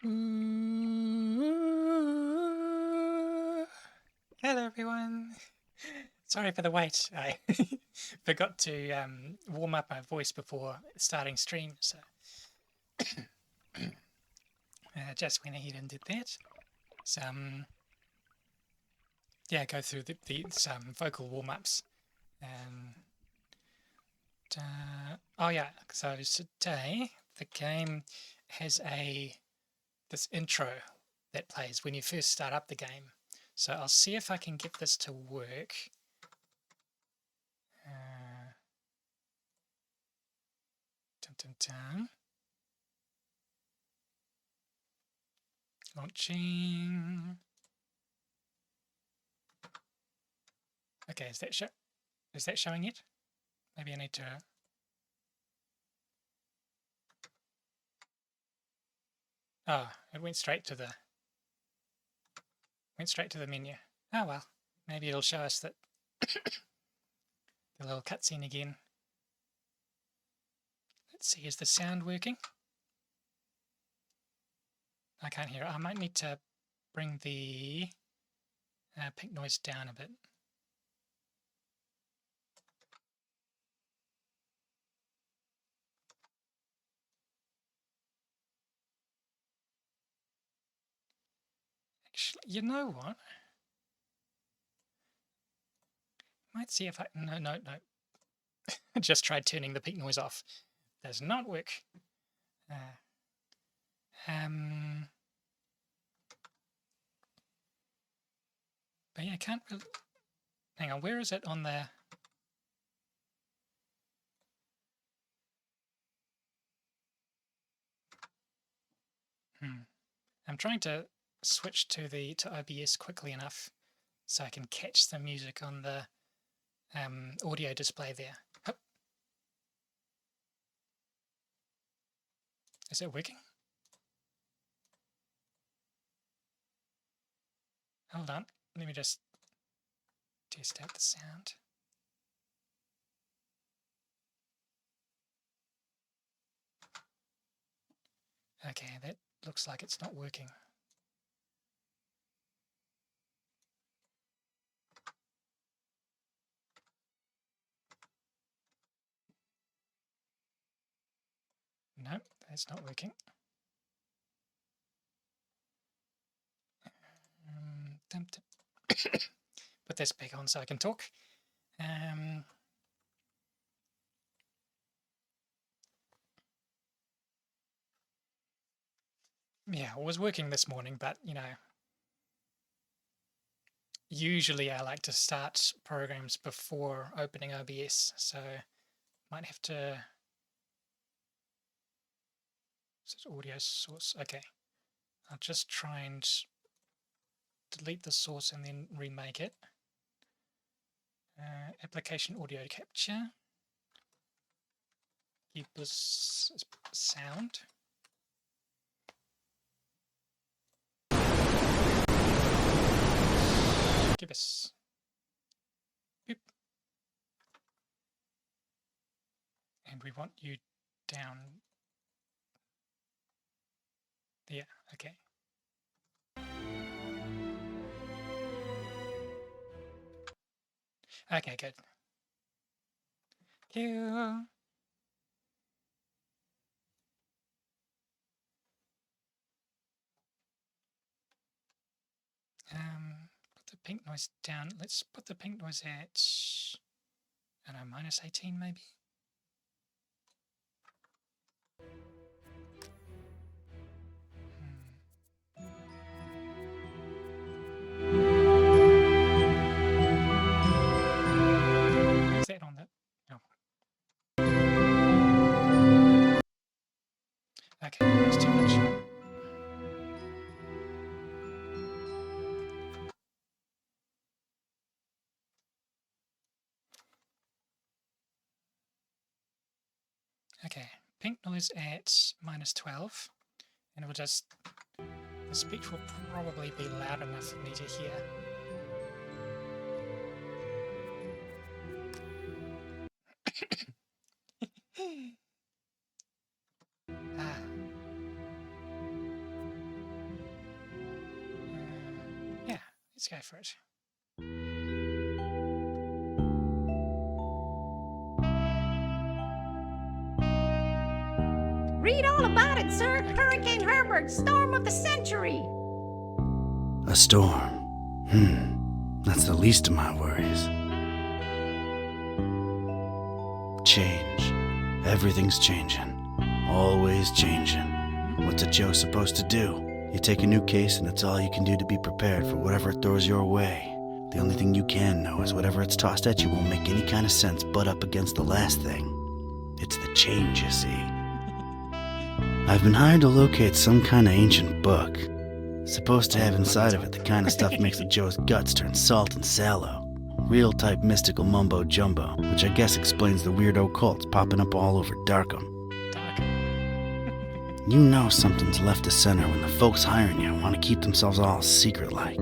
Hello everyone. Sorry for the wait. I forgot to warm up my voice before starting stream, so just went ahead and did that. Some go through some vocal warm ups. Oh yeah, so today the game has this intro that plays when you first start up the game. So I'll see if I can get this to work. Dun, dun, dun. Launching. Okay, is that showing it? Maybe I need to. Oh, it went straight to the menu. Oh well, maybe it'll show us that the little cutscene again. Let's see, is the sound working? I can't hear it. I might need to bring the pink noise down a bit. Actually, you know what? Might see if I... No. I just tried turning the pink noise off. Does not work. But yeah, I can't really... Hang on, where is it on the... I'm trying to switch to OBS quickly enough so I can catch the music on the audio display there. Oh. Is it working? Hold on, let me just test out the sound. Okay, that looks like it's not working. Nope, that's not working. Put this back on so I can talk. Yeah, it was working this morning, but you know, usually I like to start programs before opening OBS, so might have to... audio source. Okay, I'll just try and delete the source and then remake it. Application audio capture. Gibbous sound. Gibbous. Boop. And we want you down. Yeah, okay. Okay, good. Thank you. Put the pink noise down. Let's put the pink noise at, I don't know, minus 18 maybe? Is that on that? No. Okay, that's too much. Okay, pink noise at minus 12, and it will just... The speech will probably be loud enough for me to hear. Let's go for it. Read all about it, sir. Hurricane Herbert, storm of the century. A storm. That's the least of my worries. Change. Everything's changing. Always changing. What's a Joe supposed to do? You take a new case and it's all you can do to be prepared for whatever it throws your way. The only thing you can know is whatever it's tossed at you won't make any kind of sense butt up against the last thing. It's the change, you see. I've been hired to locate some kind of ancient book. Supposed to have inside of it the kind of stuff makes a Joe's guts turn salt and sallow. Real type mystical mumbo jumbo, which I guess explains the weirdo cults popping up all over Darkham. You know something's left of center when the folks hiring you want to keep themselves all secret-like.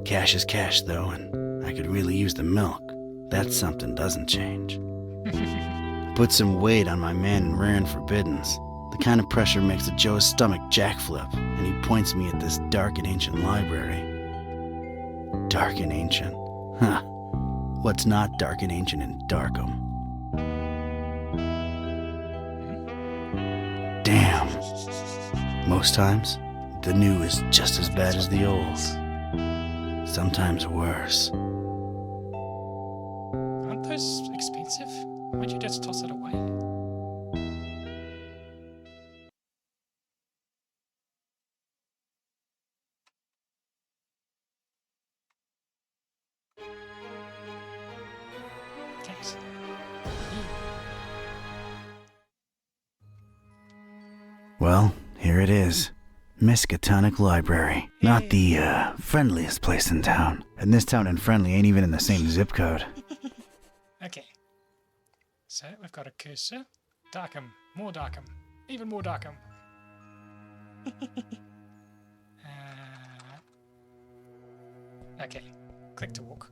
Cash is cash, though, and I could really use the milk. That something doesn't change. Put some weight on my man in rare and forbiddens. The kind of pressure makes a Joe's stomach jackflip, and he points me at this dark and ancient library. Dark and ancient? Huh. What's not dark and ancient in Darkham? Damn. Most times, the new is just as bad as the old. Sometimes worse. Aren't those expensive? Why'd you just toss it away? Thanks. Well, here it is. Miskatonic Library. Not the, friendliest place in town. And this town and friendly ain't even in the same zip code. Okay. So we've got a cursor. Darkham. More Darkham. Even more Darkham. Okay. Click to walk.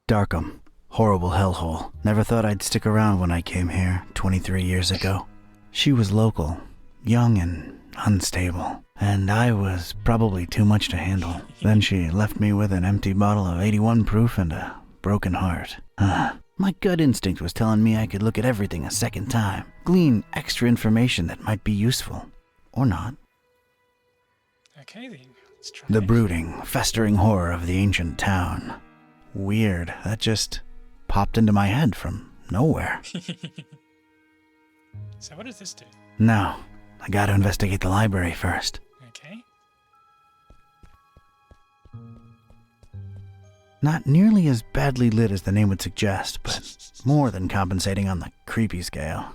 Darkham. Horrible hellhole. Never thought I'd stick around when I came here 23 years ago. She was local, young and unstable, and I was probably too much to handle. Then she left me with an empty bottle of 81 proof and a broken heart. My gut instinct was telling me I could look at everything a second time, glean extra information that might be useful. Or not. Okay then, let's try The it. brooding, festering horror of the ancient town. Weird, that just popped into my head from nowhere. So what does this do? No, I gotta investigate the library first. Okay. Not nearly as badly lit as the name would suggest, but more than compensating on the creepy scale.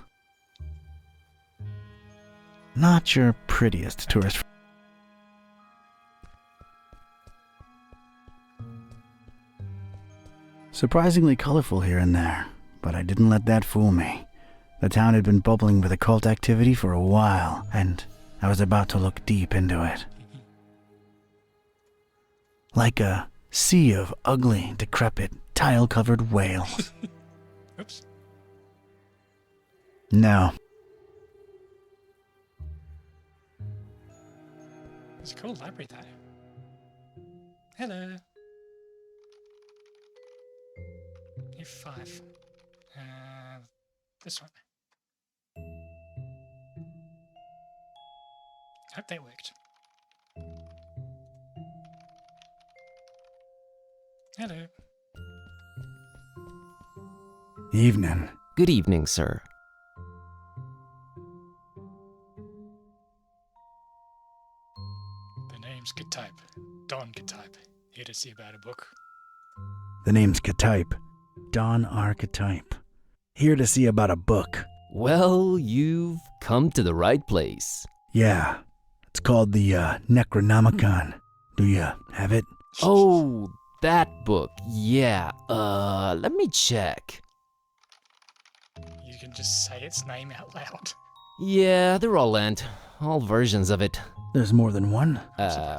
Not your prettiest tourist. Surprisingly colorful here and there, but I didn't let that fool me. The town had been bubbling with occult activity for a while, and I was about to look deep into it. Like a sea of ugly, decrepit, tile-covered whales. Oops. No. It's a cool library though. Hello. F5. This one. Hope that worked. Hello. Evening. Good evening, sir. The name's Ktype. Don Ktype. Here to see about a book. The name's Ktype. Don Archetype. Here to see about a book. Well, you've come to the right place. Yeah. It's called the Necronomicon. Do you have it? Oh, that book. Yeah. Let me check. You can just say its name out loud. Yeah, they're all lent. All versions of it. There's more than one.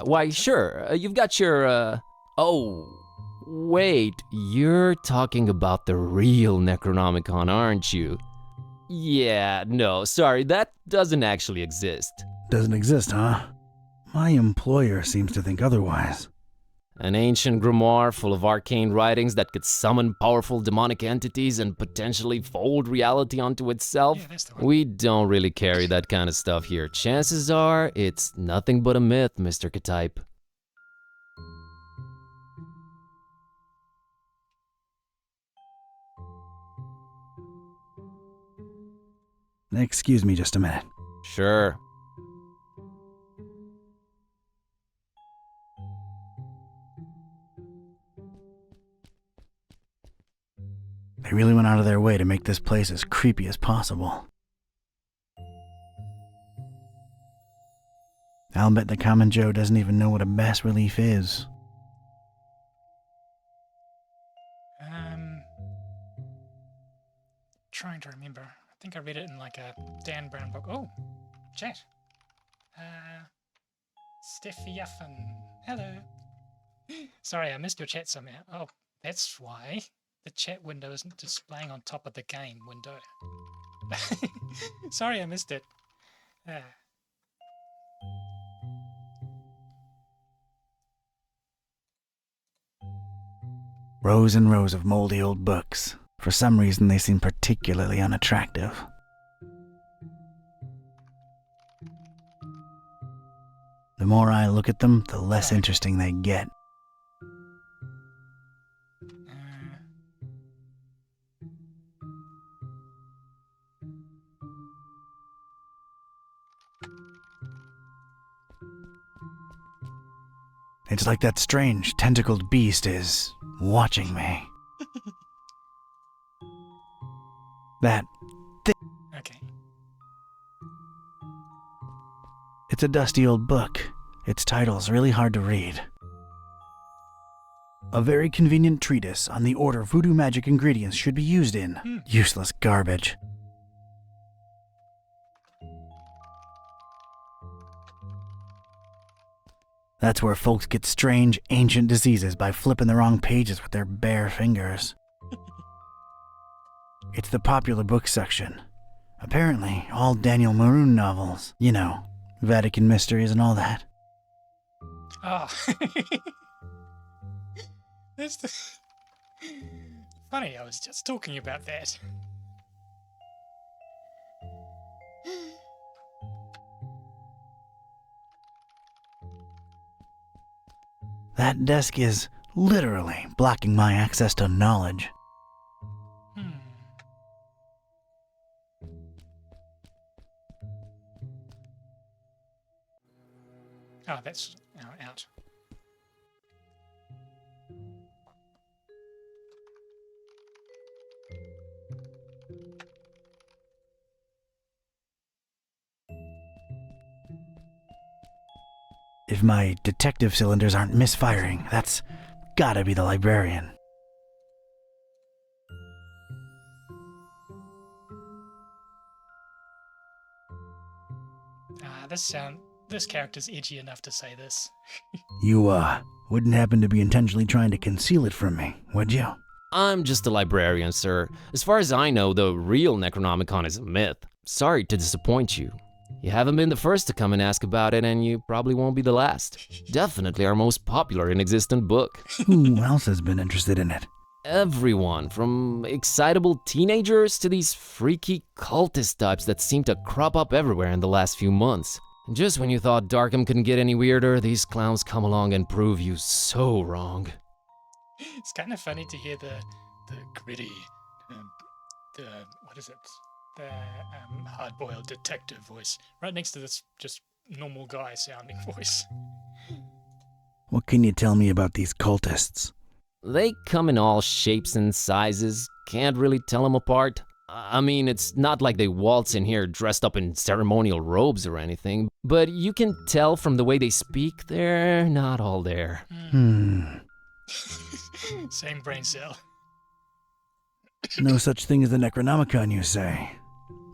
Why, sure. You've got your, Oh, wait. You're talking about the real Necronomicon, aren't you? Yeah, no, sorry. That doesn't actually exist. doesn't exist, huh? My employer seems to think otherwise. An ancient grimoire full of arcane writings that could summon powerful demonic entities and potentially fold reality onto itself? Yeah, that's the one. We don't really carry that kind of stuff here. Chances are, it's nothing but a myth, Mr. Ktype. Excuse me just a minute. Sure. They really went out of their way to make this place as creepy as possible. I'll bet the common Joe doesn't even know what a bas relief is. Trying to remember. I think I read it in like a Dan Brown book. Oh, chat. Steffi Yuffin. Hello. Sorry, I missed your chat somehow. Oh, that's why the chat window isn't displaying on top of the game window. Sorry, I missed it. Rows and rows of moldy old books. For some reason, they seem particularly unattractive. The more I look at them, the less interesting they get. It's like that strange, tentacled beast is watching me. That Okay. It's a dusty old book. Its title's really hard to read. A very convenient treatise on the order voodoo magic ingredients should be used in. Useless garbage. That's where folks get strange, ancient diseases by flipping the wrong pages with their bare fingers. It's the popular book section. Apparently, all Daniel Maroon novels. You know, Vatican mysteries and all that. Oh. That's the... Funny, I was just talking about that. That desk is literally blocking my access to knowledge. Oh, that's out. If my detective cylinders aren't misfiring, that's gotta be the librarian. This character's edgy enough to say this. You, wouldn't happen to be intentionally trying to conceal it from me, would you? I'm just a librarian, sir. As far as I know, the real Necronomicon is a myth. Sorry to disappoint you. You haven't been the first to come and ask about it, and you probably won't be the last. Definitely our most popular and existent book. Who else has been interested in it? Everyone, from excitable teenagers to these freaky cultist types that seem to crop up everywhere in the last few months. Just when you thought Darkham couldn't get any weirder, these clowns come along and prove you so wrong. It's kind of funny to hear the gritty, what is it? The hard-boiled detective voice right next to this just normal guy sounding voice. What can you tell me about these cultists? They come in all shapes and sizes, can't really tell them apart. I mean, it's not like they waltz in here dressed up in ceremonial robes or anything, but you can tell from the way they speak, they're not all there. Same brain cell. No such thing as the Necronomicon, you say?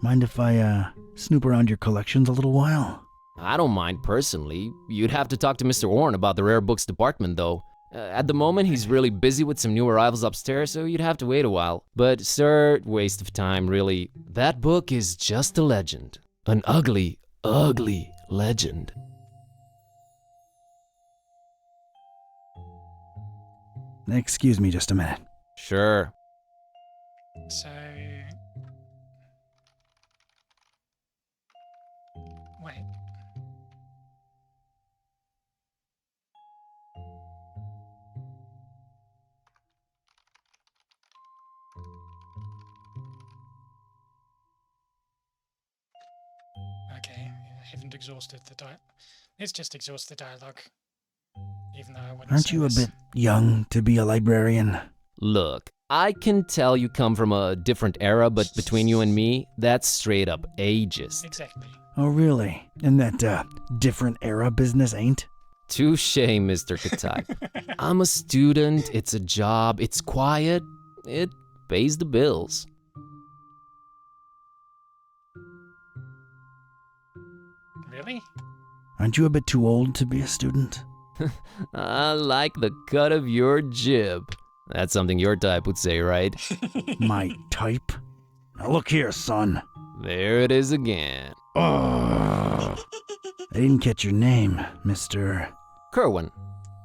Mind if I, snoop around your collections a little while? I don't mind personally. You'd have to talk to Mr. Orne about the rare books department, though. At the moment, he's really busy with some new arrivals upstairs, so you'd have to wait a while. But, sir, waste of time, really. That book is just a legend. An ugly, ugly legend. Excuse me just a minute. Sure. So... Wait. Okay, I haven't exhausted the Let's just exhaust the dialogue. Even though I wouldn't Aren't say you a this. bit young to be a librarian? Look, I can tell you come from a different era, but between you and me, that's straight up ageist. Exactly. Oh, really? And that, different era business ain't? Touche, Mr. Katai. I'm a student, it's a job, it's quiet, it pays the bills. Really? Aren't you a bit too old to be a student? I like the cut of your jib. That's something your type would say, right? My type? Now look here, son. There it is again. I didn't catch your name, Mr. Kerwin.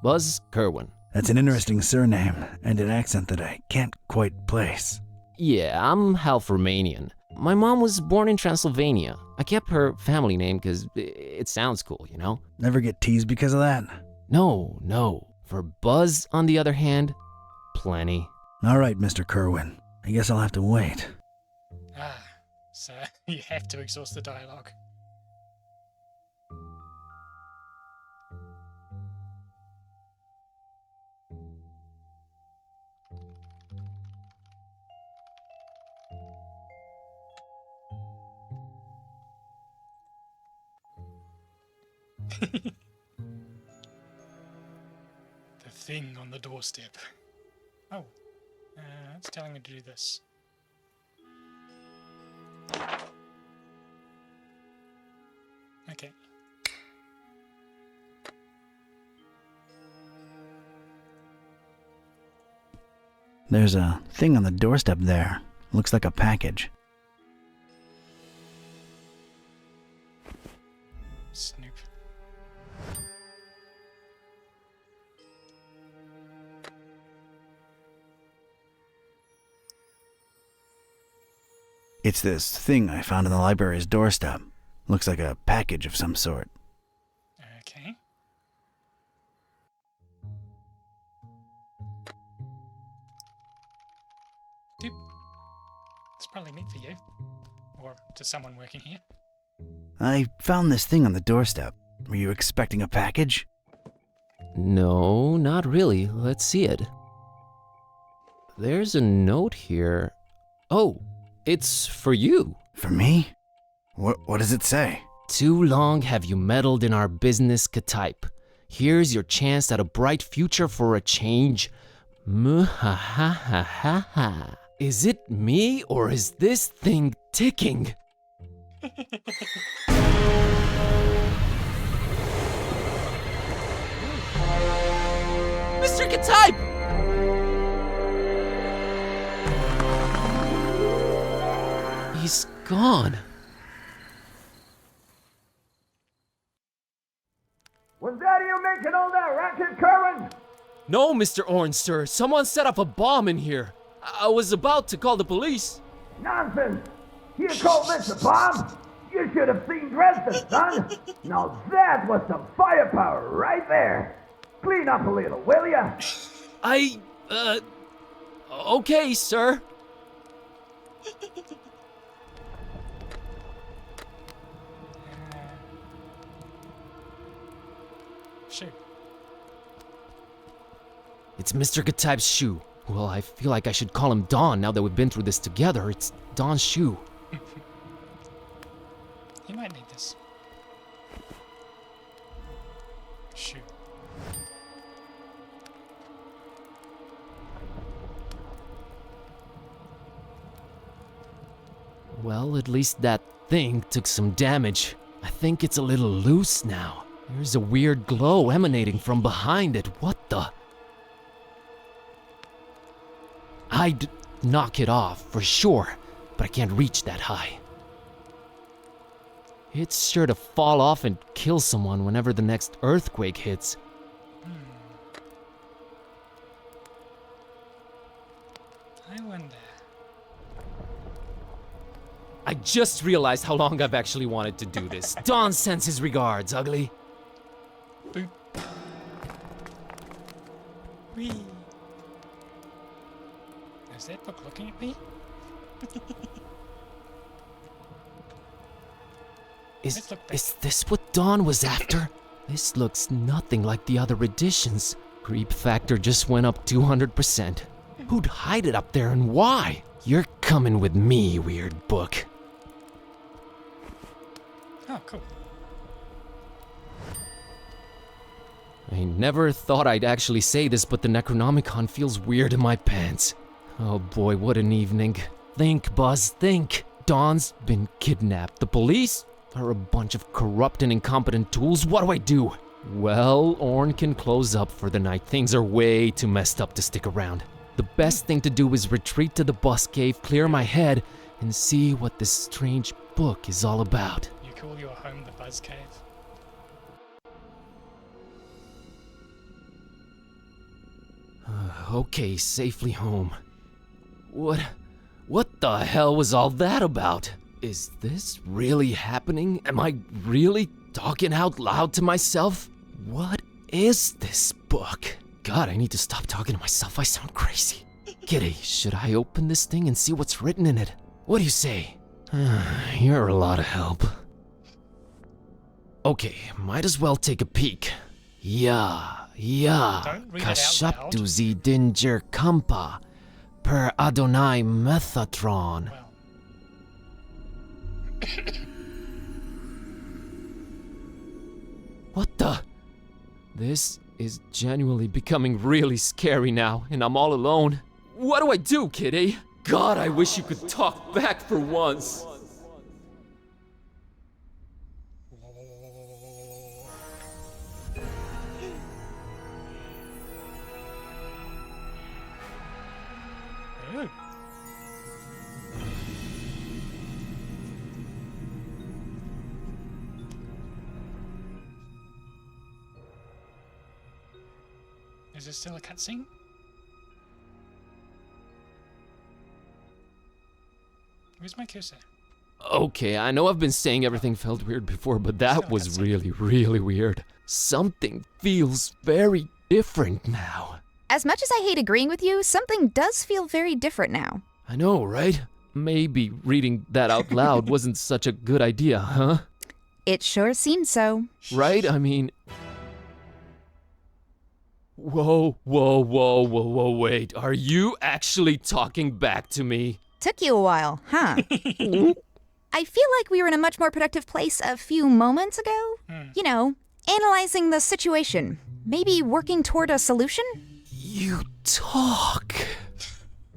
Buzz Kerwin. That's an interesting surname and an accent that I can't quite place. Yeah, I'm half Romanian. My mom was born in Transylvania. I kept her family name because it sounds cool, you know? Never get teased because of that? No. For Buzz, on the other hand, plenty. All right, Mr. Kerwin. I guess I'll have to wait. Ah, so you have to exhaust the dialogue. The thing on the doorstep. Oh, it's telling me to do this. Okay. There's a thing on the doorstep there. Looks like a package. Snoop. It's this thing I found on the library's doorstep. Looks like a package of some sort. Okay. Doop. It's probably meant for you. Or to someone working here. I found this thing on the doorstep. Were you expecting a package? No, not really. Let's see it. There's a note here. Oh, it's for you. For me? What does it say? Too long have you meddled in our business, Katype. Here's your chance at a bright future for a change. Muhahahaha. Is it me or is this thing ticking? Mr. Katype! He's gone. Was that you making all that racket, Kerwin? No, Mr. Orange, sir. Someone set up a bomb in here. I was about to call the police. Nonsense! You call this a bomb? You should have seen Dresden, son! Now that was some firepower right there! Clean up a little, will ya? Okay, sir. Shoot. It's Mr. Katype's shoe. Well, I feel like I should call him Don now that we've been through this together. It's Don's shoe. You might need this. Shoot. Well, at least that thing took some damage. I think it's a little loose now. There's a weird glow emanating from behind it. What the? I'd knock it off for sure, but I can't reach that high. It's sure to fall off and kill someone whenever the next earthquake hits. I wonder. I just realized how long I've actually wanted to do this. Don sends his regards, ugly. Boop. Whee. Is that book looking at me? Let's look back. Is this what Dawn was after? This looks nothing like the other editions. Creep factor just went up 200%. Who'd hide it up there and why? You're coming with me, weird book. Oh, cool. I never thought I'd actually say this, but the Necronomicon feels weird in my pants. Oh boy, what an evening. Think, Buzz, think. Dawn's been kidnapped. The police are a bunch of corrupt and incompetent tools. What do I do? Well, Orn can close up for the night. Things are way too messed up to stick around. The best thing to do is retreat to the bus cave, clear my head, and see what this strange book is all about. You call your home the Buzz Cave? Okay, safely home. What the hell was all that about? Is this really happening? Am I really talking out loud to myself? What is this book? God, I need to stop talking to myself. I sound crazy. Kitty, should I open this thing and see what's written in it? What do you say? You're a lot of help. Okay, might as well take a peek. Yeah. Don't read it out loud. Kashaptu zi dinger kampa per Adonai Methatron. Well, What the? This is genuinely becoming really scary now, and I'm all alone. What do I do, Kitty? God, I wish you could talk back for once. ooh. Is there still a cutscene? Where's my cursor? Okay, I know I've been saying everything felt weird before, but that was really, really weird. Something feels very different now. As much as I hate agreeing with you, something does feel very different now. I know, right? Maybe reading that out loud wasn't such a good idea, huh? It sure seems so. Right? I mean... Whoa, wait. Are you actually talking back to me? Took you a while, huh? I feel like we were in a much more productive place a few moments ago. You know, analyzing the situation. Maybe working toward a solution? You talk.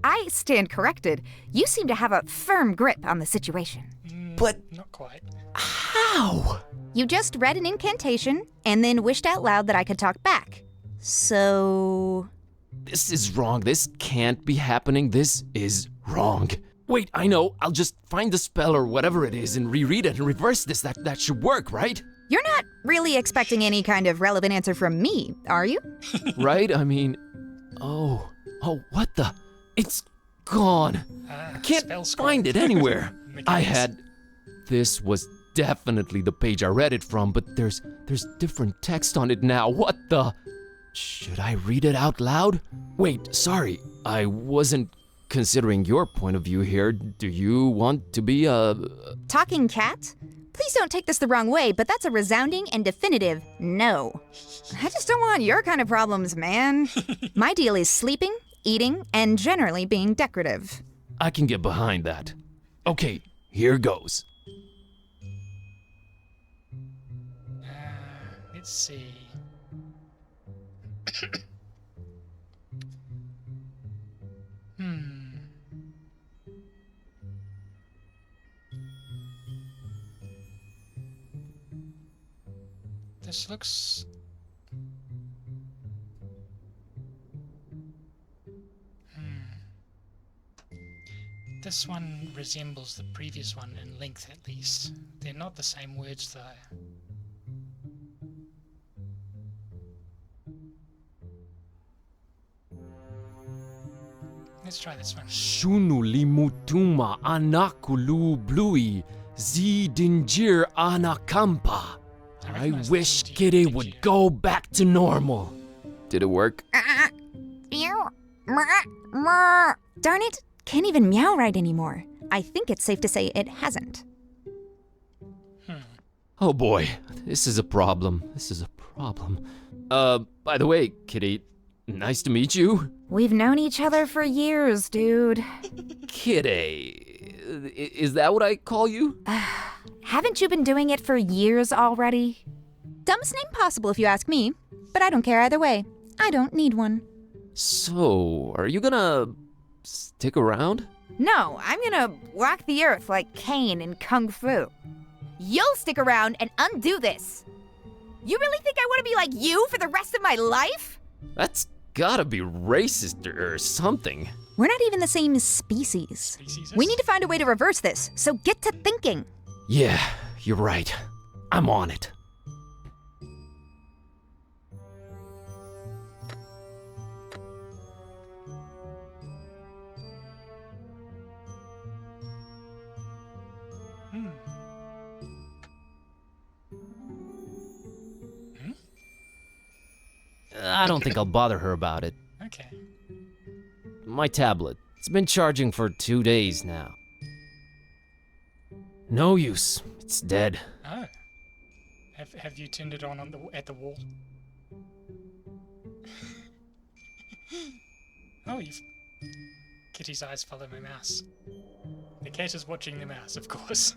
I stand corrected. You seem to have a firm grip on the situation. But Not quite. how? You just read an incantation and then wished out loud that I could talk back. So... This is wrong. This can't be happening. This is wrong. Wait, I know. I'll just find the spell or whatever it is and reread it and reverse this. That should work, right? You're not really expecting any kind of relevant answer from me, are you? Right? I mean... Oh, what the... It's gone. I can't spell scroll. find it anywhere. I Mechanics. had... This was definitely the page I read it from, but there's different text on it now. What the... Should I read it out loud? Wait, sorry. I wasn't considering your point of view here. Do you want to be a... Talking cat? Please don't take this the wrong way, but that's a resounding and definitive no. I just don't want your kind of problems, man. My deal is sleeping, eating, and generally being decorative. I can get behind that. Okay, here goes. Let's see. This looks... this one resembles the previous one in length at least. They're not the same words though. Let's try this one. Shunu limutuma anakulu blui zidinjir anakampa. I recognize wish that one. Kitty Did would you? go back to normal. Did it work? Darn it, can't even meow right anymore. I think it's safe to say it hasn't. Oh boy, this is a problem. By the way, Kitty, nice to meet you. We've known each other for years, dude. Kitty, is that what I call you? Haven't you been doing it for years already? Dumbest name possible if you ask me, but I don't care either way. I don't need one. So, are you gonna stick around? No, I'm gonna walk the earth like Caine in Kung Fu. You'll stick around and undo this. You really think I want to be like you for the rest of my life? That's gotta be racist or something. We're not even the same species. We need to find a way to reverse this, so get to thinking. Yeah, you're right. I'm on it. I don't think I'll bother her about it. Okay. My tablet. It's been charging for 2 days now. No use. It's dead. Oh. Have you turned it on at the wall? Oh, you've... Kitty's eyes follow my mouse. The cat is watching the mouse, of course.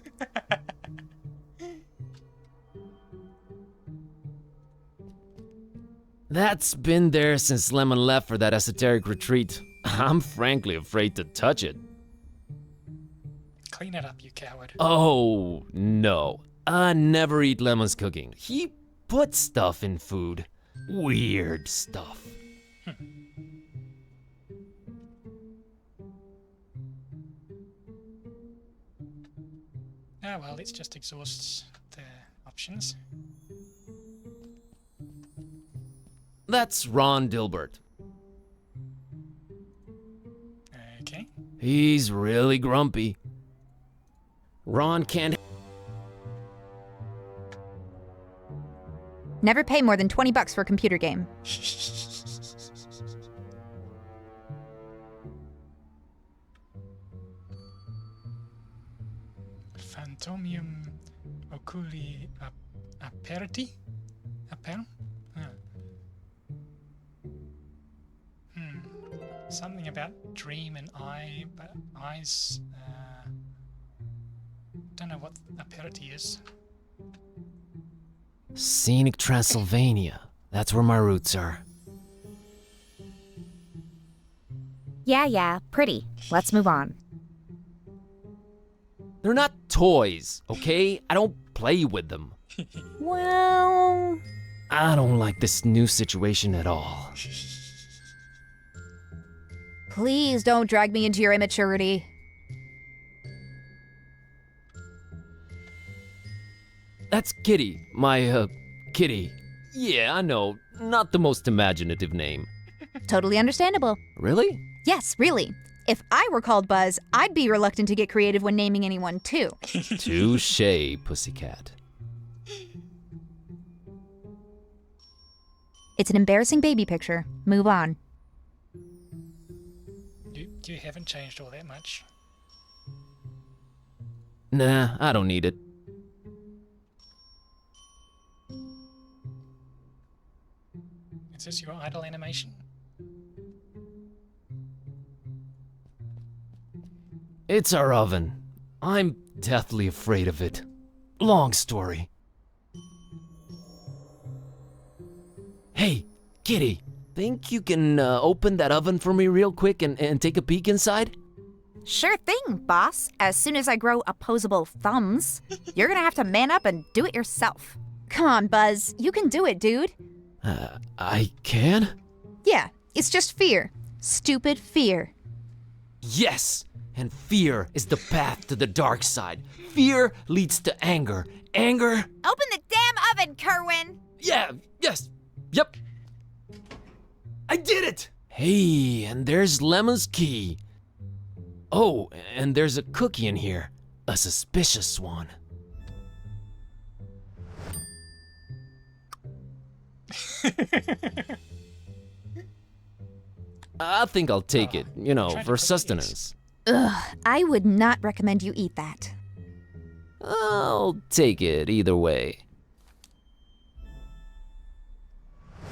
That's been there since Lemon left for that esoteric retreat. I'm frankly afraid to touch it. Clean it up, you coward. Oh, no. I never eat Lemon's cooking. He puts stuff in food. Weird stuff. Ah, well, let's just exhaust the options. That's Ron Dilbert. Okay. He's really grumpy. Ron can't... Never pay more than $20 for a computer game. Phantomium oculi aperti? Aper? Something about dream and eye, but eyes, don't know what aperti is. Scenic Transylvania. That's where my roots are. Yeah, pretty. Let's move on. They're not toys, okay? I don't play with them. Well... I don't like this new situation at all. Please don't drag me into your immaturity. That's Kitty. My, Kitty. Yeah, I know. Not the most imaginative name. Totally understandable. Really? Yes, really. If I were called Buzz, I'd be reluctant to get creative when naming anyone, too. Touche, pussycat. It's an embarrassing baby picture. Move on. You haven't changed all that much. Nah, I don't need it. Is this your idle animation? It's our oven. I'm deathly afraid of it. Long story. Hey, Kitty, think you can open that oven for me real quick and take a peek inside? Sure thing, boss. As soon as I grow opposable thumbs, you're gonna have to man up and do it yourself. Come on, Buzz. You can do it, dude. I can? Yeah, it's just fear. Stupid fear. Yes! And fear is the path to the dark side. Fear leads to anger. Anger? Open the damn oven, Kerwin! Yeah, yes, yep. I did it! Hey, and there's Lemon's key. Oh, and there's a cookie in here. A suspicious one. I think I'll take it, Tried to for cook these. sustenance. Ugh, I would not recommend you eat that. I'll take it either way.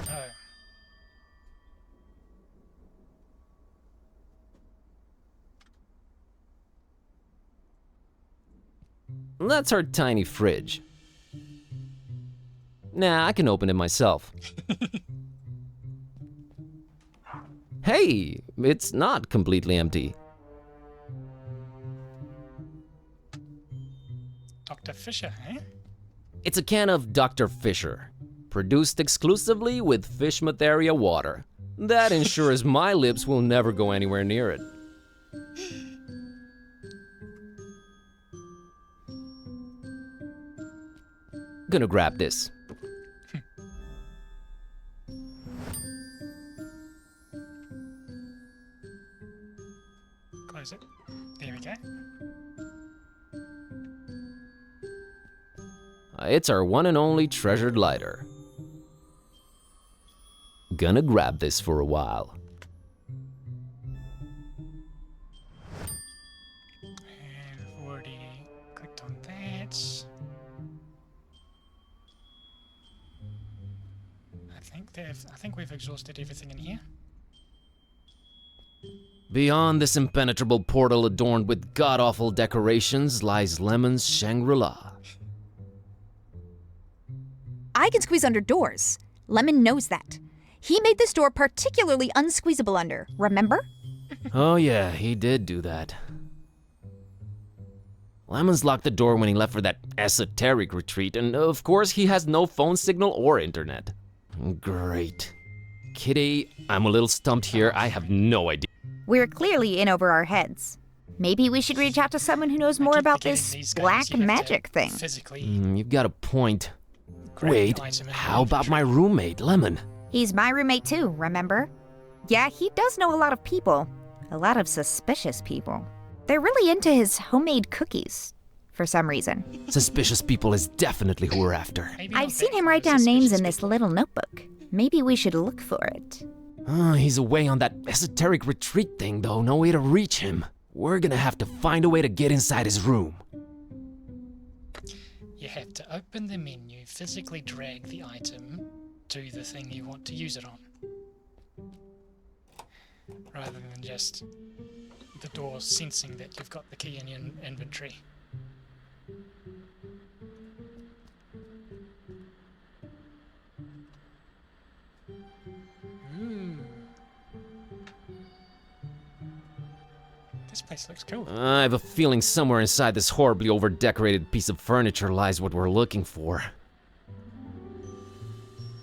Oh. That's our tiny fridge. Nah, I can open it myself. Hey, it's not completely empty. Dr. Fisher, eh? It's a can of Dr. Fisher, produced exclusively with Fishmatheria water. That ensures my lips will never go anywhere near it. Gonna grab this. Close it. There we go. It's our one and only treasured lighter. Gonna grab this for a while. And I've already clicked on that. I think we've exhausted everything in here. Beyond this impenetrable portal adorned with god-awful decorations lies Lemon's Shangri-La. I can squeeze under doors. Lemon knows that. He made this door particularly unsqueezable under, remember? Oh yeah, he did do that. Lemon's locked the door when he left for that esoteric retreat, and of course he has no phone signal or internet. Great. Kitty, I'm a little stumped here. I have no idea. We're clearly in over our heads. Maybe we should reach out to someone who knows more keep about forgetting this these guys, black you have to magic thing. Physically You've got a point. grab Wait, the item and how move it. about my roommate, Lemon? He's my roommate too, remember? Yeah, he does know a lot of people. A lot of suspicious people. They're really into his homemade cookies, for some reason. Suspicious people is definitely who we're after. Maybe I've not seen that him write down suspicious names in this people. little notebook. Maybe we should look for it. He's away on that esoteric retreat thing, though. No way to reach him. We're gonna have to find a way to get inside his room. You have to open the menu, physically drag the item to the thing you want to use it on. Rather than just the door sensing that you've got the key in your inventory. Ooh. This place looks cool. I have a feeling somewhere inside this horribly over-decorated piece of furniture lies what we're looking for.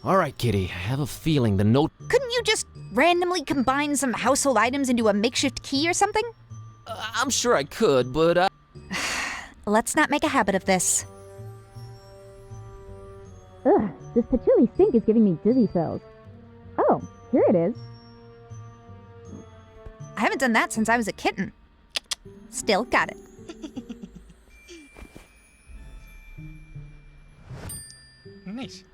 All right, Kitty, I have a feeling the note... Couldn't you just randomly combine some household items into a makeshift key or something? I'm sure I could, but Let's not make a habit of this. Ugh, this patchouli stink is giving me dizzy spells. Oh, here it is. I haven't done that since I was a kitten. Still got it. Neat.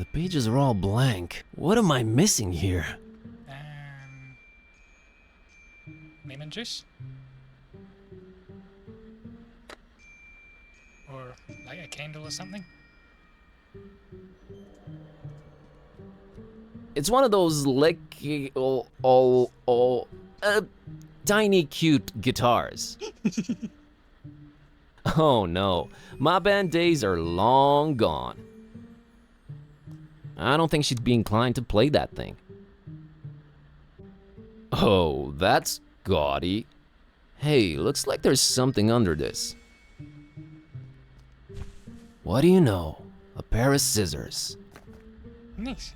the pages are all blank. What am I missing here? Lemon juice? Or like a candle or something? It's one of those tiny cute guitars. Oh no, my band days are long gone. I don't think she'd be inclined to play that thing. Oh, that's gaudy. Hey, looks like there's something under this. What do you know? A pair of scissors. Neat.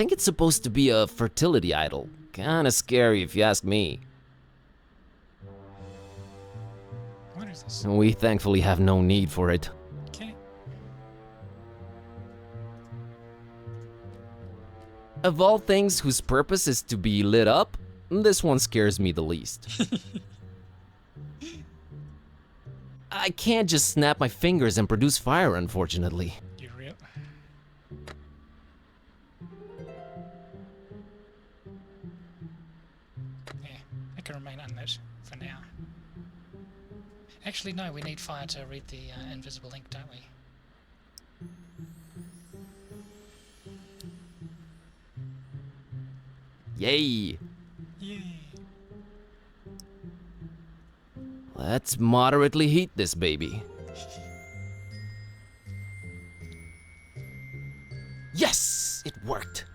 think it's supposed to be a fertility idol. Kinda scary if you ask me. What is this? We thankfully have no need for it. Okay. Of all things whose purpose is to be lit up, this one scares me the least. I can't just snap my fingers and produce fire, unfortunately. You real? Yeah, it can remain unlit for now. Actually, no, we need fire to read the invisible ink, don't we? Yay! Yay! Let's moderately heat this baby. Yes! It worked!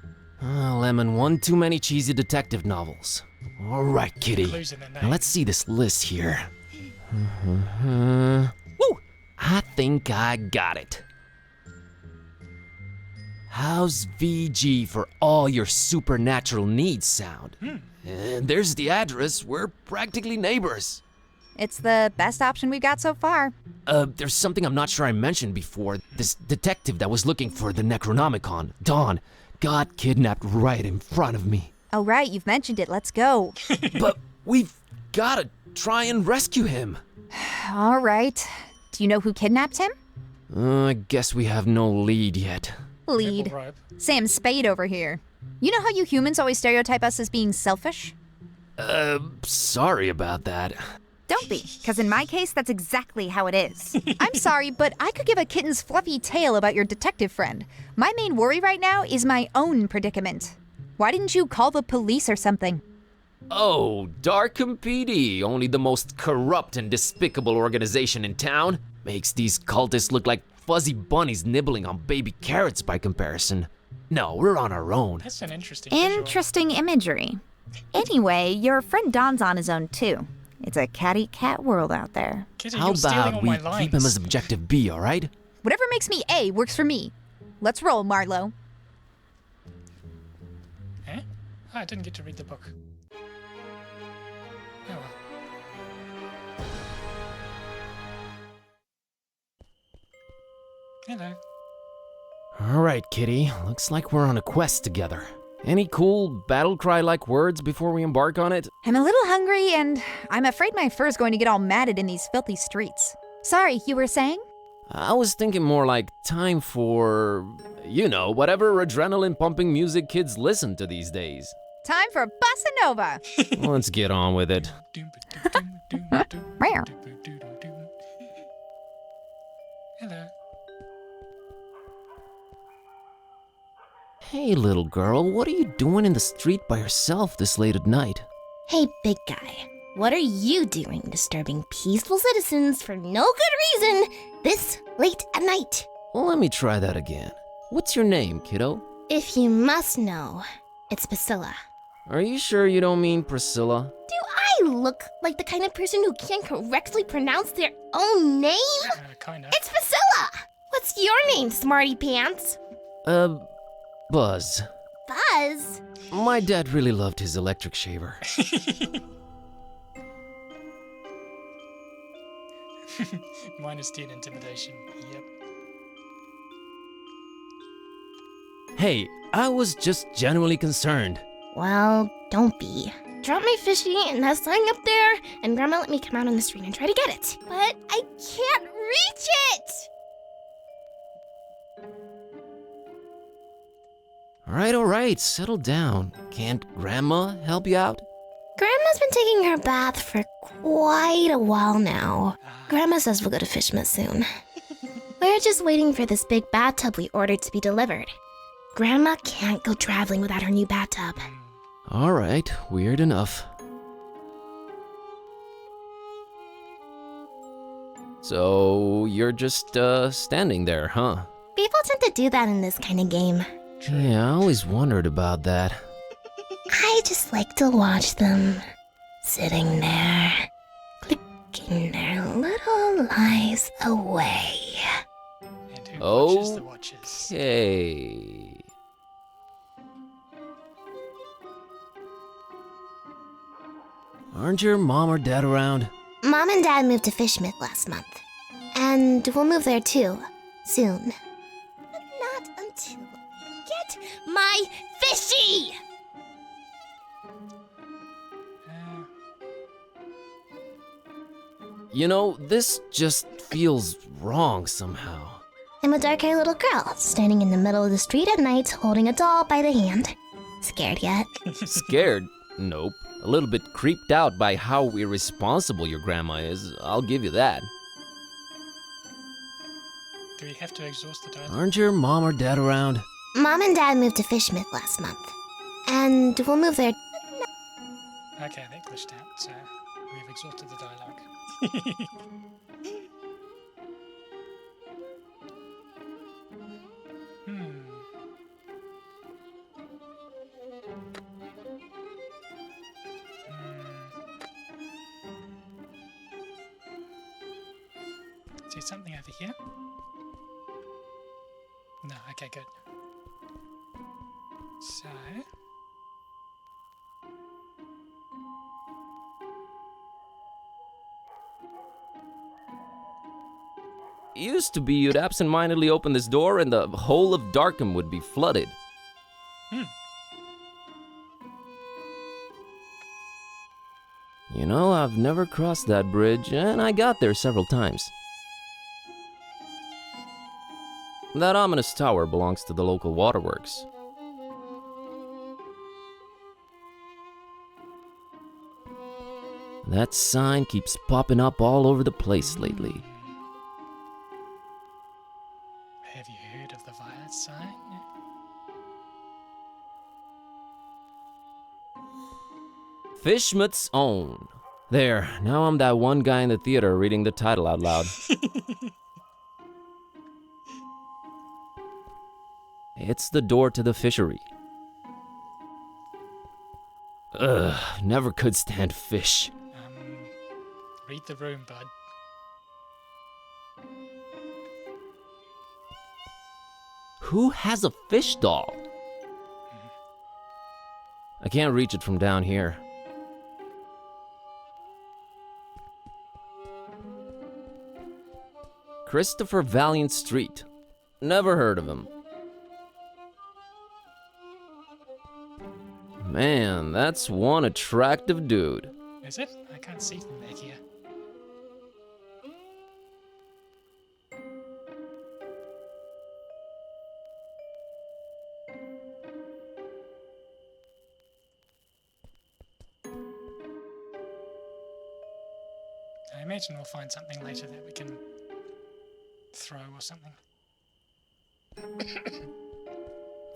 Lemon, one too many cheesy detective novels. Alright, kitty. Clues in the Now name. let's see this list here. Woo! I think I got it. How's VG for all your supernatural needs sound? And there's the address. We're practically neighbors. It's the best option we've got so far. There's something I'm not sure I mentioned before. This detective that was looking for the Necronomicon, Dawn, got kidnapped right in front of me. Oh, right, you've mentioned it. Let's go. But we've gotta try and rescue him. All right. Do you know who kidnapped him? I guess we have no lead yet. Lead. Purple robe. Sam Spade over here. You know how you humans always stereotype us as being selfish? Sorry about that. Don't be, because in my case, that's exactly how it is. I'm sorry, but I could give a kitten's fluffy tale about your detective friend. My main worry right now is my own predicament. Why didn't you call the police or something? Oh, Darkham PD, only the most corrupt and despicable organization in town, makes these cultists look like fuzzy bunnies nibbling on baby carrots by comparison. No, we're on our own. That's an interesting visual. Interesting imagery. Anyway, your friend Don's on his own too. It's a cat-eat-cat world out there. Kitty, How you're stealing about all we my keep lines. him as objective B, alright? Whatever makes me A works for me. Let's roll, Marlowe. Huh? Oh, I didn't get to read the book. Oh well. Hello. Alright, kitty. Looks like we're on a quest together. Any cool battle cry-like words before we embark on it? I'm a little hungry, and I'm afraid my fur's going to get all matted in these filthy streets. Sorry, you were saying? I was thinking more like time for, you know, whatever adrenaline-pumping music kids listen to these days. Time for Bossa Nova. Let's get on with it. Meow. Hello. Hey, little girl, what are you doing in the street by yourself this late at night? Hey, big guy. What are you doing disturbing peaceful citizens for no good reason this late at night? Well, let me try that again. What's your name, kiddo? If you must know, it's Priscilla. Are you sure you don't mean Priscilla? Do I look like the kind of person who can't correctly pronounce their own name? Kinda. It's Priscilla! What's your name, smarty pants? Buzz. Buzz? My dad really loved his electric shaver. Minus 10 intimidation. Yep. Hey, I was just genuinely concerned. Well, don't be. Drop my fishy and that sign up there, and Grandma let me come out on the street and try to get it. But I can't reach it! Alright, settle down. Can't Grandma help you out? Grandma's been taking her bath for quite a while now. Grandma says we'll go to Fishmas soon. We're just waiting for this big bathtub we ordered to be delivered. Grandma can't go traveling without her new bathtub. Alright, weird enough. So, you're just, standing there, huh? People tend to do that in this kind of game. Yeah, I always wondered about that. I just like to watch them sitting there, clicking their little lives away. And who watches the watches? Okay. Aren't your mom or dad around? Mom and Dad moved to Fishmith last month. And we'll move there too, soon. But not until... Get my fishy! You know, this just feels wrong somehow. I'm a dark-haired little girl, standing in the middle of the street at night, holding a doll by the hand. Scared yet? Scared? Nope. A little bit creeped out by how irresponsible your grandma is, I'll give you that. Do we have to exhaust the dialogue? Aren't your mom or dad around? Mom and Dad moved to Fishmith last month. And we'll move there... Okay, that glitched out, so we've exhausted the dialogue. Is there something over here? No, okay, good. So... Used to be you'd absentmindedly open this door and the whole of Darkham would be flooded. You know, I've never crossed that bridge, and I got there several times. That ominous tower belongs to the local waterworks. That sign keeps popping up all over the place lately. Have you heard of the Violet sign? Fishmut's Own. There, now I'm that one guy in the theater reading the title out loud. It's the door to the fishery. Ugh, never could stand fish. Read the room, bud. Who has a fish doll? I can't reach it from down here. Christopher Valiant Street. Never heard of him. Man, that's one attractive dude. Is it? I can't see from back here. I imagine we'll find something later that we can throw or something.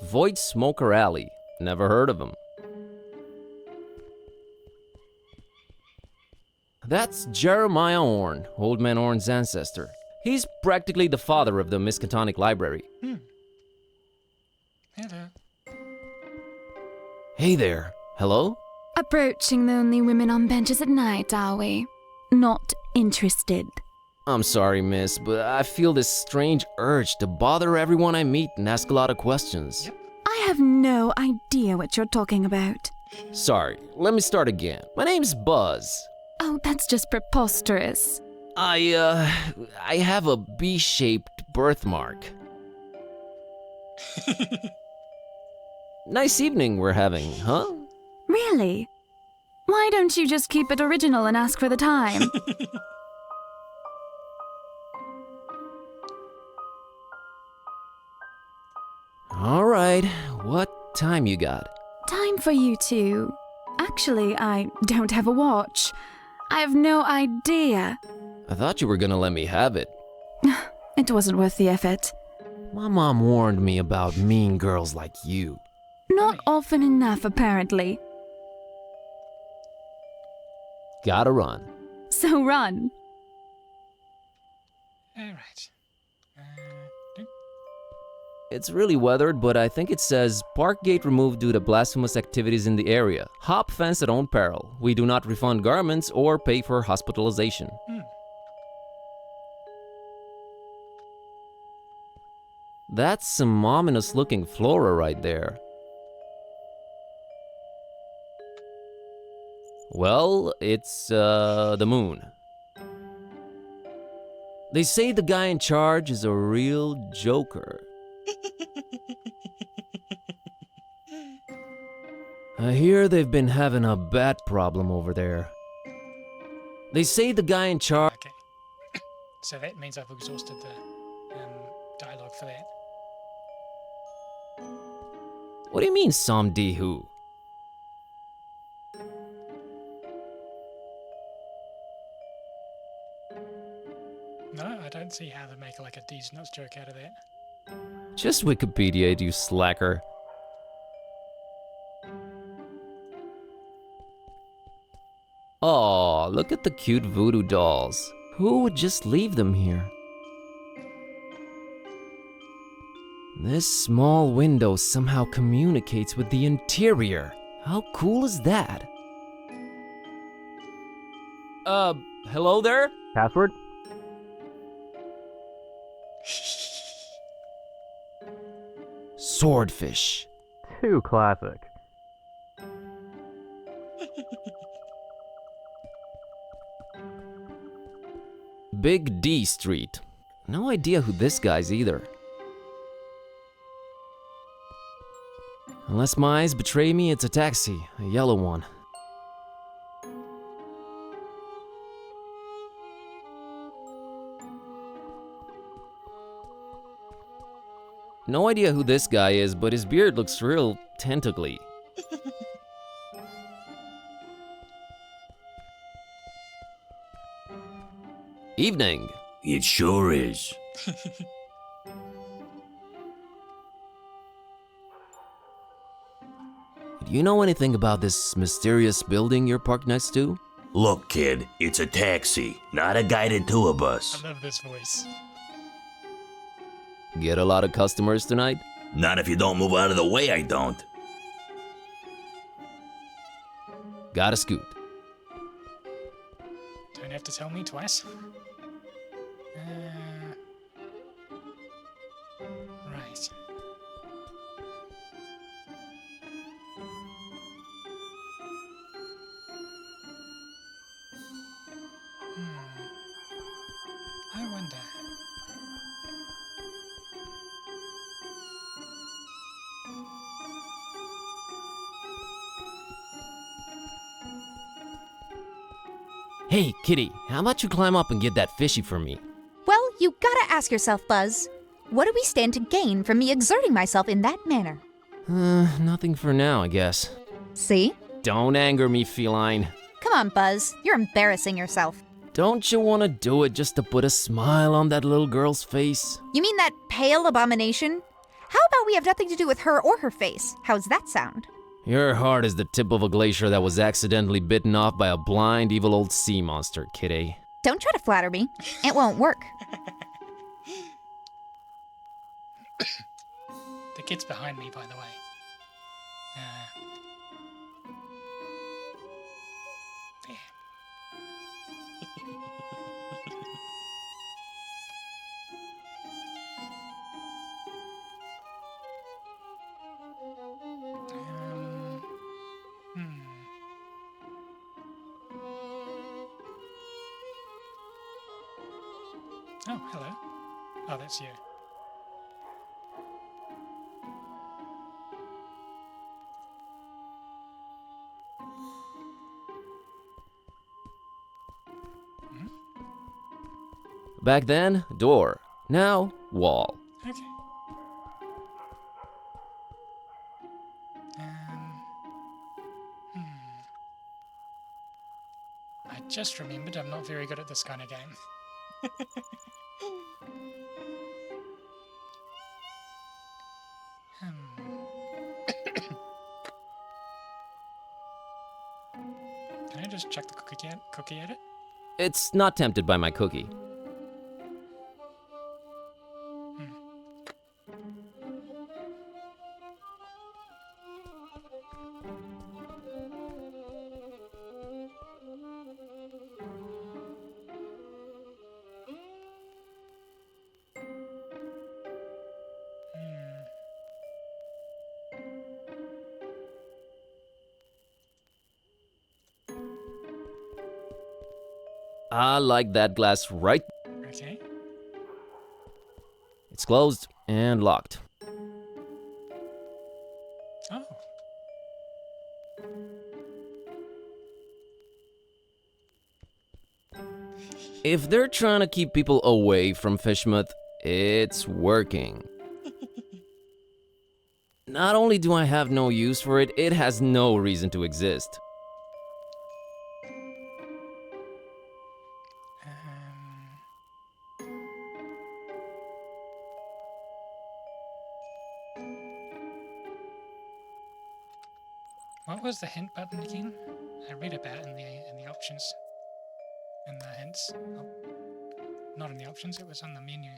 Void Smoker Alley. Never heard of him. That's Jeremiah Orne, Old Man Orne's ancestor. He's practically the father of the Miskatonic Library. Hello. Hey there. Hello? Approaching the only women on benches at night, are we? Not interested. I'm sorry, miss, but I feel this strange urge to bother everyone I meet and ask a lot of questions. Yep. I have no idea what you're talking about. Sorry, let me start again. My name's Buzz. Oh, that's just preposterous. I have a B-shaped birthmark. Nice evening we're having, huh? Really? Why don't you just keep it original and ask for the time? All right, what time you got? Time for you two. Actually, I don't have a watch. I have no idea. I thought you were gonna let me have it. It wasn't worth the effort. My mom warned me about mean girls like you. Not often enough, apparently. Gotta run. So run. Alright. It's really weathered, but I think it says, Park gate removed due to blasphemous activities in the area. Hop fence at own peril. We do not refund garments or pay for hospitalization. That's some ominous looking flora right there. Well, it's the moon. They say the guy in charge is a real joker. I hear they've been having a bat problem over there. They say the guy in charge. Okay. So that means I've exhausted the dialogue for that. What do you mean, Som Di Who? No, I don't see how they make like a D's nuts joke out of that. Just Wikipedia, you slacker. Aw, look at the cute voodoo dolls. Who would just leave them here? This small window somehow communicates with the interior. How cool is that? Hello there? Password? Swordfish. Too classic. Big D Street. No idea who this guy's either. Unless my eyes betray me, it's a taxi, a yellow one. No idea who this guy is, but his beard looks real tentacly. Evening. It sure is. Do you know anything about this mysterious building you're parked next to? Look, kid, it's a taxi, not a guided tour bus. I love this voice. Get a lot of customers tonight? Not if you don't move out of the way, I don't. Gotta scoot. Don't have to tell me twice. Right. I wonder. Hey, kitty, how about you climb up and get that fishy for me? Well, you gotta ask yourself, Buzz. What do we stand to gain from me exerting myself in that manner? Nothing for now, I guess. See? Don't anger me, feline. Come on, Buzz. You're embarrassing yourself. Don't you want to do it just to put a smile on that little girl's face? You mean that pale abomination? How about we have nothing to do with her or her face? How's that sound? Your heart is the tip of a glacier that was accidentally bitten off by a blind, evil old sea monster, kitty. Don't try to flatter me. It won't work. The kid's behind me, by the way. Yeah. Oh, hello. Oh, that's you. Back then, door. Now, wall. Okay. I just remembered I'm not very good at this kind of game. Can I just chuck the cookie at it? It's not tempted by my cookie. I like that glass right. Okay. It's closed and locked. Oh. If they're trying to keep people away from Fishmouth, it's working. Not only do I have no use for it, it has no reason to exist. What was the hint button again? I read about it in the options. In the hints. Oh, not in the options, it was on the menu.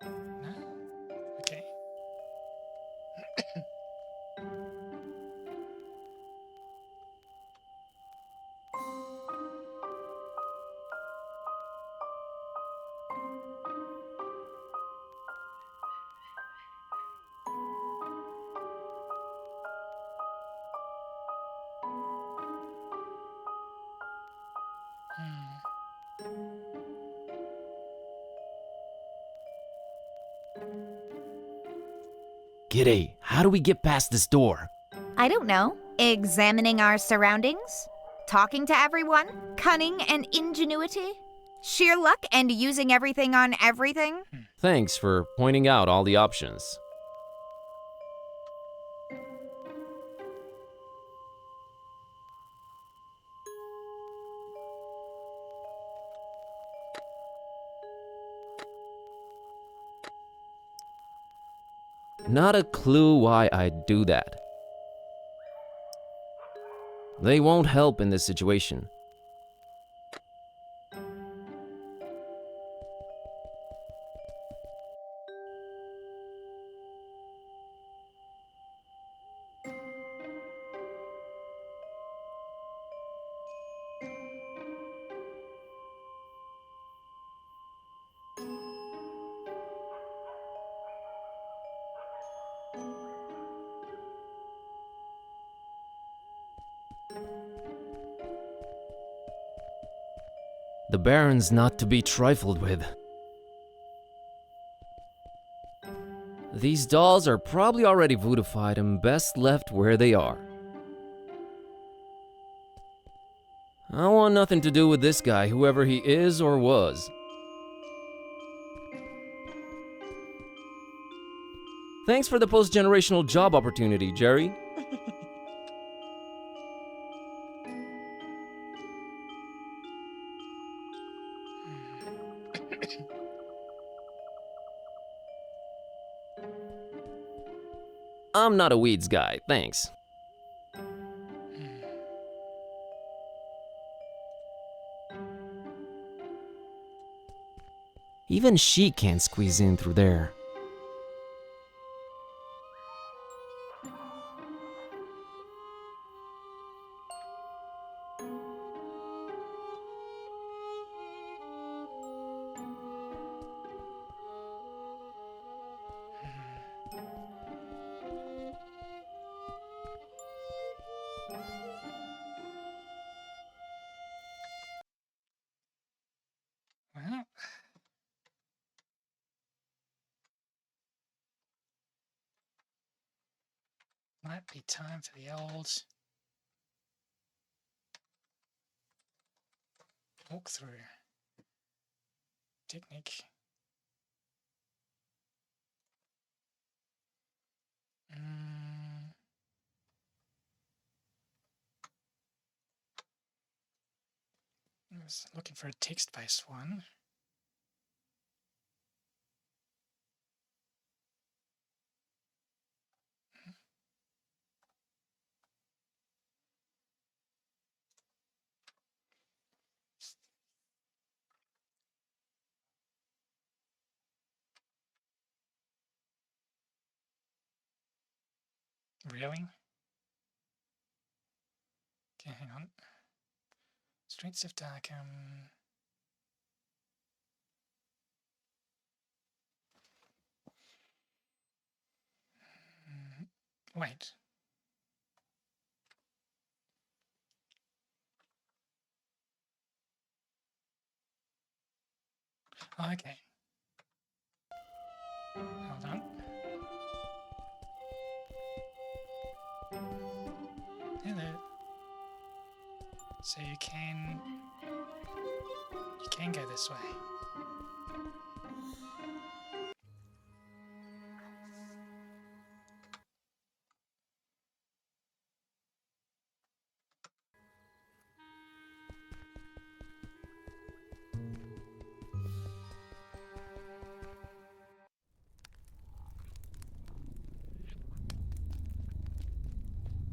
No? Okay. Giddy, how do we get past this door? I don't know. Examining our surroundings? Talking to everyone? Cunning and ingenuity? Sheer luck and using everything on everything? Thanks for pointing out all the options. Not a clue why I'd do that. They won't help in this situation. The Baron's not to be trifled with. These dolls are probably already voodified and best left where they are. I want nothing to do with this guy, whoever he is or was. Thanks for the post-generational job opportunity, Jerry. I'm not a weeds guy, thanks. Even she can't squeeze in through there. Well. Might be time for the old walkthrough technique. I was looking for a text-based one. Really? Okay, hang on. Streets of Dark. Wait. Oh, okay. Hold on. Hello. So you can go this way.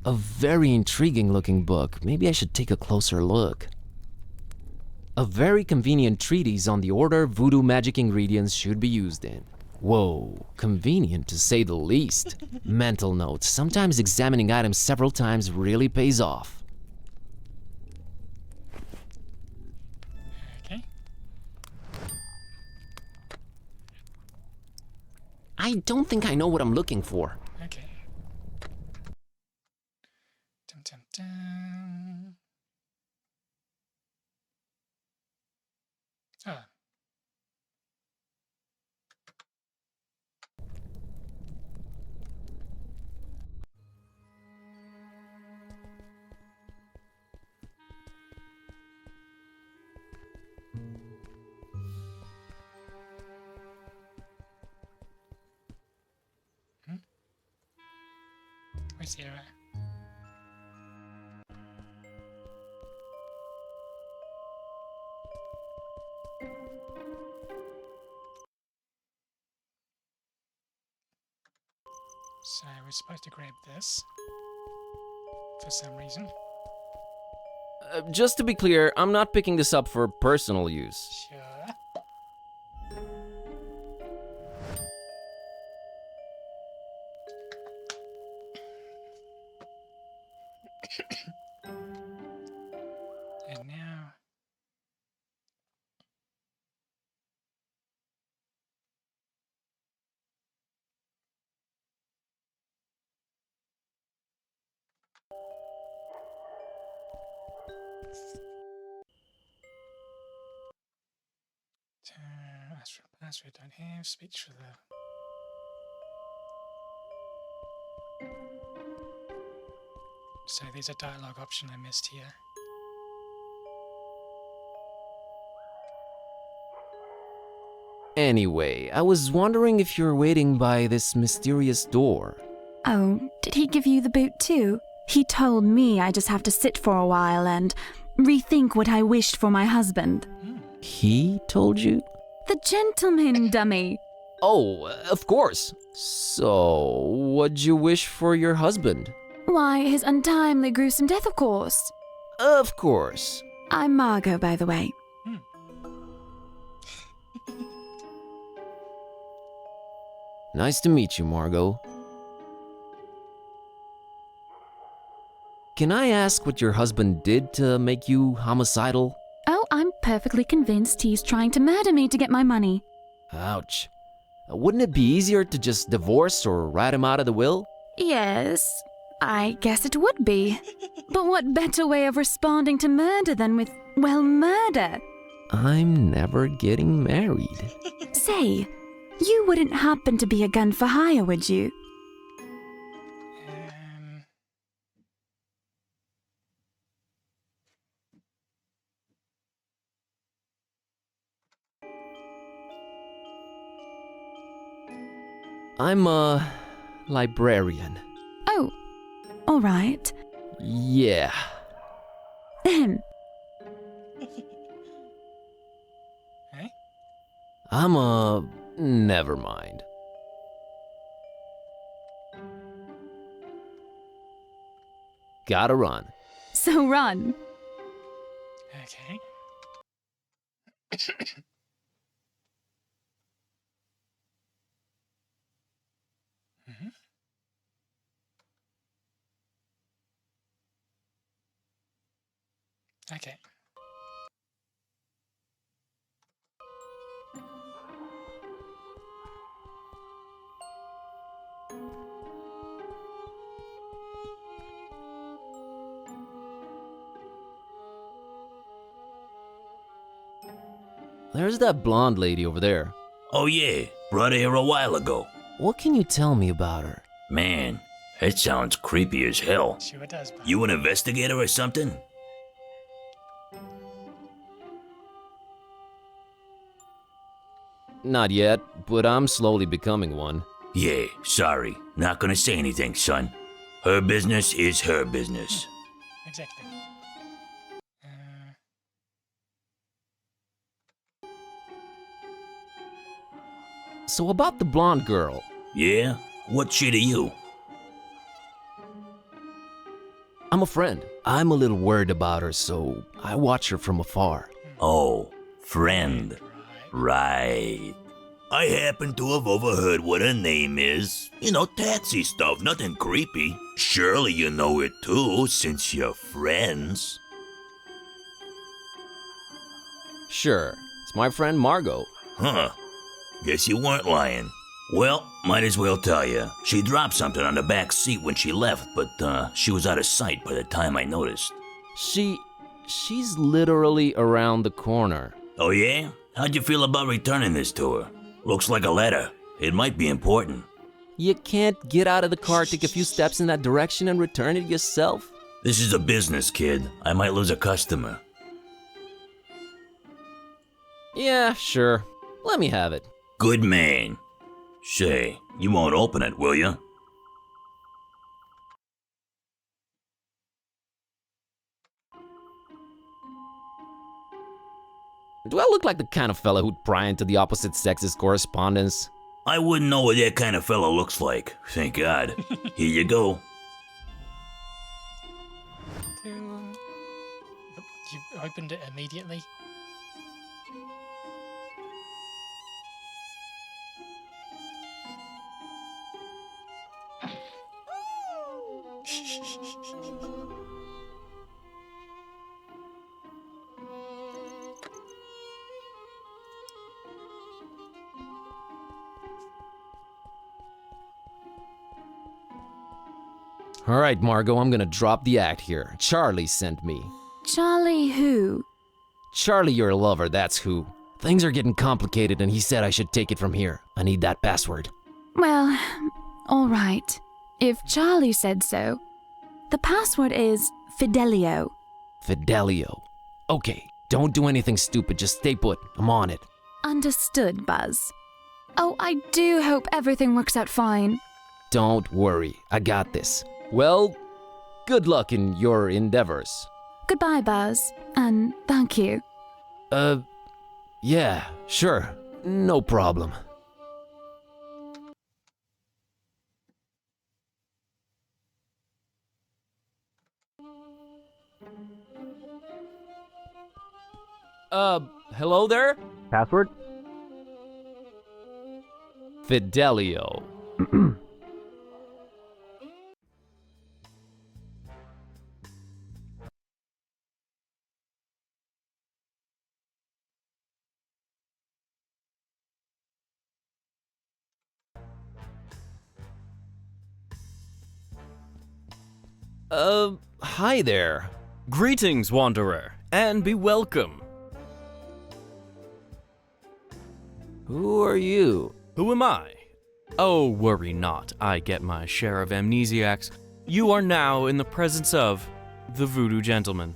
A very intriguing looking book. Maybe I should take a closer look. A very convenient treatise on the order voodoo magic ingredients should be used in. Whoa, convenient to say the least. Mental note, sometimes examining items several times really pays off. Okay. I don't think I know what I'm looking for. Okay. Dum dum dum. Ah. Where's the arrow? So we're supposed to grab this for some reason. Just to be clear, I'm not picking this up for personal use. Sure. And now ask for a password, don't have speech for the so there's a dialogue option I missed here. Anyway, I was wondering if you're waiting by this mysterious door. Oh, did he give you the boot too? He told me I just have to sit for a while and rethink what I wished for my husband. He told you? The gentleman, dummy. Oh, of course. So, what'd you wish for your husband? Why, his untimely, gruesome death, of course. Of course. I'm Margot, by the way. Nice to meet you, Margot. Can I ask what your husband did to make you homicidal? Oh, I'm perfectly convinced he's trying to murder me to get my money. Ouch. Wouldn't it be easier to just divorce or write him out of the will? Yes, I guess it would be. But what better way of responding to murder than with, well, murder? I'm never getting married. Say, you wouldn't happen to be a gun for hire, would you? I'm a librarian. Oh, all right. Yeah. Ahem. Hey? I'm a... never mind. Gotta run. So run. Okay. Mhm. Okay. there's that blonde lady over there. Oh yeah, brought her here a while ago. What can you tell me about her? Man, that sounds creepy as hell. Sure does, bud. You an investigator or something? Not yet, but I'm slowly becoming one. Yeah, sorry. Not gonna say anything, son. Her business is her business. Exactly. So about the blonde girl. Yeah? What's she to you? I'm a friend. I'm a little worried about her, so I watch her from afar. Oh, friend. Right. I happen to have overheard what her name is. You know, taxi stuff, nothing creepy. Surely you know it too, since you're friends. Sure, it's my friend Margot. Huh. Guess you weren't lying. Well, might as well tell you. She dropped something on the back seat when she left, but she was out of sight by the time I noticed. She's literally around the corner. Oh yeah? How'd you feel about returning this to her? Looks like a letter. It might be important. You can't get out of the car, take a few steps in that direction, and return it yourself? This is a business, kid. I might lose a customer. Yeah, sure. Let me have it. Good man. Say, you won't open it, will you? Do I look like the kind of fella who'd pry into the opposite sex's correspondence? I wouldn't know what that kind of fella looks like. Thank God. Here you go. You opened it immediately? All right, Margot, I'm gonna drop the act here. Charlie sent me. Charlie who? Charlie, your lover, that's who. Things are getting complicated and he said I should take it from here. I need that password. Well, all right. If Charlie said so. The password is Fidelio. Fidelio. Okay, don't do anything stupid, just stay put. I'm on it. Understood, Buzz. Oh, I do hope everything works out fine. Don't worry, I got this. Well, good luck in your endeavors. Goodbye, Buzz, and thank you. Yeah, sure. No problem. Hello there? Password? Fidelio. Hi there. Greetings, Wanderer, and be welcome. Who are you? Who am I? Oh, worry not, I get my share of amnesiacs. You are now in the presence of the Voodoo Gentleman.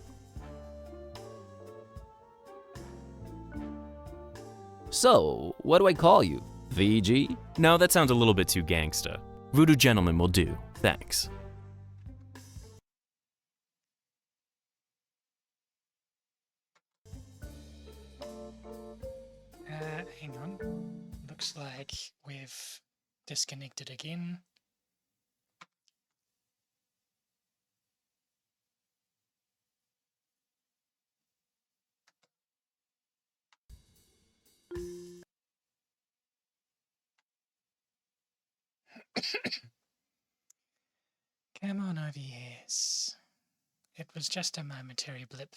So, what do I call you? VG? No, that sounds a little bit too gangsta. Voodoo Gentleman will do, thanks. Hang on. Looks like we've disconnected again. Come on, OBS. It was just a momentary blip.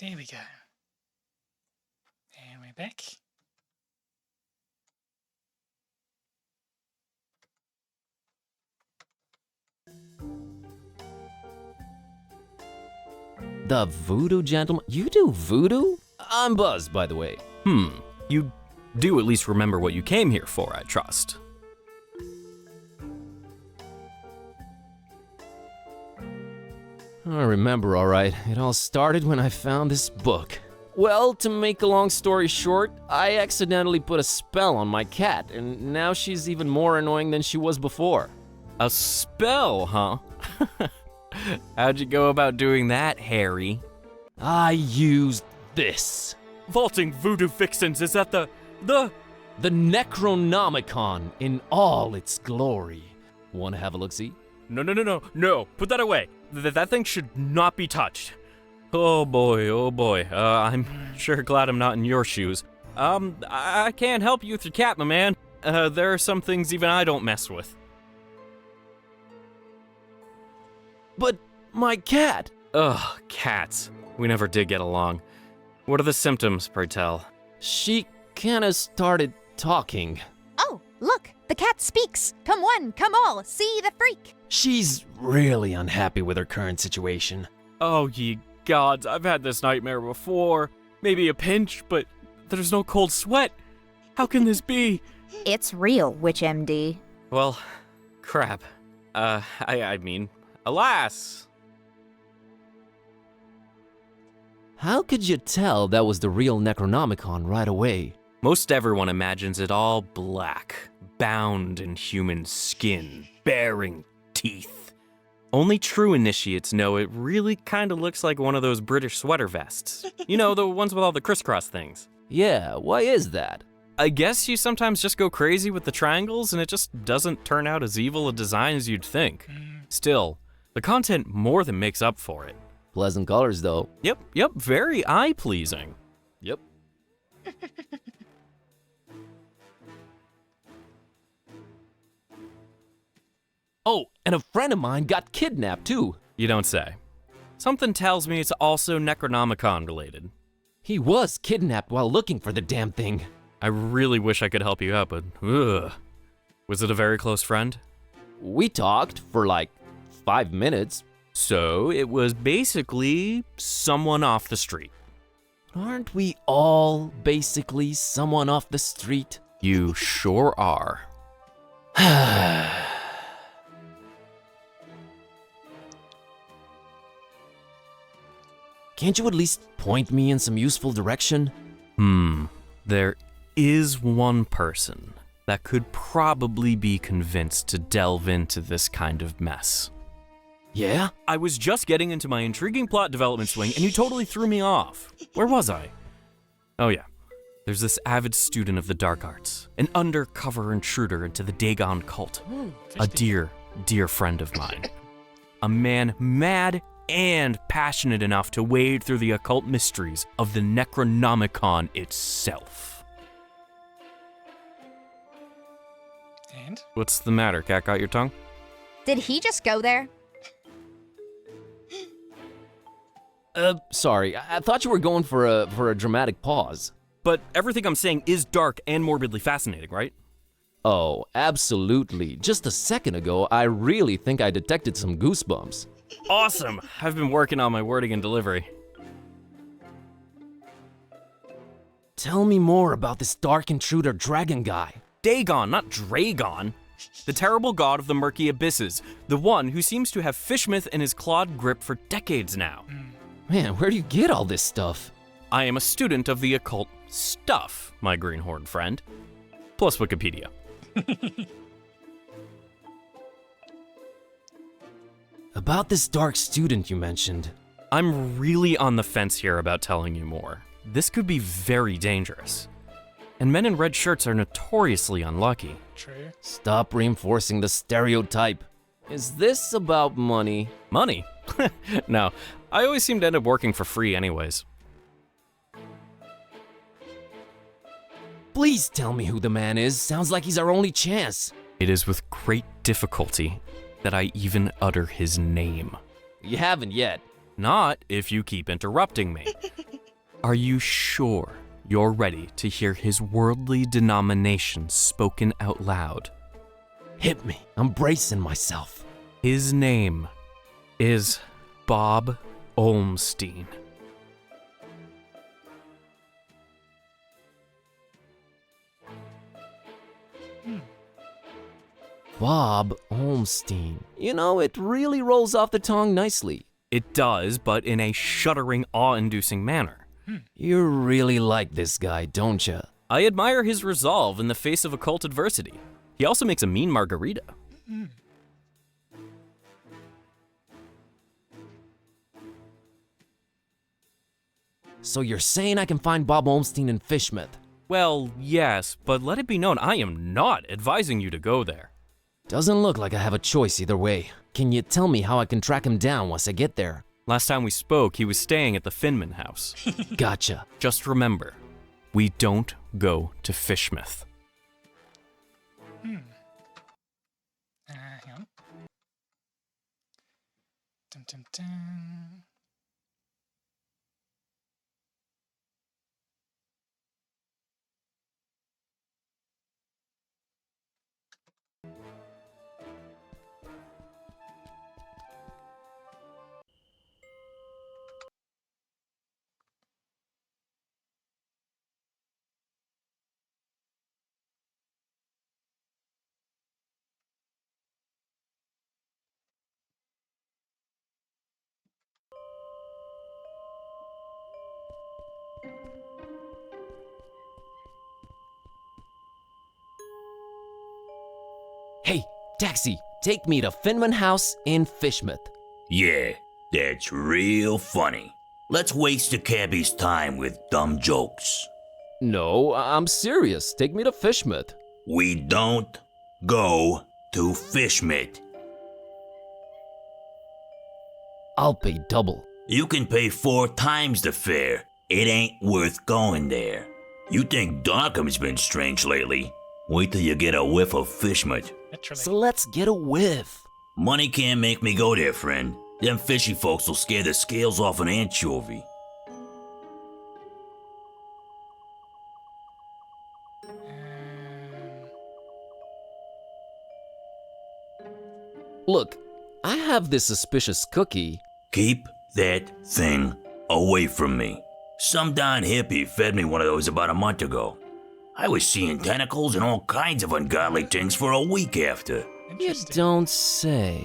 There we go. And we're back. The voodoo gentleman? You do voodoo? I'm buzzed, by the way. You do at least remember what you came here for, I trust. I remember, all right. It all started when I found this book. Well, to make a long story short, I accidentally put a spell on my cat, and now she's even more annoying than she was before. A spell, huh? How'd you go about doing that, Harry? I used this. Vaulting voodoo vixens, is that the... The Necronomicon in all its glory. Wanna have a look-see? No, put that away. That thing should not be touched. Oh boy. I'm sure glad I'm not in your shoes. I can't help you with your cat, my man. There are some things even I don't mess with. But my cat! Ugh, cats. We never did get along. What are the symptoms, pray tell? She kinda started talking. Oh, look, the cat speaks. Come one, come all, see the freak. She's really unhappy with her current situation. Oh, ye gods, I've had this nightmare before. Maybe a pinch, but there's no cold sweat. How can this be? It's real, Witch MD. Well, crap. I mean, alas. How could you tell that was the real Necronomicon right away? Most everyone imagines it all black, bound in human skin, bearing teeth. Only true initiates know it really kinda looks like one of those British sweater vests. You know, the ones with all the crisscross things. Yeah, why is that? I guess you sometimes just go crazy with the triangles and it just doesn't turn out as evil a design as you'd think. Still, the content more than makes up for it. Pleasant colors, though. Yep, very eye-pleasing. Yep. Oh, and a friend of mine got kidnapped, too. You don't say. Something tells me it's also Necronomicon related. He was kidnapped while looking for the damn thing. I really wish I could help you out, but ugh. Was it a very close friend? We talked for like 5 minutes. So it was basically someone off the street. Aren't we all basically someone off the street? You sure are. Can't you at least point me in some useful direction? There is one person that could probably be convinced to delve into this kind of mess. Yeah? I was just getting into my intriguing plot development swing and you totally threw me off. Where was I? Oh yeah. There's this avid student of the dark arts, an undercover intruder into the Dagon cult. A dear friend of mine. A man mad and passionate enough to wade through the occult mysteries of the Necronomicon itself. And? What's the matter? Cat got your tongue? Did he just go there? Sorry. I thought you were going for a dramatic pause. But everything I'm saying is dark and morbidly fascinating, right? Oh, absolutely. Just a second ago, I really think I detected some goosebumps. Awesome! I've been working on my wording and delivery. Tell me more about this dark intruder dragon guy. Dagon, not Dragon. The terrible god of the murky abysses. The one who seems to have fish myth in his clawed grip for decades now. Man, where do you get all this stuff? I am a student of the occult stuff, my greenhorn friend. Plus Wikipedia. About this dark student you mentioned. I'm really on the fence here about telling you more. This could be very dangerous. And men in red shirts are notoriously unlucky. True. Stop reinforcing the stereotype. Is this about money? Money? No, I always seem to end up working for free anyways. Please tell me who the man is. Sounds like he's our only chance. It is with great difficulty that I even utter his name. You haven't yet. Not if you keep interrupting me. Are you sure you're ready to hear his worldly denominations spoken out loud? Hit me. I'm bracing myself. His name is Bob Olmstein. Bob Olmstein. You know, it really rolls off the tongue nicely. It does, but in a shuddering, awe-inducing manner. You really like this guy, don't you? I admire his resolve in the face of occult adversity. He also makes a mean margarita. So you're saying I can find Bob Olmstein in Fishmouth? Well, yes, but let it be known I am not advising you to go there. Doesn't look like I have a choice either way. Can you tell me how I can track him down once I get there? Last time we spoke, he was staying at the Finman house. Gotcha. Just remember, we don't go to Fishmouth. Hang on. Dun, dun, dun. Hey, taxi, take me to Finman House in Fishmouth. Yeah, that's real funny. Let's waste the cabbie's time with dumb jokes. No, I'm serious. Take me to Fishmouth. We don't go to Fishmit. I'll pay double. You can pay 4 times the fare. It ain't worth going there. You think Darkham's been strange lately? Wait till you get a whiff of Fishmit. Literally. So let's get a whiff. Money can't make me go there, friend. Them fishy folks will scare the scales off an anchovy. Look, I have this suspicious cookie. Keep that thing away from me. Some darn hippie fed me one of those about a month ago. I was seeing tentacles and all kinds of ungodly things for a week after. You Interesting. don't say.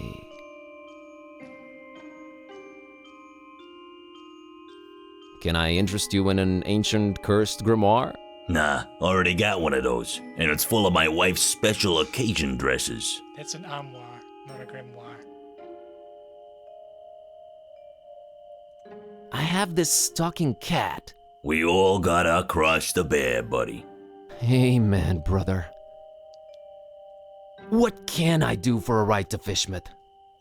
Can I interest you in an ancient cursed grimoire? Nah, already got one of those, and it's full of my wife's special occasion dresses. That's an armoire, not a grimoire. I have this talking cat. We all got our cross to bear, buddy. Amen, brother. What can I do for a ride to Fishmouth?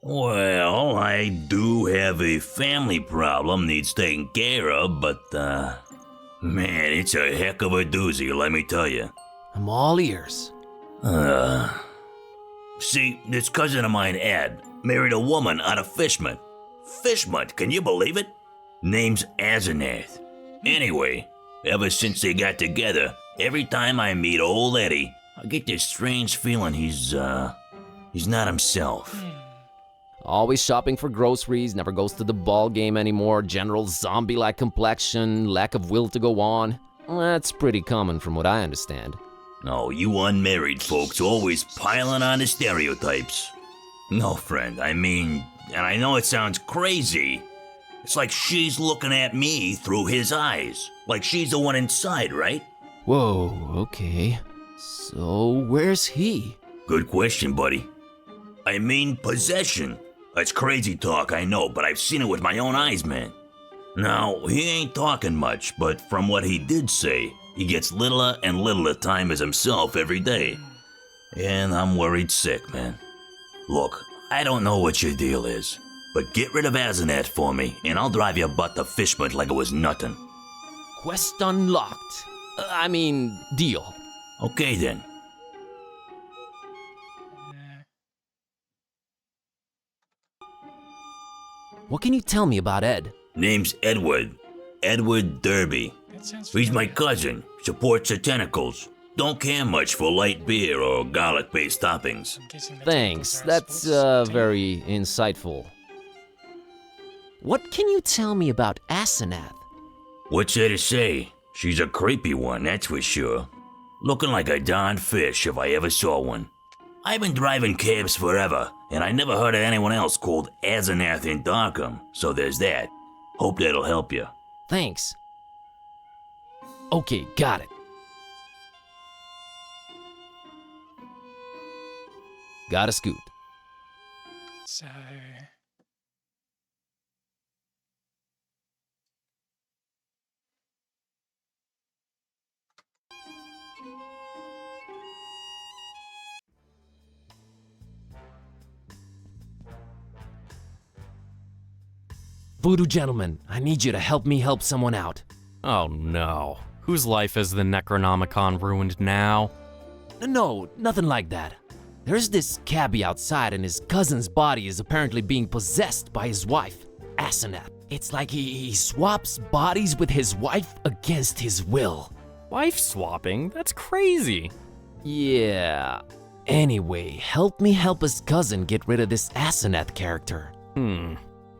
Well, I do have a family problem needs taken care of, but, man, it's a heck of a doozy, let me tell you. I'm all ears. See, this cousin of mine, Ed, married a woman out of Fishmouth. Fishmouth, can you believe it? Name's Asenath. Anyway, ever since they got together, every time I meet old Eddie, I get this strange feeling he's not himself. Always shopping for groceries, never goes to the ball game anymore, general zombie-like complexion, lack of will to go on. That's pretty common from what I understand. No, you unmarried folks always piling on the stereotypes. No, friend, I mean, and I know it sounds crazy. It's like she's looking at me through his eyes. Like she's the one inside, right? Whoa, okay. So, where's he? Good question, buddy. I mean, possession. That's crazy talk, I know, but I've seen it with my own eyes, man. Now, he ain't talking much, but from what he did say, he gets littler and littler time as himself every day. And I'm worried sick, man. Look, I don't know what your deal is, but get rid of Asenath for me, and I'll drive your butt to Fishmouth like it was nothing. Quest unlocked. Deal. Okay then. What can you tell me about Ed? Name's Edward. Edward Derby. That sounds He's my familiar. cousin. Supports the tentacles. Don't care much for light beer or garlic-based toppings. I'm guessing the Thanks, tentacles are a that's sports team. very insightful. What can you tell me about Asenath? What's there to say? She's a creepy one, that's for sure. Looking like a darn fish if I ever saw one. I've been driving cabs forever, and I never heard of anyone else called Asenath in Darkham, so there's that. Hope that'll help you. Thanks. Okay, got it. Gotta scoot. So, Voodoo gentleman, I need you to help me help someone out. Oh no. Whose life has the Necronomicon ruined now? No, nothing like that. There's this cabbie outside and his cousin's body is apparently being possessed by his wife, Asenath. It's like he swaps bodies with his wife against his will. Wife swapping? That's crazy. Yeah. Anyway, help me help his cousin get rid of this Asenath character.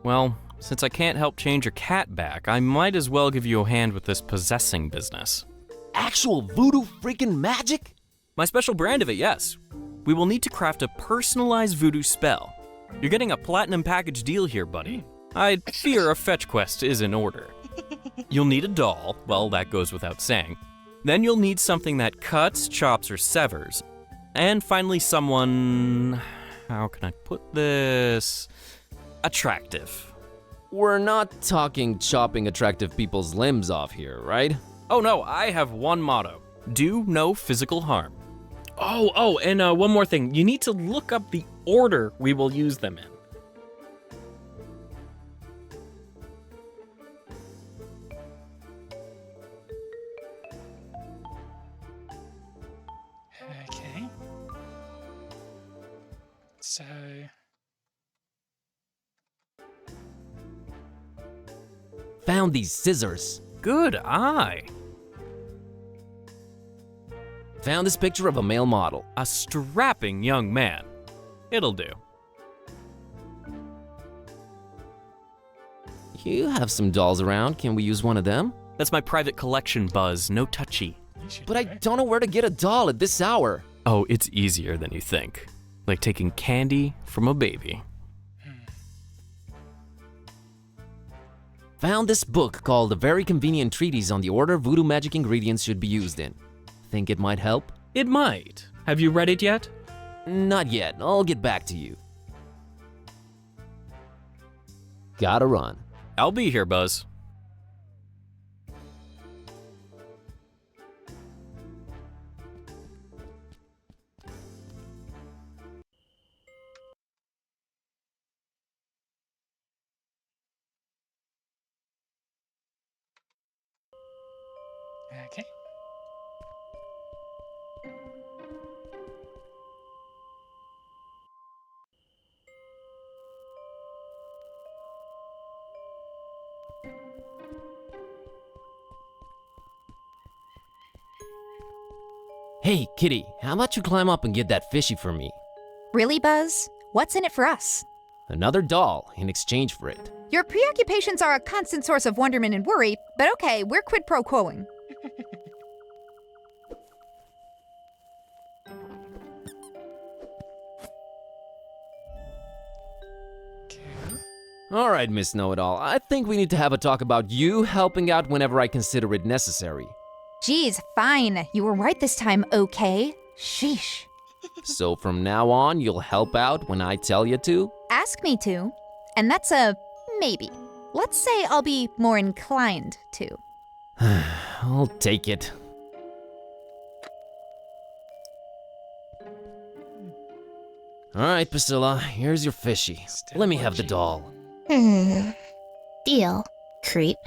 Well, since I can't help change your cat back, I might as well give you a hand with this possessing business. Actual voodoo freaking magic? My special brand of it, yes. We will need to craft a personalized voodoo spell. You're getting a platinum package deal here, buddy. I fear a fetch quest is in order. You'll need a doll, well, that goes without saying. Then you'll need something that cuts, chops, or severs. And finally someone... how can I put this? Attractive. We're not talking chopping attractive people's limbs off here, right? Oh no, I have one motto. Do no physical harm. And one more thing. You need to look up the order we will use them in. okay. So, Found these scissors. Good eye. Found this picture of a male model. A strapping young man. It'll do. You have some dolls around. Can we use one of them? That's my private collection, Buzz. No touchy. you should But I know. don't know where to get a doll at this hour. Oh, it's easier than you think. Like taking candy from a baby. Found this book called A Very Convenient Treatise on the Order Voodoo Magic Ingredients Should Be Used In. Think it might help? It might. Have you read it yet? Not yet. I'll get back to you. Gotta run. I'll be here, Buzz. Okay. Hey, Kitty, how about you climb up and get that fishy for me? Really, Buzz? What's in it for us? Another doll in exchange for it. Your preoccupations are a constant source of wonderment and worry, but okay, we're quid pro quoing. Cool. All right, Miss Know-It-All, I think we need to have a talk about you helping out whenever I consider it necessary. Geez, fine. You were right this time, okay? Sheesh. So from now on, you'll help out when I tell you to? Ask me to, and that's a maybe. Let's say I'll be more inclined to. I'll take it. All right, Priscilla, here's your fishy. Still Let me have the watching. doll. Deal, creep.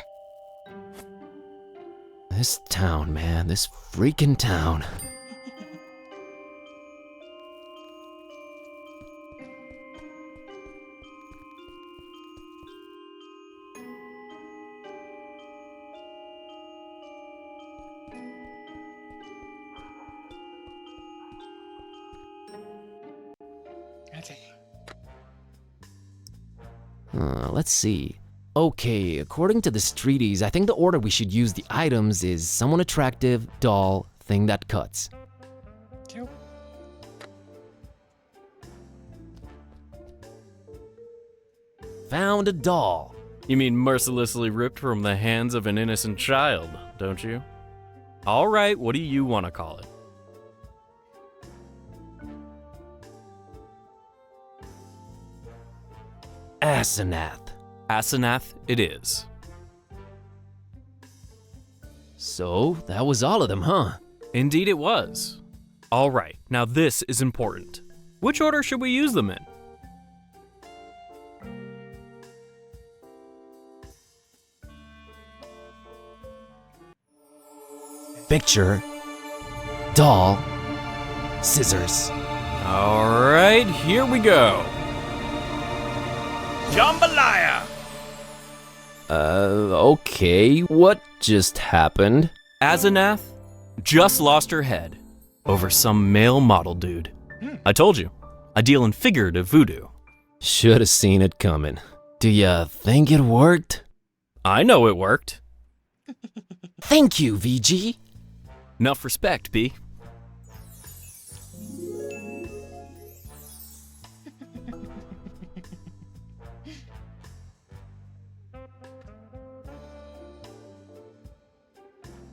This town, man, this freaking town. Okay. Let's see. Okay, according to this treatise, I think the order we should use the items is someone attractive, doll, thing that cuts. Cool. Found a doll. You mean mercilessly ripped from the hands of an innocent child, don't you? All right, what do you want to call it? Asenath. Asenath it is. So, that was all of them, huh? Indeed it was. All right, now this is important. Which order should we use them in? Picture, doll, scissors. All right, here we go. Jambalaya! Okay, what just happened? Asenath just lost her head over some male model dude. I told you, I deal in figurative voodoo. Should've seen it coming. Do ya think it worked? I know it worked. Thank you, VG. Enough respect, B.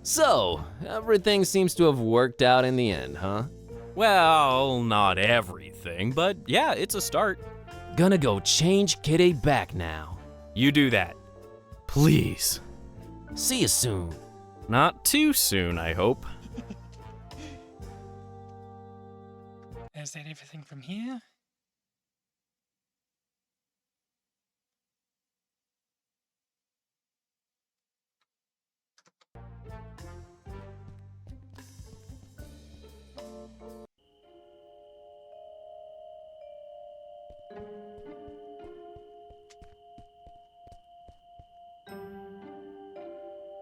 So, everything seems to have worked out in the end, huh? Well, not everything, but yeah, it's a start. Gonna go change Kitty back now. You do that. Please. See you soon. Not too soon, I hope. Is that everything from here?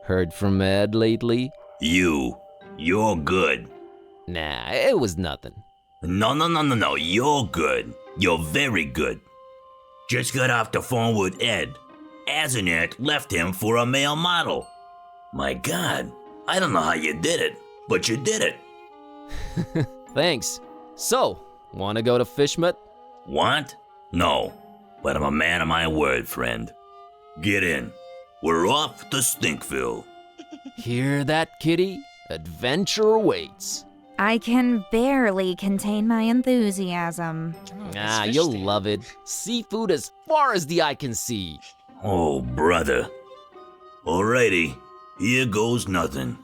Heard from Ed lately? You're good. Nah, it was nothing. No, you're good. You're very good. Just got off the phone with Ed. Asenath left him for a male model. My God, I don't know how you did it, but you did it. Thanks. So, wanna go to Fishmut? Want? No, but I'm a man of my word, friend. Get in. We're off to Stinkville. Hear that, Kitty? Adventure awaits. I can barely contain my enthusiasm. Come on, Ah, let's fish you'll then. love it. Seafood as far as the eye can see. Oh, brother. Alrighty, here goes nothing.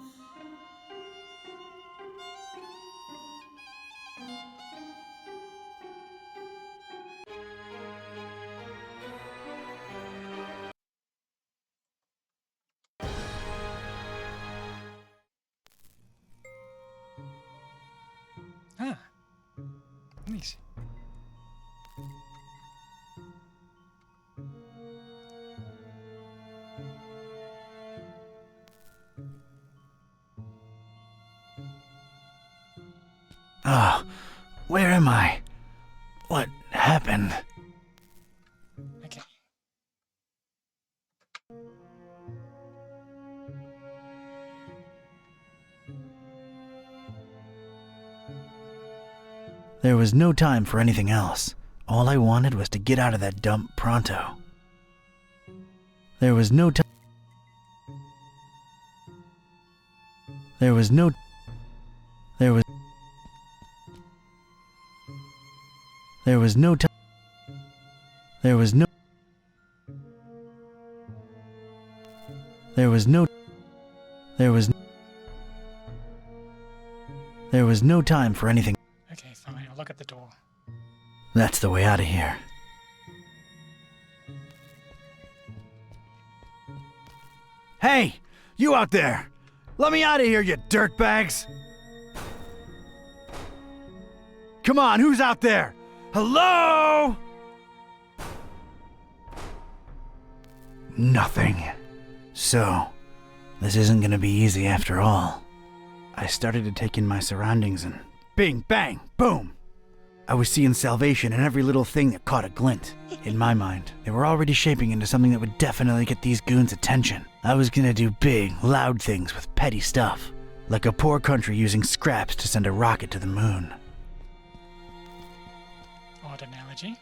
Ah. Nice. Ah, where am I? What happened? Okay. There was no time for anything else. All I wanted was to get out of that dump pronto. There was no time. There was no. There was. There was no time. There was no. There was no. There was. There was no time for anything. Okay, fine. I'll look at the door. That's the way out of here. Hey, you out there! Let me out of here, you dirtbags! Come on, who's out there? Hello? Nothing. So, this isn't gonna be easy after all. I started to take in my surroundings and bing, bang, boom! I was seeing salvation in every little thing that caught a glint. In my mind, they were already shaping into something that would definitely get these goons' attention. I was gonna do big, loud things with petty stuff, like a poor country using scraps to send a rocket to the moon. Odd analogy.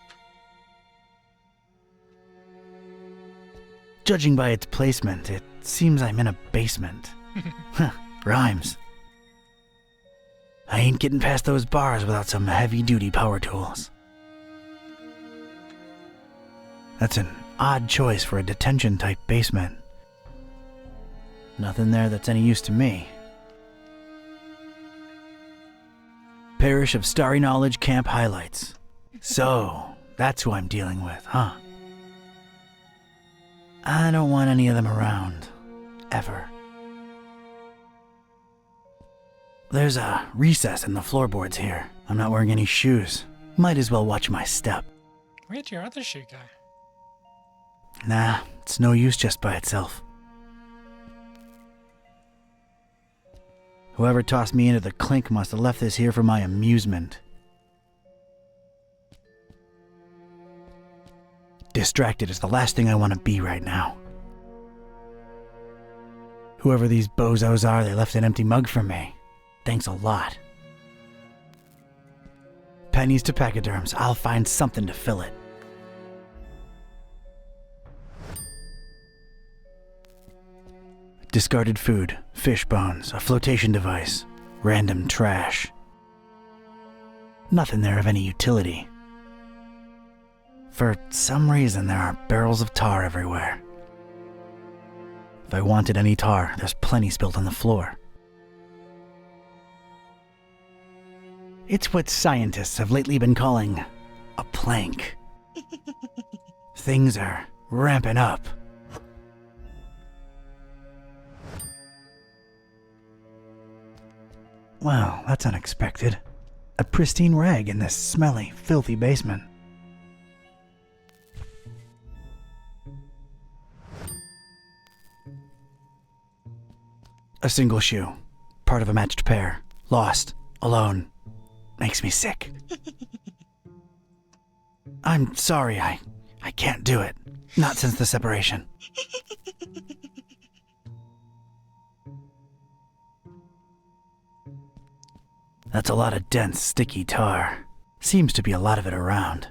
Judging by its placement, it seems I'm in a basement. Huh, rhymes. I ain't getting past those bars without some heavy-duty power tools. That's an odd choice for a detention-type basement. Nothing there that's any use to me. Parish of Starry Knowledge Camp highlights. So, that's who I'm dealing with, huh? I don't want any of them around. Ever. There's a recess in the floorboards here. I'm not wearing any shoes. Might as well watch my step. Where'd your other shoe go? Nah, it's no use just by itself. Whoever tossed me into the clink must have left this here for my amusement. Distracted is the last thing I want to be right now. Whoever these bozos are, they left an empty mug for me. Thanks a lot. Pennies to pachyderms, I'll find something to fill it. Discarded food, fish bones, a flotation device, random trash. Nothing there of any utility. For some reason, there are barrels of tar everywhere. If I wanted any tar, there's plenty spilled on the floor. It's what scientists have lately been calling a plank. Things are ramping up. Well, that's unexpected. A pristine rag in this smelly, filthy basement. A single shoe. Part of a matched pair. Lost. Alone. Makes me sick. I'm sorry, I can't do it. Not since the separation. That's a lot of dense, sticky tar. Seems to be a lot of it around.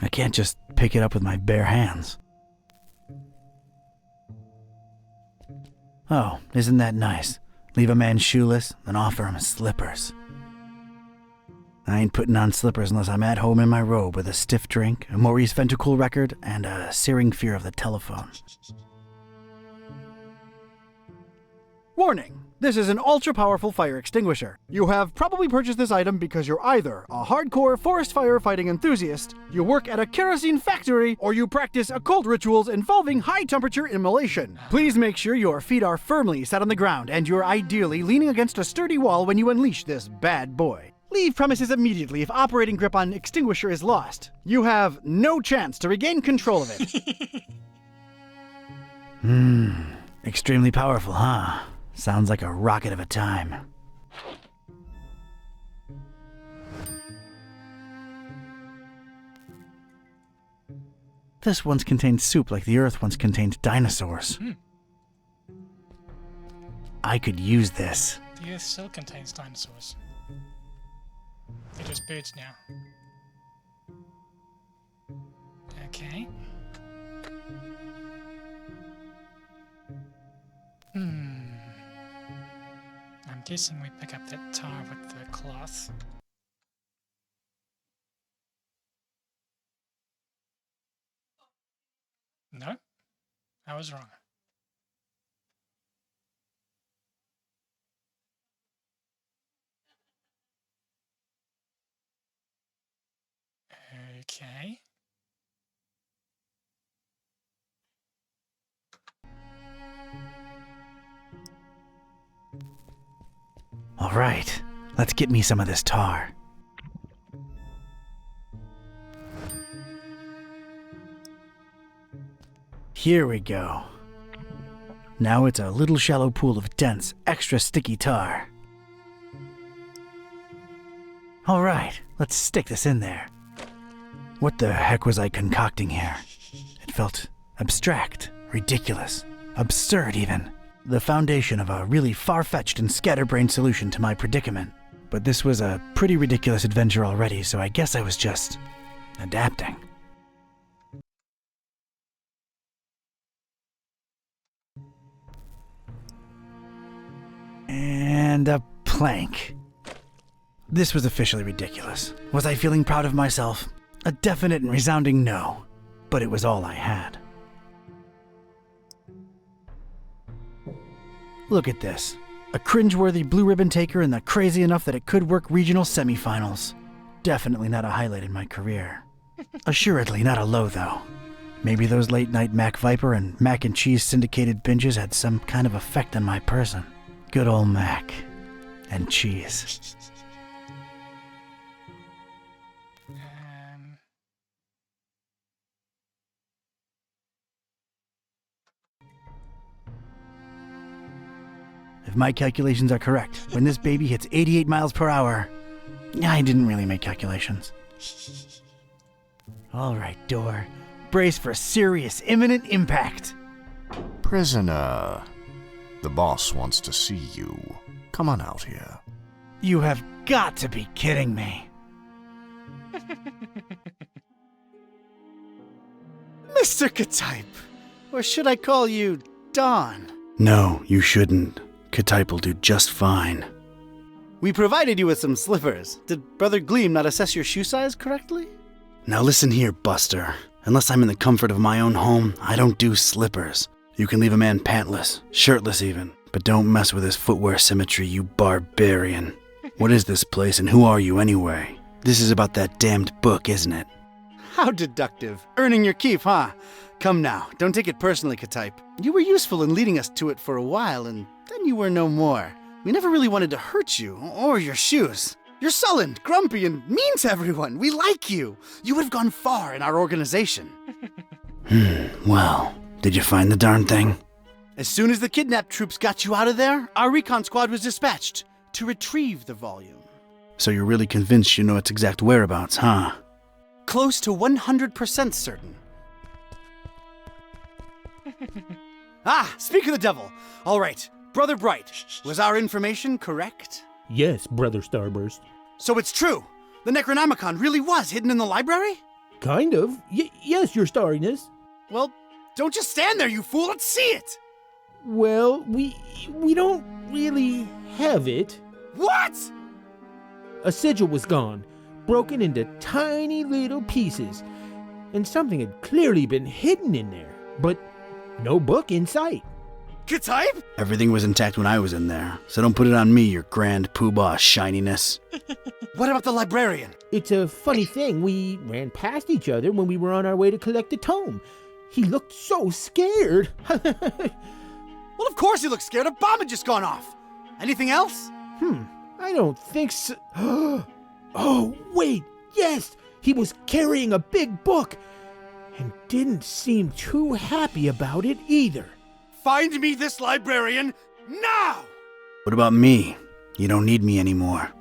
I can't just pick it up with my bare hands. Oh, isn't that nice? Leave a man shoeless, then offer him slippers. I ain't putting on slippers unless I'm at home in my robe with a stiff drink, a Maurice Ventricle record, and a searing fear of the telephone. Warning! This is an ultra-powerful fire extinguisher. You have probably purchased this item because you're either a hardcore forest firefighting enthusiast, you work at a kerosene factory, or you practice occult rituals involving high-temperature immolation. Please make sure your feet are firmly set on the ground and you're ideally leaning against a sturdy wall when you unleash this bad boy. Leave premises immediately if operating grip on extinguisher is lost. You have no chance to regain control of it. Extremely powerful, huh? Sounds like a rocket of a time. This once contained soup like the Earth once contained dinosaurs. I could use this. The Earth still contains dinosaurs. They're just birds now. Okay. I'm guessing we pick up that tar with the cloth. No? I was wrong. Okay. All right, let's get me some of this tar. Here we go. Now it's a little shallow pool of dense, extra sticky tar. All right, let's stick this in there. What the heck was I concocting here? It felt abstract, ridiculous, absurd even. The foundation of a really far-fetched and scatterbrained solution to my predicament. But this was a pretty ridiculous adventure already, so I guess I was just adapting. And a plank. This was officially ridiculous. Was I feeling proud of myself? A definite and resounding no. But it was all I had. Look at this. A cringeworthy blue ribbon taker and the crazy enough that it could work regional semifinals. Definitely not a highlight in my career. Assuredly not a low, though. Maybe those late night Mac Viper and mac and cheese syndicated binges had some kind of effect on my person. Good old mac and cheese. If my calculations are correct, when this baby hits 88 miles per hour... I didn't really make calculations. All right, door. Brace for serious, imminent impact. Prisoner, the boss wants to see you. Come on out here. You have got to be kidding me. Mr. Ktype, or should I call you Don? No, you shouldn't. Ktype will do just fine. We provided you with some slippers. Did Brother Gleam not assess your shoe size correctly? Now listen here, Buster. Unless I'm in the comfort of my own home, I don't do slippers. You can leave a man pantless, shirtless even, but don't mess with his footwear symmetry, you barbarian. What is this place and who are you anyway? This is about that damned book, isn't it? How deductive. Earning your keep, huh? Come now, don't take it personally, Ktype. You were useful in leading us to it for a while, and then you were no more. We never really wanted to hurt you, or your shoes. You're sullen, grumpy, and mean to everyone. We like you. You would have gone far in our organization. Well, did you find the darn thing? As soon as the kidnapped troops got you out of there, our recon squad was dispatched to retrieve the volume. So you're really convinced you know its exact whereabouts, huh? Close to 100% certain. Speak of the devil. All right, Brother Bright, was our information correct? Yes, Brother Starburst. So it's true. The Necronomicon really was hidden in the library? Kind of. Yes, Your Starriness. Well, don't just stand there, you fool. Let's see it. Well, we don't really have it. What? A sigil was gone, broken into tiny little pieces, and something had clearly been hidden in there, but no book in sight. Ktype? Everything was intact when I was in there, so don't put it on me, your grand poobah shininess. What about the librarian? It's a funny thing. We ran past each other when we were on our way to collect the tome. He looked so scared. Well, of course he looked scared. A bomb had just gone off. Anything else? I don't think so. Oh, wait, yes! He was carrying a big book and didn't seem too happy about it either. Find me this librarian now! What about me? You don't need me anymore.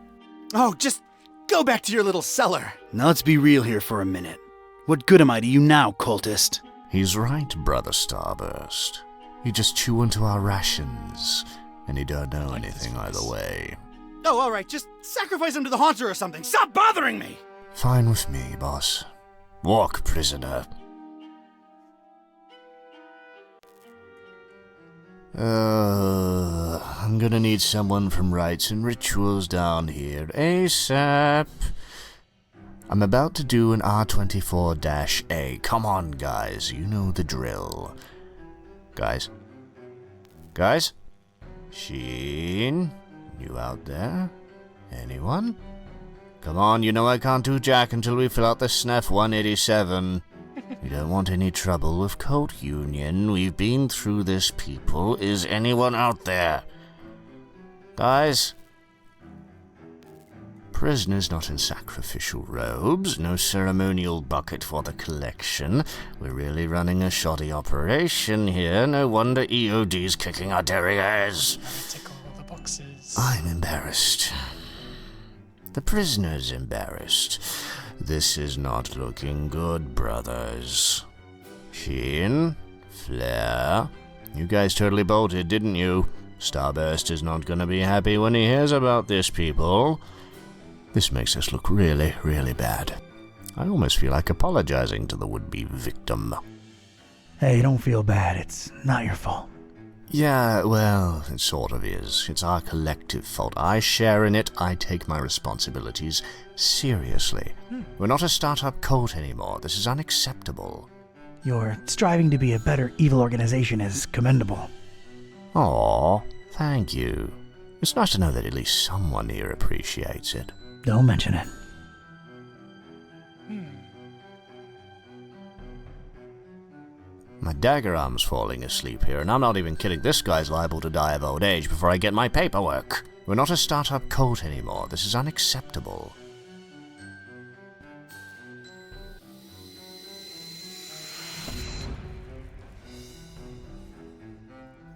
Oh, just go back to your little cellar. Now let's be real here for a minute. What good am I to you now, cultist? He's right, Brother Starburst. You just chew into our rations, and you don't know anything either way. Oh, all right, just sacrifice him to the Haunter or something. Stop bothering me! Fine with me, boss. Walk, prisoner. I'm gonna need someone from Rites and Rituals down here ASAP. I'm about to do an R24-A. Come on, guys, you know the drill. Guys? Sheen? You out there? Anyone? Come on, you know I can't do jack until we fill out the SNF 187. You don't want any trouble with Cult Union. We've been through this, people. Is anyone out there? Guys? Prisoners not in sacrificial robes. No ceremonial bucket for the collection. We're really running a shoddy operation here. No wonder EOD's kicking our derrieres. Tick all the boxes. I'm embarrassed. The prisoner's embarrassed. This is not looking good, brothers. Sheen? Flare? You guys totally bolted, didn't you? Starburst is not gonna be happy when he hears about this, people. This makes us look really, really bad. I almost feel like apologizing to the would-be victim. Hey, don't feel bad. It's not your fault. Yeah, well, it sort of is. It's our collective fault. I share in it. I take my responsibilities seriously. We're not a startup cult anymore. This is unacceptable. Your striving to be a better evil organization is commendable. Aw, thank you. It's nice to know that at least someone here appreciates it. Don't mention it. My dagger arm's falling asleep here, and I'm not even kidding. This guy's liable to die of old age before I get my paperwork. We're not a startup cult anymore. This is unacceptable.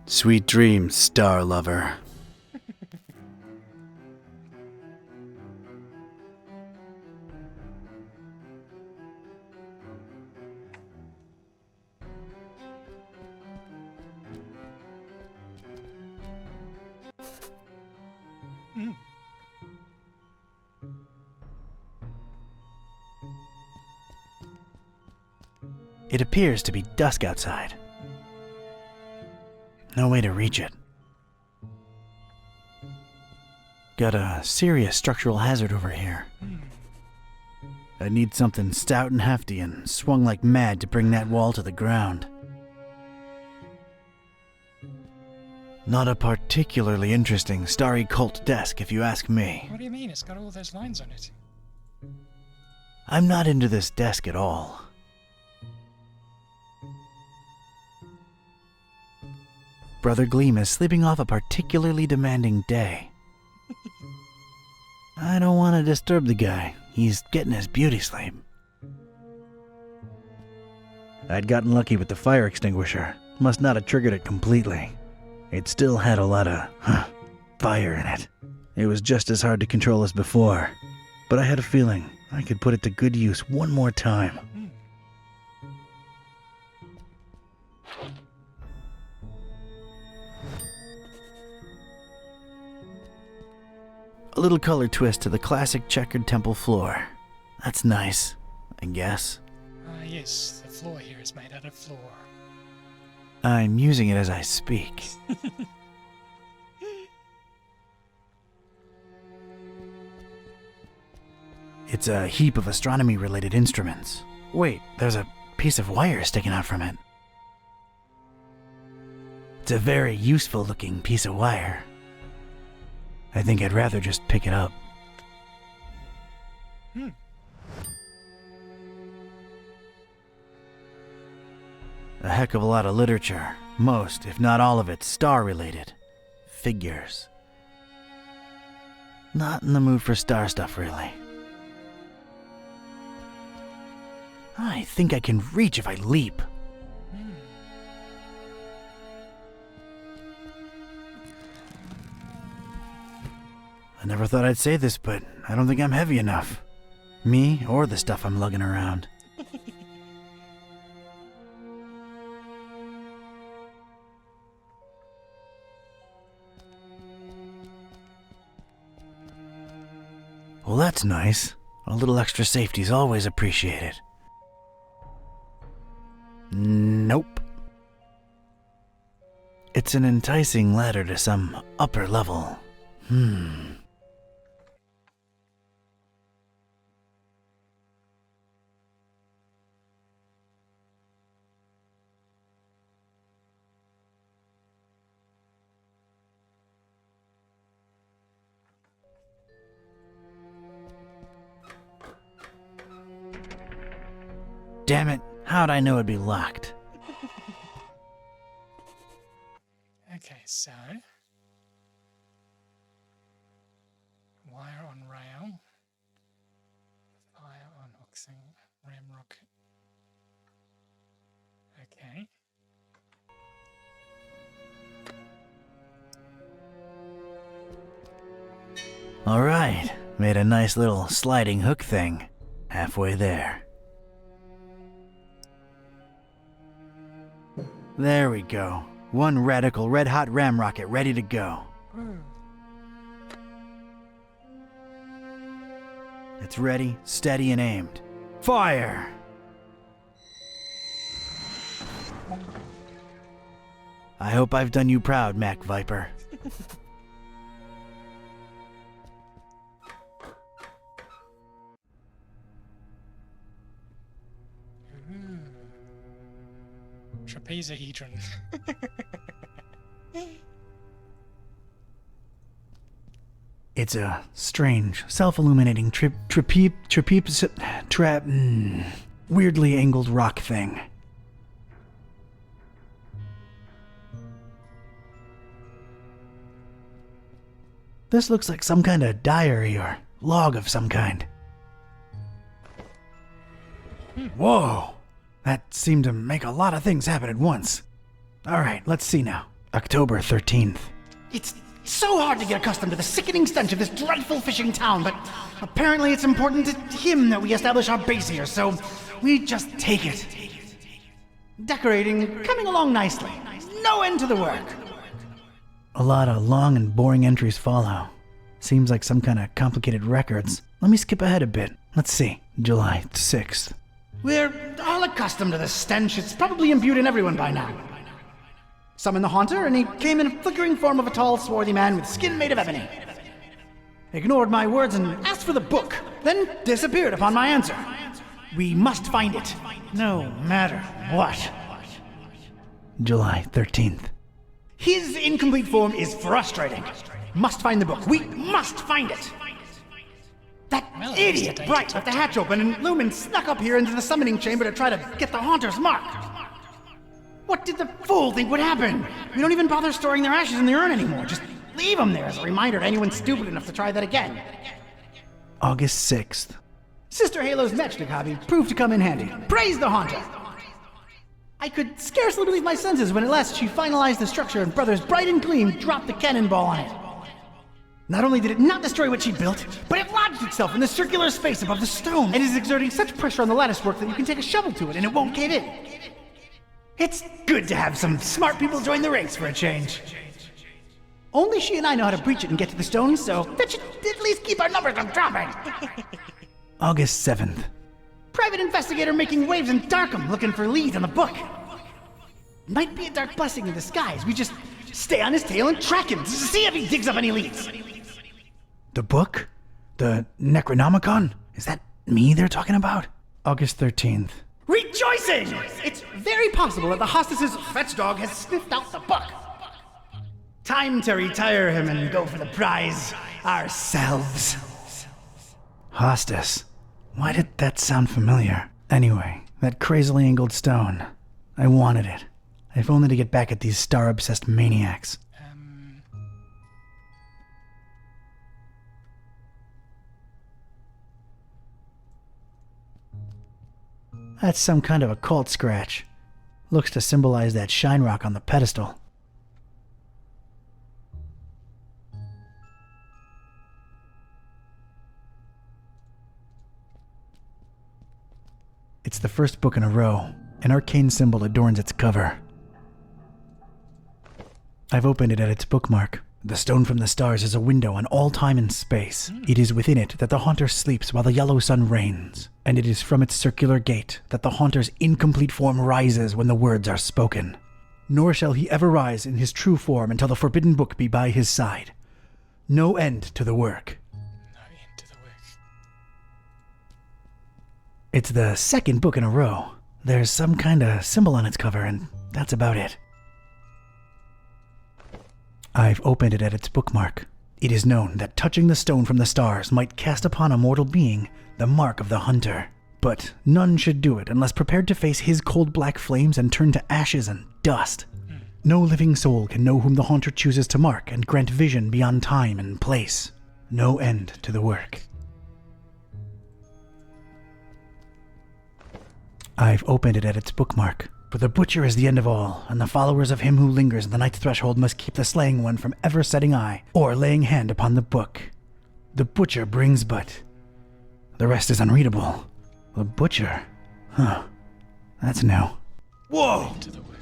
Sweet dreams, star lover. It appears to be dusk outside. No way to reach it. Got a serious structural hazard over here. I need something stout and hefty and swung like mad to bring that wall to the ground. Not a particularly interesting starry cult desk, if you ask me. What do you mean? It's got all those lines on it. I'm not into this desk at all. Brother Gleam is sleeping off a particularly demanding day. I don't want to disturb the guy. He's getting his beauty sleep. I'd gotten lucky with the fire extinguisher. Must not have triggered it completely. It still had a lot of fire in it. It was just as hard to control as before, but I had a feeling I could put it to good use one more time. A little color twist to the classic checkered temple floor. That's nice, I guess. Yes, the floor here is made out of floor. I'm using it as I speak. It's a heap of astronomy-related instruments. Wait, there's a piece of wire sticking out from it. It's a very useful-looking piece of wire. I think I'd rather just pick it up. A heck of a lot of literature. Most, if not all of it, star-related. Figures. Not in the mood for star stuff, really. I think I can reach if I leap. I never thought I'd say this, but I don't think I'm heavy enough. Me or the stuff I'm lugging around. Well, that's nice. A little extra safety's always appreciated. Nope. It's an enticing ladder to some upper level. Damn it, how'd I know it'd be locked? Okay, so wire on rail, fire on oxing, ram rocket. Okay. Alright, Made a nice little sliding hook thing. Halfway there. There we go. One radical red-hot ram rocket ready to go. It's ready, steady, and aimed. Fire! I hope I've done you proud, Mac Viper. Trapezohedron. It's a strange, self-illuminating weirdly angled rock thing. This looks like some kind of diary or log of some kind. Whoa! That seemed to make a lot of things happen at once. Alright, let's see now. October 13th. It's so hard to get accustomed to the sickening stench of this dreadful fishing town, but apparently it's important to him that we establish our base here, so we just take it. Decorating, coming along nicely. No end to the work. A lot of long and boring entries follow. Seems like some kind of complicated records. Let me skip ahead a bit. Let's see. July 6th. We're all accustomed to the stench. It's probably imbued in everyone by now. Summoned the Haunter, and he came in a flickering form of a tall, swarthy man with skin made of ebony. Ignored my words and asked for the book, then disappeared upon my answer. We must find it, no matter what. July 13th. His incomplete form is frustrating. Must find the book. We must find it. That idiot Bright left the hatch open, and Lumen snuck up here into the summoning chamber to try to get the Haunter's mark. What did the fool think would happen? We don't even bother storing their ashes in the urn anymore. Just leave them there as a reminder to anyone stupid enough to try that again. August 6th. Sister Halo's matchstick hobby proved to come in handy. Praise the Haunter! I could scarcely believe my senses when at last she finalized the structure and Brothers Bright and Gleam dropped the cannonball on it. Not only did it not destroy what she built, but it lodged itself in the circular space above the stone and is exerting such pressure on the latticework that you can take a shovel to it and it won't cave in. It's good to have some smart people join the race for a change. Only she and I know how to breach it and get to the stone, so that should at least keep our numbers from dropping. August 7th. Private investigator making waves in Darkham looking for leads on the book. Might be a dark blessing in disguise. We just stay on his tail and track him to see if he digs up any leads. The book? The Necronomicon? Is that me they're talking about? August 13th. Rejoicing! It's very possible that the hostess's fetch dog has sniffed out the book. Time to retire him and go for the prize ourselves. Hostess. Why did that sound familiar? Anyway, that crazily angled stone. I wanted it. If only to get back at these star-obsessed maniacs. That's some kind of occult scratch. Looks to symbolize that shine rock on the pedestal. It's the first book in a row. An arcane symbol adorns its cover. I've opened it at its bookmark. The stone from the stars is a window on all time and space. It is within it that the Haunter sleeps while the yellow sun reigns. And it is from its circular gate that the Haunter's incomplete form rises when the words are spoken. Nor shall he ever rise in his true form until the forbidden book be by his side. No end to the work. It's the second book in a row. There's some kind of symbol on its cover, and that's about it. I've opened it at its bookmark. It is known that touching the stone from the stars might cast upon a mortal being the mark of the Hunter. But none should do it unless prepared to face his cold black flames and turn to ashes and dust. No living soul can know whom the Haunter chooses to mark and grant vision beyond time and place. No end to the work. I've opened it at its bookmark. For the butcher is the end of all, and the followers of him who lingers on the night's threshold must keep the slaying one from ever setting eye or laying hand upon the book. The butcher brings but... The rest is unreadable. The butcher? Huh. That's new. Whoa! To the work.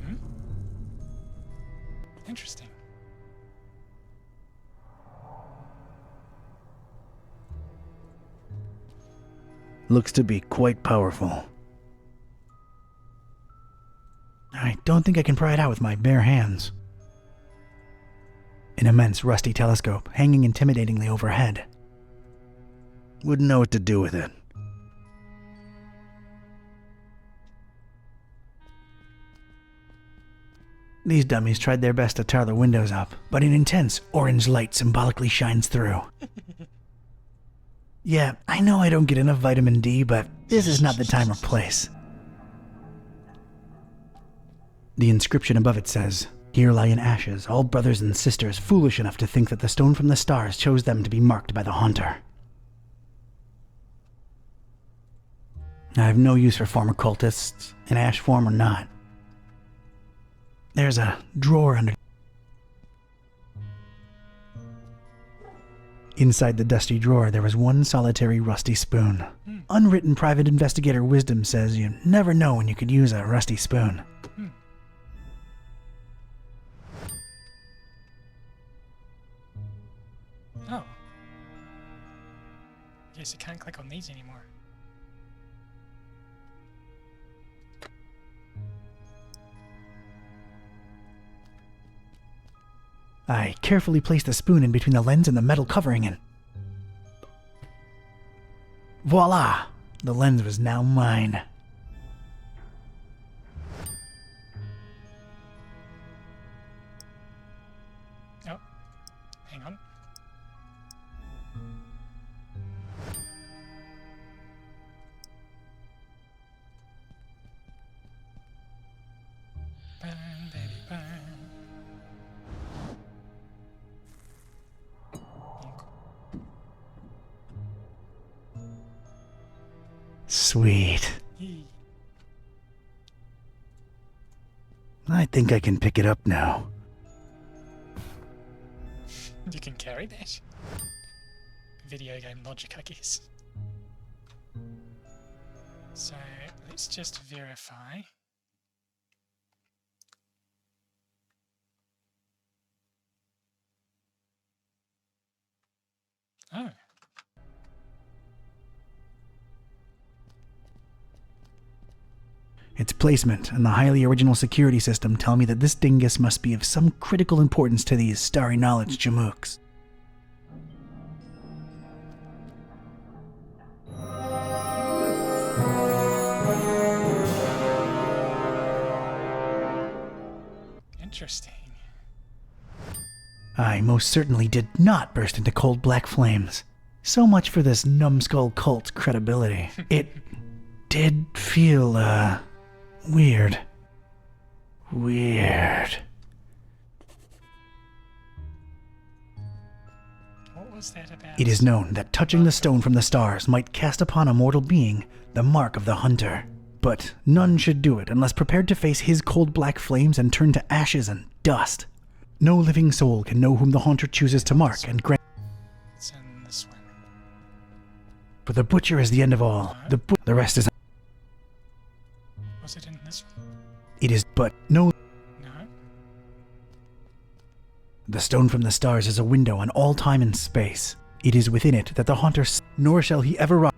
Hmm? Interesting. Looks to be quite powerful. I don't think I can pry it out with my bare hands. An immense rusty telescope hanging intimidatingly overhead. Wouldn't know what to do with it. These dummies tried their best to tar the windows up, but an intense orange light symbolically shines through. Yeah, I know I don't get enough vitamin D, but this is not the time or place. The inscription above it says, "Here lie in ashes all brothers and sisters foolish enough to think that the stone from the stars chose them to be marked by the haunter." I have no use for former cultists, in ash form or not. There's a drawer under... Inside the dusty drawer, there was one solitary rusty spoon. Unwritten private investigator wisdom says you never know when you could use a rusty spoon. Oh. Guess you can't click on these anymore. I carefully placed the spoon in between the lens and the metal covering it. Voila! The lens was now mine. Oh, hang on. Burn, baby, burn. Sweet. I think I can pick it up now. You can carry that? Video game logic, I guess. So, let's just verify. Oh. Its placement and the highly original security system tell me that this dingus must be of some critical importance to these starry knowledge jamooks. Interesting. I most certainly did not burst into cold black flames. So much for this numbskull cult's credibility. It did feel, weird. Weird. What was that about? It is known that touching the stone from the stars might cast upon a mortal being the mark of the hunter. But none should do it unless prepared to face his cold black flames and turn to ashes and dust. No living soul can know whom the haunter chooses to mark and grant. It's in this one. For the butcher is the end of all. The rest is... Was it in this one? It is but no... No. The stone from the stars is a window on all time and space. It is within it that the haunter... Nor shall he ever rise.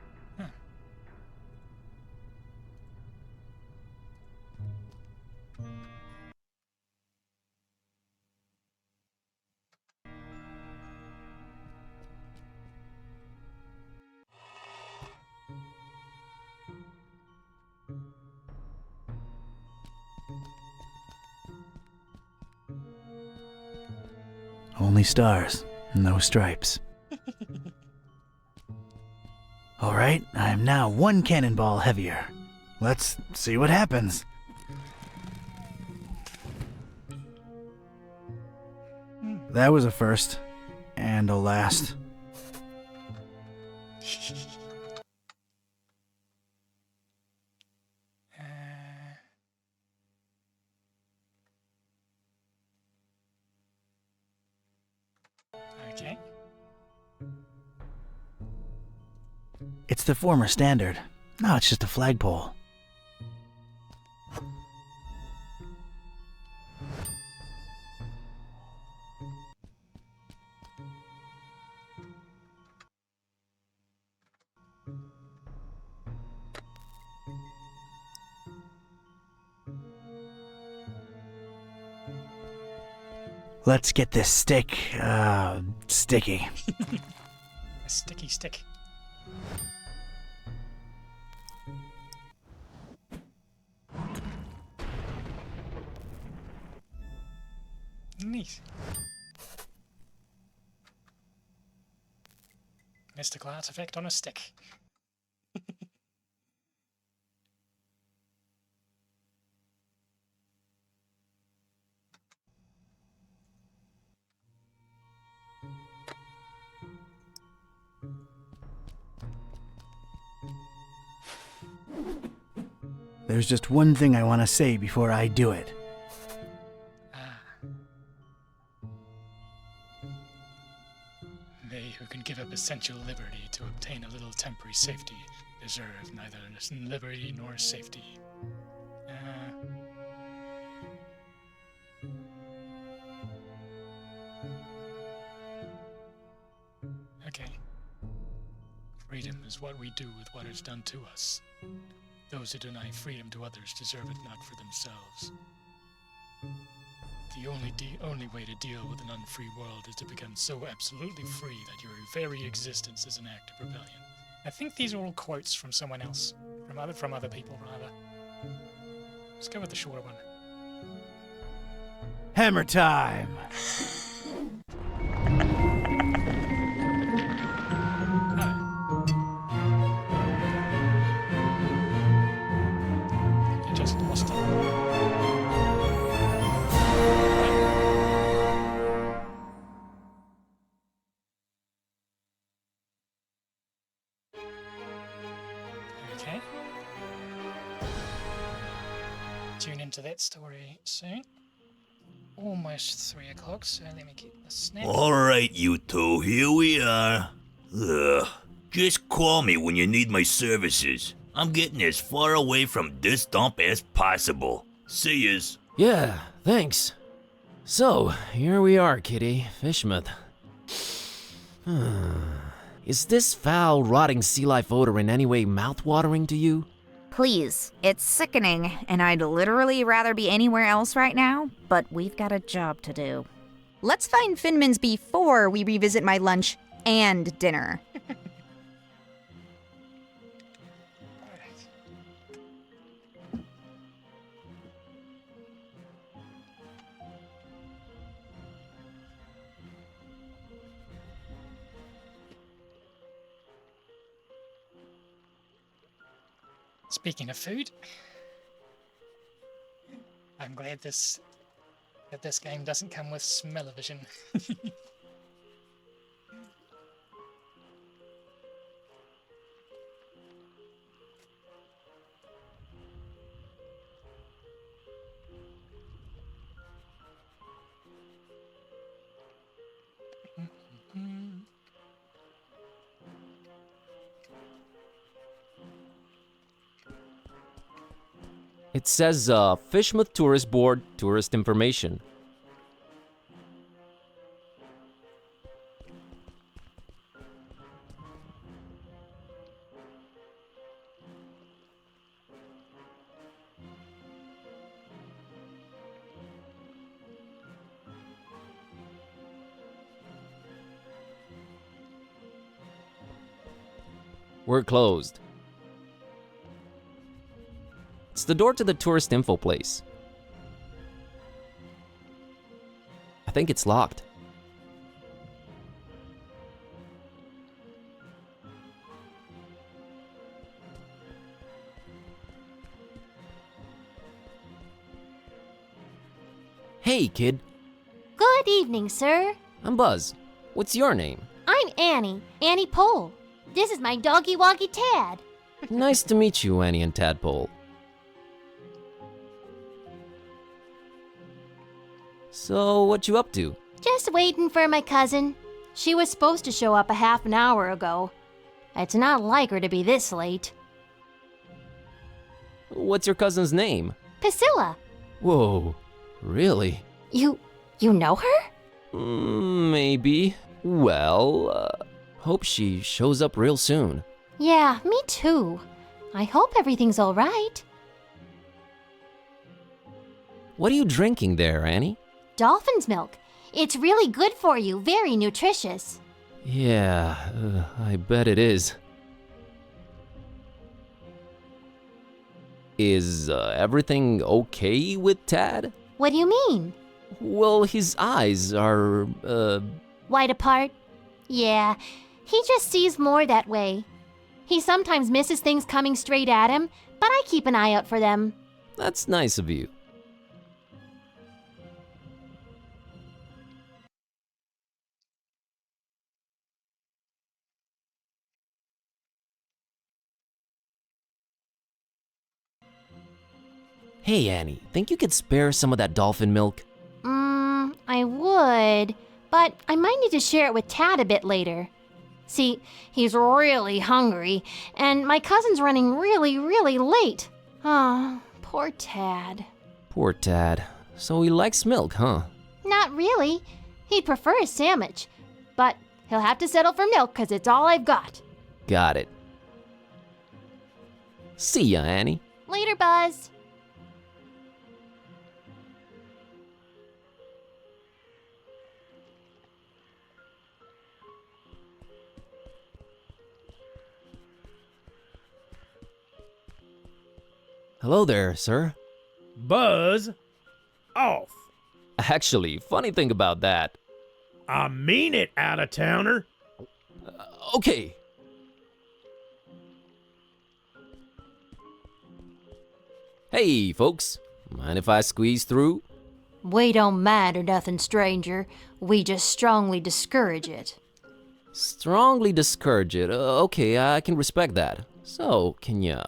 Only stars, no stripes. Alright, I am now one cannonball heavier. Let's see what happens. That was a first, and a last. Okay. It's the former standard. No, it's just a flagpole. Let's get this stick, sticky. A sticky stick. Neat. Mystical artifact on a stick. There's just one thing I want to say before I do it. They who can give up essential liberty to obtain a little temporary safety deserve neither liberty nor safety. Okay. Freedom is what we do with what is done to us. Those who deny freedom to others deserve it not for themselves. The only way to deal with an unfree world is to become so absolutely free that your very existence is an act of rebellion. I think these are all quotes from someone else, from other people rather. Let's go with the shorter one. Hammer time! You just lost it. Okay. Tune into that story soon. Almost 3 o'clock, so let me get the snap. Alright, you two, here we are. Ugh. Just call me when you need my services. I'm getting as far away from this dump as possible. See yous. Yeah, thanks. So, here we are, Kitty. Fishmouth. Is this foul, rotting sea life odor in any way mouth-watering to you? Please, it's sickening, and I'd literally rather be anywhere else right now, but we've got a job to do. Let's find Finman's before we revisit my lunch and dinner. Speaking of food, I'm glad that this game doesn't come with smell-o-vision. It says, Fishmouth Tourist Board, tourist information. We're closed. It's the door to the tourist info place. I think it's locked. Hey, kid. Good evening, sir. I'm Buzz. What's your name? I'm Annie Pole. This is my doggy woggy Tad. Nice to meet you, Annie and Tadpole. So, what you up to? Just waiting for my cousin. She was supposed to show up a half an hour ago. It's not like her to be this late. What's your cousin's name? Priscilla, Whoa, really? you know her? Maybe. Well, hope she shows up real soon. Yeah, me too. I hope everything's all right. What are you drinking there, Annie? Dolphin's milk. It's really good for you, very nutritious. Yeah, I bet it is. Is everything okay with Tad? What do you mean? Well, his eyes are, Wide apart? Yeah, he just sees more that way. He sometimes misses things coming straight at him, but I keep an eye out for them. That's nice of you. Hey, Annie, think you could spare some of that dolphin milk? I would, but I might need to share it with Tad a bit later. See, he's really hungry, and my cousin's running really late. Oh, poor Tad. Poor Tad. So he likes milk, huh? Not really. He'd prefer a sandwich, but he'll have to settle for milk because it's all I've got. Got it. See ya, Annie. Later, Buzz. Hello there, sir. Buzz off. Actually, funny thing about that. I mean it, out-of-towner. Okay. Hey, folks. Mind if I squeeze through? We don't mind or nothing, stranger. We just strongly discourage it. Strongly discourage it. Okay, I can respect that. So, can you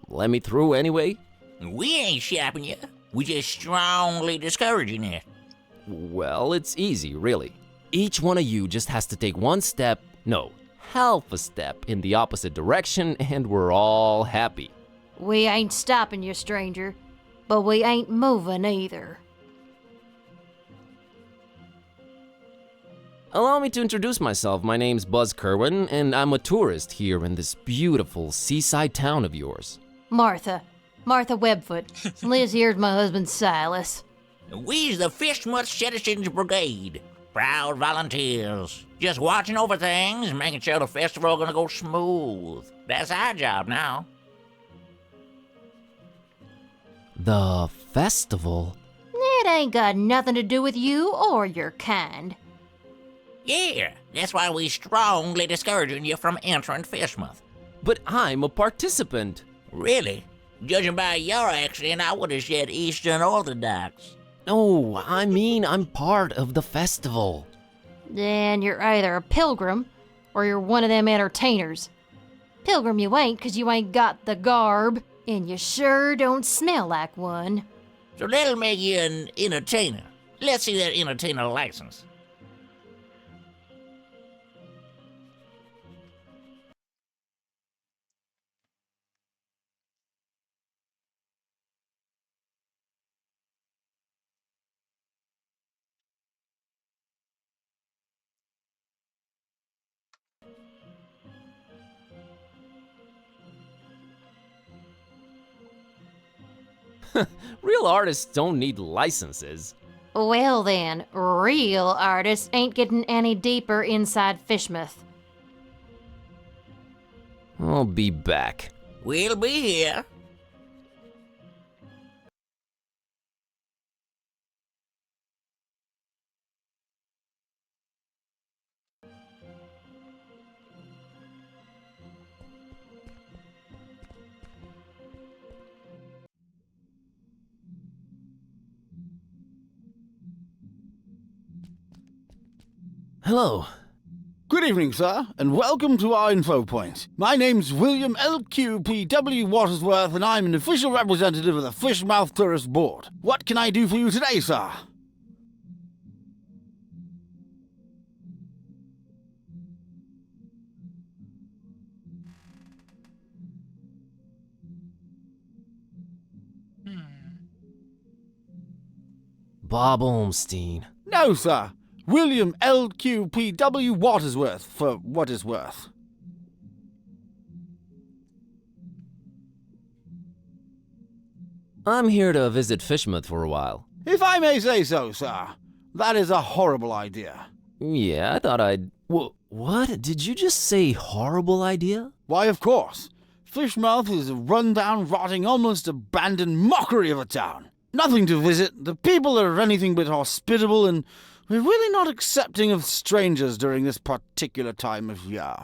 let me through anyway? We ain't shopping you. We just strongly discouraging it. Well, it's easy, really. Each one of you just has to take one step, no, half a step in the opposite direction, and we're all happy. We ain't stopping you, stranger, but we ain't moving either. Allow me to introduce myself. My name's Buzz Kerwin, and I'm a tourist here in this beautiful seaside town of yours. Martha Webfoot. Liz here's my husband Silas. We's the Fishmuth Citizens Brigade. Proud volunteers. Just watching over things, making sure the festival gonna go smooth. That's our job now. The festival? It ain't got nothing to do with you or your kind. Yeah, that's why we strongly discouraging you from entering Fishmuth. But I'm a participant. Really? Judging by your accent, I would have said Eastern Orthodox. No, I mean I'm part of the festival. Then you're either a pilgrim or you're one of them entertainers. Pilgrim you ain't 'cause you ain't got the garb, and you sure don't smell like one. So that'll make you an entertainer. Let's see that entertainer license. Real artists don't need licenses. Well then, real artists ain't getting any deeper inside Fishmuth. I'll be back. We'll be here. Hello. Good evening, sir, and welcome to our info point. My name's William L.Q.P.W. Watersworth, and I'm an official representative of the Fishmouth Tourist Board. What can I do for you today, sir? Bob Olmstein. No, sir. William L.Q.P.W. Watersworth, for what is worth. I'm here to visit Fishmouth for a while. If I may say so, sir, that is a horrible idea. Yeah, I thought I'd... What? Did you just say horrible idea? Why, of course. Fishmouth is a run-down, rotting, almost abandoned mockery of a town. Nothing to visit, the people are anything but hospitable, and we're really not accepting of strangers during this particular time of year.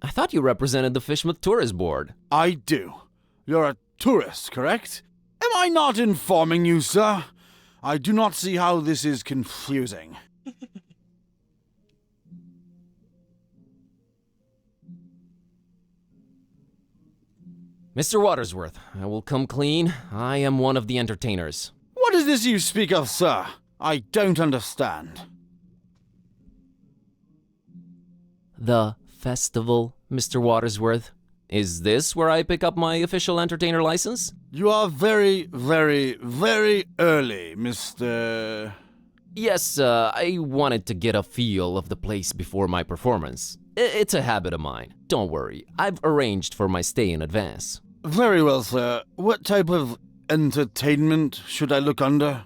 I thought you represented the Fishmouth Tourist Board. I do. You're a tourist, correct? Am I not informing you, sir? I do not see how this is confusing. Mr. Watersworth, I will come clean. I am one of the entertainers. What is this you speak of, sir? I don't understand. The festival, Mr. Watersworth. Is this where I pick up my official entertainer license? You are very, very, very early, Mr... Yes, I wanted to get a feel of the place before my performance. It's a habit of mine. Don't worry, I've arranged for my stay in advance. Very well, sir. What type of entertainment should I look under?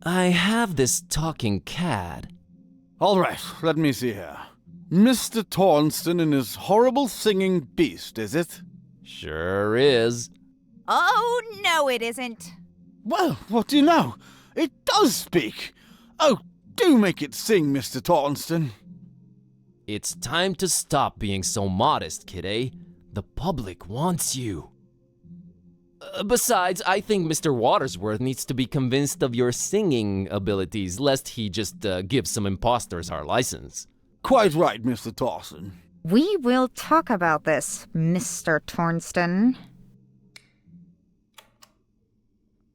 I have this talking cat. All right, let me see here. Mr. Tornston and his horrible singing beast, is it? Sure is. Oh, no, it isn't. Well, what do you know? It does speak. Oh, do make it sing, Mr. Tornston. It's time to stop being so modest, kid, eh? The public wants you. Besides, I think Mr. Watersworth needs to be convinced of your singing abilities, lest he just give some imposters our license. Quite right, Mr. Tornston. We will talk about this, Mr. Tornston.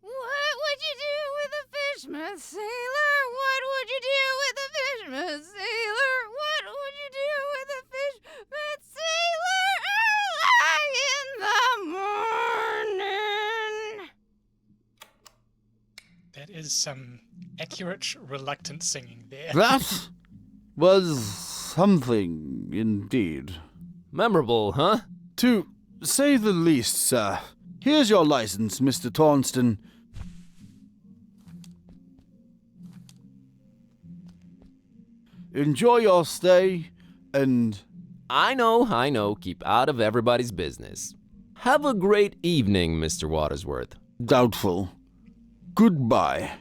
What would you do with a Fishmouth sailor? What would you do with a Fishmouth sailor? What would you do with a Fishmouth sailor early in the morning? That is some accurate, reluctant singing there. That was something indeed. Memorable, huh? To say the least, sir. Here's your license, Mr. Tornston. Enjoy your stay, and... I know. Keep out of everybody's business. Have a great evening, Mr. Watersworth. Doubtful. Goodbye.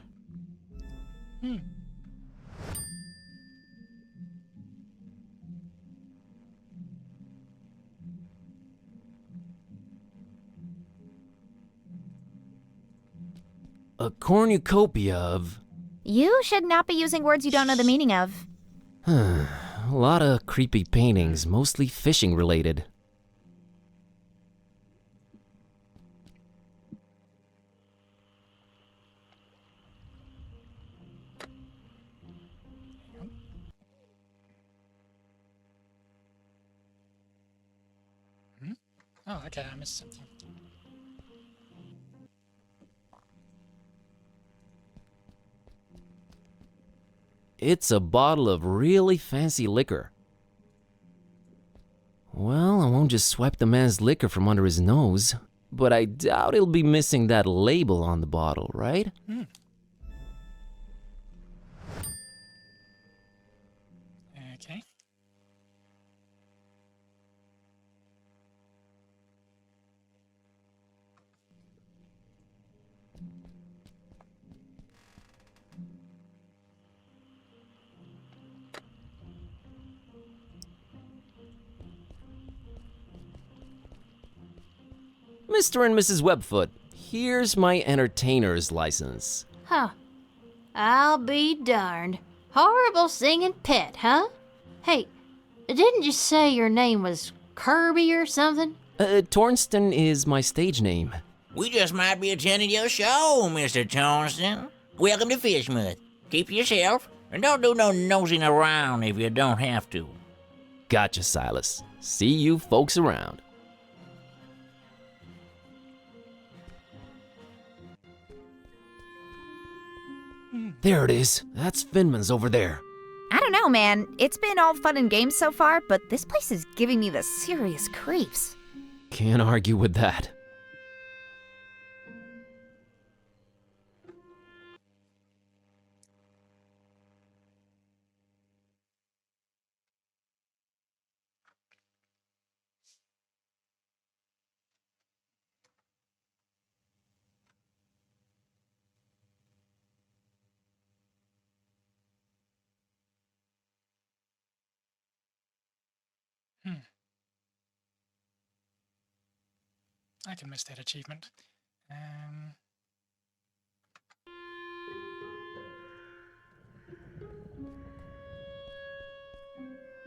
A cornucopia of... You should not be using words you don't know the meaning of. A lot of creepy paintings, mostly fishing related. Oh, okay, I missed something. It's a bottle of really fancy liquor. Well, I won't just swipe the man's liquor from under his nose, but I doubt he'll be missing that label on the bottle, right? Okay. Mr. and Mrs. Webfoot, here's my entertainer's license. Huh. I'll be darned. Horrible singing pet, huh? Hey, didn't you say your name was Kirby or something? Tornston is my stage name. We just might be attending your show, Mr. Tornston. Welcome to Fishmouth. Keep yourself And don't do no nosing around if you don't have to. Gotcha, Silas. See you folks around. There it is. That's Finman's over there. I don't know, man. It's been all fun and games so far, but this place is giving me the serious creeps. Can't argue with that. I can miss that achievement.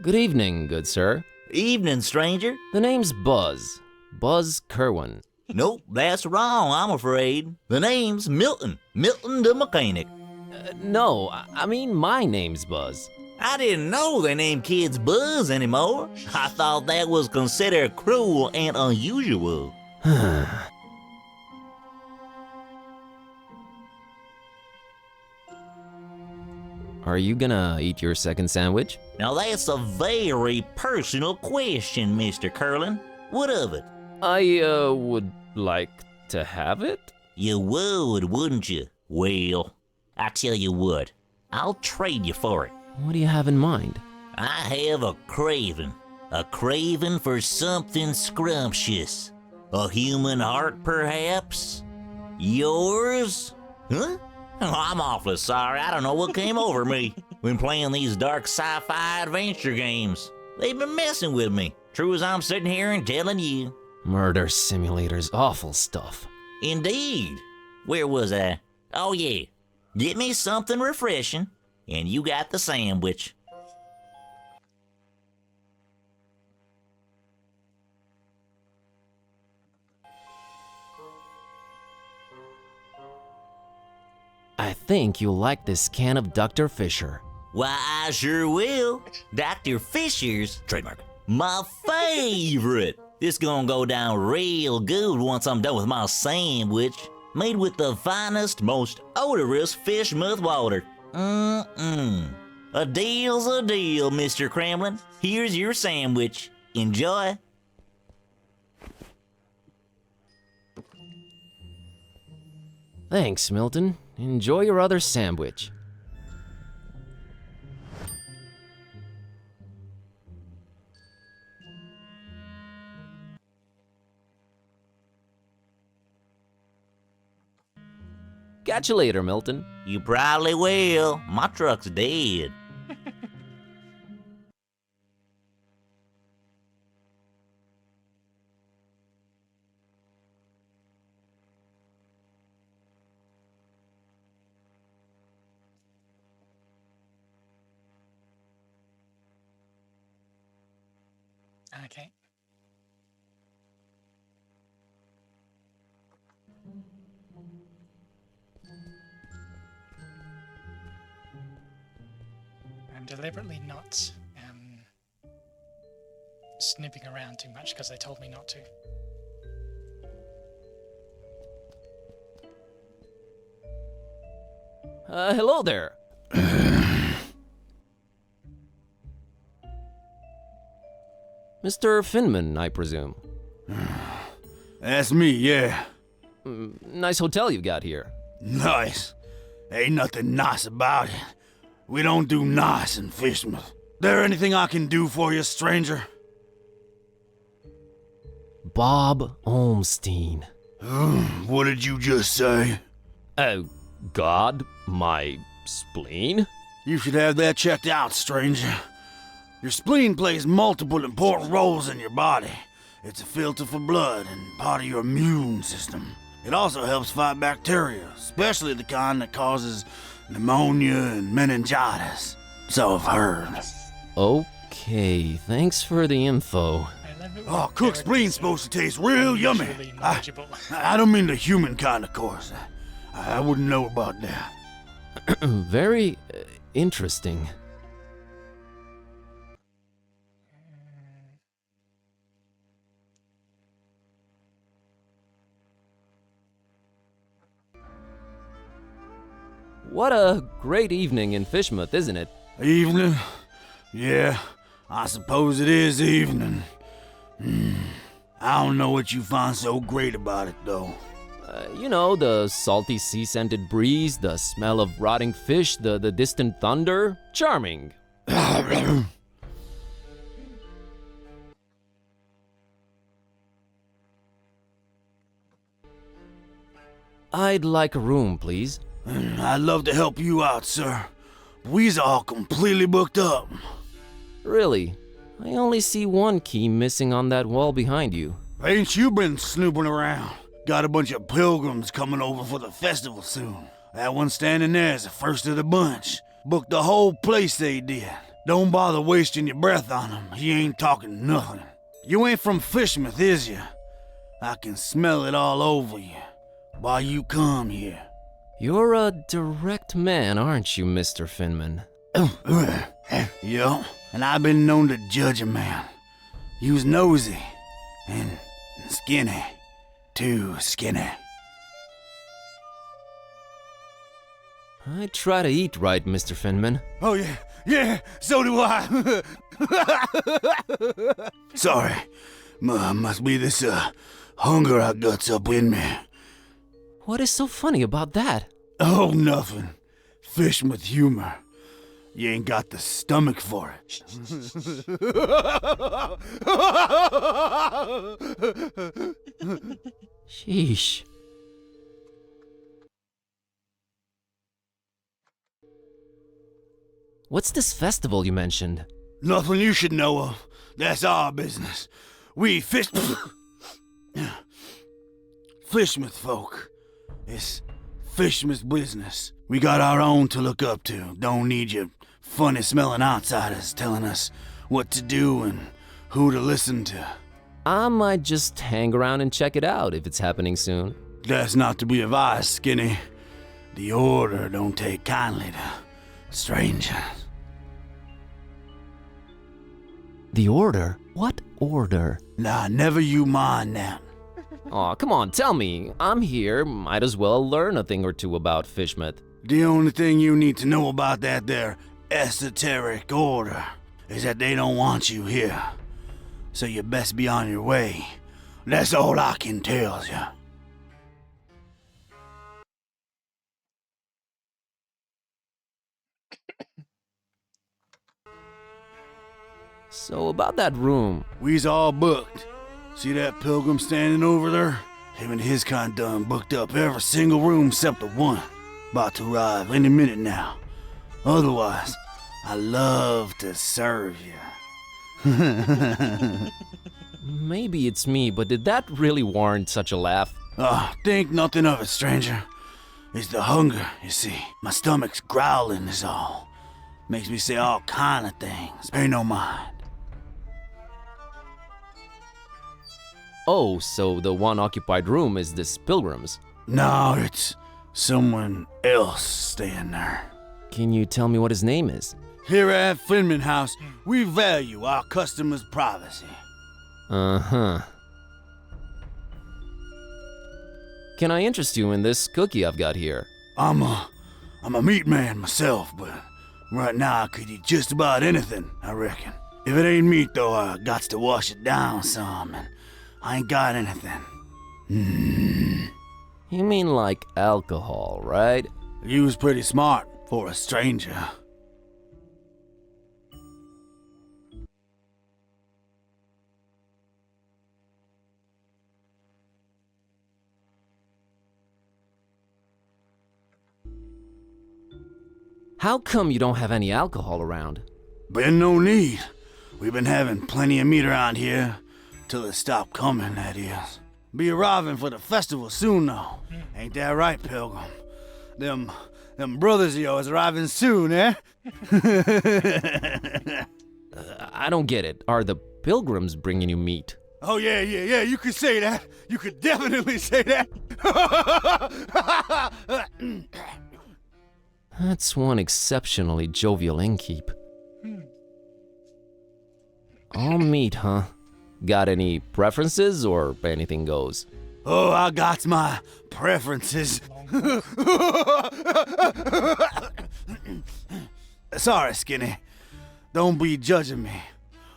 Good evening, good sir. Evening, stranger. The name's Buzz. Buzz Kerwin. Nope, that's wrong, I'm afraid. The name's Milton. Milton the mechanic. No, I mean my name's Buzz. I didn't know they named kids Buzz anymore. I thought that was considered cruel and unusual. Are you gonna eat your second sandwich? Now that's a very personal question, Mr. Curlin. What of it? I, would like to have it? You would, wouldn't you? Well, I tell you what, I'll trade you for it. What do you have in mind? I have a craving for something scrumptious. A human heart, perhaps? Yours? Huh? Oh, I'm awfully sorry. I don't know what came over me when playing these dark sci-fi adventure games. They've been messing with me, true as I'm sitting here and telling you. Murder simulators, awful stuff. Indeed. Where was I? Oh yeah. Get me something refreshing, and you got the sandwich. I think you'll like this can of Dr. Fisher. Why, I sure will. Dr. Fisher's, trademark, my favorite. This gonna go down real good once I'm done with my sandwich. Made with the finest, most odorous fish mouth water. A deal's a deal, Mr. Kremlin. Here's your sandwich. Enjoy. Thanks, Milton. Enjoy your other sandwich. Catch you later, Milton. You probably will. My truck's dead. Okay. I'm deliberately not snooping around too much because they told me not to. Hello there. Mr. Finman, I presume. That's me, yeah. Nice hotel you got here. Nice. Ain't nothing nice about it. We don't do nice in Fishmouth. There anything I can do for you, stranger? Bob Olmstein. What did you just say? God, my spleen? You should have that checked out, stranger. Your spleen plays multiple important roles in your body. It's a filter for blood and part of your immune system. It also helps fight bacteria, especially the kind that causes pneumonia and meningitis. So I've heard. Okay, thanks for the info. Oh, cooked spleen's supposed to taste real yummy. I don't mean the human kind, of course. I wouldn't know about that. Very interesting. What a great evening in Fishmouth, isn't it? Evening? Yeah, I suppose it is evening. I don't know what you find so great about it, though. You know, the salty sea-scented breeze, the smell of rotting fish, the distant thunder. Charming. I'd like a room, please. I'd love to help you out, sir. We's all completely booked up. Really? I only see one key missing on that wall behind you. Ain't you been snooping around? Got a bunch of pilgrims coming over for the festival soon. That one standing there is the first of the bunch. Booked the whole place, they did. Don't bother wasting your breath on him. He ain't talking nothing. You ain't from Fishmouth, is you? I can smell it all over you. Why you come here? You're a direct man, aren't you, Mr. Finman? Yup, and I've been known to judge a man. You was nosy and skinny. Too skinny. I try to eat right, Mr. Finman. Oh yeah, so do I. Sorry, must be this hunger I guts up in me. What is so funny about that? Oh, nothing. Fishmouth humor. You ain't got the stomach for it. Sheesh. What's this festival you mentioned? Nothing you should know of. That's our business. We Fishmouth folk. It's Fishmouth business. We got our own to look up to. Don't need your funny-smelling outsiders telling us what to do and who to listen to. I might just hang around and check it out if it's happening soon. That's not to be advised, Skinny. The Order don't take kindly to strangers. The Order? What Order? Nah, never you mind that. Aw, come on, tell me. I'm here, might as well learn a thing or two about Fishmouth. The only thing you need to know about that there esoteric order is that they don't want you here. So you best be on your way. That's all I can tell you. So about that room. We's all booked. See that pilgrim standing over there? Him and his kind done booked up every single room except the one. About to arrive any minute now. Otherwise, I love to serve you. Maybe it's me, but did that really warrant such a laugh? Think nothing of it, stranger. It's the hunger, you see. My stomach's growling is all. Makes me say all kind of things. Pay no mind. Oh, so the one occupied room is this pilgrim's? No, it's someone else staying there. Can you tell me what his name is? Here at Finman House, we value our customers' privacy. Uh-huh. Can I interest you in this cookie I've got here? I'm a meat man myself, but right now I could eat just about anything, I reckon. If it ain't meat, though, I gots to wash it down some, and I ain't got anything. You mean like alcohol, right? You was pretty smart for a stranger. How come you don't have any alcohol around? Been no need. We've been having plenty of meat around here. Till it stopped coming, that is. Be arriving for the festival soon, though. Ain't that right, Pilgrim? Them brothers of yours arriving soon, eh? I don't get it. Are the pilgrims bringing you meat? Oh, yeah, you could say that. You could definitely say that. That's one exceptionally jovial innkeep. All meat, huh? Got any preferences or anything goes? Oh, I got my preferences. Sorry, Skinny. Don't be judging me.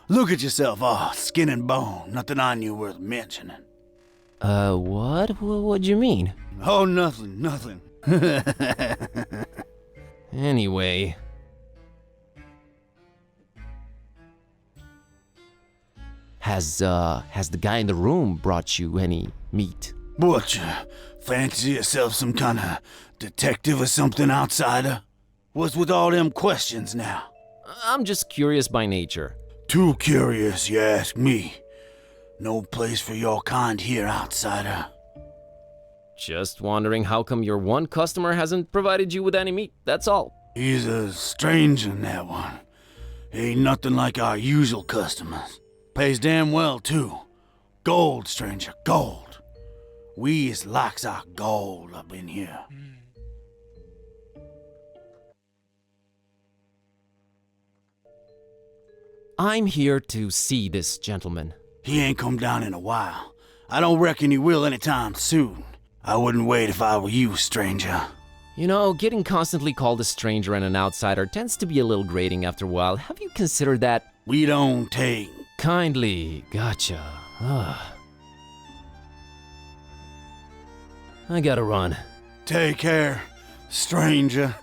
Look at yourself, all skin and bone. Nothing on you worth mentioning. What? What do you mean? Oh, nothing. Anyway. Has the guy in the room brought you any meat? What, you fancy yourself some kind of detective or something, outsider? What's with all them questions now? I'm just curious by nature. Too curious, you ask me. No place for your kind here, outsider. Just wondering how come your one customer hasn't provided you with any meat, that's all. He's a stranger, that one. Ain't nothing like our usual customers. Pays damn well, too. Gold, stranger, gold. We is likes our gold up in here. I'm here to see this gentleman. He ain't come down in a while. I don't reckon he will anytime soon. I wouldn't wait if I were you, stranger. You know, getting constantly called a stranger and an outsider tends to be a little grating after a while. Have you considered that? We don't take... Kindly, gotcha. I gotta run. Take care, stranger.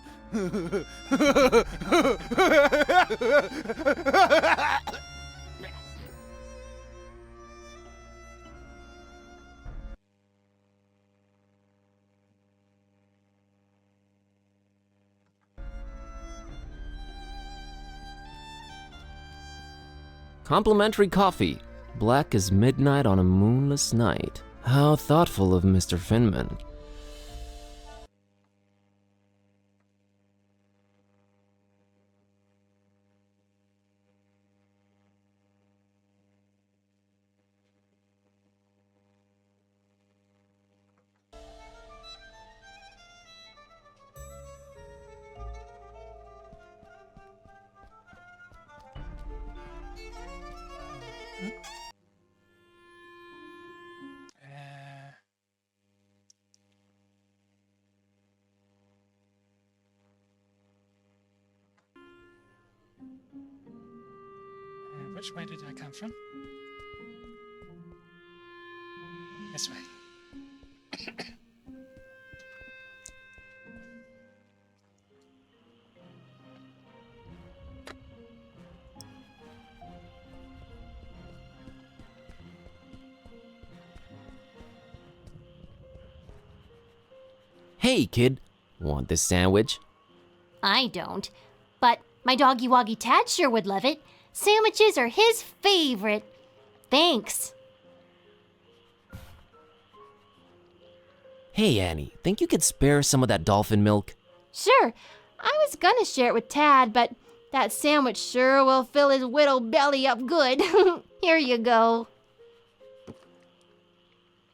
Complimentary coffee. Black as midnight on a moonless night. How thoughtful of Mr. Finman. Which way did I come from? This way. Hey, kid. Want this sandwich? I don't, but my doggy woggy Tad sure would love it. Sandwiches are his favorite. Thanks. Hey, Annie, think you could spare some of that dolphin milk? Sure, I was gonna share it with Tad, but that sandwich sure will fill his little belly up good. Here you go.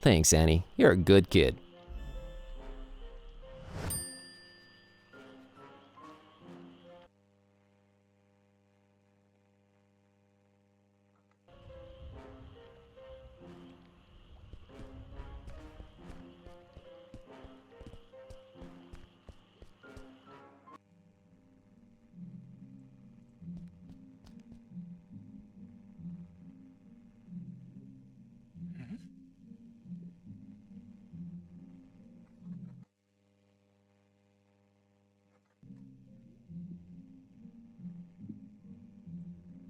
Thanks, Annie. You're a good kid.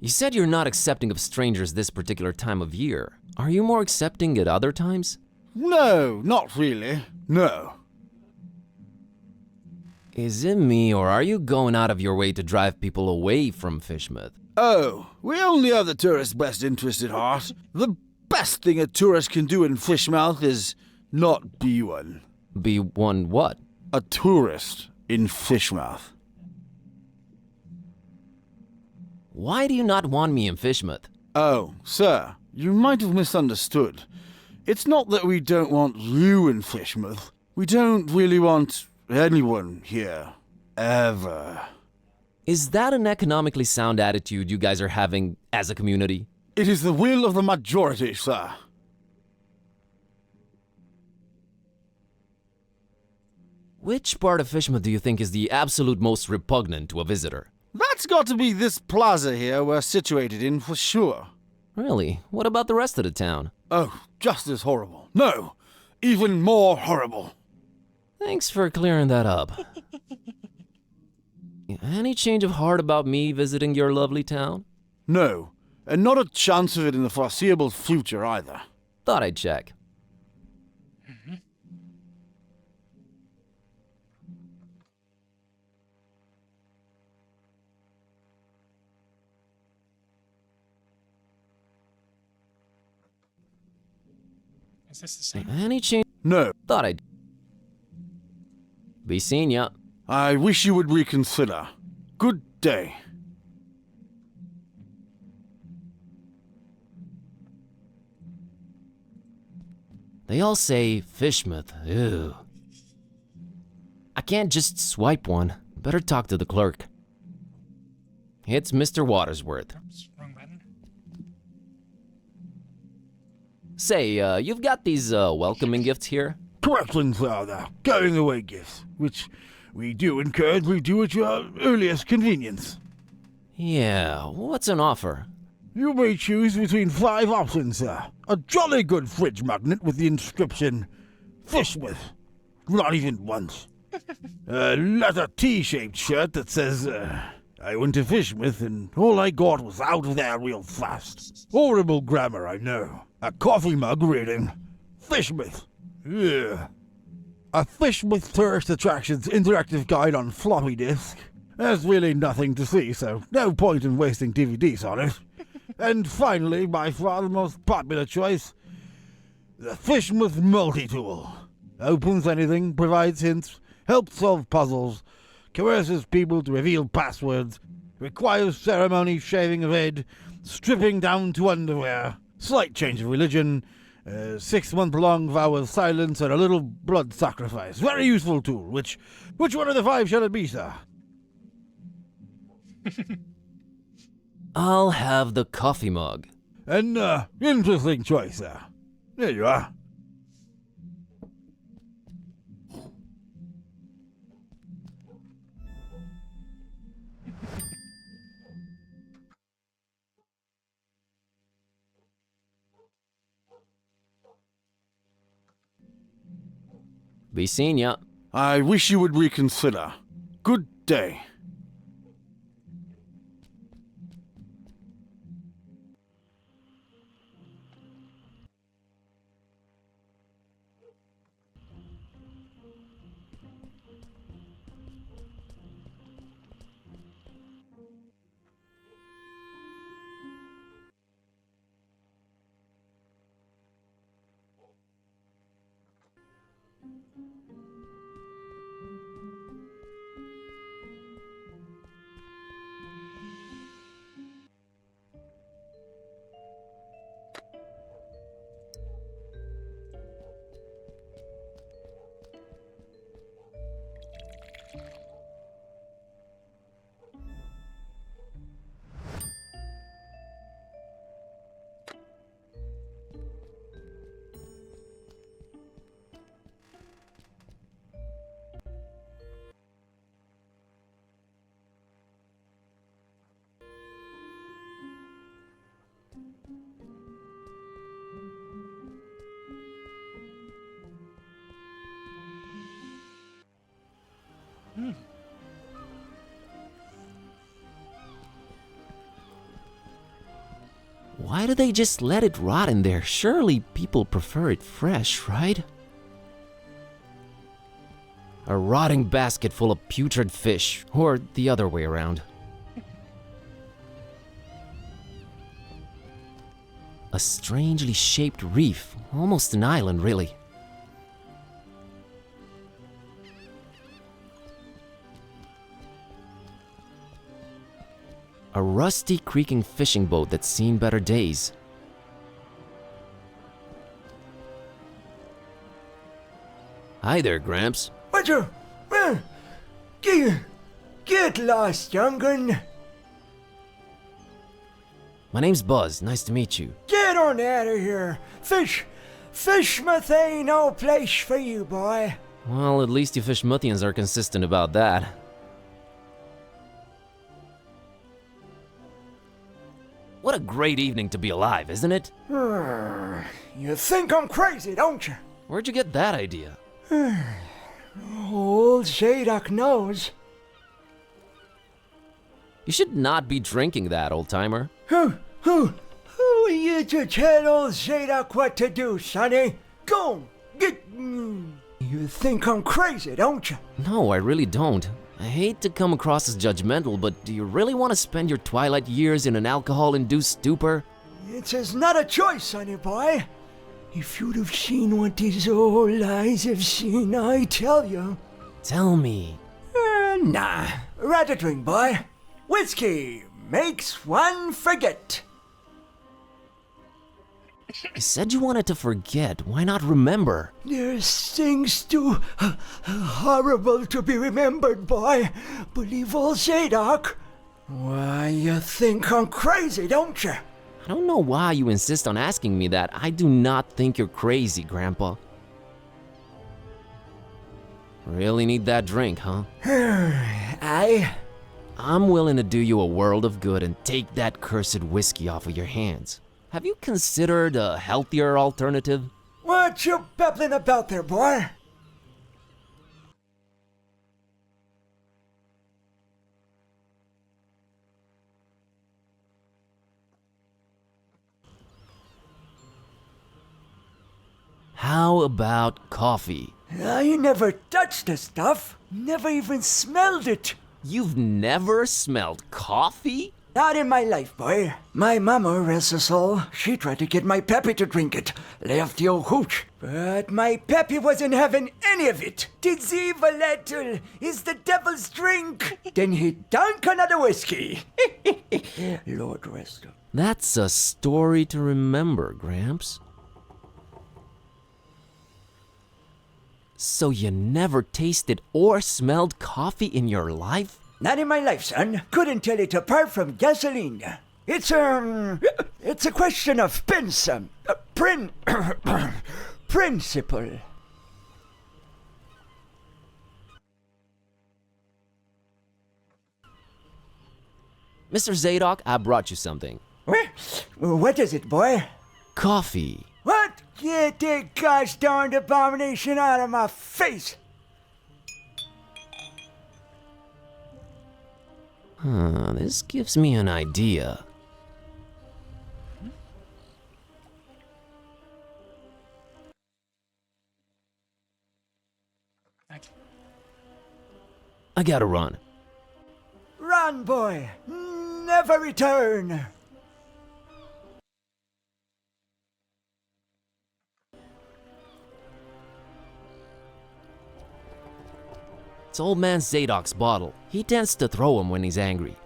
You said you're not accepting of strangers this particular time of year. Are you more accepting at other times? No, not really. No. Is it me, or are you going out of your way to drive people away from Fishmouth? Oh, we only have the tourist's best interest at heart. The best thing a tourist can do in Fishmouth is not be one. Be one what? A tourist in Fishmouth. Why do you not want me in Fishmouth? Oh, sir, you might have misunderstood. It's not that we don't want you in Fishmouth. We don't really want anyone here. Ever. Is that an economically sound attitude you guys are having as a community? It is the will of the majority, sir. Which part of Fishman do you think is the absolute most repugnant to a visitor? That's got to be this plaza here we're situated in for sure. Really? What about the rest of the town? Oh, just as horrible. No, even more horrible. Thanks for clearing that up. Any change of heart about me visiting your lovely town? No, and not a chance of it in the foreseeable future either. Thought I'd check. Mm-hmm. Is this the same? Any change? No. Thought I'd... Be seeing ya. I wish you would reconsider. Good day. They all say Fishmouth. Ew. I can't just swipe one. Better talk to the clerk. It's Mr. Watersworth. Oops, wrong button. Say, you've got these welcoming gifts here? Correction, sir. They're going away gifts, which we do encourage we do at your earliest convenience. Yeah, what's an offer? You may choose between 5 options, sir. A jolly good fridge magnet with the inscription, Fishmouth. Not even once. A leather T-shaped shirt that says, I went to Fishmouth and all I got was out of there real fast. Horrible grammar, I know. A coffee mug reading, Fishmouth. Yeah. A Fishmouth Tourist Attractions interactive guide on floppy disk. There's really nothing to see, so no point in wasting DVDs on it. And finally, by far the most popular choice, the Fishmouth Multi-Tool. Opens anything, provides hints, helps solve puzzles, coerces people to reveal passwords, requires ceremony, shaving of head, stripping down to underwear, slight change of religion, 6-month-long vow of silence, and a little blood sacrifice. Very useful tool. Which one of the 5 shall it be, sir? I'll have the coffee mug. An interesting choice, sir. There you are. Be seeing ya. I wish you would reconsider. Good day. Why do they just let it rot in there? Surely people prefer it fresh, right? A rotting basket full of putrid fish, or the other way around. A strangely shaped reef, almost an island, really. A rusty, creaking fishing boat that's seen better days. Hi there, Gramps. Roger! Man! Giga! Get lost, young'un. My name's Buzz. Nice to meet you. Get on out of here. Fishmouth ain't no place for you, boy. Well, at least you Fishmouthians are consistent about that. What a great evening to be alive, isn't it? You think I'm crazy, don't you? Where'd you get that idea? Old Zadok knows. You should not be drinking that, old-timer. Who are you to tell old Zadok what to do, sonny? Go, get... You think I'm crazy, don't you? No, I really don't. I hate to come across as judgmental, but do you really want to spend your twilight years in an alcohol-induced stupor? It's not a choice, sonny boy. If you'd have seen what these old eyes have seen, I tell you. Tell me. Nah, rather drink, boy. Whiskey makes one forget. You said you wanted to forget. Why not remember? There's things too horrible to be remembered, boy. Believe old Zadok. Why, you think I'm crazy, don't you? I don't know why you insist on asking me that. I do not think you're crazy, Grandpa. Really need that drink, huh? I'm willing to do you a world of good and take that cursed whiskey off of your hands. Have you considered a healthier alternative? What you babbling about there, boy? How about coffee? I never touched the stuff. Never even smelled it. You've never smelled coffee? Not in my life, boy. My mama, rest her soul, she tried to get my pappy to drink it. Left the old hooch. But my pappy wasn't having any of it. Tis evil, little. Is the devil's drink. Then he dunk another whiskey. Lord rest her. That's a story to remember, Gramps. So you never tasted or smelled coffee in your life? Not in my life, son. Couldn't tell it apart from gasoline. It's a question of principle. Mr. Zadok, I brought you something. What is it, boy? Coffee. What? Get that gosh darned abomination out of my face! This gives me an idea. Okay. I gotta run. Run, boy! Never return! It's old man Zadok's bottle. He tends to throw them when he's angry.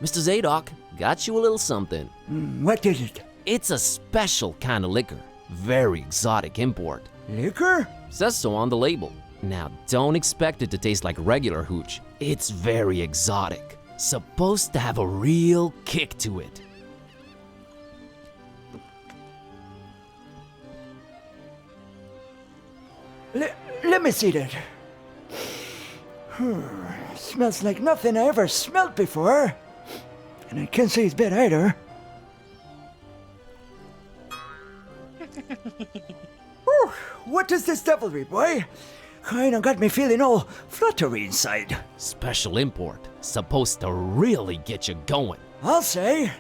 Mr. Zadok, got you a little something. What is it? It's a special kind of liquor. Very exotic import. Liquor? Says so on the label. Now, don't expect it to taste like regular hooch. It's very exotic. Supposed to have a real kick to it. Let me see that. Smells like nothing I ever smelled before. And I can't say it's bad either. Whew, what is this devilry, boy? Kinda got me feeling all fluttery inside. Special import. Supposed to really get you going. I'll say.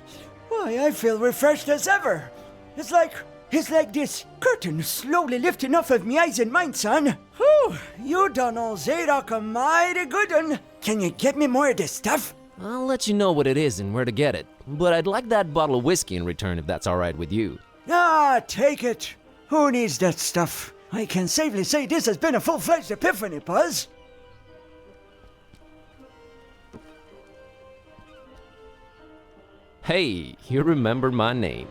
Why, I feel refreshed as ever. It's like this curtain slowly lifting off of me eyes and mind, son. Whew, you done old Zadok a mighty good one. Can you get me more of this stuff? I'll let you know what it is and where to get it. But I'd like that bottle of whiskey in return if that's alright with you. Ah, take it. Who needs that stuff? I can safely say this has been a full-fledged epiphany, Buzz. Hey, you remember my name.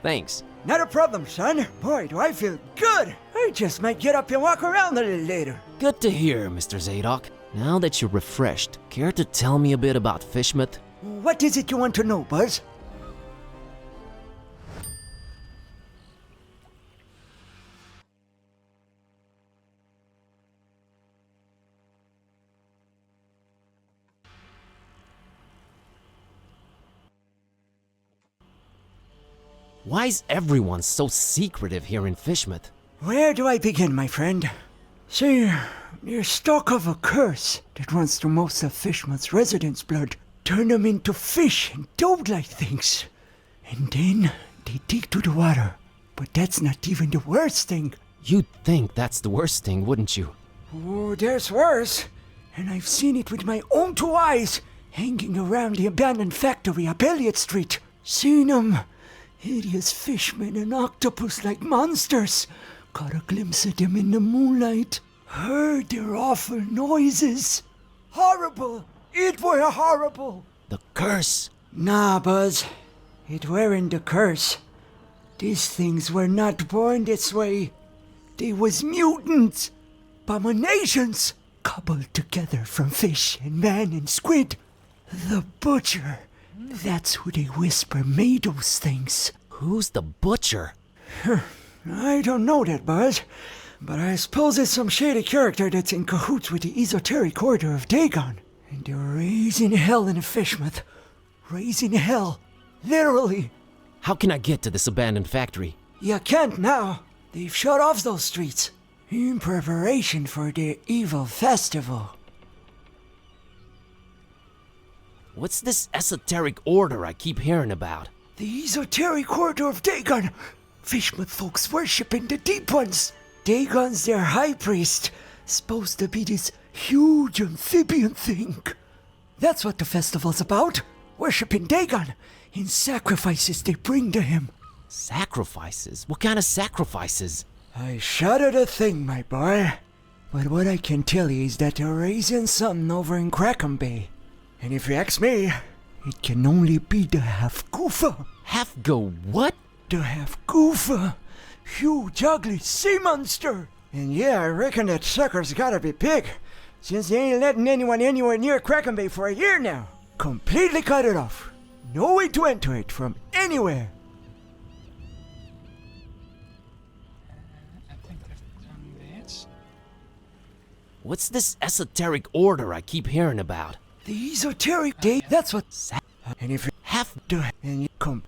Thanks. Not a problem, son. Boy, do I feel good. I just might get up and walk around a little later. Good to hear, Mr. Zadok. Now that you're refreshed, care to tell me a bit about Fishmouth? What is it you want to know, Buzz? Why's everyone so secretive here in Fishmouth? Where do I begin, my friend? See, there's stock of a curse that runs through most of Fishmouth's residents' blood. Turn them into fish and toad-like things. And then they dig to the water. But that's not even the worst thing. You'd think that's the worst thing, wouldn't you? Oh, there's worse. And I've seen it with my own two eyes, hanging around the abandoned factory up Elliott Street. Seen them. Hideous fishmen and octopus-like monsters. Caught a glimpse of them in the moonlight. Heard their awful noises. Horrible! It were horrible! The curse? Nah, Buzz. It weren't the curse. These things were not born this way. They was mutants. Abominations. Cobbled together from fish and man and squid. The Butcher. That's who they whisper made those things. Who's the Butcher? I don't know that, Buzz. But I suppose it's some shady character that's in cahoots with the esoteric order of Dagon. And they're raising hell in Fishmouth. Raising hell. Literally. How can I get to this abandoned factory? You can't now. They've shut off those streets. In preparation for their evil festival. What's this esoteric order I keep hearing about? The esoteric order of Dagon. Fishmouth folks worshiping the Deep Ones. Dagon's their high priest. Supposed to be this huge amphibian thing. That's what the festival's about. Worshipping Dagon in sacrifices they bring to him. Sacrifices? What kind of sacrifices? I shudder to think, my boy. But what I can tell you is that they're raising something over in Crackham Bay. And if you ask me, it can only be the half-goofa. Half-go what? The half-goofa. Huge, ugly sea monster. And yeah, I reckon that sucker's gotta be big, since they ain't letting anyone anywhere near Crackham Bay for a year now. Completely cut it off. No way to enter it from anywhere. I think I've done that. What's this esoteric order I keep hearing about? The esoteric day, that's what... And if you Half... and you come...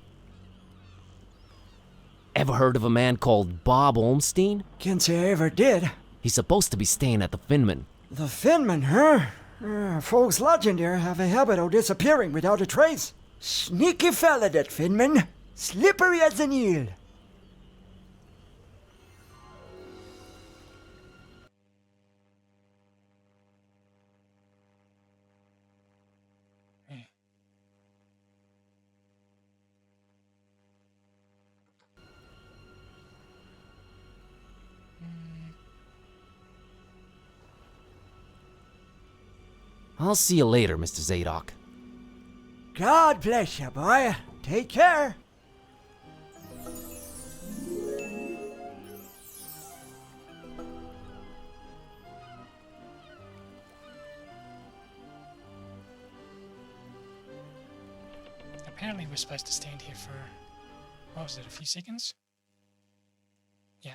Ever heard of a man called Bob Olmstein? Can't say I ever did. He's supposed to be staying at the Finman. The Finman, huh? Folks lodging there have a habit of disappearing without a trace. Sneaky fella, that Finman. Slippery as an eel. I'll see you later, Mr. Zadok. God bless you, boy. Take care. Apparently we're supposed to stand here for, what was it, a few seconds? Yeah.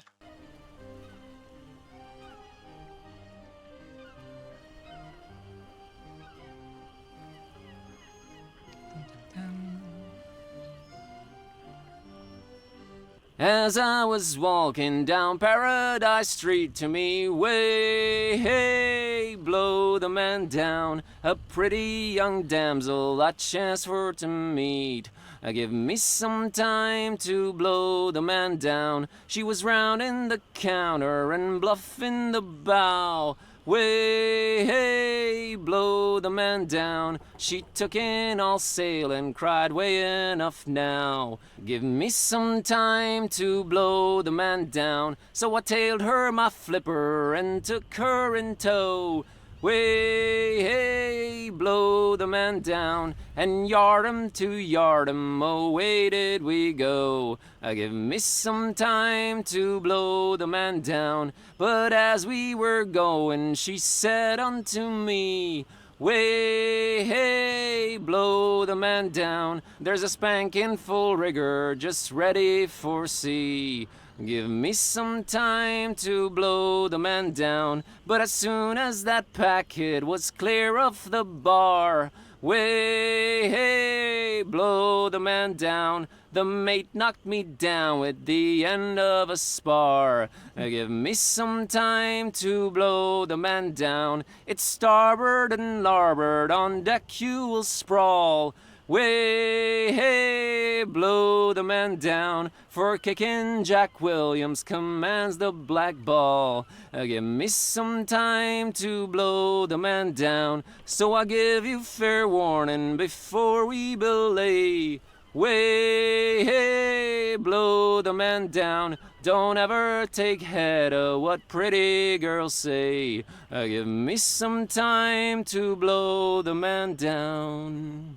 As I was walking down Paradise Street, to me, way, hey, blow the man down, a pretty young damsel I chanced for to meet. Give me some time to blow the man down. She was rounding the counter and bluffing the bow. Way, hey, blow the man down. She took in all sail and cried, way enough now. Give me some time to blow the man down. So I tailed her my flipper and took her in tow. Way, hey, blow the man down, and yard'em to yard'em, away did we go. Give me some time to blow the man down, but as we were going, she said unto me, way, hey, blow the man down, there's a spanking full rigger just ready for sea. Give me some time to blow the man down, but as soon as that packet was clear of the bar, way, hey, blow the man down, the mate knocked me down with the end of a spar. Give me some time to blow the man down, it's starboard and larboard, on deck you will sprawl. Way, hey, blow the man down, for kicking Jack Williams commands the black ball. Give me some time to blow the man down, so I give you fair warning before we belay. Way, hey, blow the man down, don't ever take heed of what pretty girls say. Give me some time to blow the man down.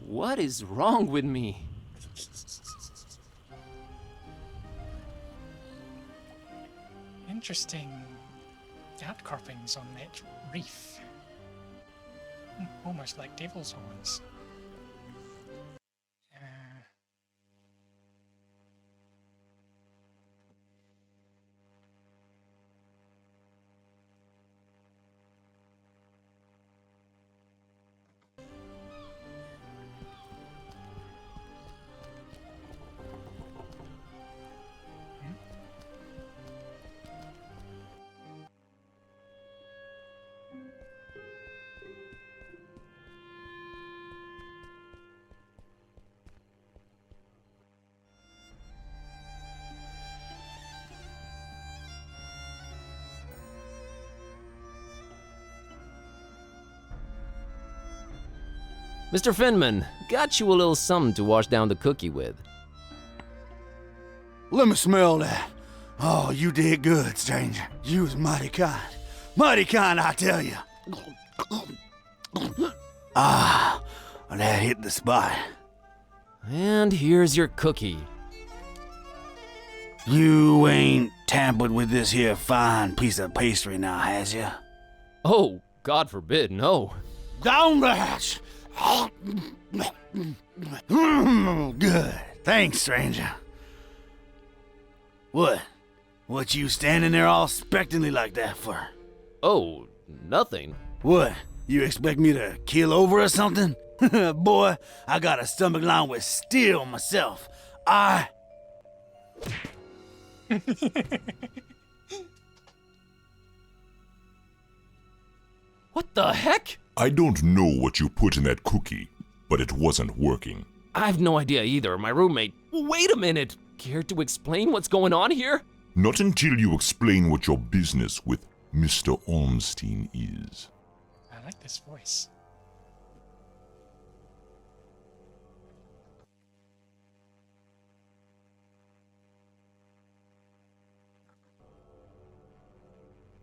What is wrong with me? Interesting outcroppings on that reef. Almost like devil's horns. Mr. Finman, got you a little something to wash down the cookie with. Let me smell that. Oh, you did good, stranger. You was mighty kind. Mighty kind, I tell you. Ah, that hit the spot. And here's your cookie. You ain't tampered with this here fine piece of pastry now, has you? Oh, God forbid, no. Down the hatch! Good. Thanks, stranger. What? What you standing there all expectantly like that for? Oh, nothing. What? You expect me to keel over or something? Boy, I got a stomach lined with steel myself. What the heck? I don't know what you put in that cookie, but it wasn't working. I've no idea either. My roommate... Wait a minute! Care to explain what's going on here? Not until you explain what your business with Mr. Ornstein is. I like this voice.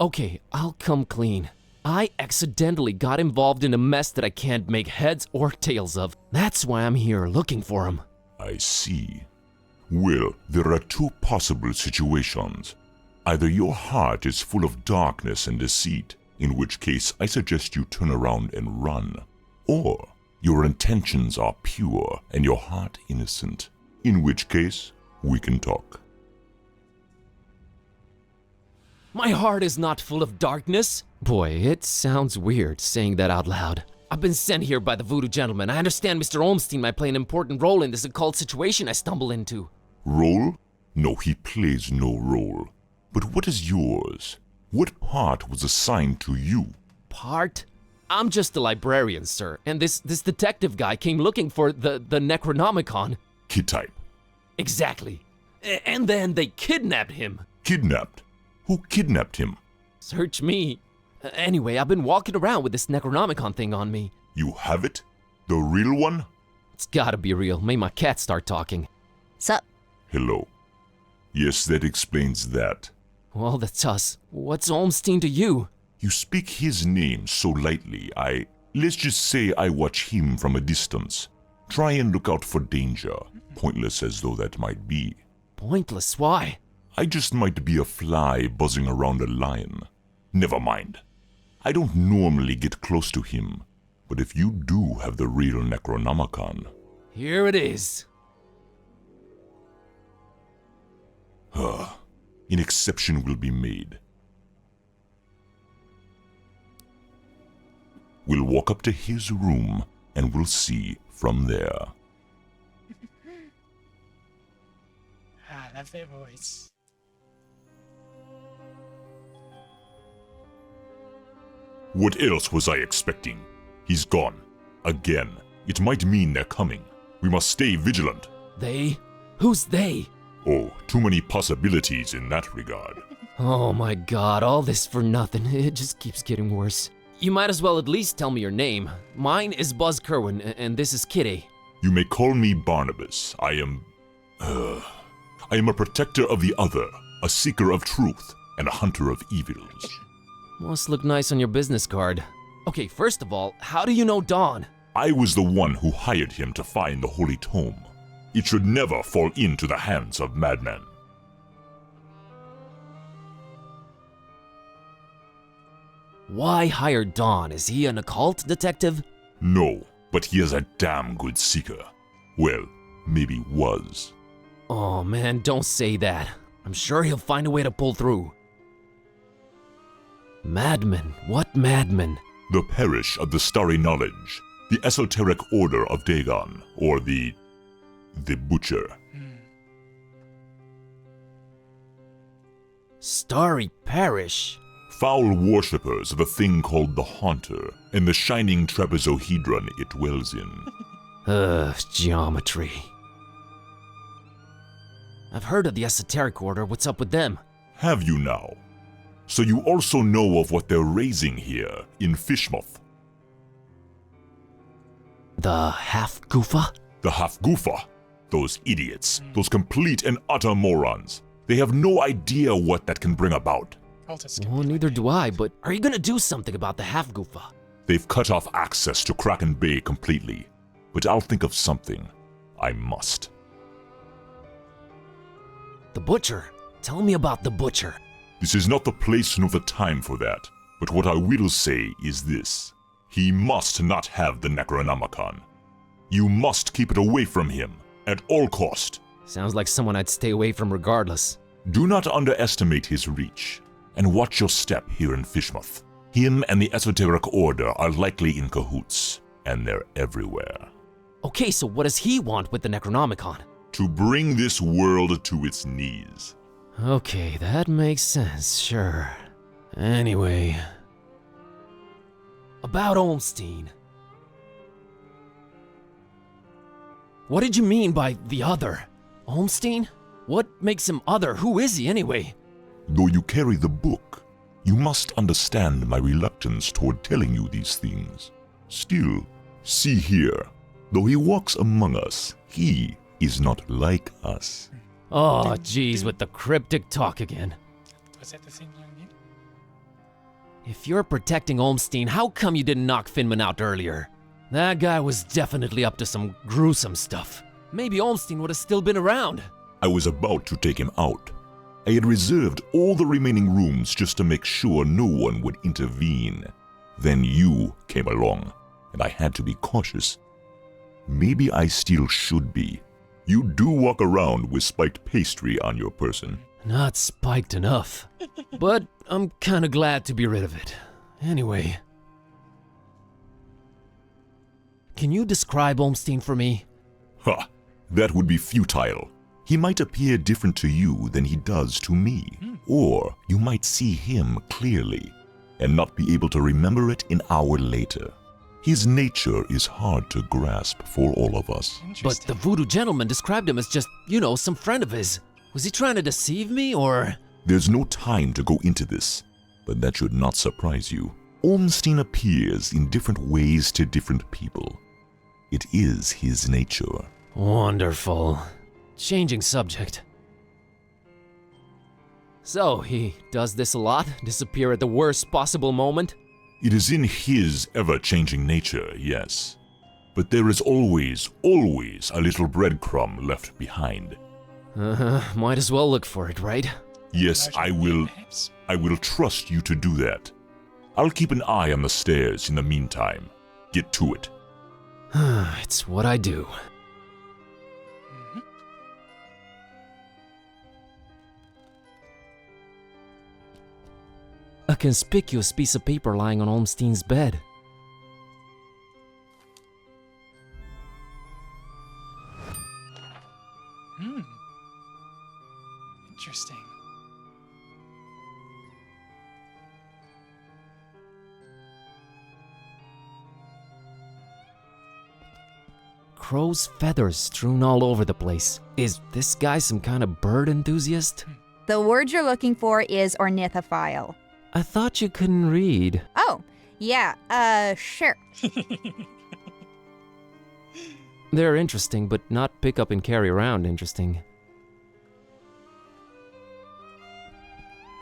Okay, I'll come clean. I accidentally got involved in a mess that I can't make heads or tails of. That's why I'm here looking for him. I see. Well, there are two possible situations. Either your heart is full of darkness and deceit, in which case I suggest you turn around and run. Or your intentions are pure and your heart innocent, in which case we can talk. My heart is not full of darkness. Boy, it sounds weird saying that out loud. I've been sent here by the voodoo gentleman. I understand Mr. Olmstein might play an important role in this occult situation I stumble into. Role? No, he plays no role. But what is yours? What part was assigned to you? Part? I'm just a librarian, sir, and this detective guy came looking for the Necronomicon. Kid type. Exactly. And then they kidnapped him. Kidnapped? Who kidnapped him? Search me. Anyway, I've been walking around with this Necronomicon thing on me. You have it? The real one? It's gotta be real. Made my cat start talking. Sup? Hello. Yes, that explains that. Well, that's us. What's Olmstein to you? You speak his name so lightly, let's just say I watch him from a distance. Try and look out for danger, pointless as though that might be. Pointless? Why? I just might be a fly buzzing around a lion. Never mind. I don't normally get close to him, but if you do have the real Necronomicon... Here it is. An exception will be made. We'll walk up to his room, and we'll see from there. I love that voice. What else was I expecting? He's gone. Again. It might mean they're coming. We must stay vigilant. They? Who's they? Oh, too many possibilities in that regard. Oh my god, all this for nothing. It just keeps getting worse. You might as well at least tell me your name. Mine is Buzz Kerwin, and this is Kitty. You may call me Barnabas. I am a protector of the other, a seeker of truth, and a hunter of evils. Must look nice on your business card. Okay, first of all, how do you know Dawn? I was the one who hired him to find the Holy Tome. It should never fall into the hands of madmen. Why hire Dawn? Is he an occult detective? No, but he is a damn good seeker. Well, maybe was. Oh man, don't say that. I'm sure he'll find a way to pull through. Madmen? What madmen? The Parish of the Starry Knowledge, the Esoteric Order of Dagon, or the Butcher. Starry Parish? Foul worshippers of a thing called the Haunter, and the shining trapezohedron it dwells in. Geometry. I've heard of the Esoteric Order. What's up with them? Have you now? So you also know of what they're raising here in Fishmouth? The Half-Goofa? The Half-Goofa. Those idiots. Those complete and utter morons. They have no idea what that can bring about. Well, neither do I, but are you gonna do something about the Half-Goofa? They've cut off access to Kraken Bay completely. But I'll think of something. I must. The Butcher? Tell me about the Butcher. This is not the place nor the time for that. But what I will say is this. He must not have the Necronomicon. You must keep it away from him, at all cost. Sounds like someone I'd stay away from regardless. Do not underestimate his reach, and watch your step here in Fishmouth. Him and the Esoteric Order are likely in cahoots, and they're everywhere. Okay, so what does he want with the Necronomicon? To bring this world to its knees. Okay, that makes sense, sure. Anyway... About Olmstein. What did you mean by the other? Olmstein? What makes him other? Who is he anyway? Though you carry the book, you must understand my reluctance toward telling you these things. Still, see here, though he walks among us, he is not like us. Oh, geez, with the cryptic talk again. Was that the thing you If you're protecting Olmstein, how come you didn't knock Finman out earlier? That guy was definitely up to some gruesome stuff. Maybe Olmstein would have still been around. I was about to take him out. I had reserved all the remaining rooms just to make sure no one would intervene. Then you came along, and I had to be cautious. Maybe I still should be. You do walk around with spiked pastry on your person. Not spiked enough. But I'm kinda glad to be rid of it. Anyway. Can you describe Olmstein for me? Ha! That would be futile. He might appear different to you than he does to me. Or you might see him clearly and not be able to remember it an hour later. His nature is hard to grasp for all of us. But the voodoo gentleman described him as just, some friend of his. Was he trying to deceive me, or...? There's no time to go into this, but that should not surprise you. Olmstein appears in different ways to different people. It is his nature. Wonderful. Changing subject. So, he does this a lot? Disappear at the worst possible moment? It is in his ever-changing nature, yes. But there is always a little breadcrumb left behind. Might as well look for it, right? Yes, I will trust you to do that. I'll keep an eye on the stairs in the meantime. Get to it. It's what I do. A conspicuous piece of paper lying on Olmstein's bed. Interesting. Crow's feathers strewn all over the place. Is this guy some kind of bird enthusiast? The word you're looking for is ornithophile. I thought you couldn't read. Oh, yeah, sure. They're interesting, but not pick up and carry around interesting.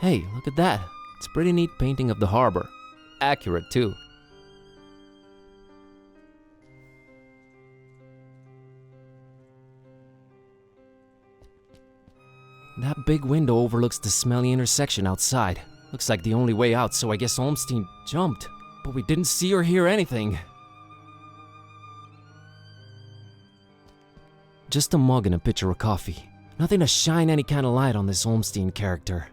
Hey, look at that. It's a pretty neat painting of the harbor. Accurate, too. That big window overlooks the smelly intersection outside. Looks like the only way out, so I guess Olmstein jumped. But we didn't see or hear anything. Just a mug and a pitcher of coffee. Nothing to shine any kind of light on this Olmstein character.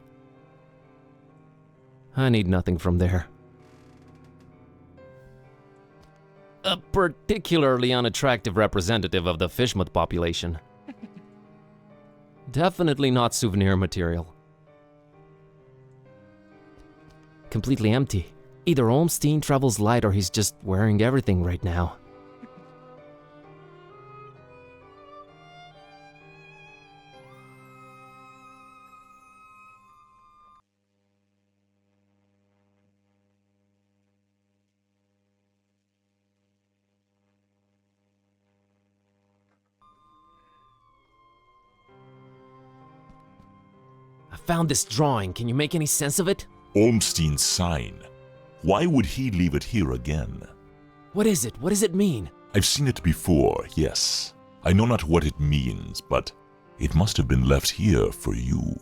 I need nothing from there. A particularly unattractive representative of the fishmoth population. Definitely not souvenir material. Completely empty. Either Olmstein travels light or he's just wearing everything right now. I found this drawing. Can you make any sense of it? Olmstein's sign. Why would he leave it here again? What is it? What does it mean? I've seen it before, yes. I know not what it means, but it must have been left here for you.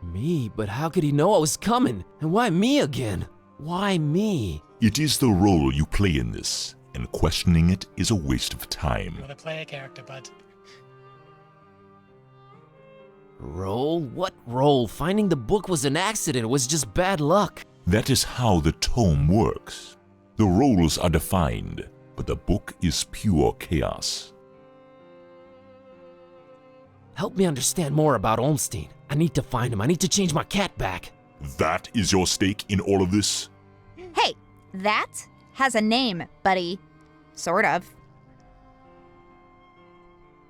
Me? But how could he know I was coming? And why me again? Why me? It is the role you play in this, and questioning it is a waste of time. You want to play a character, bud? Role? What role? Finding the book was an accident. It was just bad luck. That is how the tome works. The roles are defined, but the book is pure chaos. Help me understand more about Olmstein. I need to find him. I need to change my cat back. That is your stake in all of this? Hey, that has a name, buddy. Sort of.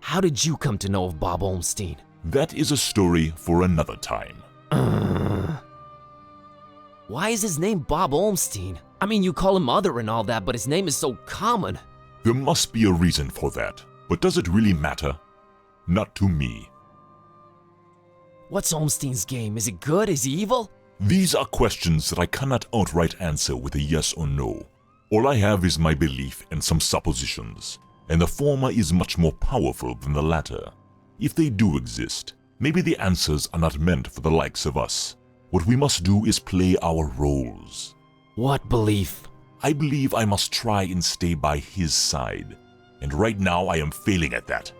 How did you come to know of Bob Olmstein? That is a story for another time. Why is his name Bob Olmstein? I mean, you call him other and all that, but his name is so common. There must be a reason for that. But does it really matter? Not to me. What's Olmstein's game? Is he good? Is he evil? These are questions that I cannot outright answer with a yes or no. All I have is my belief and some suppositions, and the former is much more powerful than the latter. If they do exist, maybe the answers are not meant for the likes of us. What we must do is play our roles. What belief? I believe I must try and stay by his side, and right now I am failing at that.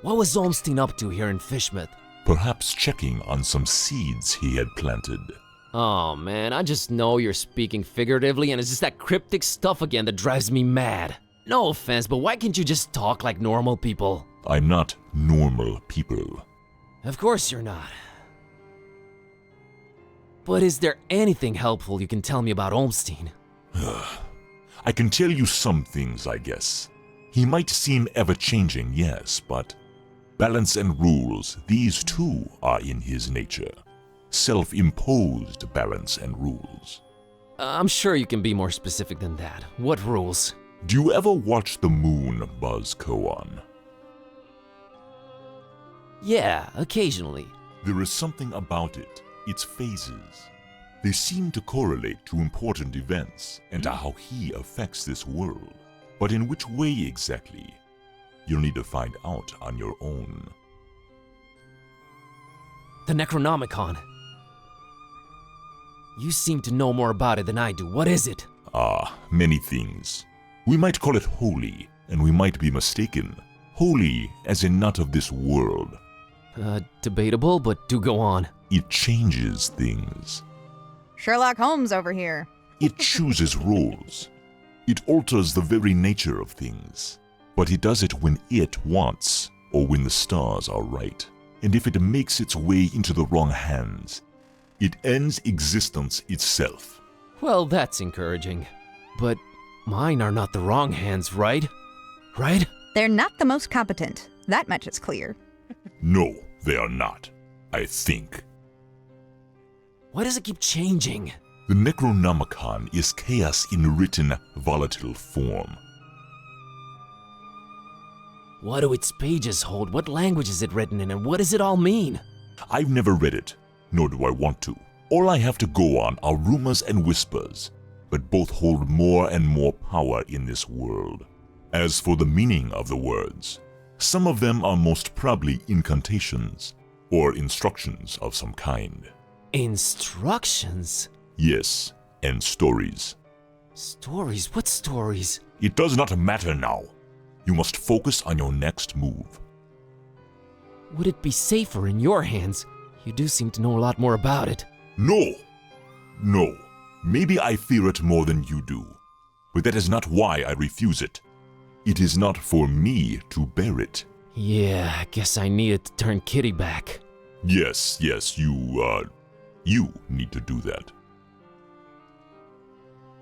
What was Olmstein up to here in Fishmouth? Perhaps checking on some seeds he had planted. Oh man, I just know you're speaking figuratively and it's just that cryptic stuff again that drives me mad. No offense, but why can't you just talk like normal people? I'm not normal people. Of course you're not. But is there anything helpful you can tell me about Olmstein? I can tell you some things, I guess. He might seem ever-changing, yes, but balance and rules, these too are in his nature. Self-imposed balance and rules. I'm sure you can be more specific than that. What rules? Do you ever watch the moon, Buzz Koan? Yeah, occasionally. There is something about it, its phases. They seem to correlate to important events and to how he affects this world. But in which way exactly? You'll need to find out on your own. The Necronomicon. You seem to know more about it than I do. What is it? Many things. We might call it holy, and we might be mistaken. Holy as in not of this world. Debatable, but do go on. It changes things. Sherlock Holmes over here. It chooses roles. It alters the very nature of things. But it does it when it wants, or when the stars are right. And if it makes its way into the wrong hands, it ends existence itself. Well, that's encouraging. But mine are not the wrong hands, right? Right? They're not the most competent. That much is clear. No, they are not. I think. Why does it keep changing? The Necronomicon is chaos in written, volatile form. What do its pages hold? What language is it written in, and what does it all mean? I've never read it, nor do I want to. All I have to go on are rumors and whispers, but both hold more and more power in this world. As for the meaning of the words, some of them are most probably incantations, or instructions of some kind. Instructions? Yes, and stories. Stories? What stories? It does not matter now. You must focus on your next move. Would it be safer in your hands? You do seem to know a lot more about it. No! No. Maybe I fear it more than you do. But that is not why I refuse it. It is not for me to bear it. Yeah, I guess I needed to turn Kitty back. Yes, you need to do that.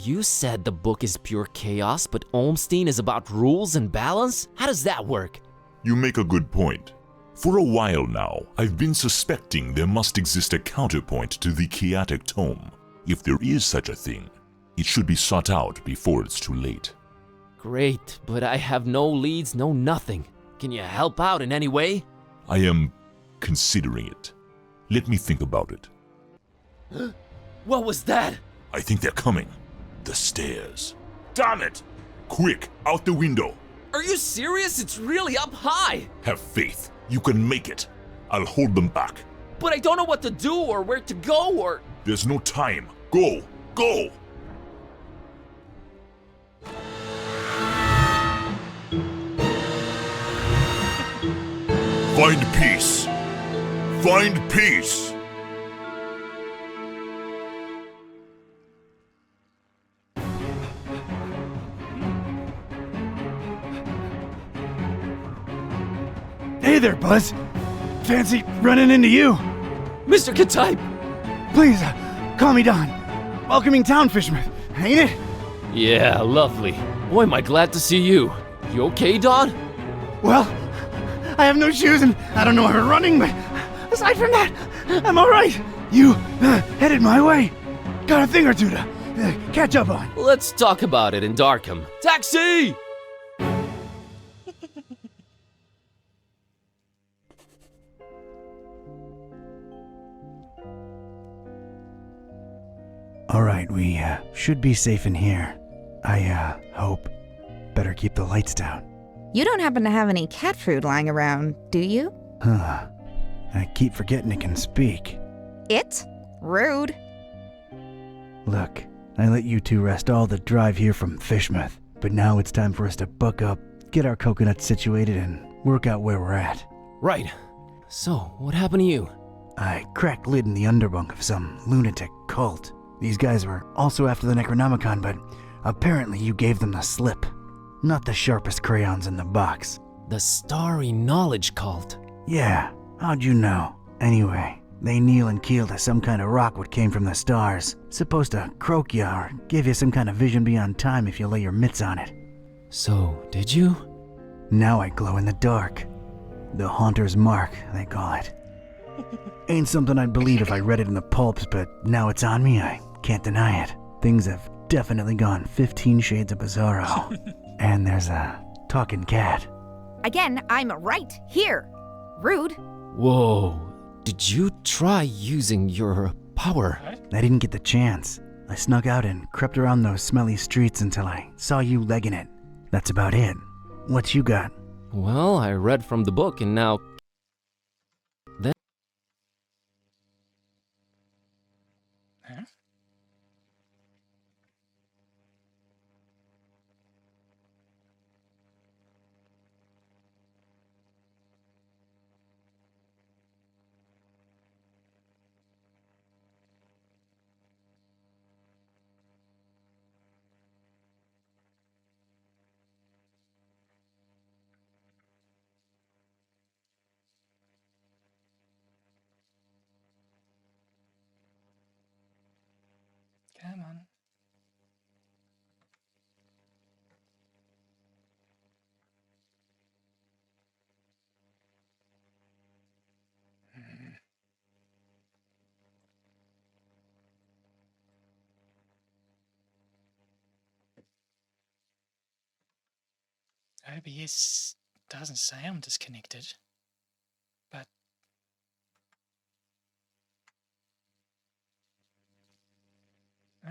You said the book is pure chaos, but Olmstein is about rules and balance? How does that work? You make a good point. For a while now, I've been suspecting there must exist a counterpoint to the chaotic tome. If there is such a thing, it should be sought out before it's too late. Great, but I have no leads, no nothing. Can you help out in any way? I am considering it. Let me think about it. What was that? I think they're coming. The stairs. Damn it! Quick, out the window. Are you serious? It's really up high. Have faith. You can make it. I'll hold them back. But I don't know what to do or where to go or... There's no time. Go! Go! Find peace. Find peace. Hey there, Buzz. Fancy running into you. Mr. Katype! Please, call me Don. Welcoming town, Fishmouth, ain't it? Yeah, lovely. Boy, am I glad to see you. You okay, Don? Well, I have no shoes and I don't know how to running, but aside from that, I'm alright. You headed my way. Got a thing or two to catch up on. Let's talk about it in Darkham. Taxi! Alright, we should be safe in here. I hope. Better keep the lights down. You don't happen to have any cat food lying around, do you? Huh. I keep forgetting it can speak. It? Rude. Look, I let you two rest all the drive here from Fishmouth, but now it's time for us to buck up, get our coconuts situated, and work out where we're at. Right. So, what happened to you? I cracked lid in the underbunk of some lunatic cult. These guys were also after the Necronomicon, but apparently you gave them the slip. Not the sharpest crayons in the box. The Starry Knowledge Cult. Yeah, how'd you know? Anyway, they kneel and keel to some kind of rock what came from the stars. Supposed to croak ya or give you some kind of vision beyond time if you lay your mitts on it. So, did you? Now I glow in the dark. The Haunter's Mark, they call it. Ain't something I'd believe if I read it in the pulps, but now it's on me, I can't deny it. Things have definitely gone 15 shades of bizarro. And there's a talking cat. Again, I'm right here. Rude. Whoa. Did you try using your power? I didn't get the chance. I snuck out and crept around those smelly streets until I saw you legging it. That's about it. What you got? Well, I read from the book and now... Then... Huh? Come on. OBS doesn't say I'm disconnected, but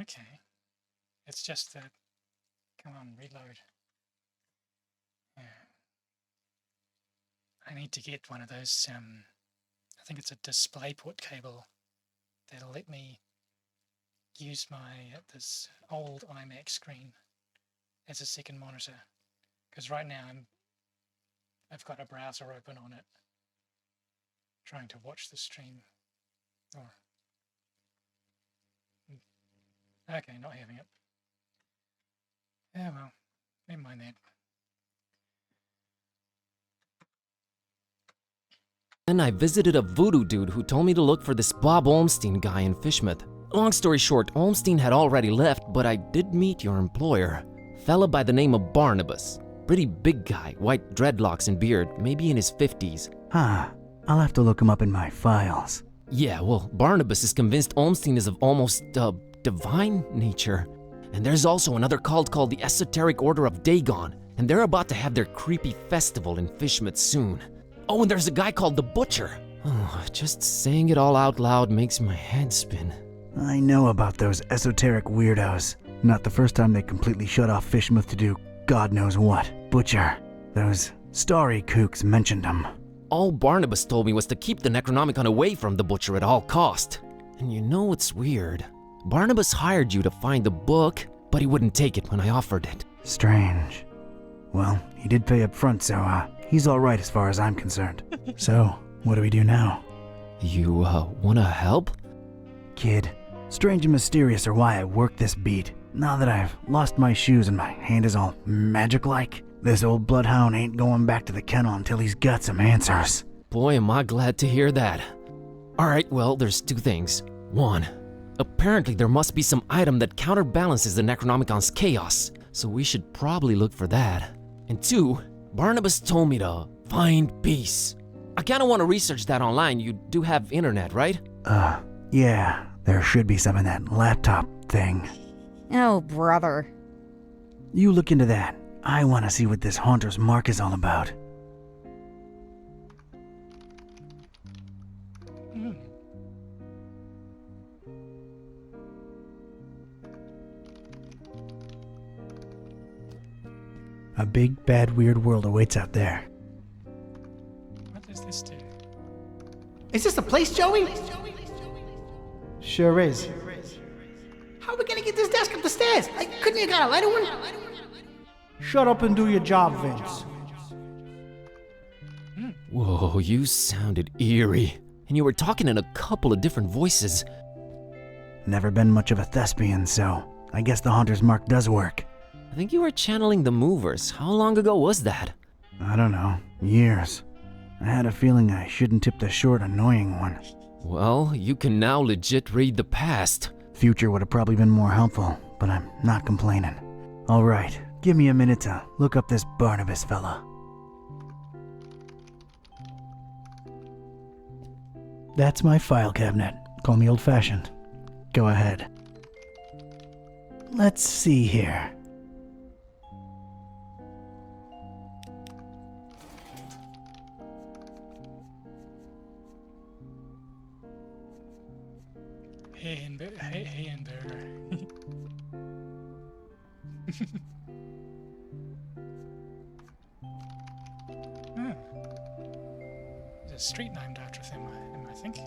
okay. It's just that, come on, reload. Yeah. I need to get one of those, I think it's a DisplayPort cable that'll let me use my, this old iMac screen as a second monitor. Because right now I've got a browser open on it, trying to watch the stream. Or, okay, not having it. Yeah, well, never mind that. Then I visited a voodoo dude who told me to look for this Bob Olmstein guy in Fishmouth. Long story short, Olmstein had already left, but I did meet your employer. Fella by the name of Barnabas. Pretty big guy, white dreadlocks and beard, maybe in his 50s. Huh. I'll have to look him up in my files. Yeah, well, Barnabas is convinced Olmstein is of almost, divine nature. And there's also another cult called the Esoteric Order of Dagon, and they're about to have their creepy festival in Fishmouth soon. Oh, and there's a guy called the Butcher. Oh, just saying it all out loud makes my head spin. I know about those esoteric weirdos. Not the first time they completely shut off Fishmouth to do God knows what. Butcher. Those starry kooks mentioned him. All Barnabas told me was to keep the Necronomicon away from the Butcher at all cost. And you know what's weird? Barnabas hired you to find the book, but he wouldn't take it when I offered it. Strange. Well, he did pay up front, so, he's alright as far as I'm concerned. So, what do we do now? You, wanna help? Kid, strange and mysterious are why I work this beat. Now that I've lost my shoes and my hand is all magic-like, this old bloodhound ain't going back to the kennel until he's got some answers. Boy, am I glad to hear that. Alright, well, there's two things. One, apparently there must be some item that counterbalances the Necronomicon's chaos, so we should probably look for that. And two, Barnabas told me to find peace. I kinda wanna research that online. You do have internet, right? Yeah, there should be some in that laptop thing. Oh, brother. You look into that. I wanna see what this Haunter's Mark is all about. A big, bad, weird world awaits out there. What does this do? Is this the place, Joey? Sure is. How are we gonna get this desk up the stairs? Couldn't you got a lighter one? Shut up and do your job, Vince. Whoa, you sounded eerie. And you were talking in a couple of different voices. Never been much of a thespian, so I guess the Haunter's Mark does work. I think you were channeling the movers. How long ago was that? I don't know. Years. I had a feeling I shouldn't tip the short, annoying one. Well, you can now legit read the past. Future would have probably been more helpful, but I'm not complaining. All right, give me a minute to look up this Barnabas fella. That's my file cabinet. Call me old-fashioned. Go ahead. Let's see here. Hey, and bear. There's a street named after him, I think.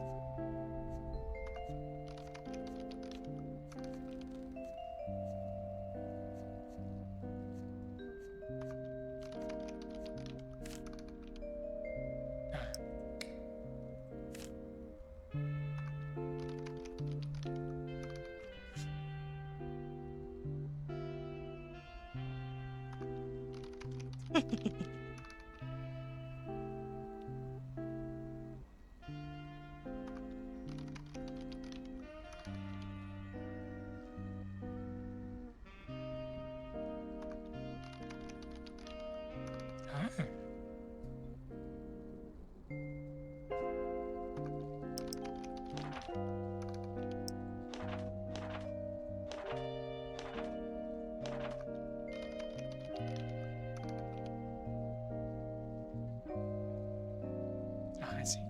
I see.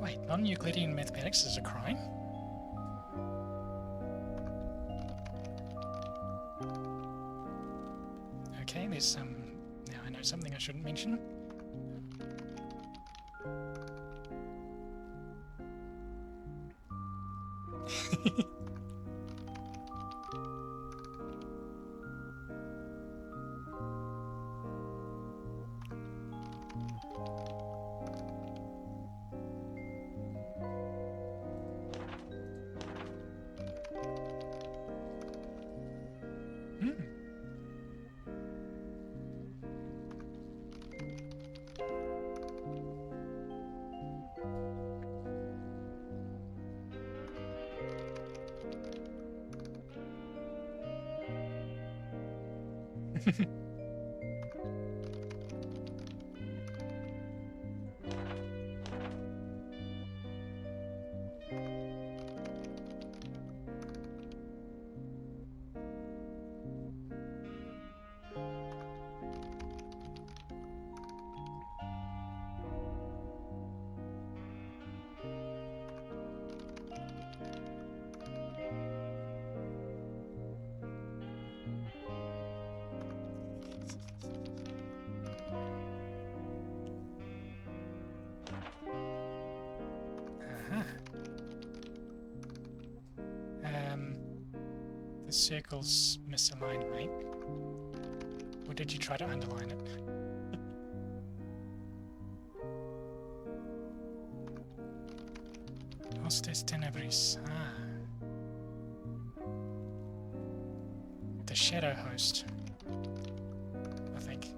Wait, non-Euclidean mathematics is a crime? Okay, there's some... Now I know something I shouldn't mention. The circle's misaligned, mate. Or did you try to underline it? Hostes Tenebris. The Shadow Host, I think.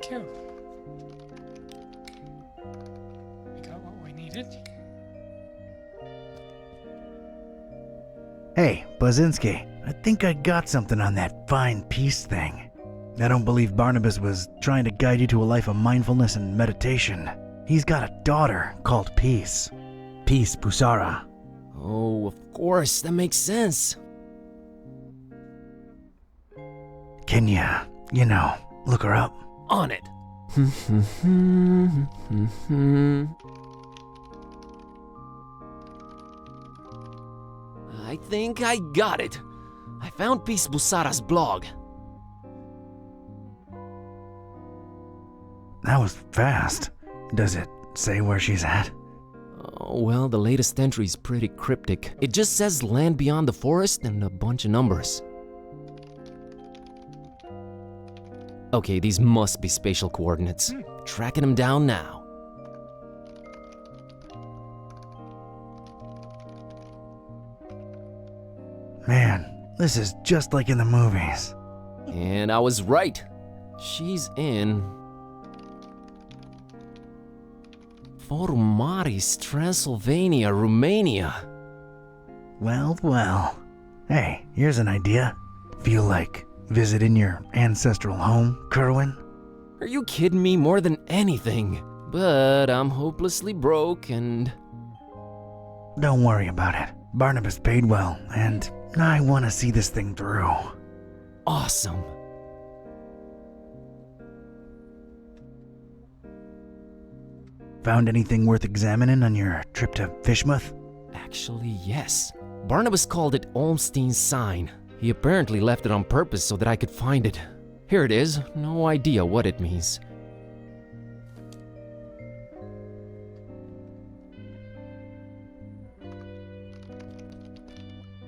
Cool. We got what we needed. Hey, Buzinski, I think I got something on that fine peace thing. I don't believe Barnabas was trying to guide you to a life of mindfulness and meditation. He's got a daughter called Peace. Peace Pusara. Oh, of course, that makes sense. Can you know, look her up? On it. I think I got it. I found Peace Busara's blog. That was fast. Does it say where she's at? Oh, well, the latest entry's pretty cryptic. It just says land beyond the forest and a bunch of numbers. Okay, these must be spatial coordinates. Tracking them down now. Man, this is just like in the movies. And I was right. She's in Forumaris, Transylvania, Romania. Well. Hey, here's an idea. Feel like visiting your ancestral home, Kerwin? Are you kidding me? More than anything. But I'm hopelessly broke and... Don't worry about it. Barnabas paid well, and I want to see this thing through. Awesome. Found anything worth examining on your trip to Fishmouth? Actually, yes. Barnabas called it Olmstein's sign. He apparently left it on purpose so that I could find it. Here it is. No idea what it means.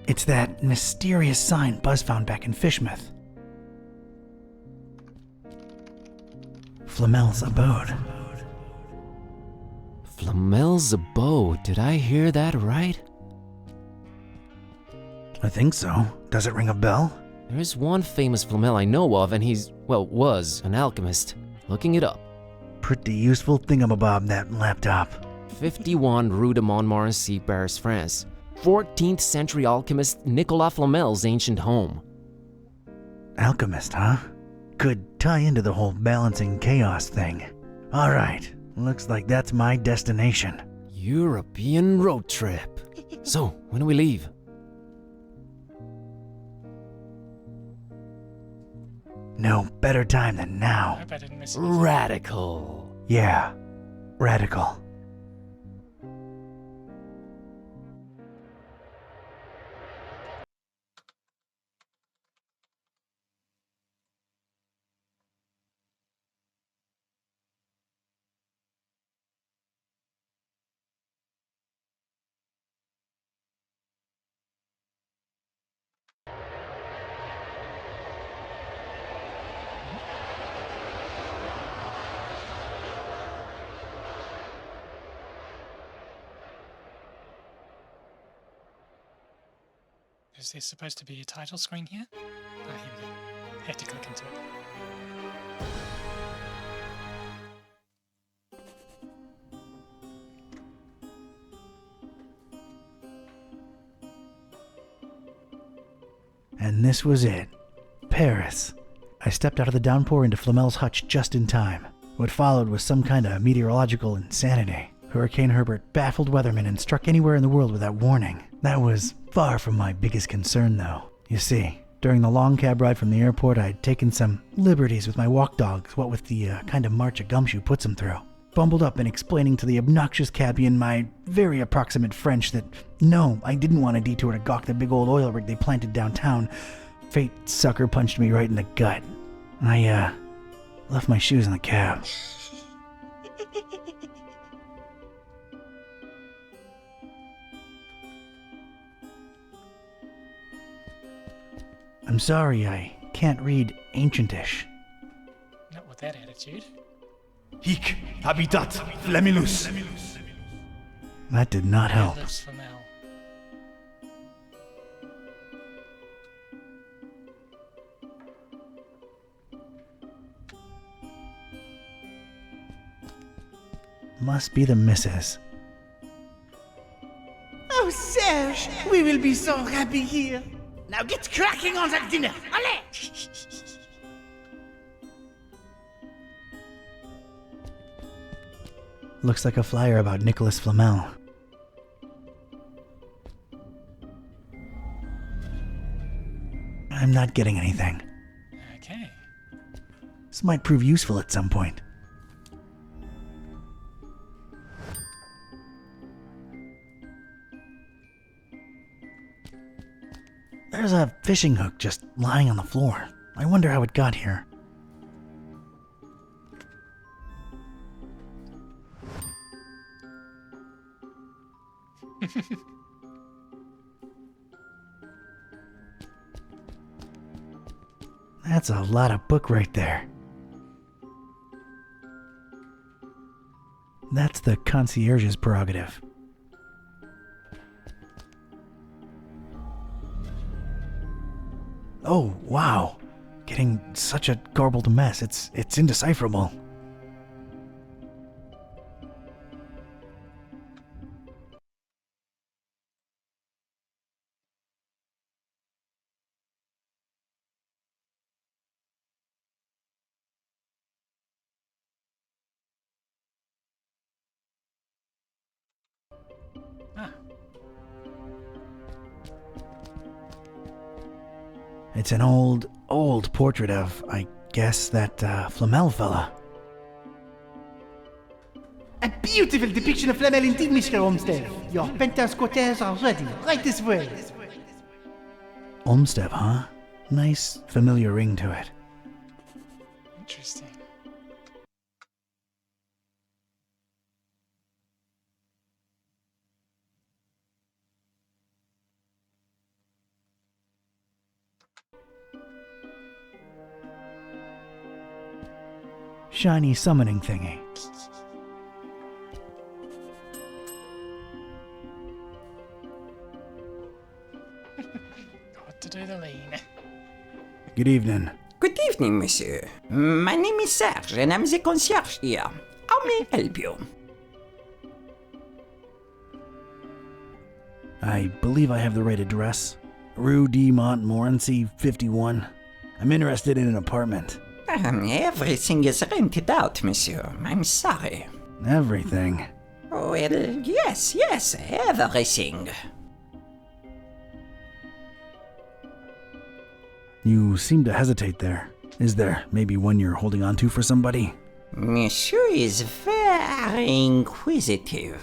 It's that mysterious sign Buzz found back in Fishmouth. Flamel's abode. Flamel's abode. Did I hear that right? I think so. Does it ring a bell? There is one famous Flamel I know of, and he's, well, was an alchemist. Looking it up. Pretty useful thingamabob, that laptop. 51 Rue de Montmorency, Paris, France. 14th century alchemist Nicolas Flamel's ancient home. Alchemist, huh? Could tie into the whole balancing chaos thing. All right, looks like that's my destination. European road trip. So, when do we leave? No better time than now. I hope I didn't miss anything. Radical. Yeah, radical. Is there supposed to be a title screen here? Oh, here we go. I have to click into it. And this was it. Paris. I stepped out of the downpour into Flamel's hutch just in time. What followed was some kind of meteorological insanity. Hurricane Herbert baffled weathermen and struck anywhere in the world without warning. That was far from my biggest concern, though. You see, during the long cab ride from the airport, I'd taken some liberties with my walk dogs, what with the kind of march a gumshoe puts them through. Bumbled up and explaining to the obnoxious cabbie in my very approximate French that, no, I didn't want a detour to gawk the big old oil rig they planted downtown. Fate sucker punched me right in the gut. I, left my shoes in the cab. I'm sorry, I can't read Ancientish. Not with that attitude. Hic habitat Flamilus. That did not help. Where lives Flamel? Must be the missus. Oh, Serge, we will be so happy here. Now get cracking on that dinner. Allez! Looks like a flyer about Nicholas Flamel. I'm not getting anything. Okay. This might prove useful at some point. There's a fishing hook just lying on the floor. I wonder how it got here. That's a lot of book right there. That's the concierge's prerogative. Oh, wow. Getting such a garbled mess. It's indecipherable. It's an old portrait of, I guess, that Flamel fella. A beautiful depiction of Flamel indeed, Mr. Olmsted. Your penthouse quarters are ready. Right this way. Olmsted, huh? Nice, familiar ring to it. Interesting. Shiny summoning thingy. to do the lean. Good evening. Good evening, monsieur. My name is Serge, and I'm the concierge here. How may I help you? I believe I have the right address. Rue de Montmorency, 51. I'm interested in an apartment. Everything is rented out, monsieur. I'm sorry. Everything. Well, yes, everything. You seem to hesitate there. Is there maybe one you're holding on to for somebody? Monsieur is very inquisitive.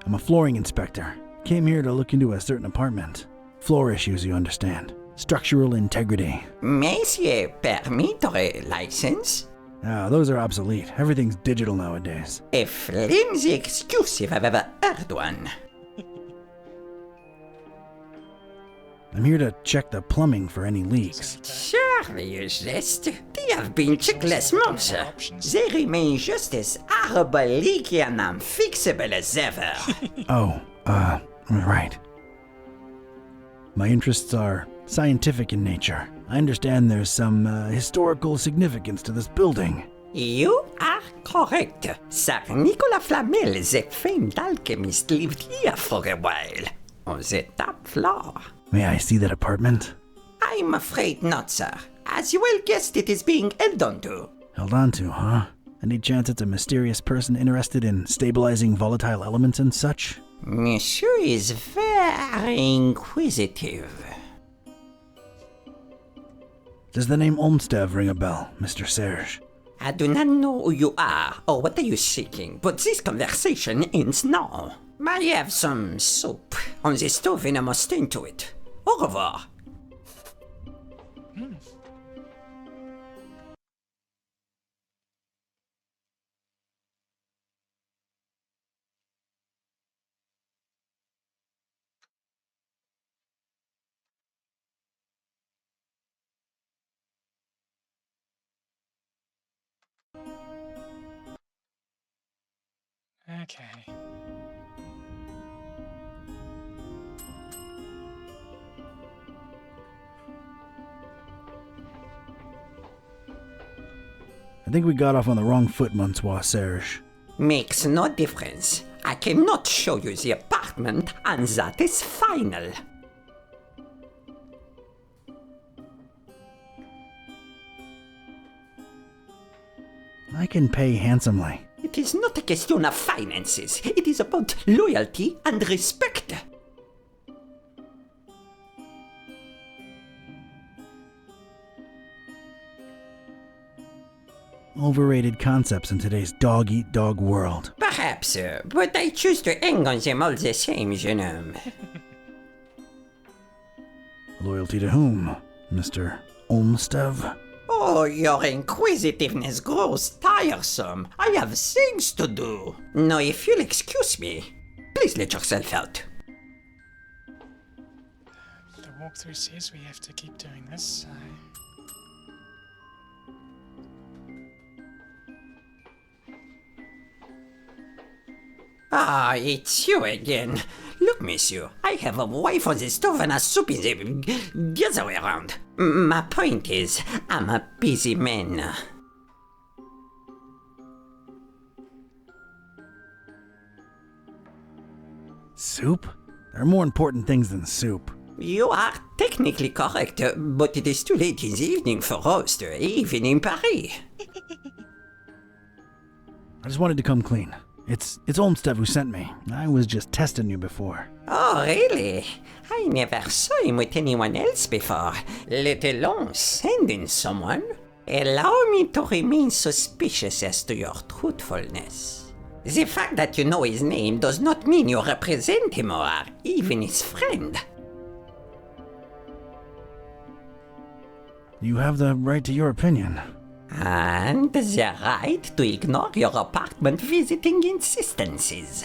I'm a flooring inspector. Came here to look into a certain apartment. Floor issues, you understand. Structural integrity. Monsieur, permittre license? Those are obsolete. Everything's digital nowadays. A flimsy excuse if I've ever heard one. I'm here to check the plumbing for any leaks. Surely you jest. They have been checked last month. They remain just as horrible, leaky, and unfixable as ever. Right. My interests are scientific in nature. I understand there's some historical significance to this building. You are correct. Sir Nicolas Flamel, the famed alchemist, lived here for a while. On the top floor. May I see that apartment? I'm afraid not, sir. As you well guessed, it is being held onto. Held on to, huh? Any chance it's a mysterious person interested in stabilizing volatile elements and such? Monsieur is very inquisitive. Does the name Olmstead ring a bell, Mr. Serge? I do not know who you are or what are you seeking, but this conversation ends now. I have some soup on the stove and I must tend to it. Au revoir. Okay. I think we got off on the wrong foot, Monsieur Serge. Makes no difference. I cannot show you the apartment, and that is final. I can pay handsomely. It is not a question of finances. It is about loyalty and respect. Overrated concepts in today's dog-eat-dog world. Perhaps, but I choose to hang on them all the same, jeune homme. Loyalty to whom, Mr. Olmstead? Oh, your inquisitiveness grows tiresome. I have things to do. Now, if you'll excuse me, please let yourself out. The walkthrough says we have to keep doing this, so... Ah, it's you again. Look, monsieur, I have a wife on the stove and a soup in the other way around. My point is, I'm a busy man. Soup? There are more important things than soup. You are technically correct, but it is too late in the evening for roast, even in Paris. I just wanted to come clean. It's Olmstead who sent me. I was just testing you before. Oh, really? I never saw him with anyone else before, let alone sending someone. Allow me to remain suspicious as to your truthfulness. The fact that you know his name does not mean you represent him or are even his friend. You have the right to your opinion. And the right to ignore your apartment visiting insistences.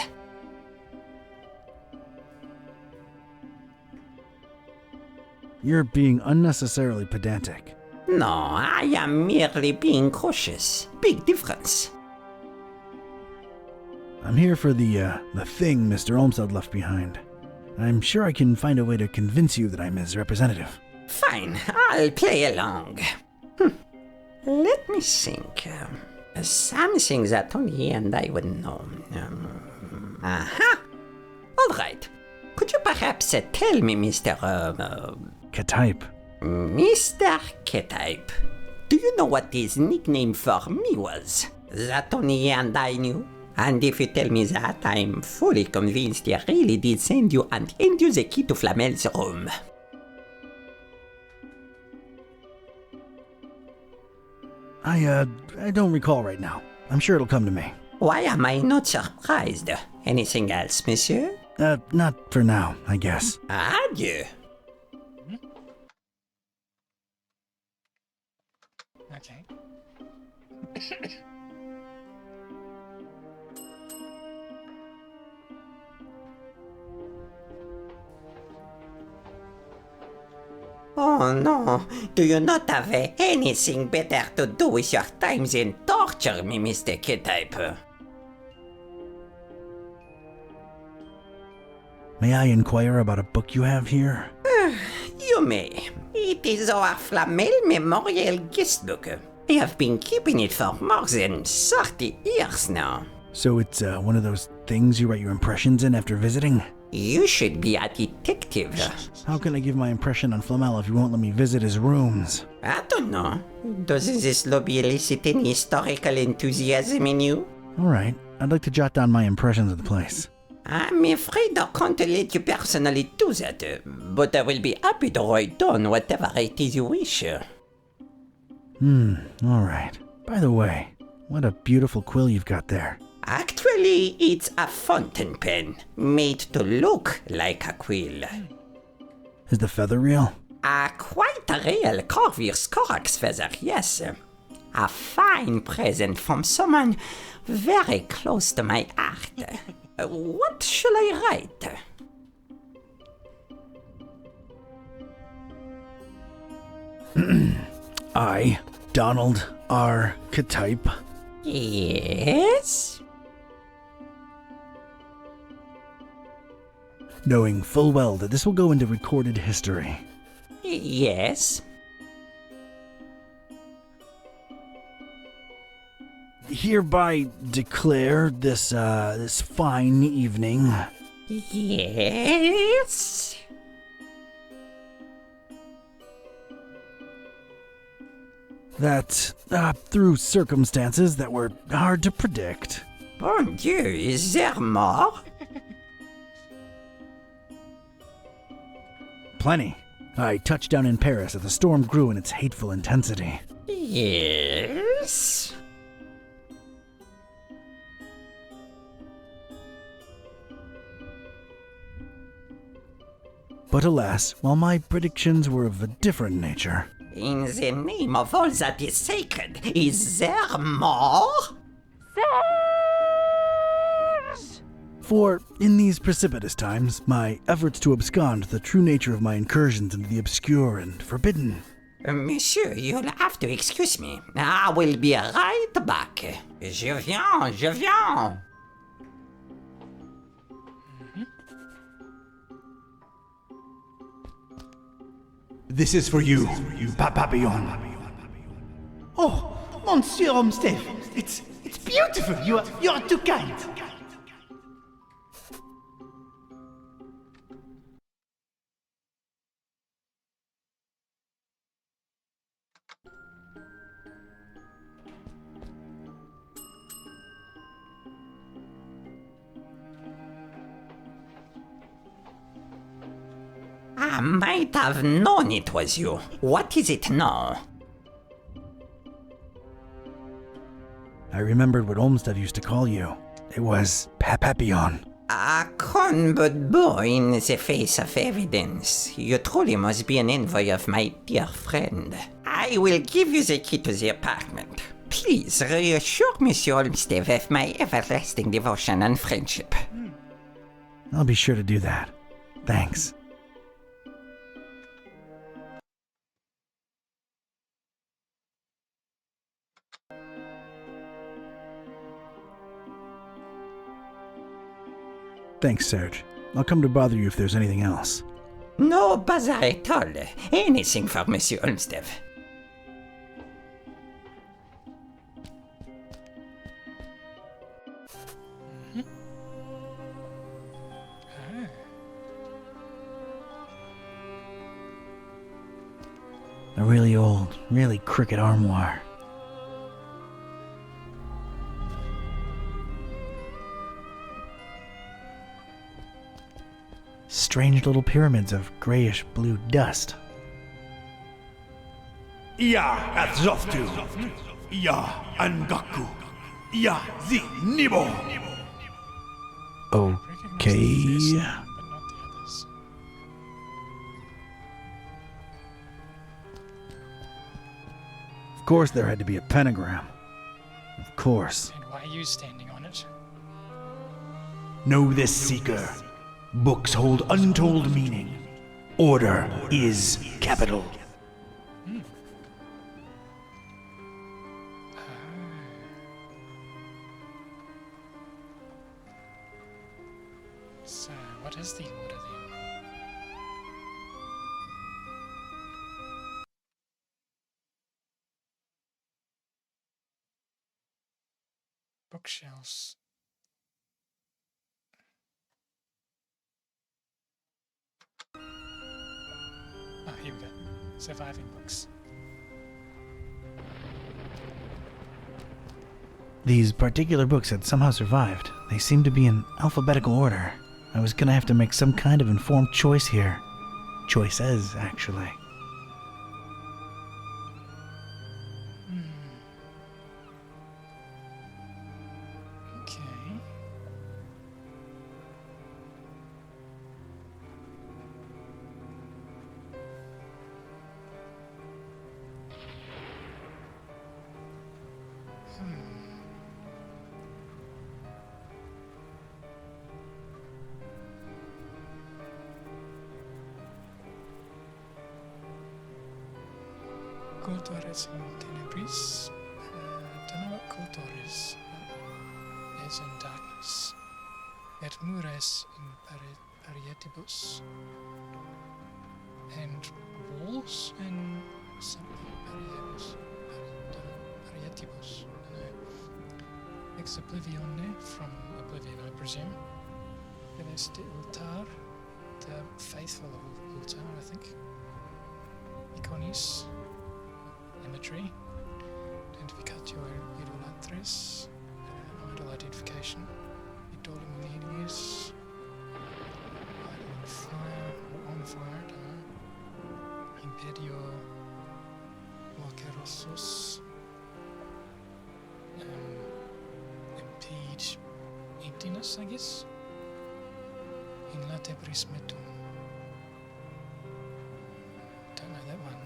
You're being unnecessarily pedantic. No, I am merely being cautious. Big difference. I'm here for the thing Mr. Olmsted left behind. I'm sure I can find a way to convince you that I'm his representative. Fine, I'll play along. Let me think. Something that only you and I would know. Aha! All right. Could you perhaps tell me, Mr. K-type. Mr. K-type, do you know what his nickname for me was? That only you and I knew? And if you tell me that, I'm fully convinced he really did send you and hand you the key to Flamel's room. I don't recall right now. I'm sure it'll come to me. Why am I not surprised? Anything else, monsieur? Not for now, I guess. Adieu. Okay. Oh no, do you not have anything better to do with your time than torture me, Mr. K-type? May I inquire about a book you have here? You may. It is our Flamel Memorial Guest Book. I have been keeping it for more than 30 years now. So it's one of those things you write your impressions in after visiting? You should be a detective. How can I give my impression on Flamel if you won't let me visit his rooms? I don't know. Doesn't this lobby elicit any historical enthusiasm in you? Alright, I'd like to jot down my impressions of the place. I'm afraid I can't let you personally do that, but I will be happy to write down whatever it is you wish. Alright. By the way, what a beautiful quill you've got there. Actually, it's a fountain pen, made to look like a quill. Is the feather real? Quite a real Corvus Corax feather, yes. A fine present from someone very close to my heart. What shall I write? I, Donald R. K-type. Yes? Knowing full well that this will go into recorded history. Yes. Hereby declare this fine evening. Yes. That, through circumstances that were hard to predict. Bon Dieu, is there more? Plenty. I touched down in Paris as the storm grew in its hateful intensity. Yes. But alas, while my predictions were of a different nature. In the name of all that is sacred, is there more? For, in these precipitous times, my efforts to abscond the true nature of my incursions into the obscure and forbidden. Monsieur, you'll have to excuse me. I will be right back. Je viens, je viens. This is for you, Papillon. Oh, Monsieur Olmsted, it's beautiful. You are too kind. I might have known it was you. What is it now? I remembered what Olmsted used to call you. It was Papillon. A cornbud boy in the face of evidence. You truly must be an envoy of my dear friend. I will give you the key to the apartment. Please reassure Monsieur Olmsted of my everlasting devotion and friendship. I'll be sure to do that. Thanks. Thanks, Serge. I'll come to bother you if there's anything else. No bother at all. Anything for Monsieur Olmsted. A really old, really crooked armoire. Strange little pyramids of grayish-blue dust. Ya Atzoftu. Ya Angaku. Ya Zi Nibo. Okay. Of course there had to be a pentagram. Of course. And why are you standing on it? Know this, Seeker. Books hold untold meaning. Order is capital. So, what is the order then? Bookshelves. Ah, here we go. Surviving books. These particular books had somehow survived. They seemed to be in alphabetical order. I was gonna have to make some kind of informed choice here. Choices, actually. Okay. Cultores in tenebris. Don't know what cultor is. Is in darkness. Et mures in parietibus. And walls in something parietibus. Parietibus. Ex oblivione, from oblivion, I presume. Fides de ultar, the faithful of Ultar, I think. Iconis, imagery. Identificatio idolatres, idol identification. Idolum lenius. Idol on fire, or on fire, don't know. Impedio Walkerosus. Impede emptiness, I guess. In late prismetum. Don't know that one.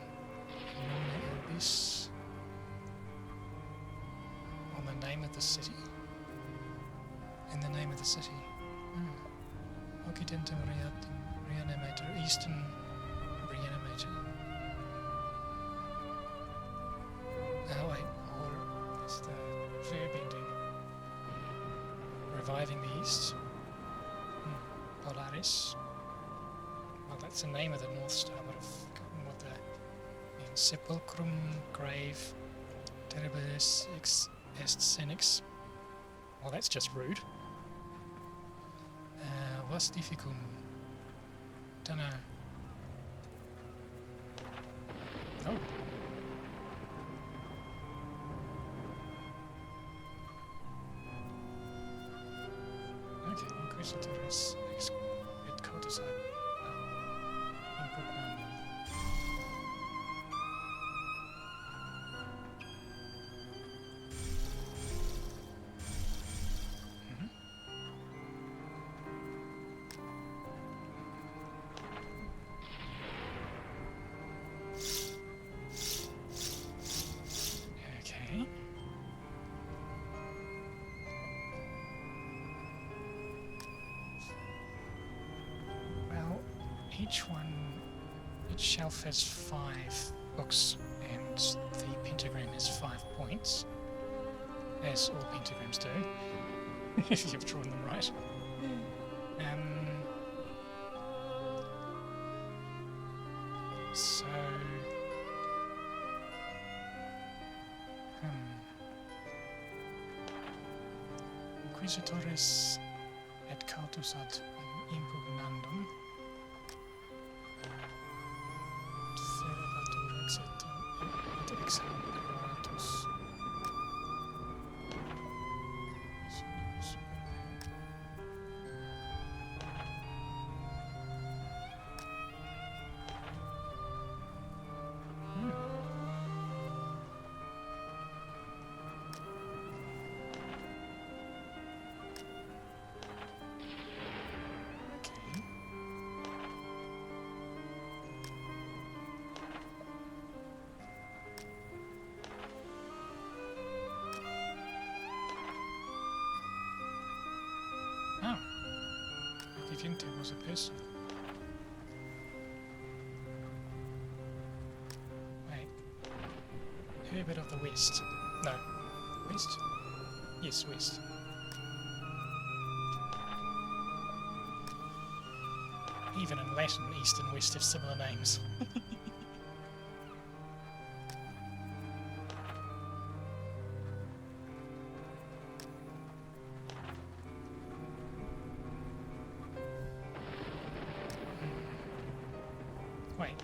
Nomine orbis. On the name of the city. In the name of the city. Occidentum reanimator. Eastern reanimator. Oh wait, or it's the verb ending. Reviving the East. Polaris. Well, that's the name of the North Star, but I've forgotten what that means. Sepulchrum, grave, terribilis est senex. Well, that's just rude. Was difficum? Dunno. Oh. Okay, Inquisitores et cotus ad impugnam. Okay. Well, each shelf has 5 books, and the pentagram has 5 points, as all pentagrams do, if you've drawn them right. So, Inquisitores et cautus ad impugnandum Ferebatur et examperatus. Oh, Viviente was a person. Wait. Herbert of the West. No. West? Yes, West. Even in Latin, East and West have similar names. Wait.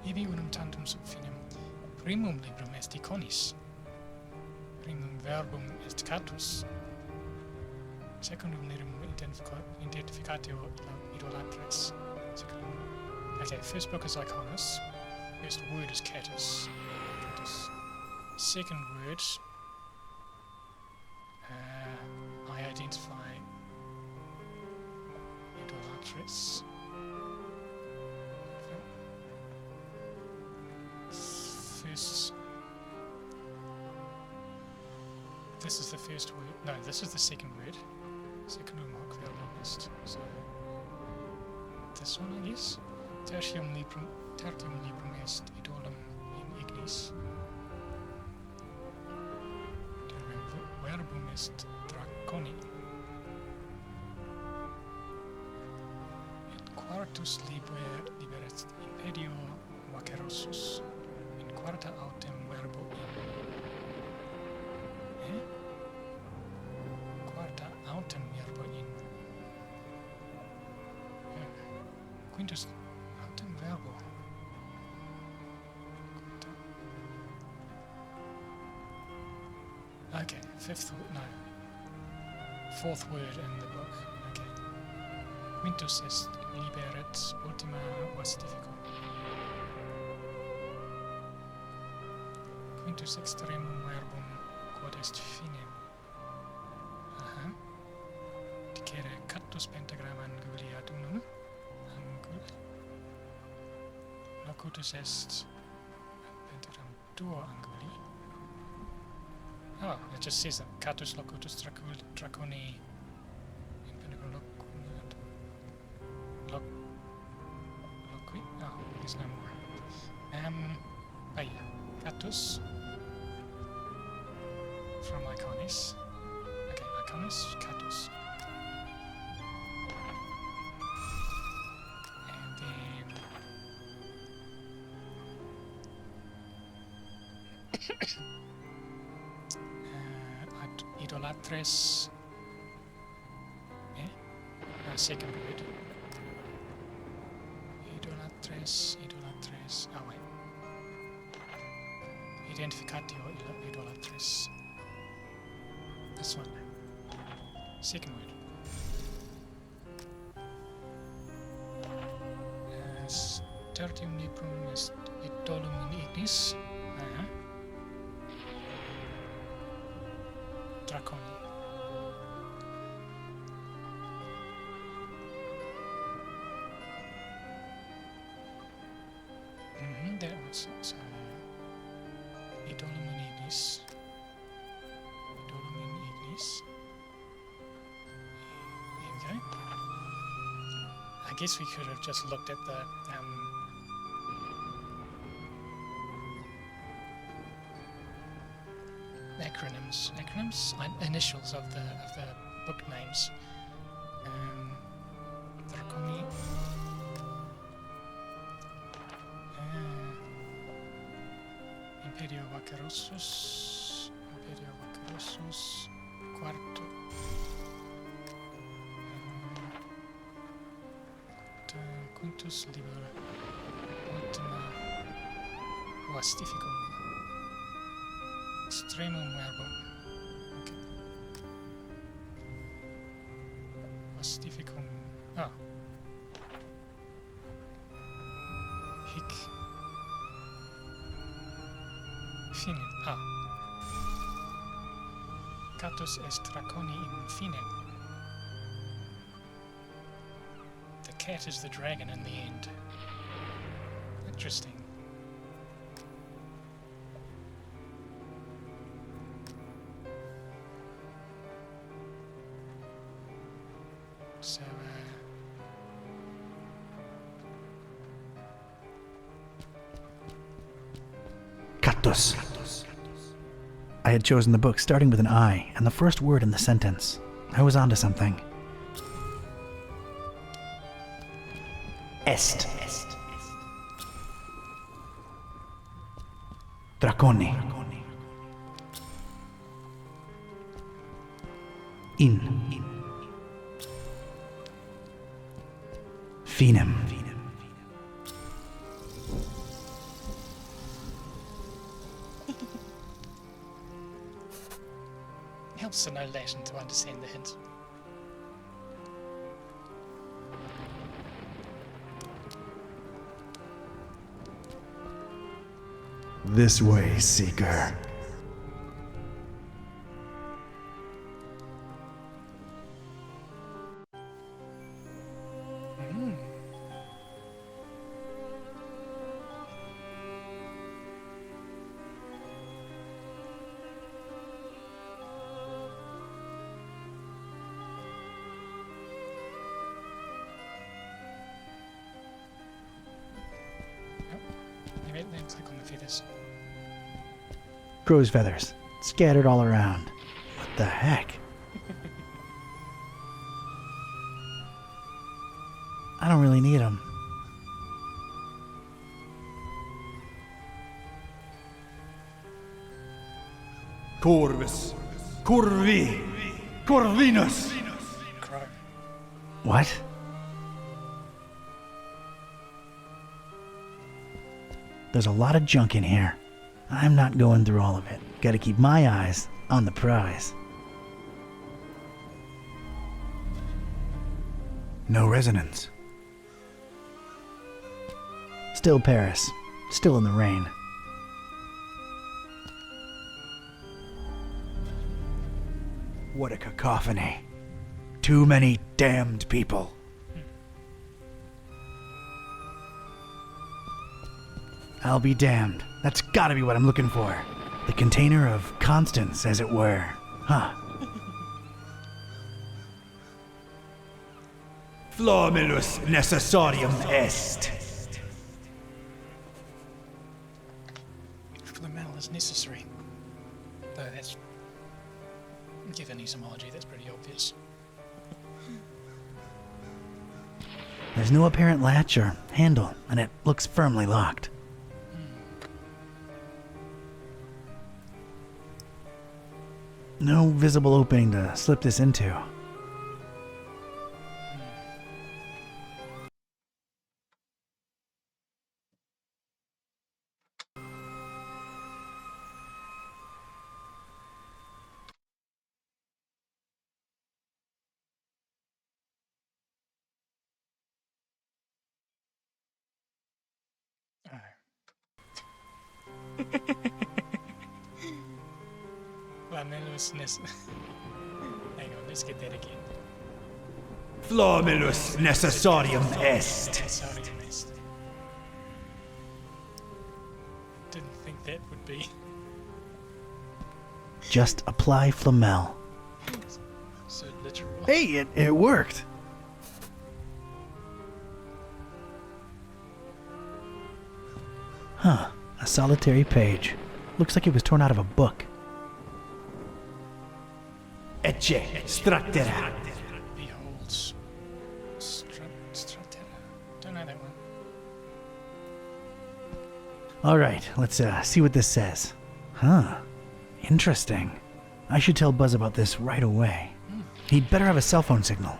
Ibi unum tantum sub finem primum librum est iconis. Primum verbum est catus. Secundum librum identificatio idolatres. Okay, first book is Iconus. First word is catus. Second word, I identify idolatres. First, this is the first word. No, this is the second word. Secundum hoc verbum est. So this one, I guess. Tertium librum est idolum in ignis. Verbum est draconi. Et quartus liber est impedio vacerosus. In quarta autem verbo in. Quarta autem verbo in. Quintus autem verbo. Okay, fourth word in the book. Okay. Quintus est liberet ultima vastifico. Quintus extremum verbum quod est finem. Dicere cactus pentagram anguli ad unum. Angul. Locutus est pentagram duo anguli. Oh, it just says that Catus locutus draconi in pentagram loqui. Oh, there's no more. Oh yeah, Catus from Iconis. Okay, Iconis, Catus. And then idolatres. Second word. Idolatres. Oh wait. Identificatio idolatres. This one. Second word. Tertium librum est idolum in ignis. Draconi. There was idolum in ignis. Idolum in ignis. Here we go. I guess we could have just looked at the initials of the book names. Draconi. Imperio Vaquerosos. Imperio Vaquerosos. Cuarto. Quintus Liber. Ultima. Vastificum. Extremum verbum. Okay. Vastificum. Ah. Hic. Fine. Ah. Catus est draconi in fine. The cat is the dragon in the end. Interesting. So, Cactus. I had chosen the book starting with an I and the first word in the sentence. I was onto something. Est. Draconi. In. Finem. helps to know Latin to understand the hint. This way, Seeker. Then click on the feathers. Crow's feathers, scattered all around. What the heck? I don't really need them. Corvus, Corvi, Corvinus. What? There's a lot of junk in here. I'm not going through all of it. Gotta keep my eyes on the prize. No resonance. Still Paris. Still in the rain. What a cacophony. Too many damned people. I'll be damned. That's gotta be what I'm looking for. The container of constants, as it were. Huh. Flomulus necessarium est. For the metal is necessary. Though that's... given etymology, that's pretty obvious. There's no apparent latch or handle, and it looks firmly locked. No visible opening to slip this into. Hang on, let's get that again. Flomulus necessarium est. Necessarium est. Didn't think that would be. Just apply Flamel. So literal. Hey, it worked. Huh, a solitary page. Looks like it was torn out of a book. Ecce structera. Behold, All right, let's see what this says. Huh. Interesting. I should tell Buzz about this right away. He'd better have a cell phone signal.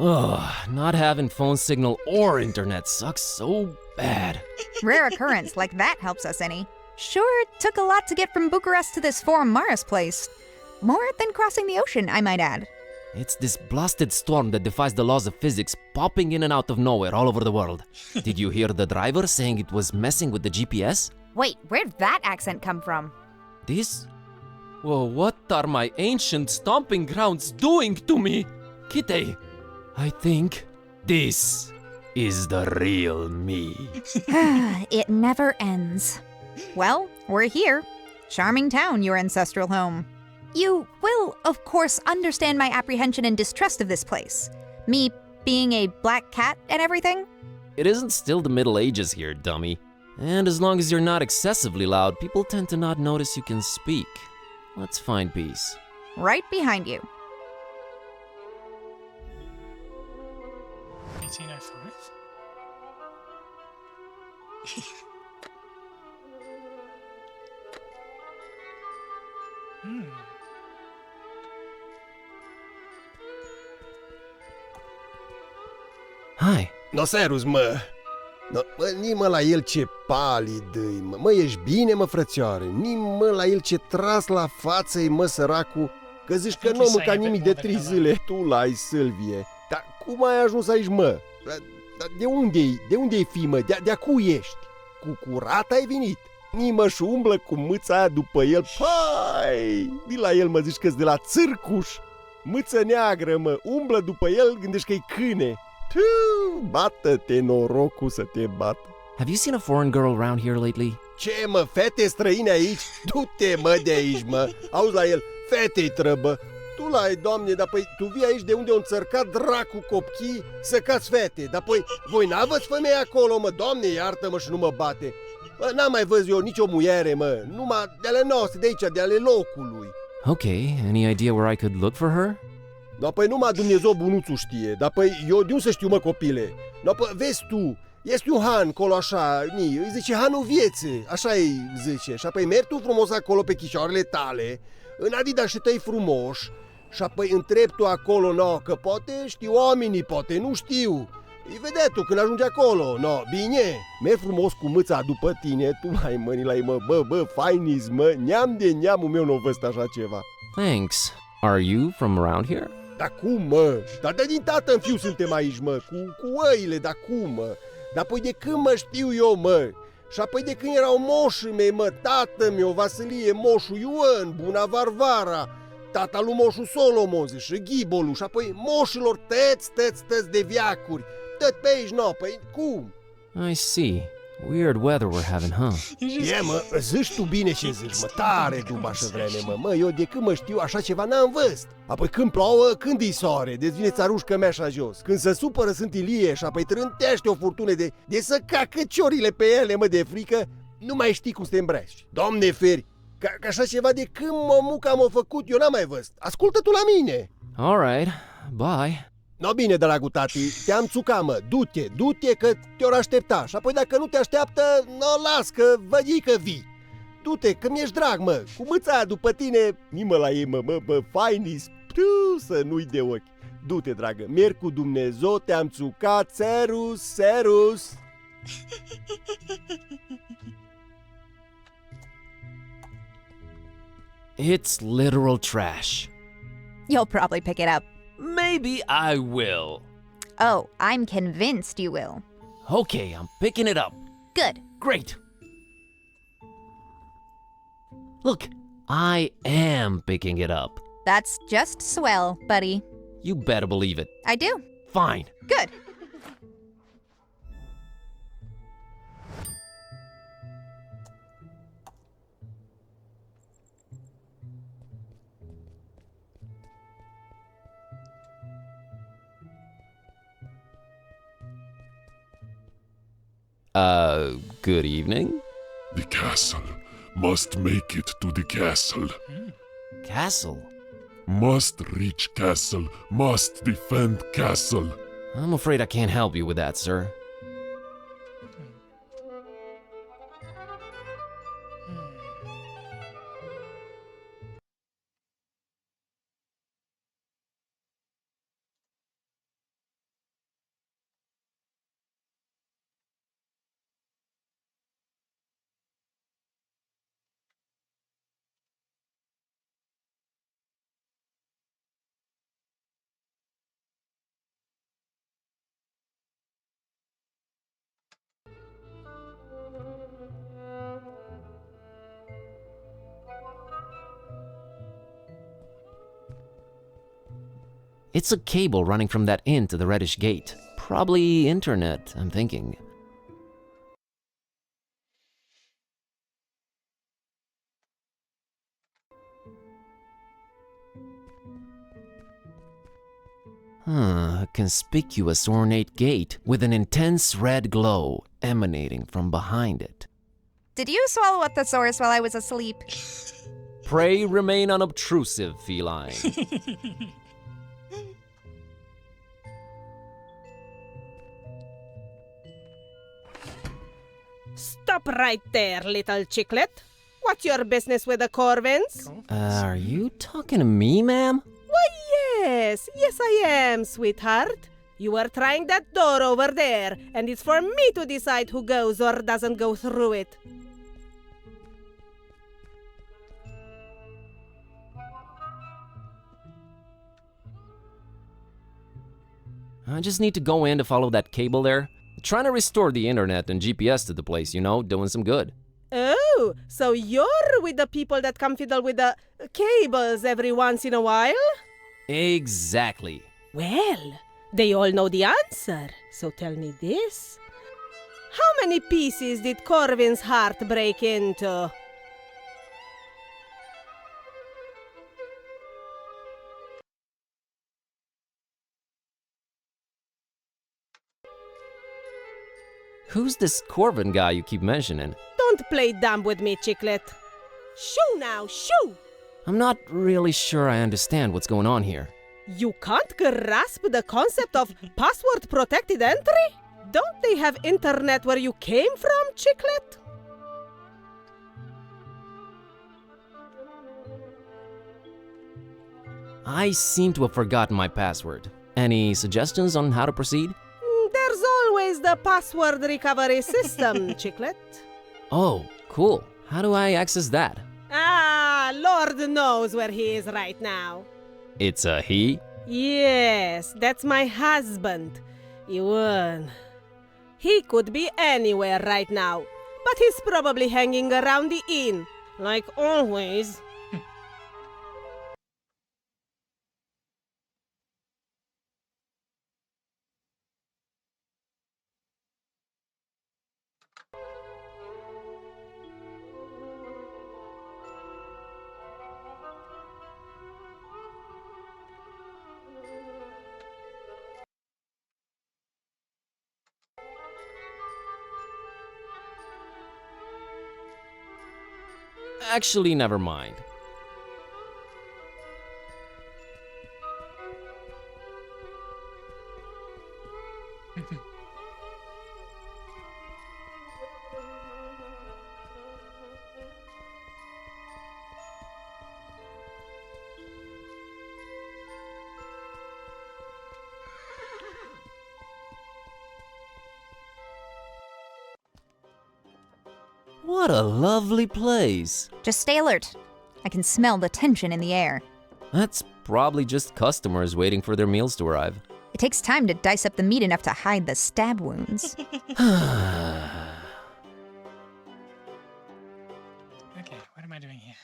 Ugh, not having phone signal or internet sucks so bad. Rare occurrence like that helps us any. Sure, took a lot to get from Bucharest to this Forum Maris place. More than crossing the ocean, I might add. It's this blasted storm that defies the laws of physics popping in and out of nowhere all over the world. Did you hear the driver saying it was messing with the GPS? Wait, where'd that accent come from? This? Well, what are my ancient stomping grounds doing to me? Kitty, I think this is the real me. It never ends. Well, we're here. Charming town, your ancestral home. You will, of course, understand my apprehension and distrust of this place. Me being a black cat and everything. It isn't still the Middle Ages here, dummy. And as long as you're not excessively loud, people tend to not notice you can speak. Let's find peace. Right behind you. 1805? Hai. No, serus, mă! No, mă, ni-mă la el ce palid îi, mă. Mă, ești bine, mă, frățioare? Ni-mă la el ce tras la față-i, mă, săracu, că zici că nu mânca nimic de 3 zile. Tu l-ai, Sylvie. Dar cum ai ajuns aici, mă? De unde-i? De unde-i fi, mă? De-a cu ești? Cu curat ai venit? Nimă și umblă cu mâța aia după el. Pai! Di la el, mă, zici că-s de la țârcuș. Mâță neagră, mă, umblă după el, gândești că-i câine. Bată-te, norocul să te bată. Have you seen a foreign girl around here lately? Ce, mă, fete străine aici? Du-te, mă, de aici, mă. Auzi la el, fetei trăbă. Tu l-ai, doamne, dar păi tu vii aici de unde o înțărcat dracu copchii să cați fete. Dar păi voi n-aveți femei acolo, mă, doamne, iartă-mă și nu mă bate. Mă, n-am mai văzut eu nicio muiere, mă, numai de ale noastre, de aici, de ale locului. Okay, any idea where I could look for her? Da, păi numai Dumnezeu bunuțul știe, dar păi eu de unde să știu, mă, copile? Da, păi vezi tu, este un han acolo așa, îi zice hanul vieții, așa îi zice. Și apoi mergi tu frumos acolo pe chișoarele tale, în adidașii tăi frumoși, și apoi întrebi tu acolo, no, că poate știu oamenii, poate nu știu. Îi vedea tu când ajungi acolo, no, bine, mergi frumos cu mâța după tine, tu mai mâni la ei, mă, bă, fainis, mă, neam de neamul meu n-o văzut așa ceva. Thanks. Are you from around here? Dar cum, mă? Dar de din tată în fiu suntem aici, mă, cu oile, dar cum, mă? Dar apoi de când mă știu eu, mă? Și apoi de când erau moșii mei, mă, tată meu, Vasilie, moșul Ioan, Buna Varvara, tata lui moșul Solomon, și Ghibolu, și apoi moșilor tăți de viacuri, tot pe aici, no, păi cum? I see. Weird weather we're having, huh? E, mă, zici tu bine ce zici, mă, tare dubașă vreme, mă, eu de când mă știu așa ceva n-am văzut. Apoi când plouă, când îi soare, deci vine țarușcă mea așa jos. Când se supără sunt ilie și apoi trântește o furtună de să cacă ciorile pe ele, mă, de frică, nu mai știi cum să te îmbraci. Doamne feri, ca așa ceva de când mămuca m-a făcut, eu n-am mai văzut. Ascultă tu la mine. Alright, bye. No, bine, dragul tati, te-am țucat, mă, du-te că te-or aștepta. Și apoi dacă nu te așteaptă, no, las că vădii că vii. Du-te, că mi-ești drag, mă, cu mâța aia după tine, nimă la ei, mă, fainis, să nu-i de ochi. Du-te, dragă, merg cu Dumnezeu, te-am țucat, serus. It's literal trash. You'll probably pick it up. Maybe I will. Oh, I'm convinced you will. Okay, I'm picking it up. Good. Great. Look, I am picking it up. That's just swell, buddy. You better believe it. I do. Fine. Good. Good evening? The castle. Must make it to the castle. Castle? Must reach castle. Must defend castle. I'm afraid I can't help you with that, sir. It's a cable running from that inn to the reddish gate. Probably internet, I'm thinking. A conspicuous ornate gate with an intense red glow emanating from behind it. Did you swallow a thesaurus while I was asleep? Pray remain unobtrusive, feline. Stop right there, little chicklet. What's your business with the Corvins? Are you talking to me, ma'am? Why, yes, I am, sweetheart. You are trying that door over there, and it's for me to decide who goes or doesn't go through it. I just need to go in to follow that cable there. Trying to restore the internet and GPS to the place, you know, doing some good. Oh, so you're with the people that come fiddle with the cables every once in a while? Exactly. Well, they all know the answer, so tell me this. How many pieces did Corvin's heart break into? Who's this Corvin guy you keep mentioning? Don't play dumb with me, chicklet. Shoo now, shoo! I'm not really sure I understand what's going on here. You can't grasp the concept of password-protected entry? Don't they have internet where you came from, chicklet? I seem to have forgotten my password. Any suggestions on how to proceed? There's always the password recovery system, chicklet. Oh, cool. How do I access that? Ah, Lord knows where he is right now. It's a he? Yes, that's my husband, Ewan. He could be anywhere right now, but he's probably hanging around the inn, like always. Actually, never mind. What a lovely place. Just stay alert. I can smell the tension in the air. That's probably just customers waiting for their meals to arrive. It takes time to dice up the meat enough to hide the stab wounds. Okay, what am I doing here?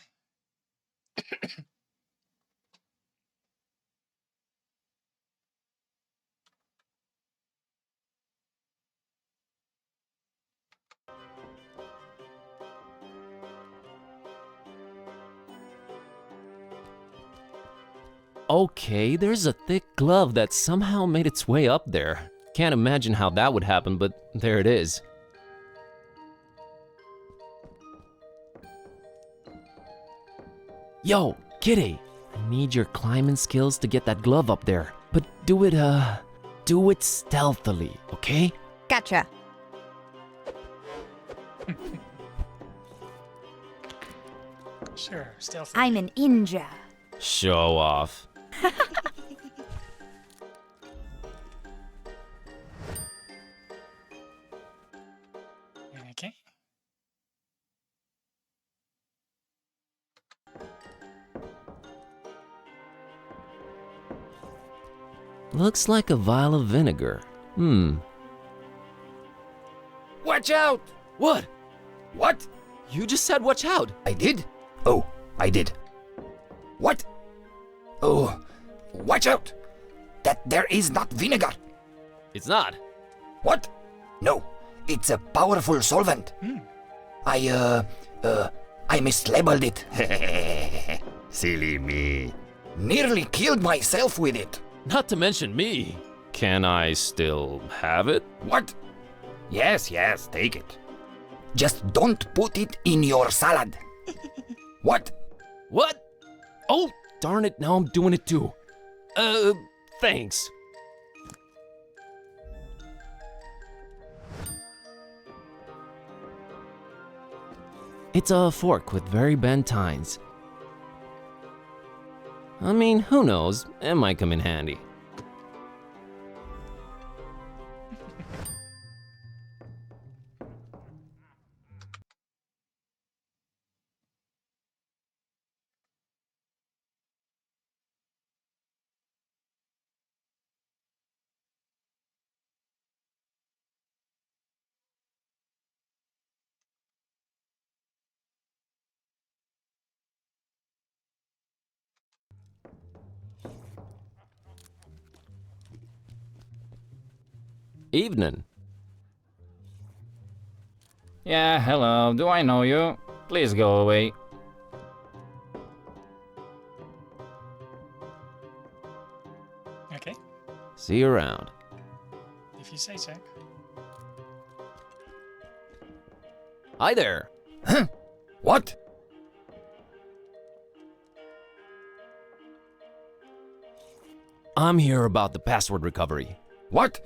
Okay, there's a thick glove that somehow made its way up there. Can't imagine how that would happen, but there it is. Yo, kitty, I need your climbing skills to get that glove up there. But do it stealthily, okay? Gotcha. Sure, stealthy. I'm an ninja. Show off. Okay. Looks like a vial of vinegar. Watch out! What? What? You just said watch out. I did? Oh, I did. What? Oh, watch out! That there is not vinegar. It's not. What? No, it's a powerful solvent. I mislabeled it. Silly me. Nearly killed myself with it. Not to mention me. Can I still have it? What? Yes, take it. Just don't put it in your salad. What? What? Oh, darn it, now I'm doing it too. Thanks. It's a fork with very bent tines. I mean, who knows? It might come in handy. Evening. Yeah, hello. Do I know you? Please go away. Okay, See you around. if you say so. Hi there. Huh? What? I'm here about the password recovery. What?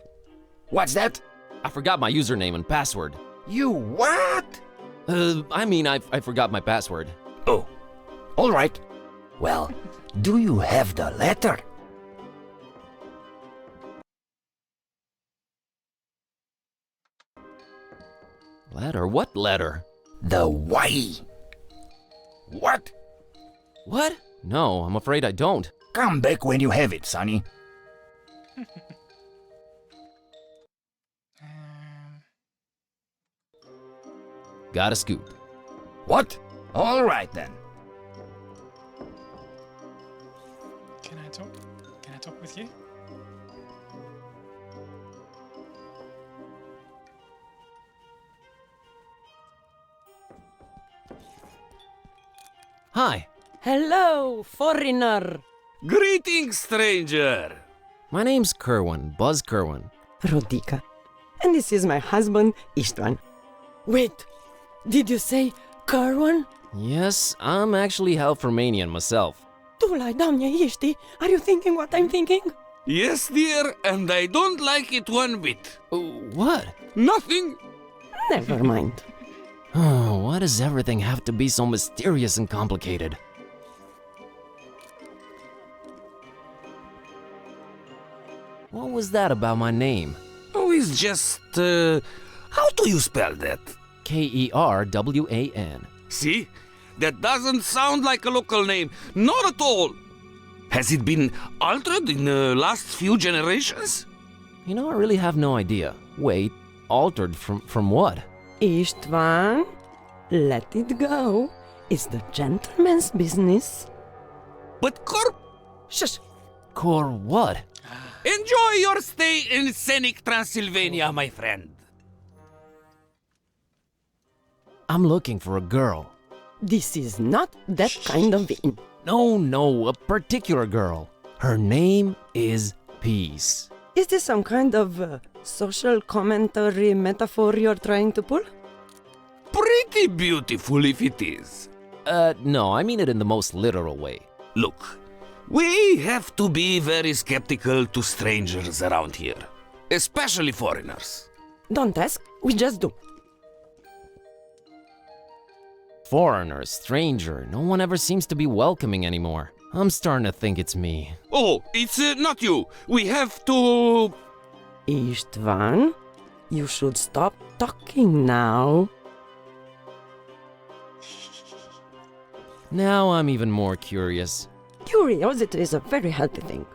What's that? I forgot my username and password. You what? I mean, I forgot my password. Oh, all right. Well, do you have the letter? Letter? What letter? The Y. What? What? No, I'm afraid I don't. Come back when you have it, Sonny. Got a scoop. What? All right then. Can I talk? Can I talk with you? Hi. Hello, foreigner. Greetings, stranger. My name's Kerwin, Buzz Kerwin. Rodica. And this is my husband, Istvan. Wait, did you say Kerwin? Yes, I'm actually half Romanian myself. Tulai, doamne, ești? Are you thinking what I'm thinking? Yes, dear, and I don't like it one bit. What? Nothing. Never mind. Oh, why does everything have to be so mysterious and complicated? What was that about my name? Oh, it's just, how do you spell that? Kerwan. See? That doesn't sound like a local name. Not at all. Has it been altered in the last few generations? You know, I really have no idea. Wait, altered from what? Istvan, let it go. It's the gentleman's business. But Shush! Cor what? Enjoy your stay in scenic Transylvania, my friend. I'm looking for a girl. This is not that kind of inn. No, a particular girl. Her name is Peace. Is this some kind of social commentary metaphor you're trying to pull? Pretty beautiful if it is. No, I mean it in the most literal way. Look, we have to be very skeptical to strangers around here, especially foreigners. Don't ask, we just do. Foreigner, stranger, no one ever seems to be welcoming anymore. I'm starting to think it's me. Oh, it's not you. We have to... Istvan, you should stop talking now. Now I'm even more curious. Curiosity is a very healthy thing.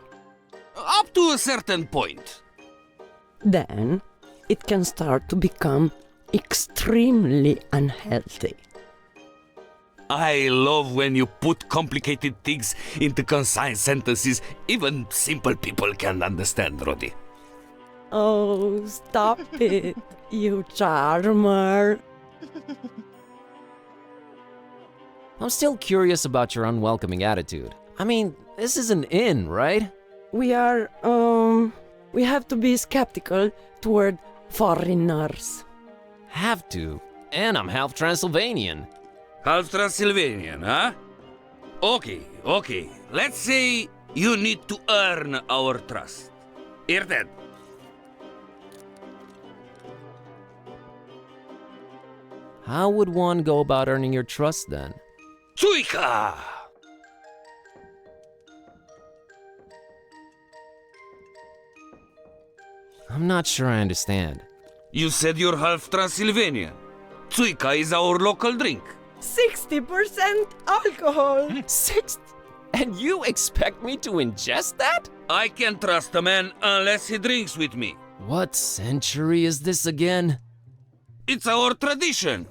Up to a certain point. Then, it can start to become extremely unhealthy. I love when you put complicated things into concise sentences even simple people can understand, Roddy. Oh, stop it, you charmer. I'm still curious about your unwelcoming attitude. I mean, this is an inn, right? We have to be skeptical toward foreigners. Have to. And I'm half Transylvanian. Half Transylvanian, huh? Okay. Let's say you need to earn our trust. Hear that? How would one go about earning your trust then? Tsuika! I'm not sure I understand. You said you're half Transylvanian. Tsuika is our local drink. 60% alcohol! 60? And you expect me to ingest that? I can't trust a man unless he drinks with me. What century is this again? It's our tradition.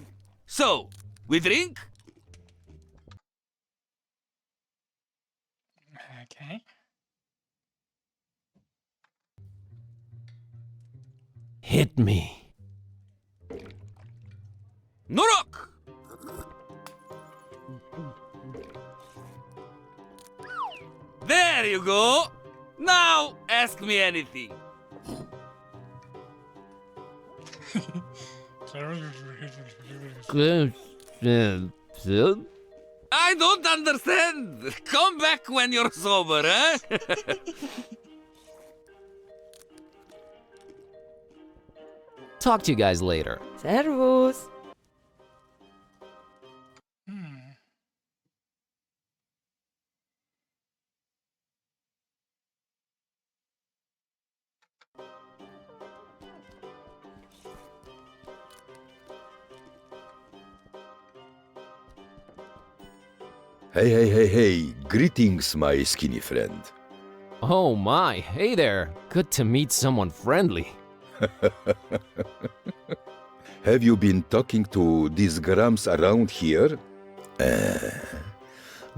So, we drink? Okay. Hit me. Norok! There you go! Now, ask me anything. I don't understand. Come back when you're sober, eh? Talk to you guys later. Servus. Hey. Greetings, my skinny friend. Oh my, hey there. Good to meet someone friendly. Have you been talking to these grams around here?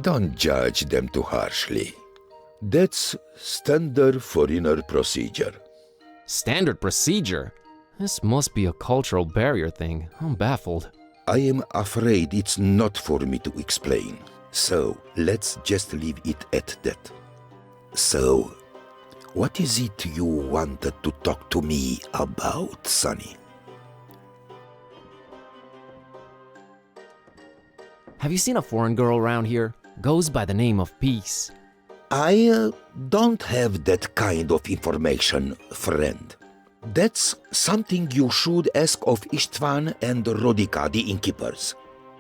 Don't judge them too harshly. That's standard foreigner procedure. Standard procedure? This must be a cultural barrier thing. I'm baffled. I am afraid it's not for me to explain. So, let's just leave it at that. So, what is it you wanted to talk to me about, Sonny? Have you seen a foreign girl around here? Goes by the name of Peace. I don't have that kind of information, friend. That's something you should ask of Istvan and Rodika, the innkeepers.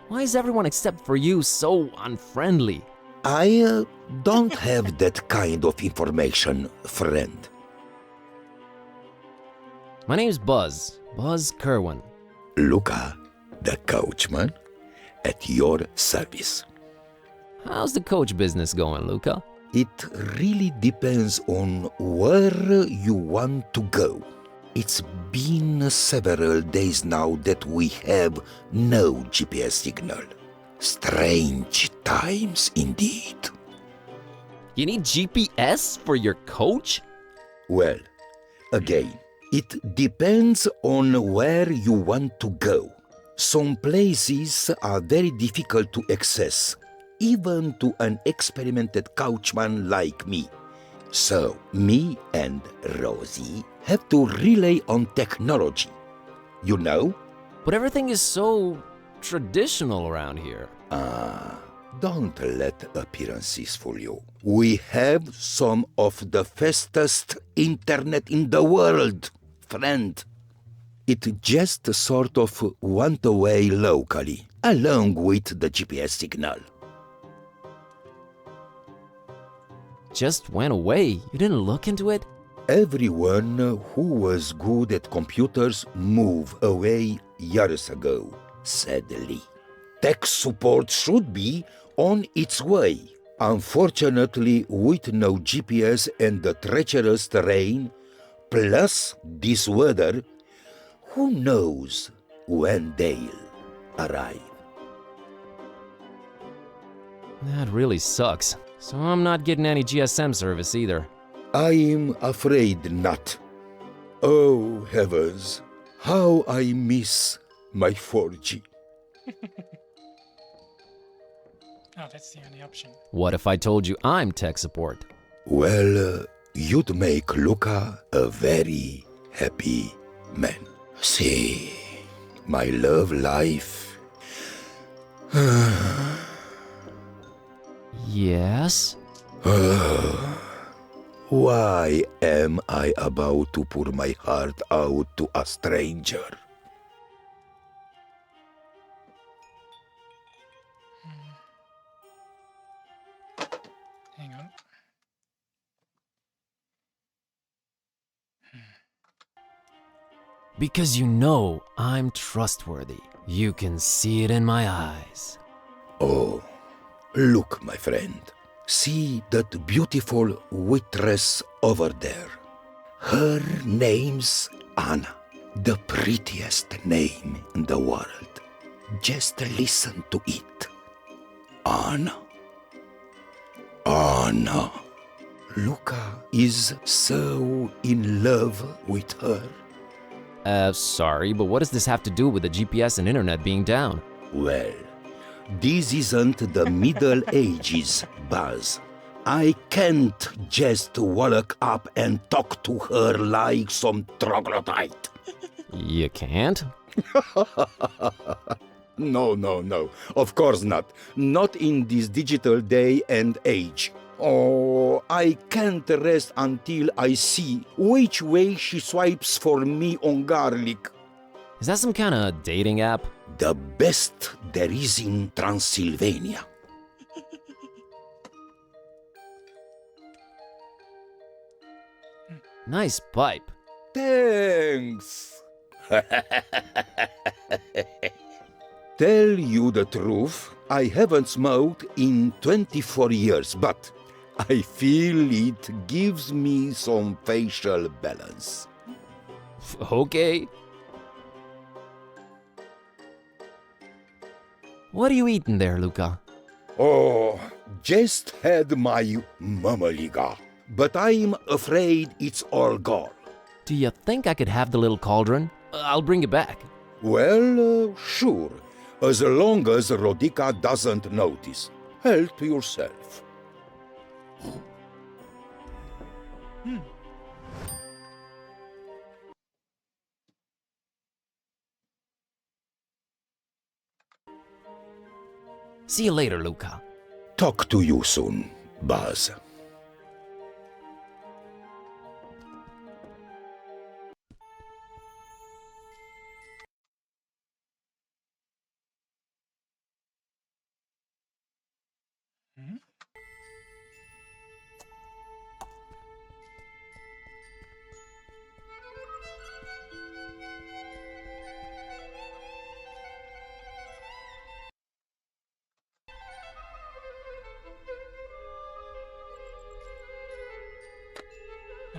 Why is everyone except for you so unfriendly? I don't have that kind of information, friend. My name's Buzz. Buzz Kerwin. Luca, the coachman, at your service. How's the coach business going, Luca? It really depends on where you want to go. It's been several days now that we have no GPS signal. Strange times indeed. You need GPS for your coach? Well, again, it depends on where you want to go. Some places are very difficult to access, even to an experimented coachman like me. So, me and Rosie have to rely on technology. You know? But everything is so traditional around here. Don't let appearances fool you. We have some of the fastest internet in the world, friend. It just sort of went away locally, along with the GPS signal. Just went away? You didn't look into it? Everyone who was good at computers moved away years ago, sadly. Tech support should be on its way. Unfortunately, with no GPS and the treacherous terrain, plus this weather, who knows when they'll arrive. That really sucks. So I'm not getting any GSM service either. I'm afraid not. Oh, heavens, how I miss my 4G. Oh, that's the only option. What if I told you I'm tech support? Well, you'd make Luca a very happy man. See, my love life. Yes? Why am I about to pour my heart out to a stranger? Hang on. Because you know I'm trustworthy. You can see it in my eyes. Oh, look, my friend. See that beautiful waitress over there. Her name's Anna. The prettiest name in the world. Just listen to it. Anna. Anna. Luca is so in love with her. Sorry, but what does this have to do with the GPS and internet being down? Well, this isn't the Middle Ages, Buzz. I can't just walk up and talk to her like some troglodyte. You can't? No. Of course not. Not in this digital day and age. Oh, I can't rest until I see which way she swipes for me on garlic. Is that some kind of dating app? The best there is in Transylvania. Nice pipe. Thanks. Tell you the truth, I haven't smoked in 24 years, but I feel it gives me some facial balance. Okay. What are you eating there, Luca? Oh, just had my mamaliga, but I'm afraid it's all gone. Do you think I could have the little cauldron? I'll bring it back. Well, sure, as long as Rodica doesn't notice. Help yourself. See you later, Luca. Talk to you soon, Buzz.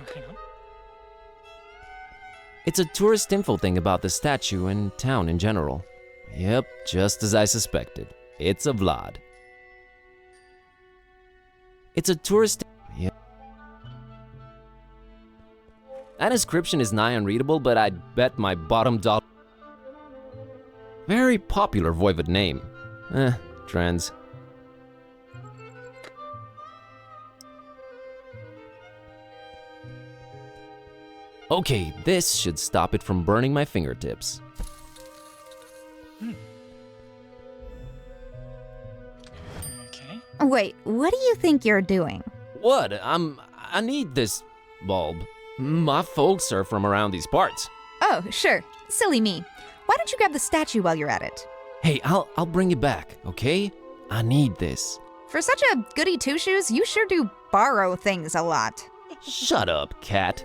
Oh, hang on. It's a tourist info thing about the statue and town in general. Yep, just as I suspected. It's a Vlad. It's a tourist... Yep. That inscription is nigh unreadable, but I'd bet my bottom dollar... Very popular Voivod name. Trends. Okay, this should stop it from burning my fingertips. Wait, what do you think you're doing? What? I need this bulb. My folks are from around these parts. Oh, sure. Silly me. Why don't you grab the statue while you're at it? Hey, I'll bring it back, okay? I need this. For such a goody two-shoes, you sure do borrow things a lot. Shut up, cat.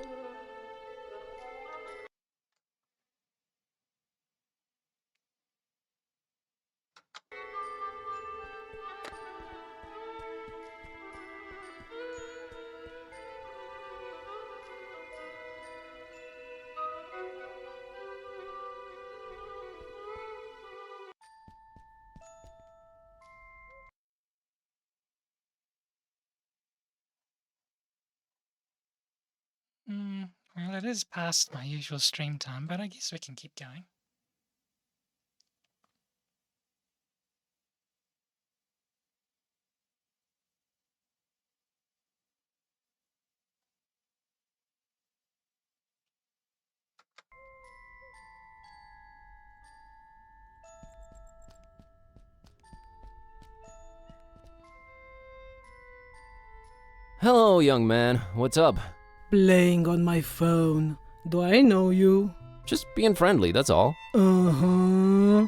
Well, it is past my usual stream time, but I guess we can keep going. Hello, young man. What's up? Playing on my phone. Do I know you? Just being friendly, that's all. Uh-huh.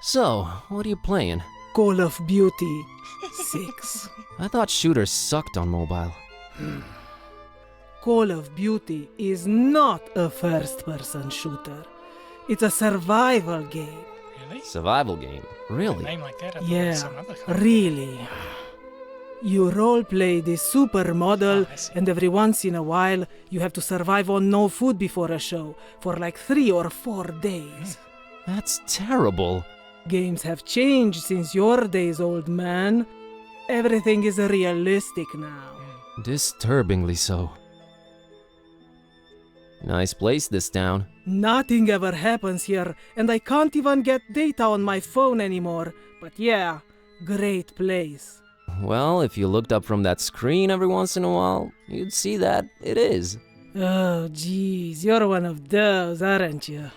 So, what are you playing? Call of Duty 6. I thought shooters sucked on mobile. Call of Duty is not a first-person shooter. It's a survival game. Really? Survival game? Really? A name like that, I thought it was some Yeah, other kind. really. You roleplay this supermodel, and every once in a while, you have to survive on no food before a show for like 3 or 4 days. That's terrible. Games have changed since your days, old man. Everything is realistic now. Disturbingly so. Nice place, this town. Nothing ever happens here, and I can't even get data on my phone anymore. But yeah, great place. Well, if you looked up from that screen every once in a while, you'd see that it is. Oh, geez, you're one of those, aren't you?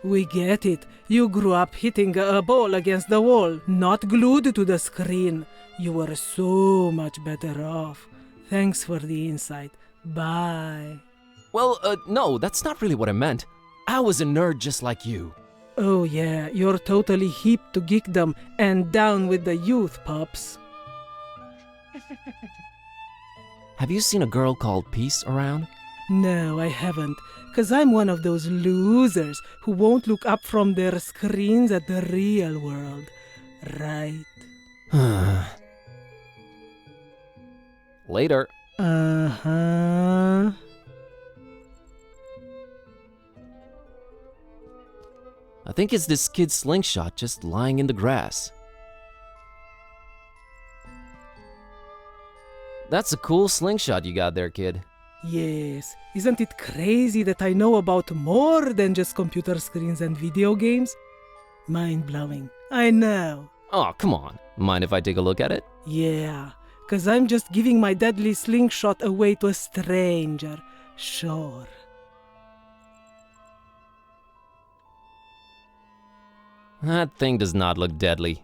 We get it. You grew up hitting a ball against the wall, not glued to the screen. You were so much better off. Thanks for the insight. Bye. Well, no, that's not really what I meant. I was a nerd just like you. Oh yeah, you're totally hip to geekdom and down with the youth, pups. Have you seen a girl called Peace around? No, I haven't, 'cause I'm one of those losers who won't look up from their screens at the real world, right? Later. Uh-huh. I think it's this kid's slingshot just lying in the grass. That's a cool slingshot you got there, kid. Yes, isn't it crazy that I know about more than just computer screens and video games? Mind-blowing, I know. Oh, come on. Mind if I take a look at it? Yeah, 'cause I'm just giving my deadly slingshot away to a stranger, sure. That thing does not look deadly.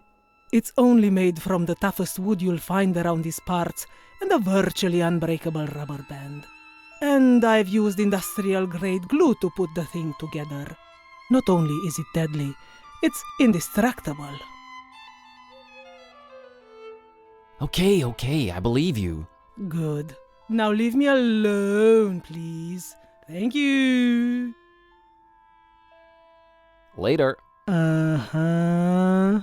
It's only made from the toughest wood you'll find around these parts, and a virtually unbreakable rubber band. And I've used industrial-grade glue to put the thing together. Not only is it deadly, it's indestructible. Okay, I believe you. Good. Now leave me alone, please. Thank you. Later. Uh-huh.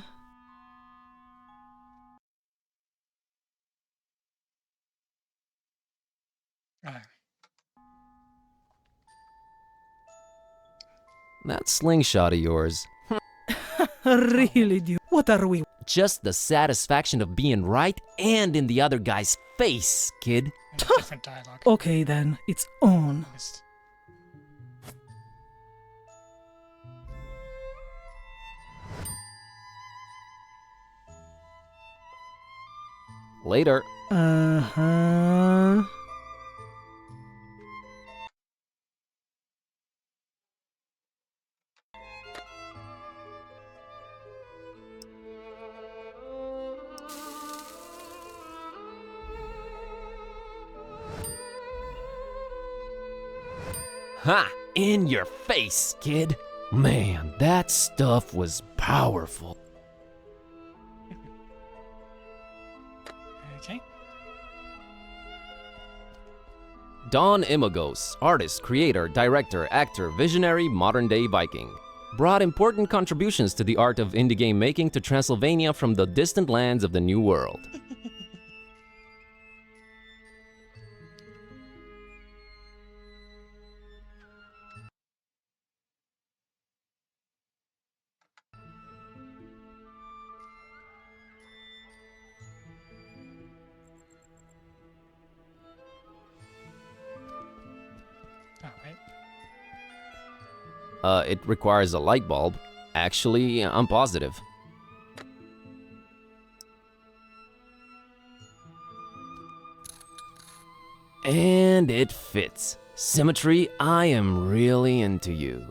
That slingshot of yours. Really, dude? What are we? Just the satisfaction of being right and in the other guy's face, kid. Different dialogue. Okay then, it's on. Later. Uh-huh. Ha! In your face, kid. Man, that stuff was powerful. Okay. Don Imagos, artist, creator, director, actor, visionary, modern-day Viking. Brought important contributions to the art of indie game making to Transylvania from the distant lands of the New World. Oh, wait. It requires a light bulb. Actually, I'm positive. And it fits. Symmetry, I am really into you.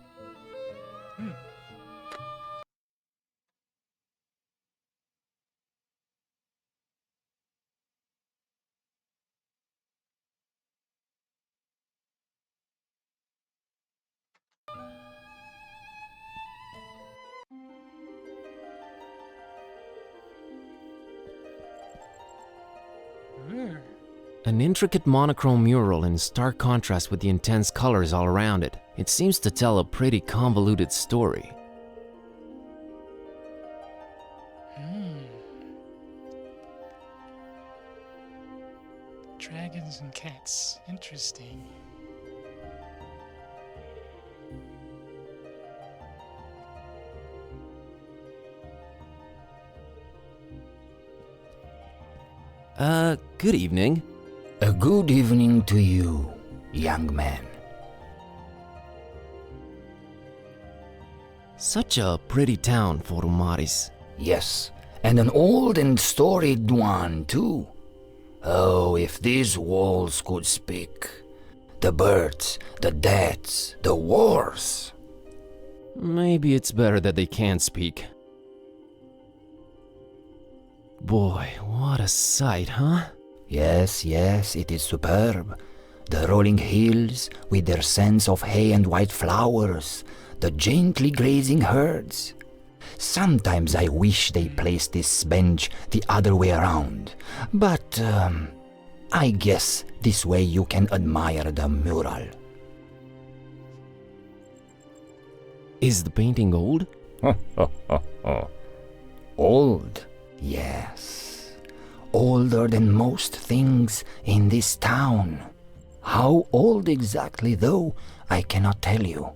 An intricate monochrome mural in stark contrast with the intense colors all around it. It seems to tell a pretty convoluted story. Dragons and cats. Interesting. Good evening. A good evening to you, young man. Such a pretty town, Forumaris. Yes, and an old and storied one, too. Oh, if these walls could speak. The birds, the deaths, the wars. Maybe it's better that they can't speak. Boy, what a sight, huh? Yes, it is superb. The rolling hills with their scents of hay and white flowers, the gently grazing herds. Sometimes I wish they placed this bench the other way around, but I guess this way you can admire the mural. Is the painting old? Old? Yes. Older than most things in this town. How old exactly, though, I cannot tell you.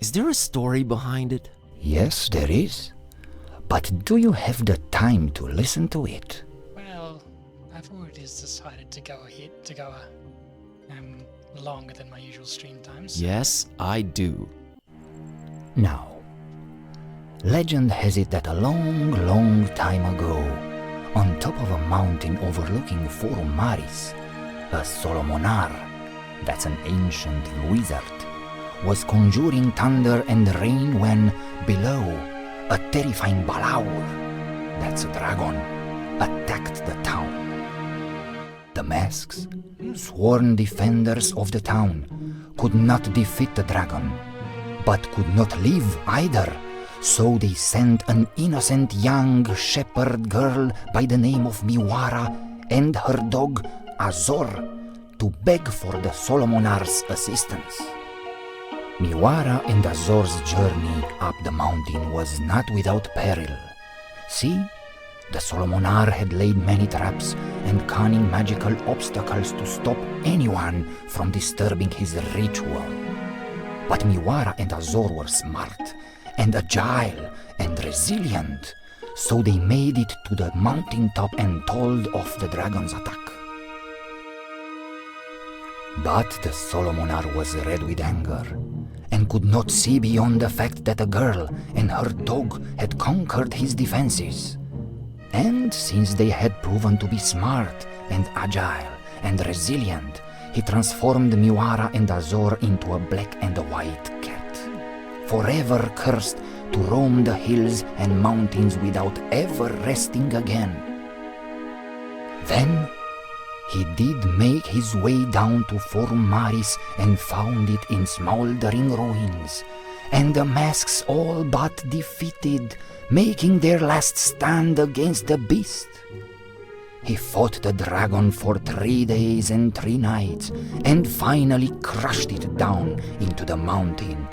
Is there a story behind it? Yes, there is. But do you have the time to listen to it? Well, I've already decided to go longer than my usual stream times. Yes, I do. Now, legend has it that a long time ago, on top of a mountain overlooking Forum Maris, a Solomonar, that's an ancient wizard, was conjuring thunder and rain when, below, a terrifying Balaur, that's a dragon, attacked the town. The masks, sworn defenders of the town, could not defeat the dragon, but could not live either. So they sent an innocent young shepherd girl by the name of Miwara and her dog Azor to beg for the Solomonar's assistance. Miwara and Azor's journey up the mountain was not without peril. See, the Solomonar had laid many traps and cunning magical obstacles to stop anyone from disturbing his ritual. But Miwara and Azor were smart and agile and resilient, so they made it to the mountaintop and told off the dragon's attack. But the Solomonar was red with anger and could not see beyond the fact that a girl and her dog had conquered his defenses. And since they had proven to be smart and agile and resilient, he transformed Miwara and Azor into a black and a white cat, forever cursed to roam the hills and mountains without ever resting again. Then he did make his way down to Forum Maris and found it in smoldering ruins, and the masks all but defeated, making their last stand against the beast. He fought the dragon for 3 days and 3 nights, and finally crushed it down into the mountain,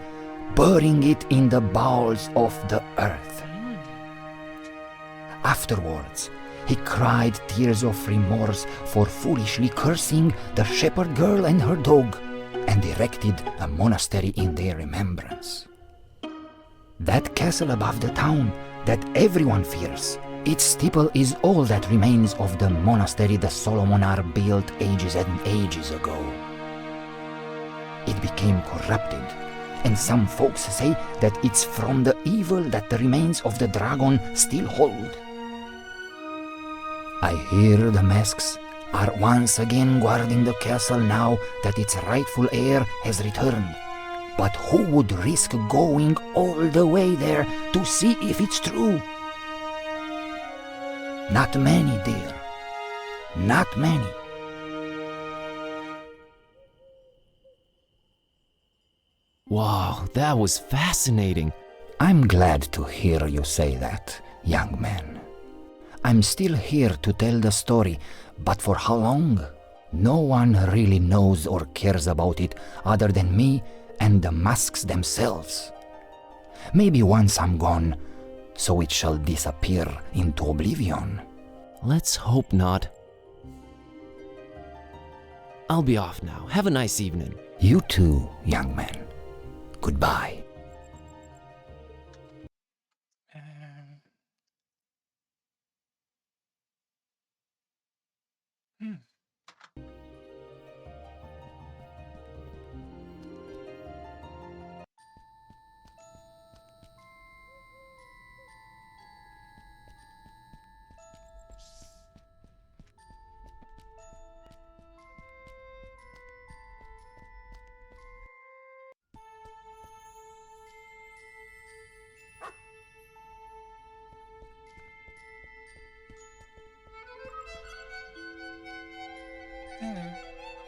burying it in the bowels of the earth. Afterwards, he cried tears of remorse for foolishly cursing the shepherd girl and her dog, and erected a monastery in their remembrance. That castle above the town that everyone fears, its steeple is all that remains of the monastery the Solomonar built ages and ages ago. It became corrupted, and some folks say that it's from the evil that the remains of the dragon still hold. I hear the masks are once again guarding the castle now that its rightful heir has returned. But who would risk going all the way there to see if it's true? Not many, dear. Not many. Wow, that was fascinating. I'm glad to hear you say that, young man. I'm still here to tell the story, but for how long? No one really knows or cares about it other than me and the masks themselves. Maybe once I'm gone, so it shall disappear into oblivion. Let's hope not. I'll be off now. Have a nice evening. You too, young man. Goodbye.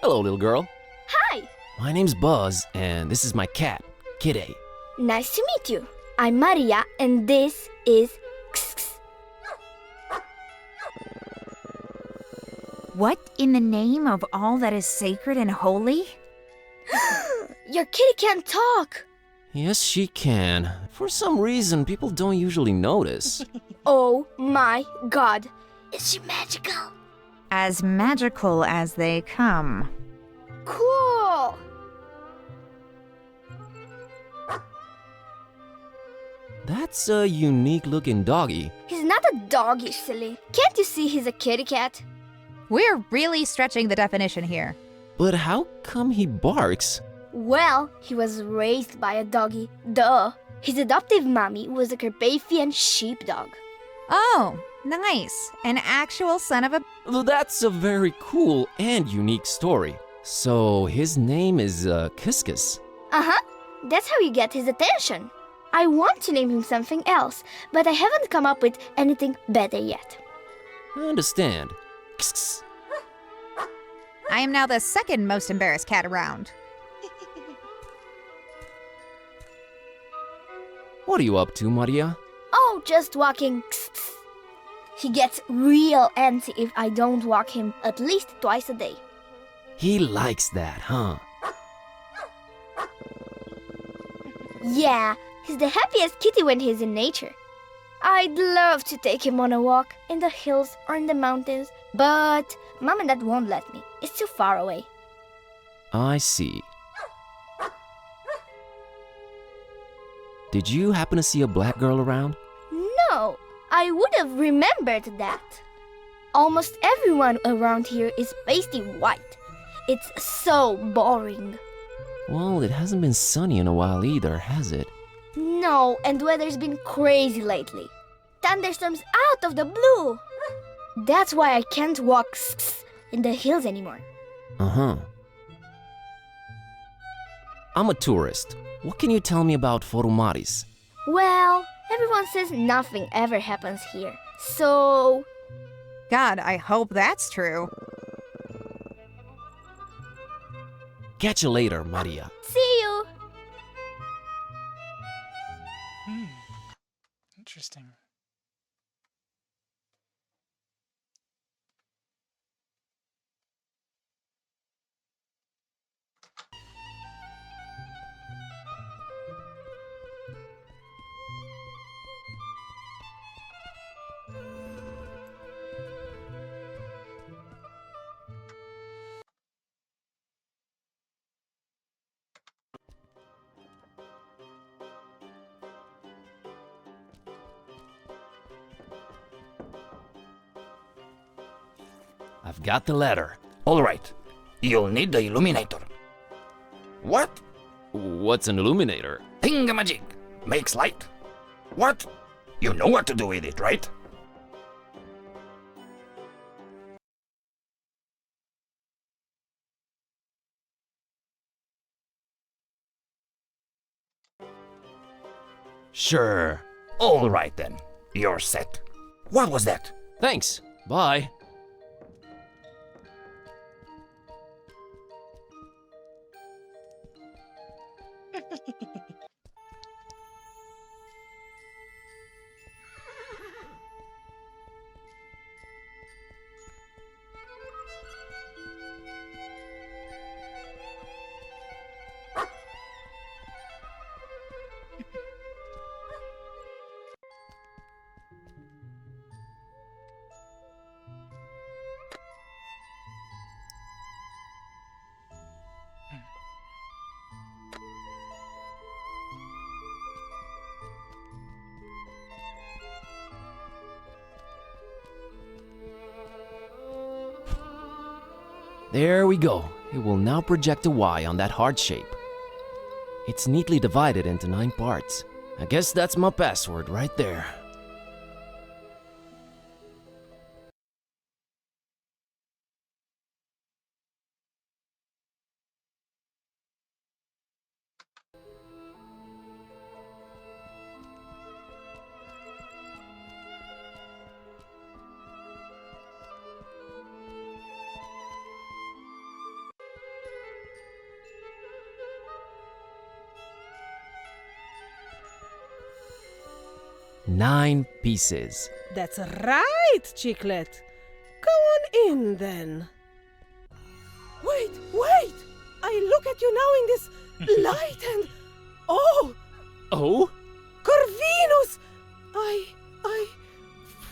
Hello, little girl. Hi! My name's Buzz, and this is my cat, Kitty. Nice to meet you. I'm Maria, and this is What in the name of all that is sacred and holy? Your kitty can't talk! Yes, she can. For some reason, people don't usually notice. Oh my god. Is she magical? As magical as they come. Cool! That's a unique looking doggy. He's not a doggy, silly. Can't you see he's a kitty cat? We're really stretching the definition here. But how come he barks? Well, he was raised by a doggy. Duh. His adoptive mommy was a Carpathian sheepdog. Oh, nice. An actual son of a... That's a very cool and unique story. So his name is Kiskus. Uh-huh. That's how you get his attention. I want to name him something else, but I haven't come up with anything better yet. I understand. I am now the second most embarrassed cat around. What are you up to, Maria? Oh, just walking. He gets real antsy if I don't walk him at least twice a day. He likes that, huh? Yeah, he's the happiest kitty when he's in nature. I'd love to take him on a walk in the hills or in the mountains, but Mom and Dad won't let me. It's too far away. I see. Did you happen to see a black girl around? No, I would have remembered that. Almost everyone around here is pasty white. It's so boring. Well, it hasn't been sunny in a while either, has it? No, and weather's been crazy lately. Thunderstorms out of the blue. That's why I can't walk in the hills anymore. Uh-huh. I'm a tourist. What can you tell me about Forumaris? Well, everyone says nothing ever happens here. So... God, I hope that's true. Catch you later, Maria. See you. Interesting. I've got the letter. All right. You'll need the illuminator. What? What's an illuminator? Thingamajig. Makes light. What? You know what to do with it, right? Sure. All right then. You're set. What was that? Thanks. Bye. There we go. It will now project a Y on that heart shape. It's neatly divided into 9 parts. I guess that's my password right there. Nine pieces. That's right, Chiclet. Go on in then. Wait, wait! I look at you now in this light and... Oh! Oh? Corvinus! I...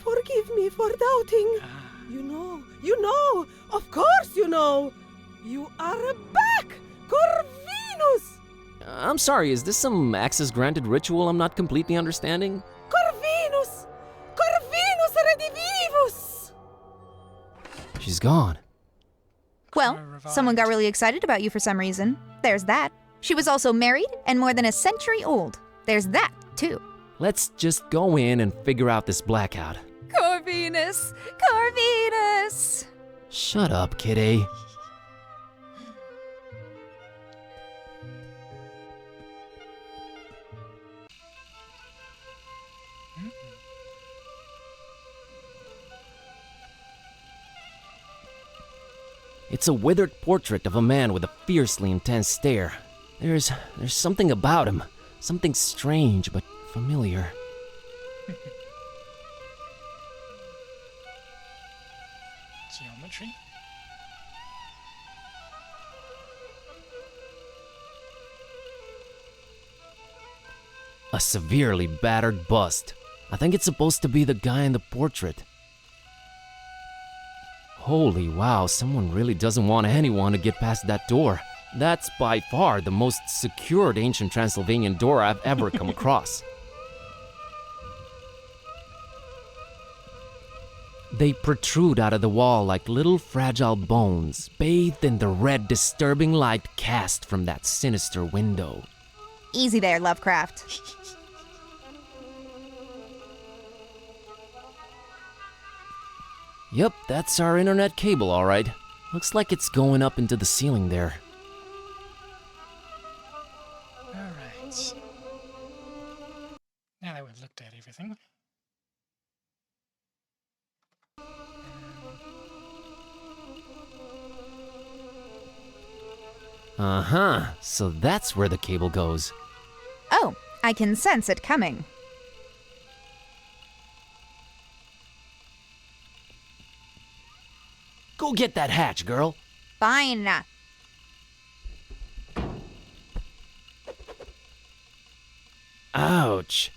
Forgive me for doubting. You know, of course you know. You are back, Corvinus! I'm sorry, is this some access granted ritual I'm not completely understanding? Corvinus! Corvinus redivivus! She's gone. Well, someone got really excited about you for some reason. There's that. She was also married and more than a century old. There's that, too. Let's just go in and figure out this blackout. Corvinus! Corvinus! Shut up, kitty. It's a withered portrait of a man with a fiercely intense stare. There's something about him. Something strange but familiar. Geometry? A severely battered bust. I think it's supposed to be the guy in the portrait. Holy wow, someone really doesn't want anyone to get past that door. That's by far the most secured ancient Transylvanian door I've ever come across. They protrude out of the wall like little fragile bones, bathed in the red, disturbing light cast from that sinister window. Easy there, Lovecraft. Yep, that's our internet cable, all right. Looks like it's going up into the ceiling there. Alright. Now that we've looked at everything. Uh-huh, so that's where the cable goes. Oh, I can sense it coming. Go get that hatch, girl. Fine. Ouch.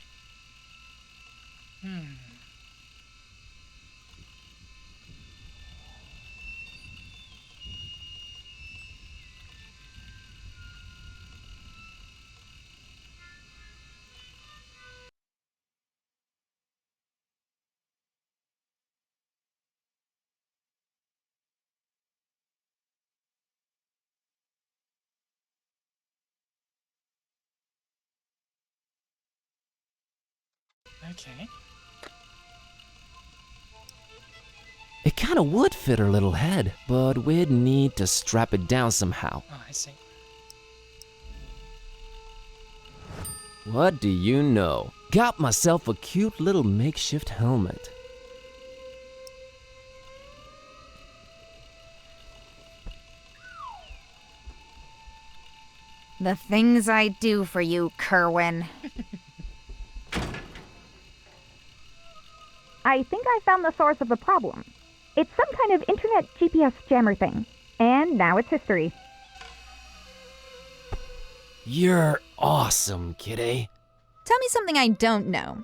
Okay. It kinda would fit her little head, but we'd need to strap it down somehow. Oh, I see. What do you know? Got myself a cute little makeshift helmet. The things I do for you, Kerwin. I think I found the source of the problem. It's some kind of internet GPS jammer thing. And now it's history. You're awesome, kitty. Tell me something I don't know.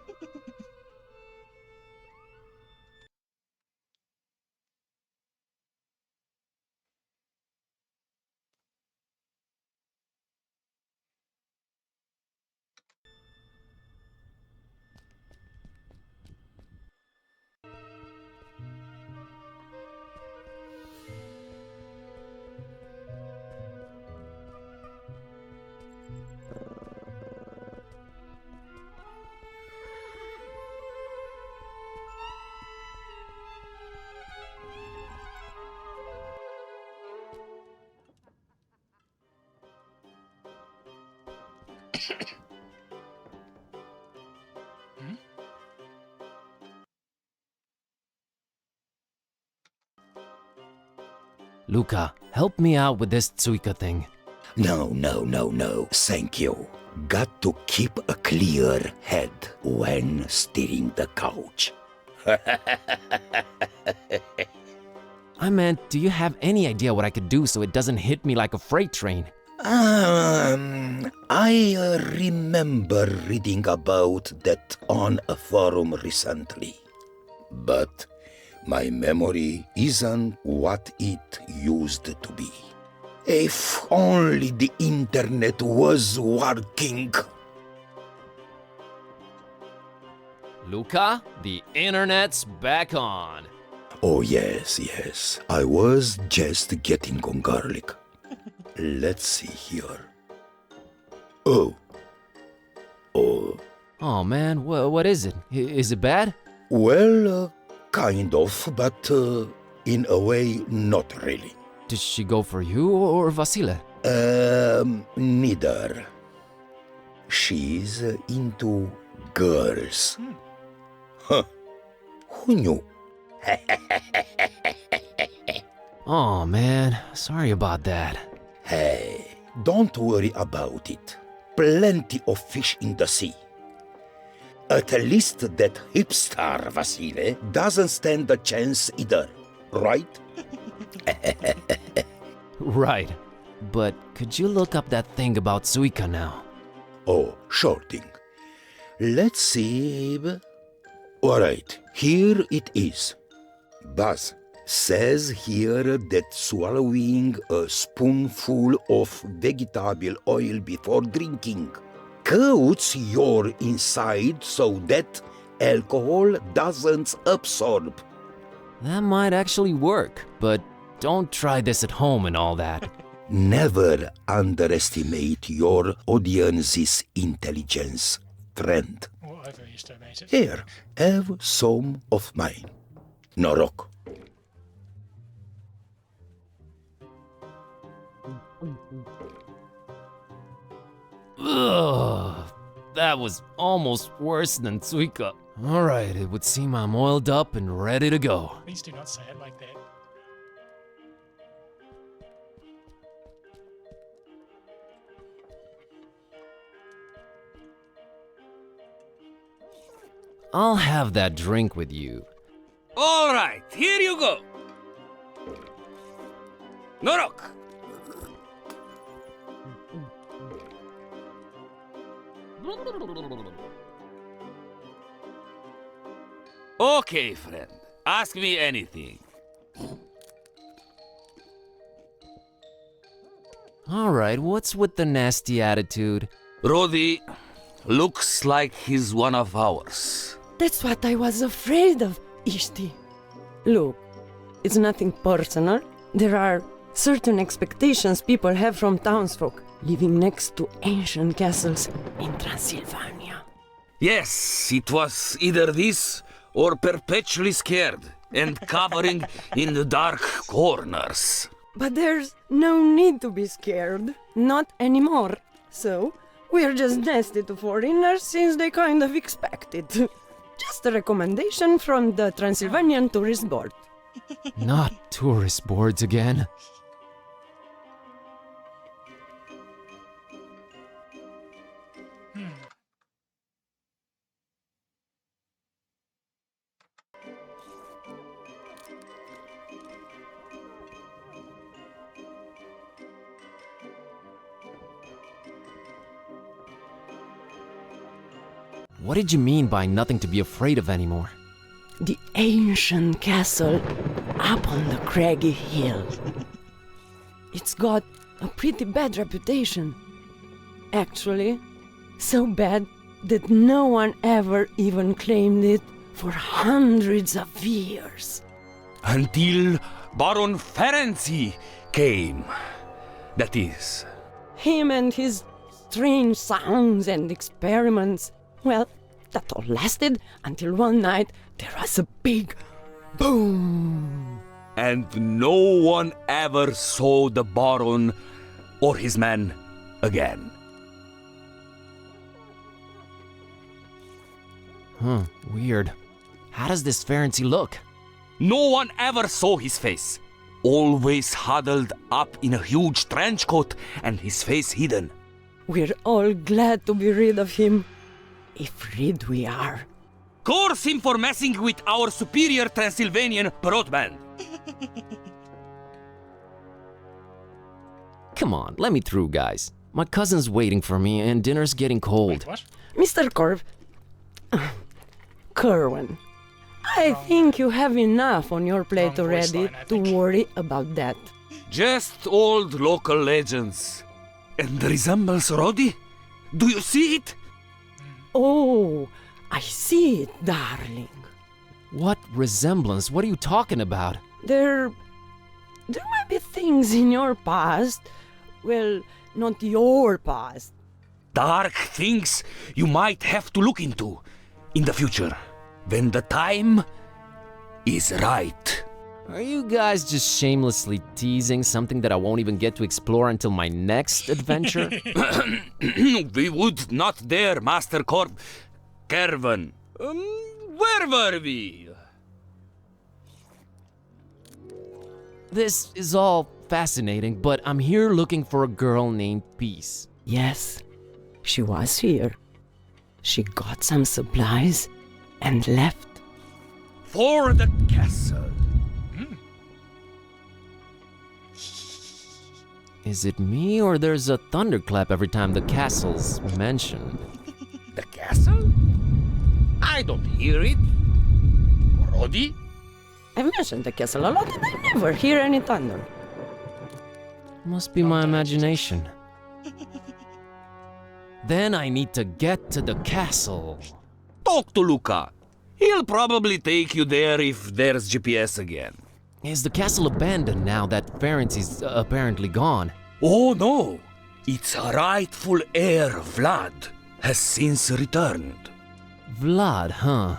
Luca, help me out with this Tsuika thing. No, thank you. Got to keep a clear head when steering the couch. I meant, do you have any idea what I could do so it doesn't hit me like a freight train? I remember reading about that on a forum recently. But my memory isn't what it used to be. If only the internet was working. Luca, the internet's back on. Oh yes, I was just getting on garlic. Let's see here. Oh, Oh man, what is it? Is it bad? well, kind of, but in a way, not really. Did she go for you or Vasile? Neither. She's into girls. Huh. Who knew? Oh man, sorry about that. Hey, don't worry about it. Plenty of fish in the sea. At least that hipster Vasile doesn't stand a chance either, right? Right. But could you look up that thing about Tsuika now? Oh, sure thing. Let's see. Alright, here it is. Buzz says here that swallowing a spoonful of vegetable oil before drinking coats your inside so that alcohol doesn't absorb. That might actually work, but don't try this at home and all that. Never underestimate your audience's intelligence, friend. Or overestimate it. Here, have some of mine. Norok. Ugh, that was almost worse than Tsuika. Alright, it would seem I'm oiled up and ready to go. Please do not say it like that. I'll have that drink with you. All right, here you go. Norok. Okay, friend. Ask me anything. Alright, what's with the nasty attitude? Rodi looks like he's one of ours. That's what I was afraid of, Ishti. Look, it's nothing personal. There are certain expectations people have from townsfolk living next to ancient castles in Transylvania. Yes, it was either this or perpetually scared and covering in the dark corners. But there's no need to be scared. Not anymore. So, we're just nasty to foreigners since they kind of expect it. Just a recommendation from the Transylvanian Tourist Board. Not tourist boards again. What did you mean by nothing to be afraid of anymore? The ancient castle up on the craggy hill. It's got a pretty bad reputation. Actually, so bad that no one ever even claimed it for hundreds of years. Until Baron Ferenczi came. That is. Him and his strange sounds and experiments. Well, that all lasted until one night there was a big boom. And no one ever saw the Baron or his men again. Huh, weird. How does this Ferenczi look? No one ever saw his face. Always huddled up in a huge trench coat and his face hidden. We're all glad to be rid of him. If rid we are. Curse him for messing with our superior Transylvanian broadband. Come on, let me through, guys. My cousin's waiting for me and dinner's getting cold. What? Mr. Kerwin, I think you have enough on your plate already to worry about that. Just old local legends. And resembles Rodi? Do you see it? Oh, I see it, darling. What resemblance? What are you talking about? There might be things in your past. Well, not your past. Dark things you might have to look into in the future, when the time is right. Are you guys just shamelessly teasing something that I won't even get to explore until my next adventure? We would not dare, Master Kervin. Where were we? This is all fascinating, but I'm here looking for a girl named Peace. Yes, she was here. She got some supplies and left. For the castle. Is it me, or there's a thunderclap every time the castle's mentioned? The castle? I don't hear it. Rodi? I've mentioned the castle a lot and I never hear any thunder. Must be my imagination. Then I need to get to the castle. Talk to Luca. He'll probably take you there if there's GPS again. Is the castle abandoned now that Ferenczi's apparently gone? Oh no! Its rightful heir, Vlad, has since returned. Vlad, huh?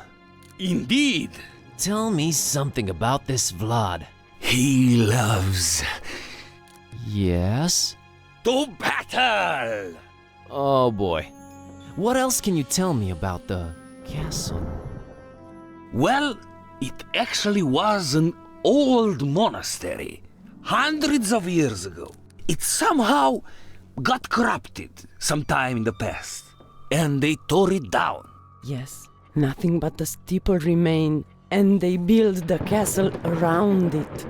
Indeed. Tell me something about this Vlad. He loves... Yes? To battle! Oh boy. What else can you tell me about the castle? Well, it actually was an old monastery, hundreds of years ago. It somehow got corrupted sometime in the past, and they tore it down. Yes, Nothing but the steeple remain, and they build the castle around it.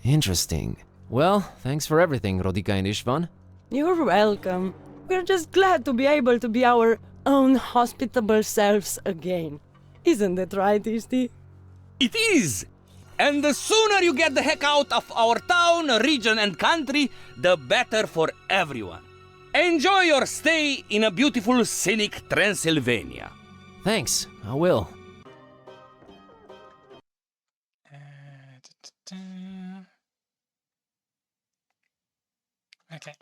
Interesting. Well, thanks for everything, Rodika and Ishvan. You're welcome. We're just glad to be able to be our own hospitable selves again. Isn't it right, Ishti? It is! And the sooner you get the heck out of our town, region, and country, the better for everyone. Enjoy your stay in a beautiful, scenic Transylvania. Thanks, I will. Okay.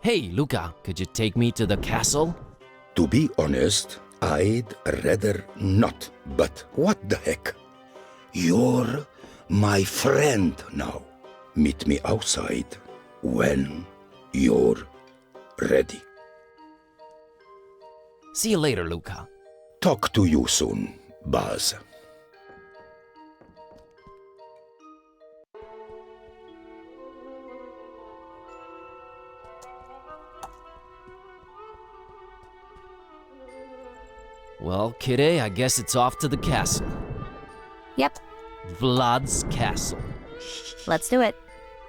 Hey, Luca, could you take me to the castle? To be honest, I'd rather not, but what the heck? You're my friend now. Meet me outside when you're ready. See you later, Luca. Talk to you soon, Buzz. Well, kidday, I guess it's off to the castle. Yep, Vlad's castle. let's do it.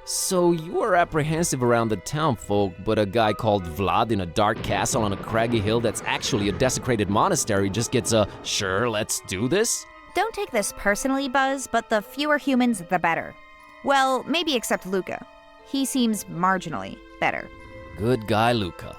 So you are apprehensive around the town folk, but a guy called Vlad in a dark castle on a craggy hill that's actually a desecrated monastery just gets a, sure, let's do this? Don't take this personally, Buzz, but the fewer humans, the better. Well, maybe except Luca. He seems marginally better. Good guy, Luca.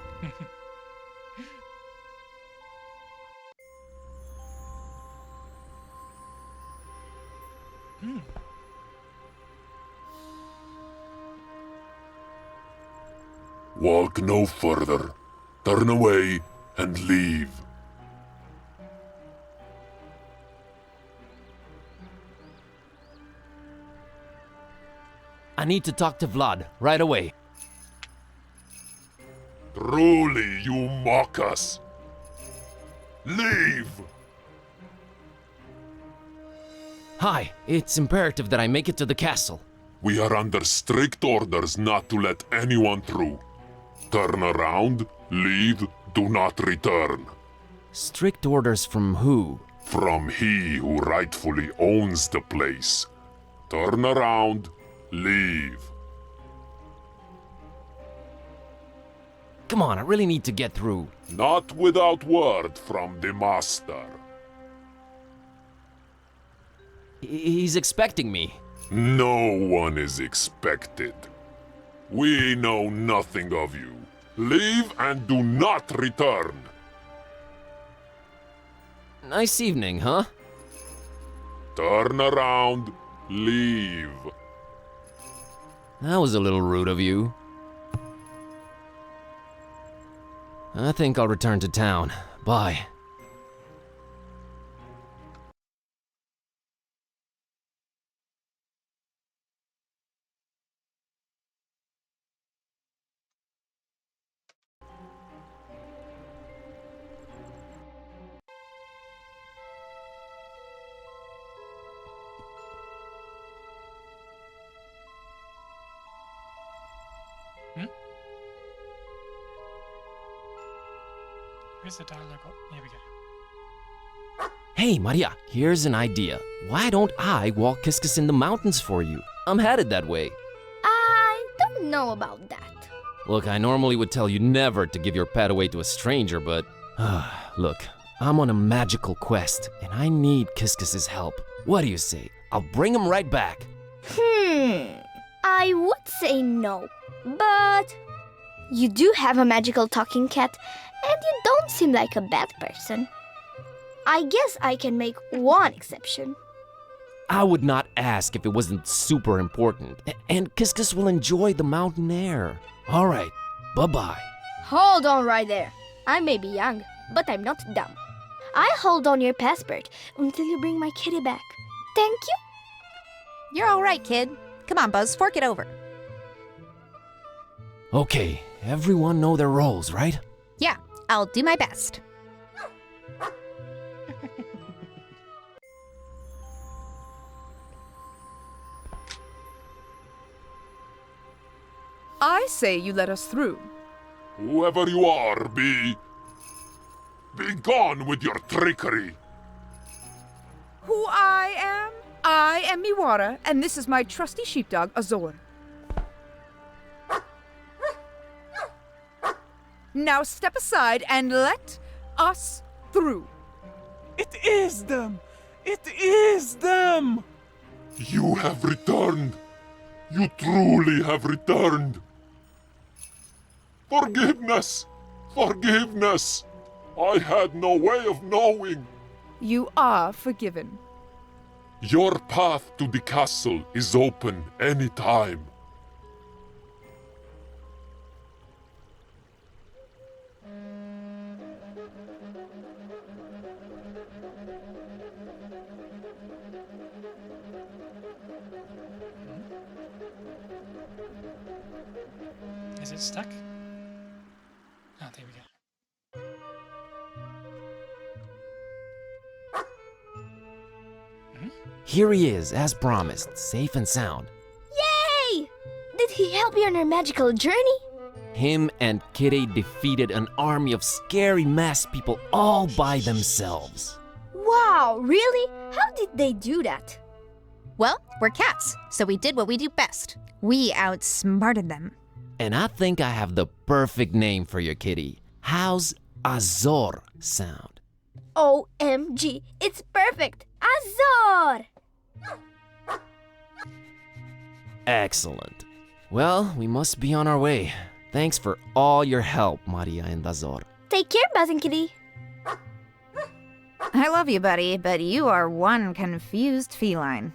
Walk no further. Turn away and leave. I need to talk to Vlad right away. Truly, you mock us. Leave! Hi, it's imperative that I make it to the castle. We are under strict orders not to let anyone through. Turn around, leave, do not return. Strict orders from who? From he who rightfully owns the place. Turn around, leave. Come on, I really need to get through. Not without word from the master. He's expecting me. No one is expected. We know nothing of you. Leave and do not return. Nice evening, huh? Turn around, leave. That was a little rude of you. I think I'll return to town. Bye. Where's the dialogue? Here we go. Hey, Maria, here's an idea. Why don't I walk Kiskus in the mountains for you? I'm headed that way. I don't know about that. Look, I normally would tell you never to give your pet away to a stranger, but... look, I'm on a magical quest, and I need Kiskus's help. What do you say? I'll bring him right back. I would say no, but you do have a magical talking cat, and you don't seem like a bad person. I guess I can make one exception. I would not ask if it wasn't super important, and Kiskus will enjoy the mountain air. All right, bye-bye. Hold on right there. I may be young, but I'm not dumb. I hold on your passport until you bring my kitty back. Thank you. You're all right, kid. Come on, Buzz, fork it over. Okay, everyone know their roles, right? Yeah, I'll do my best. I say you let us through. Whoever you are, be gone with your trickery. Who I am? I am Miwara, and this is my trusty sheepdog, Azor. Now step aside and let us through. It is them! It is them! You have returned. You truly have returned. Forgiveness! Forgiveness! I had no way of knowing. You are forgiven. Your path to the castle is open any time. Is it stuck? Oh, there we go. Here he is, as promised, safe and sound. Yay! Did he help you on your magical journey? Him and Kitty defeated an army of scary masked people all by themselves. Wow, really? How did they do that? Well, we're cats, so we did what we do best. We outsmarted them. And I think I have the perfect name for your kitty. How's Azor sound? OMG, it's perfect! Azor! Excellent. Well, we must be on our way. Thanks for all your help, Maria and Azor. Take care, Buzz Kitty. I love you, buddy, but you are one confused feline.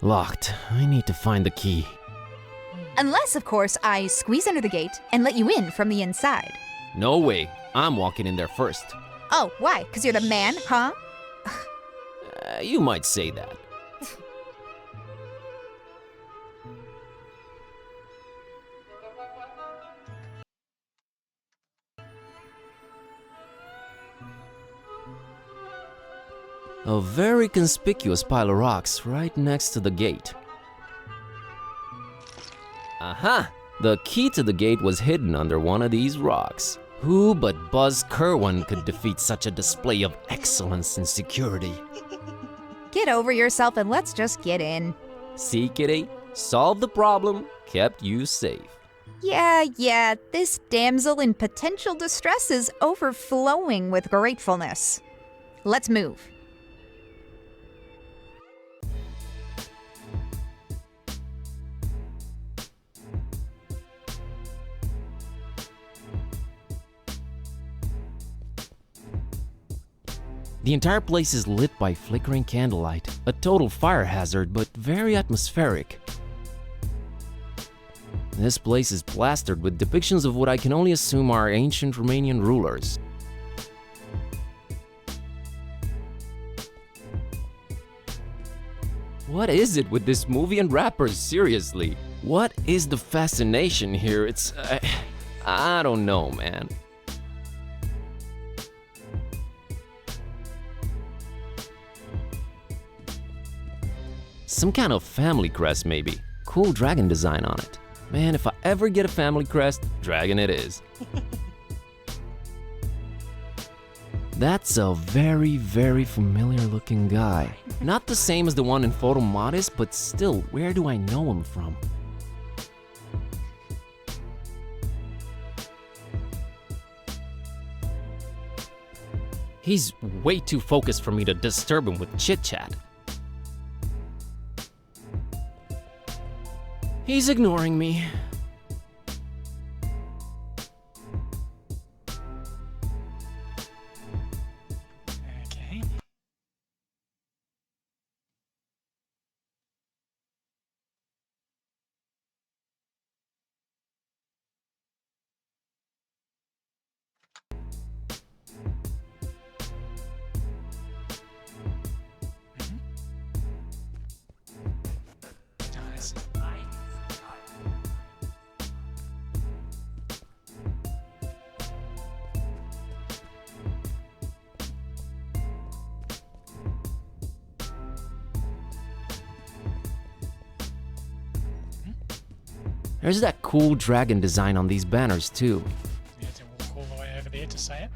Locked. I need to find the key. Unless, of course, I squeeze under the gate and let you in from the inside. No way. I'm walking in there first. Oh, why? 'Cause you're the man, huh? You might say that. A very conspicuous pile of rocks right next to the gate. Aha! The key to the gate was hidden under one of these rocks. Who but Buzz Kerwin could defeat such a display of excellence and security? Get over yourself and let's just get in. See, Kitty? Solved the problem, kept you safe. Yeah, this damsel in potential distress is overflowing with gratefulness. Let's move. The entire place is lit by flickering candlelight, a total fire hazard, but very atmospheric. This place is plastered with depictions of what I can only assume are ancient Romanian rulers. What is it with this movie and rappers, seriously? What is the fascination here? I don't know, man. Some kind of family crest, maybe. Cool dragon design on it. Man, if I ever get a family crest, dragon it is. That's a very, very familiar looking guy. Not the same as the one in Photo Modest, but still, where do I know him from? He's way too focused for me to disturb him with chit-chat. He's ignoring me. Okay. Nice. There's that cool dragon design on these banners too. You have to walk all the way over there to say it.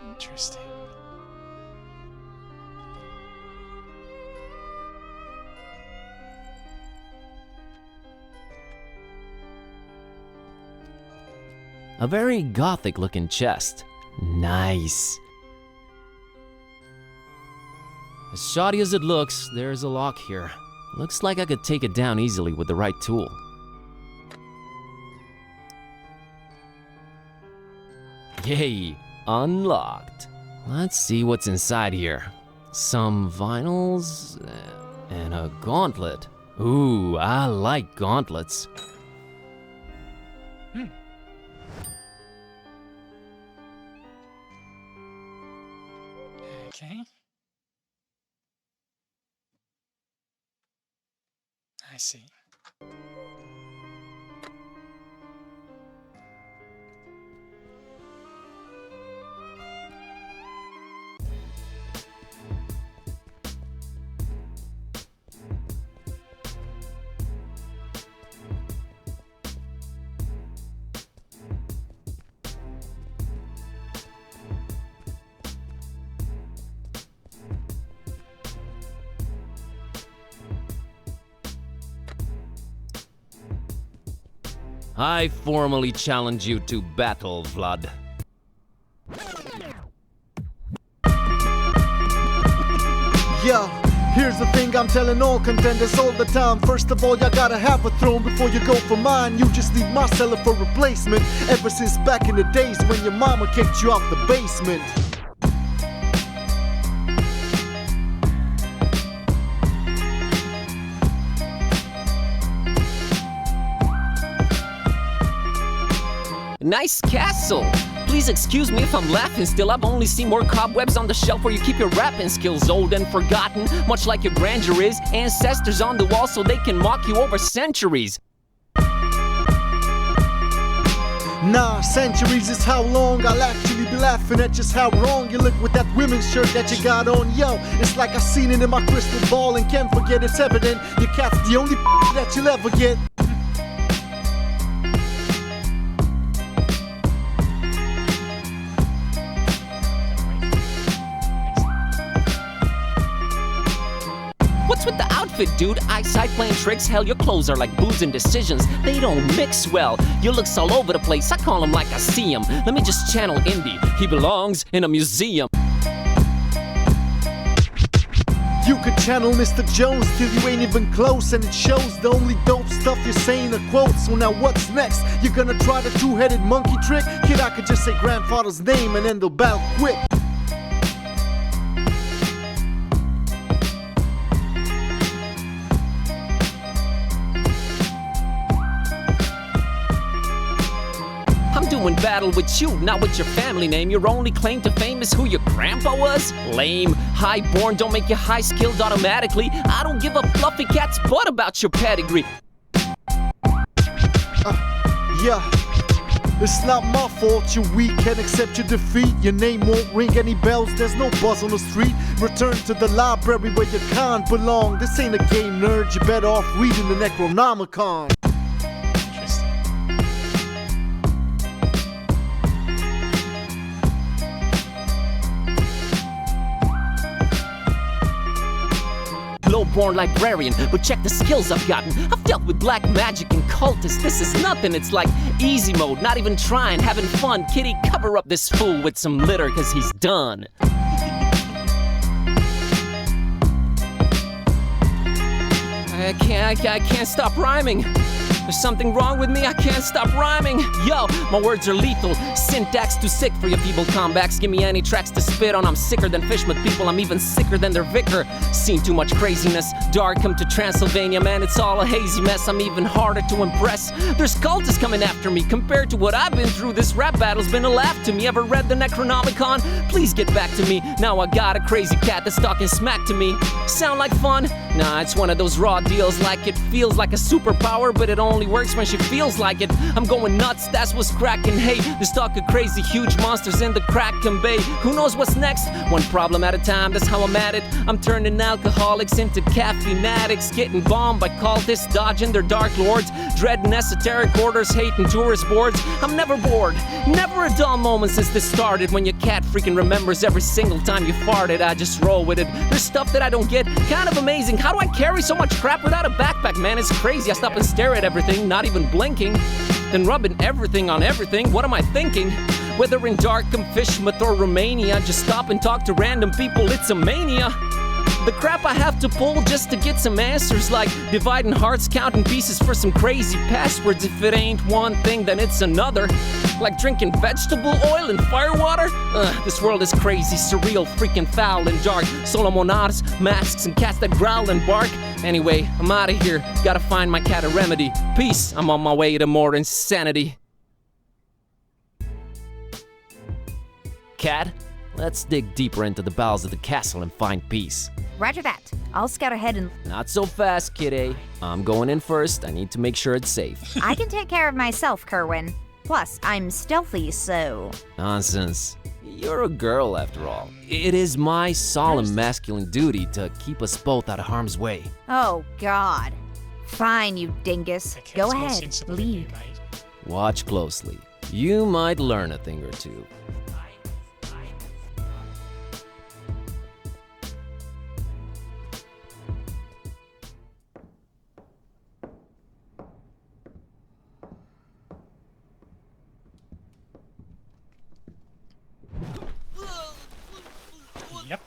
Interesting. A very gothic looking chest. Nice. As shoddy as it looks, there's a lock here. Looks like I could take it down easily with the right tool. Yay, unlocked. Let's see what's inside here. Some vinyls and a gauntlet. Ooh, I like gauntlets. Okay. I see. I formally challenge you to battle, Vlad. Yeah, here's the thing I'm telling all contenders all the time. First of all, you gotta have a throne before you go for mine. You just need my cellar for replacement. Ever since back in the days when your mama kicked you out the basement. Nice castle! Please excuse me if I'm laughing still. I've only seen more cobwebs on the shelf where you keep your rapping skills. Old and forgotten, much like your grandeur is. Ancestors on the wall so they can mock you over centuries. Nah, centuries is how long I'll actually be laughing at just how wrong you look with that women's shirt that you got on. Yo, it's like I seen it in my crystal ball and can't forget it's evident. Your cat's the only that you'll ever get. What's with the outfit, dude? Eyesight playing tricks? Hell, your clothes are like booze and decisions. They don't mix well. Your looks all over the place. I call him like I see him. Let me just channel Indy. He belongs in a museum. You could channel Mr. Jones till you ain't even close, and it shows. The only dope stuff you're saying are quotes. So now what's next? You're gonna try the two-headed monkey trick? Kid, I could just say grandfather's name and end the battle quick. I'm doing battle with you, not with your family name. Your only claim to fame is who your grandpa was? Lame. Highborn don't make you high-skilled automatically. I don't give a fluffy cat's butt about your pedigree. Yeah. It's not my fault you're weak, can't accept your defeat. Your name won't ring any bells, there's no buzz on the street. Return to the library where your kind belong. This ain't a game, nerd, you're better off reading the Necronomicon. Low-born librarian, but check the skills I've gotten. I've dealt with black magic and cultists. This is nothing, it's like easy mode. Not even trying, having fun. Kitty, cover up this fool with some litter, cause he's done. I can't stop rhyming. There's something wrong with me, I can't stop rhyming. Yo, my words are lethal. Syntax too sick for your feeble comebacks. Give me any tracks to spit on. I'm sicker than Fishmouth people, I'm even sicker than their vicar. Seen too much craziness. Dark come to Transylvania, man, it's all a hazy mess. I'm even harder to impress. There's cultists coming after me. Compared to what I've been through, this rap battle's been a laugh to me. Ever read the Necronomicon? Please get back to me. Now I got a crazy cat that's talking smack to me. Sound like fun? Nah, it's one of those raw deals, like it feels like a superpower, but it only works when she feels like it. I'm going nuts, that's what's cracking. Hey, there's talk of crazy huge monsters in the Kraken Bay. Who knows what's next? One problem at a time, that's how I'm at it. I'm turning alcoholics into caffeine addicts, getting bombed by cultists, dodging their dark lords, dreading esoteric orders, hating tourist boards. I'm never bored, never a dull moment since this started. When your cat freaking remembers every single time you farted, I just roll with it. There's stuff that I don't get, kind of amazing. How do I carry so much crap without a backpack, man? It's crazy. I stop and stare at everything, not even blinking. Then rubbing everything on everything. What am I thinking? Whether in Darkham, Fishmouth, or Romania, just stop and talk to random people. It's a mania. The crap I have to pull just to get some answers, like dividing hearts, counting pieces for some crazy passwords. If it ain't one thing, then it's another. Like drinking vegetable oil and firewater? This world is crazy, surreal, freaking foul and dark. Solomonades, masks, and cats that growl and bark. Anyway, I'm out of here. Gotta find my cat a remedy. Peace, I'm on my way to more insanity. Cat, let's dig deeper into the bowels of the castle and find peace. Roger that. I'll scout ahead and... Not so fast, kiddo. I'm going in first. I need to make sure it's safe. I can take care of myself, Kerwin. Plus, I'm stealthy, so... Nonsense. You're a girl, after all. It is my solemn masculine duty to keep us both out of harm's way. Oh, God. Fine, you dingus. Go ahead, lead. Watch closely. You might learn a thing or two. Yep.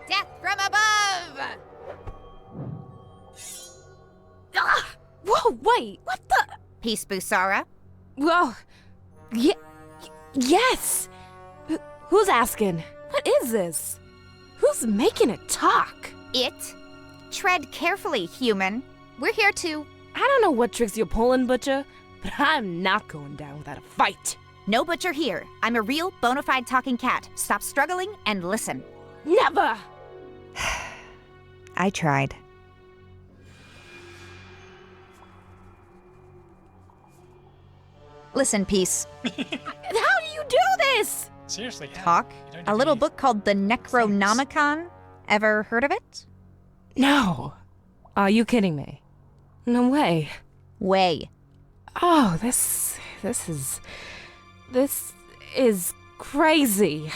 Death from above! Ah! Whoa, wait, what the? Peace, Busara. Whoa. Yes! Who's asking? What is this? Who's making it talk? It. Tread carefully, human. We're here to... I don't know what tricks you're pulling, Butcher, but I'm not going down without a fight. No Butcher here. I'm a real, bona fide talking cat. Stop struggling and listen. Never! I tried. Listen, Peace. How do you do this? Seriously, Talk? A little book called the Necronomicon. Ever heard of it? No. Are you kidding me? No way. Way. Oh, this is crazy.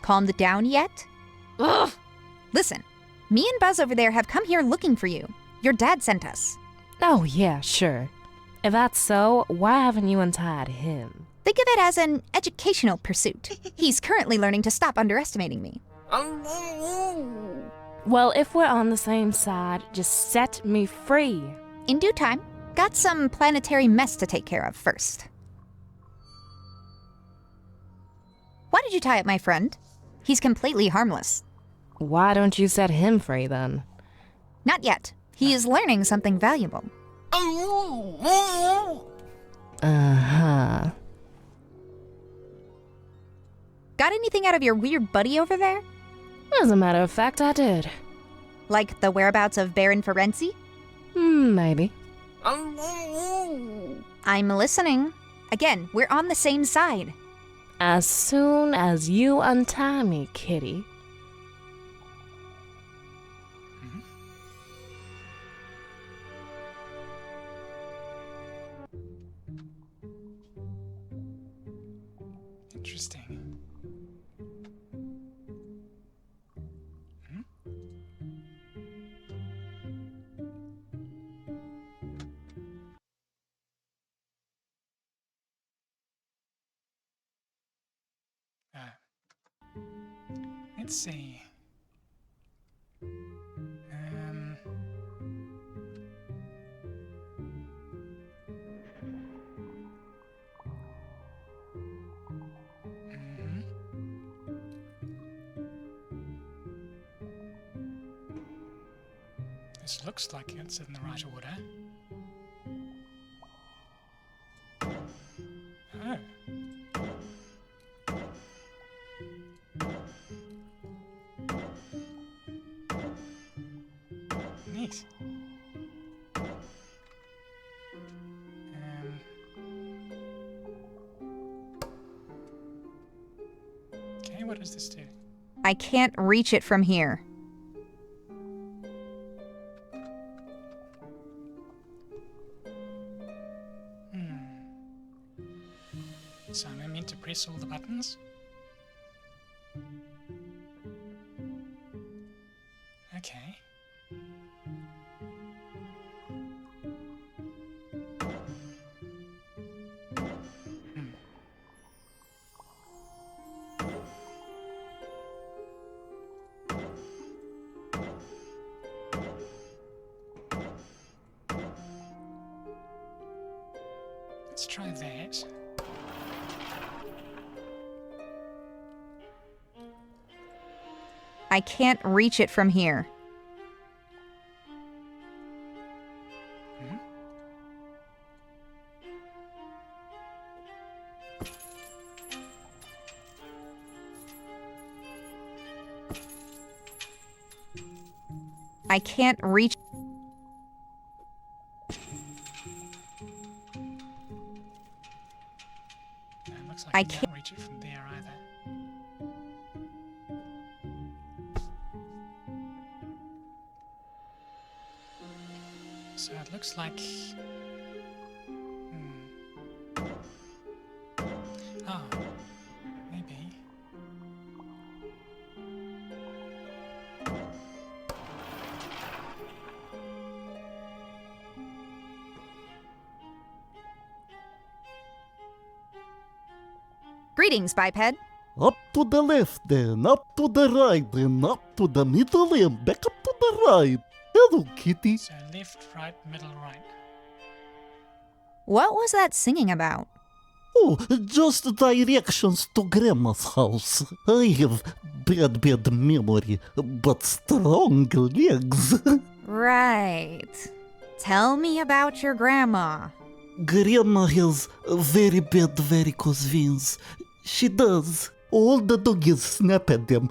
Calmed down yet? Ugh. Listen, me and Buzz over there have come here looking for you. Your dad sent us. Oh, yeah, sure. If that's so, why haven't you untied him? Think of it as an educational pursuit. He's currently learning to stop underestimating me. Well, if we're on the same side, just set me free. In due time. Got some planetary mess to take care of first. Why did you tie up my friend? He's completely harmless. Why don't you set him free then? Not yet. He is learning something valuable. Uh-huh. Got anything out of your weird buddy over there? As a matter of fact, I did. Like the whereabouts of Baron Ferenzi? Maybe. I'm listening. Again, we're on the same side. As soon as you untie me, kitty. Interesting. Let's see. This looks like it's in the right order. Oh. Neat. Okay, what does this do? I can't reach it from here. So am I meant to press all the buttons? Okay. Let's try that. I can't reach it from here. I can't reach. No, it looks like I can't reach it from there either. So it looks like... Oh, maybe. Greetings, biped. Up to the left then, up to the right then, up to the middle and back up to the right. Hello, kitty. So left, right, middle, right. What was that singing about? Oh, just directions to Grandma's house. I have bad memory, but strong legs. Right. Tell me about your grandma. Grandma has very bad varicose veins. She does. All the doggies snap at them,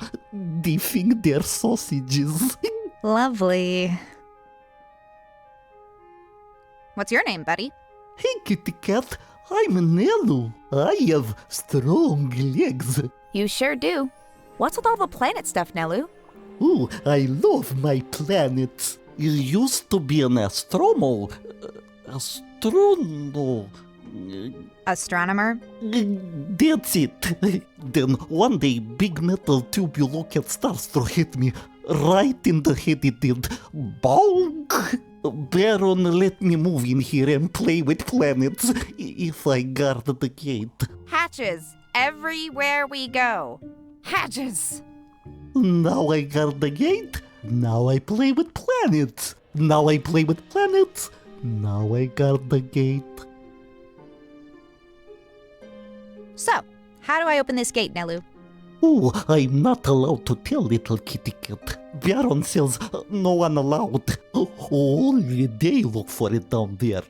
dipping their sausages. Lovely. What's your name, buddy? Hey, kitty cat. I'm Nelu. I have strong legs. You sure do. What's with all the planet stuff, Nelu? Ooh, I love my planets. You used to be an astronomer. Astronomer? That's it. Then one day, big metal tubular cat starstruck hit me. Right in the head it did. Bonk! Baron, let me move in here and play with planets if I guard the gate. Hatches. Everywhere we go. Hatches. Now I guard the gate. Now I play with planets. Now I play with planets. Now I got the gate. So, how do I open this gate, Nelu? Oh, I'm not allowed to tell little kitty cat. Baron says no one allowed. Only they look for it down there.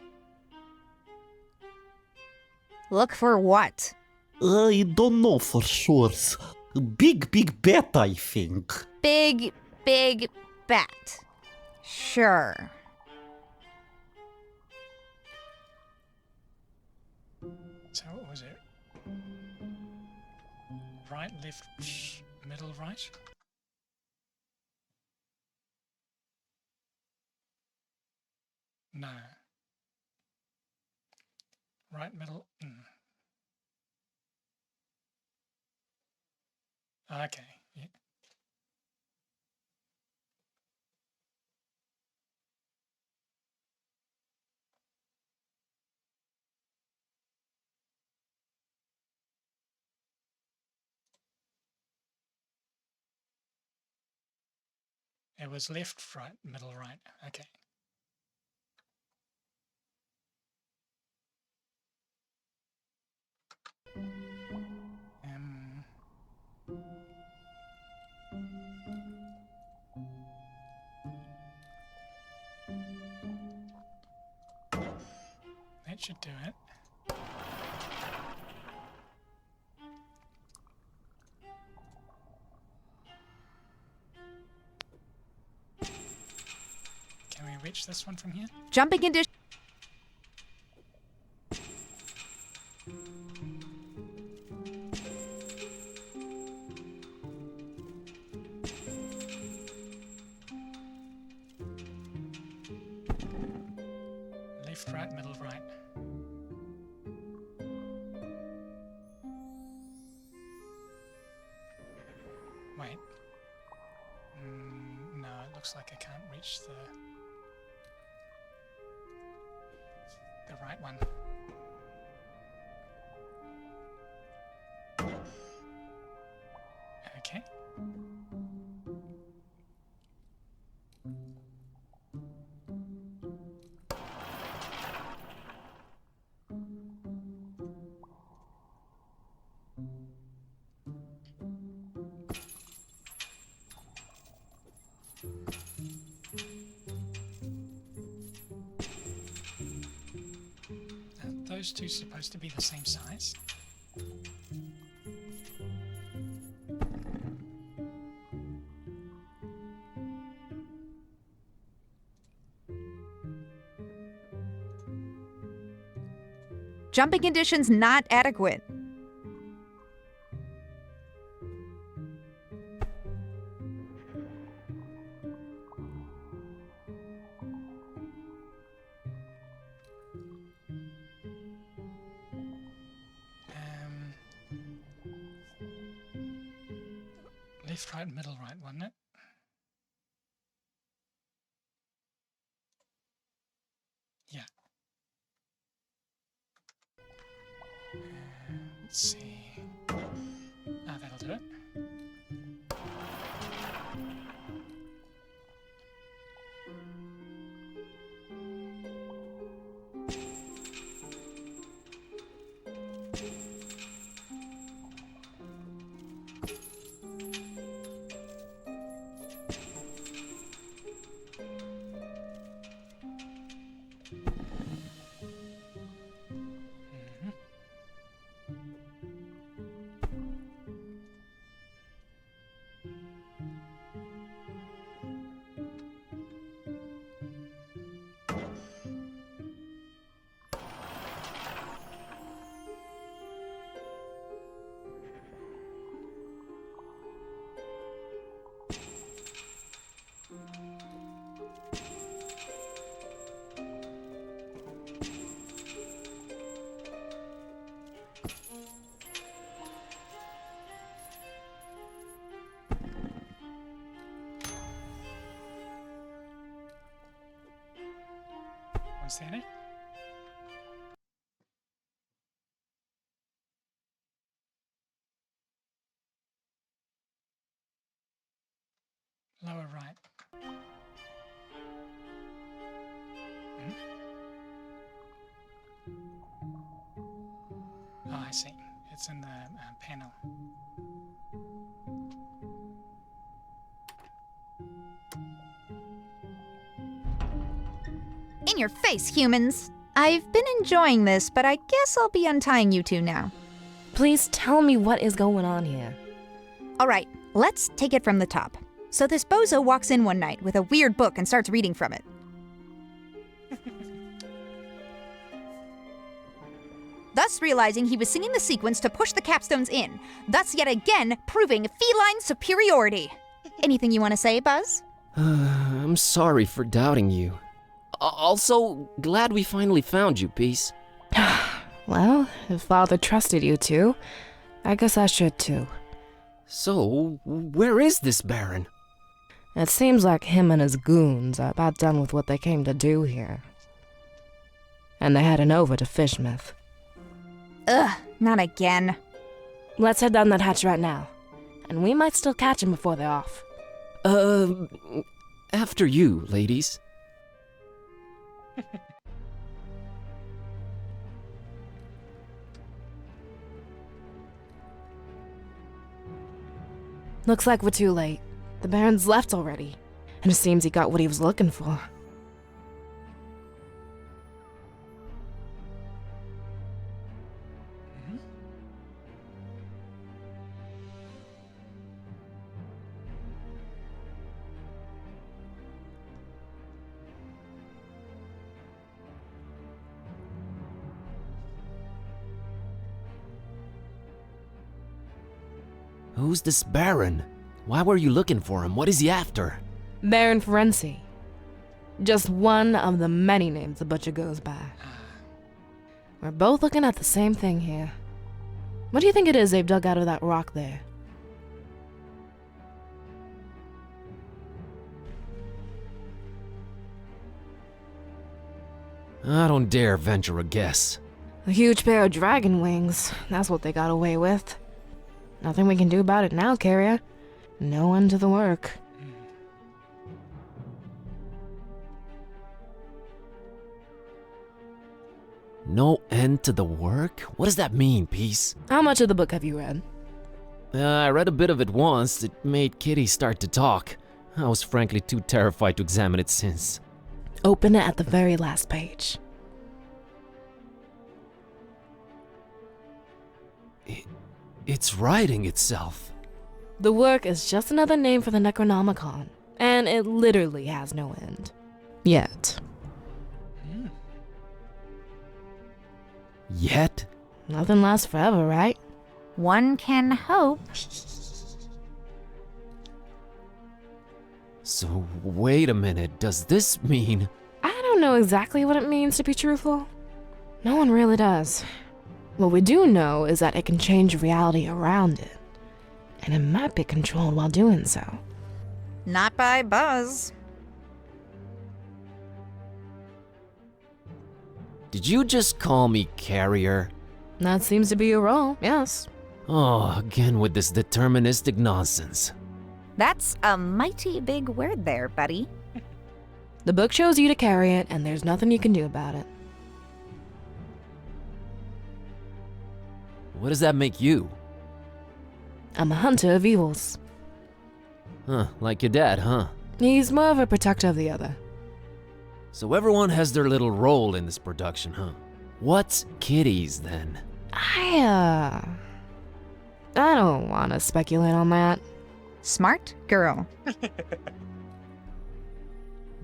Look for what? I don't know for sure. Big bat, I think. Big bat. Sure. So what was it? Right, left, middle, right? No. Right, middle. Okay. Yeah. It was left, right, middle, right. Okay. That should do it. Can we reach this one from here? Jumping into... Left, right, middle, right. Wait. No, it looks like I can't reach the right one. Okay. Those two supposed to be the same size. Jumping conditions not adequate. Left, right, middle, right, wasn't it? Yeah. Let's see. That'll do it. Was that it? Lower right. I see. It's in the panel. In your face, humans! I've been enjoying this, but I guess I'll be untying you two now. Please tell me what is going on here. Alright, let's take it from the top. So this bozo walks in one night with a weird book and starts reading from it. Thus realizing he was singing the sequence to push the capstones in, thus yet again proving feline superiority. Anything you want to say, Buzz? I'm sorry for doubting you. Also, glad we finally found you, Peace. Well, if Father trusted you two, I guess I should too. So, where is this Baron? It seems like him and his goons are about done with what they came to do here. And they're heading over to Fishmouth. Ugh, not again. Let's head down that hatch right now. And we might still catch him before they're off. After you, ladies. Looks like we're too late. The Baron's left already. And it seems he got what he was looking for. Who's this Baron? Why were you looking for him? What is he after? Baron Ferenci. Just one of the many names the butcher goes by. We're both looking at the same thing here. What do you think it is they've dug out of that rock there? I don't dare venture a guess. A huge pair of dragon wings. That's what they got away with. Nothing we can do about it now, Carrier. No end to the work. No end to the work? What does that mean, Peace? How much of the book have you read? I read a bit of it once. It made Kitty start to talk. I was frankly too terrified to examine it since. Open it at the very last page. It's writing itself. The work is just another name for the Necronomicon, and it literally has no end. Yet. Yet? Nothing lasts forever, right? One can hope. So, wait a minute, does this mean... I don't know exactly what it means, to be truthful. No one really does. What we do know is that it can change reality around it, and it might be controlled while doing so. Not by Buzz. Did you just call me Carrier? That seems to be your role, yes. Oh, again with this deterministic nonsense. That's a mighty big word there, buddy. The book chose you to carry it, and there's nothing you can do about it. What does that make you? I'm a hunter of evils. Huh, like your dad, huh? He's more of a protector of the other. So everyone has their little role in this production, huh? What's Kitty's, then? I don't want to speculate on that. Smart girl.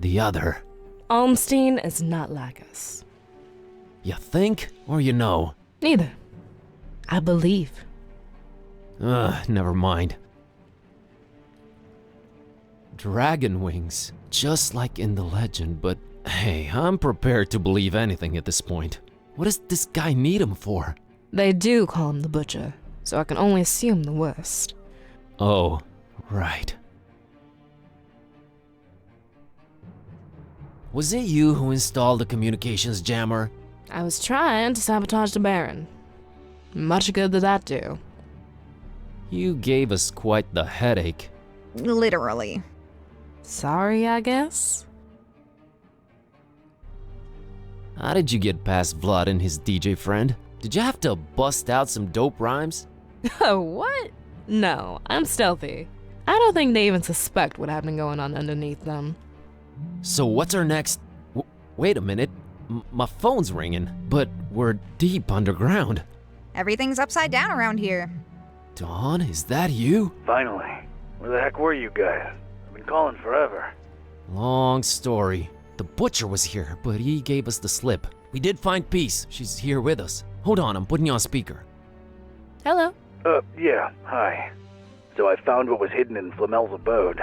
The other. Almstein is not like us. You think, or you know? Neither. I believe. Never mind. Dragon wings, just like in the legend, but hey, I'm prepared to believe anything at this point. What does this guy need him for? They do call him the Butcher, so I can only assume the worst. Oh, right. Was it you who installed the communications jammer? I was trying to sabotage the Baron. Much good did that do. You gave us quite the headache. Literally. Sorry, I guess? How did you get past Vlad and his DJ friend? Did you have to bust out some dope rhymes? Oh, what? No, I'm stealthy. I don't think they even suspect what happened going on underneath them. So what's our next... wait a minute. My phone's ringing, but we're deep underground. Everything's upside down around here. Dawn, is that you? Finally. Where the heck were you guys? I've been calling forever. Long story. The butcher was here, but he gave us the slip. We did find Peace. She's here with us. Hold on, I'm putting you on speaker. Hello. Yeah, hi. So I found what was hidden in Flamel's abode.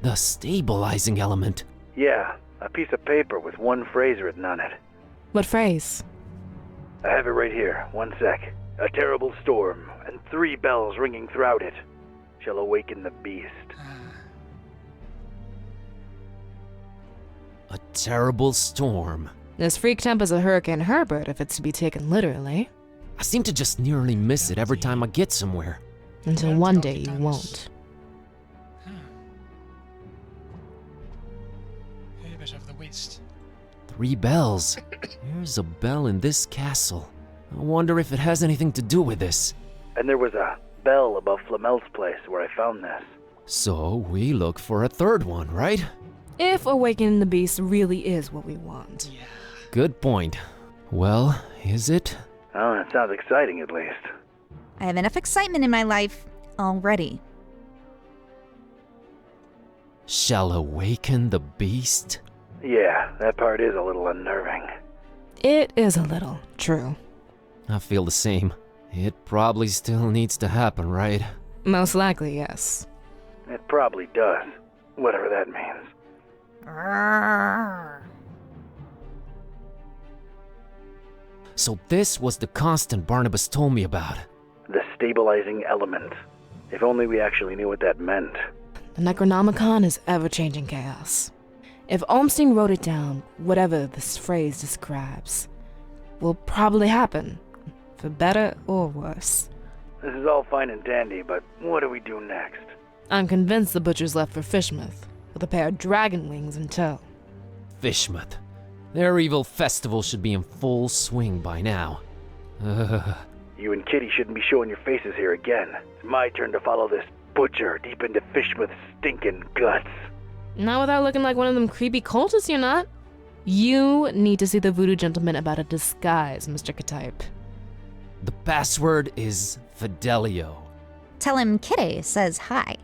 The stabilizing element. Yeah, a piece of paper with one phrase written on it. What phrase? I have it right here. One sec. A terrible storm, and 3 bells ringing throughout it, shall awaken the beast. A terrible storm. As freak temp as a Hurricane Herbert, if it's to be taken literally. I seem to just nearly miss it every time I get somewhere. Until one day you won't. Herbert of the West. 3 bells. There's a bell in this castle. I wonder if it has anything to do with this. And there was a bell above Flamel's place where I found this. So we look for a 3rd one, right? If awakening the beast really is what we want. Yeah. Good point. Well, is it? Oh, that sounds exciting at least. I have enough excitement in my life already. Shall awaken the beast? Yeah, that part is a little unnerving. It is a little, true. I feel the same. It probably still needs to happen, right? Most likely, yes. It probably does. Whatever that means. So this was the constant Barnabas told me about. The stabilizing element. If only we actually knew what that meant. The Necronomicon is ever-changing chaos. If Olmsteen wrote it down, whatever this phrase describes, will probably happen, for better or worse. This is all fine and dandy, but what do we do next? I'm convinced the butcher's left for Fishmouth, with a pair of dragon wings in tow. Fishmouth. Their evil festival should be in full swing by now. You and Kitty shouldn't be showing your faces here again. It's my turn to follow this butcher deep into Fishmouth's stinking guts. Not without looking like one of them creepy cultists, you're not. You need to see the voodoo gentleman about a disguise, Mr. Ktype. The password is Fidelio. Tell him Kitty says hi.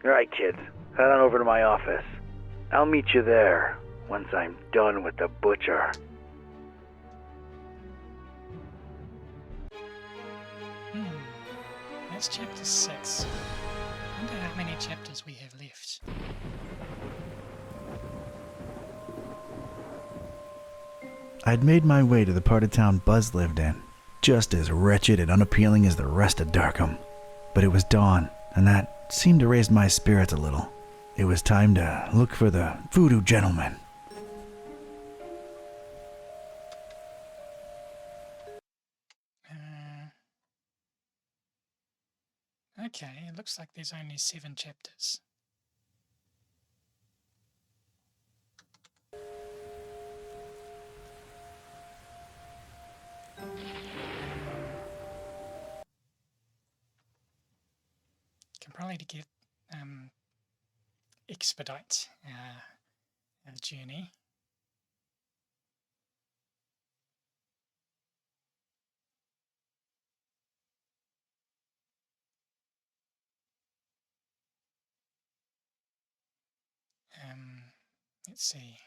Alright, kids. Head on over to my office. I'll meet you there once I'm done with the butcher. That's chapter 6. I wonder how many chapters we have left. I'd made my way to the part of town Buzz lived in, just as wretched and unappealing as the rest of Darkham. But it was dawn, and that seemed to raise my spirits a little. It was time to look for the voodoo gentleman. Okay, it looks like there's only 7 chapters. Can probably get expedite our journey. Let's see.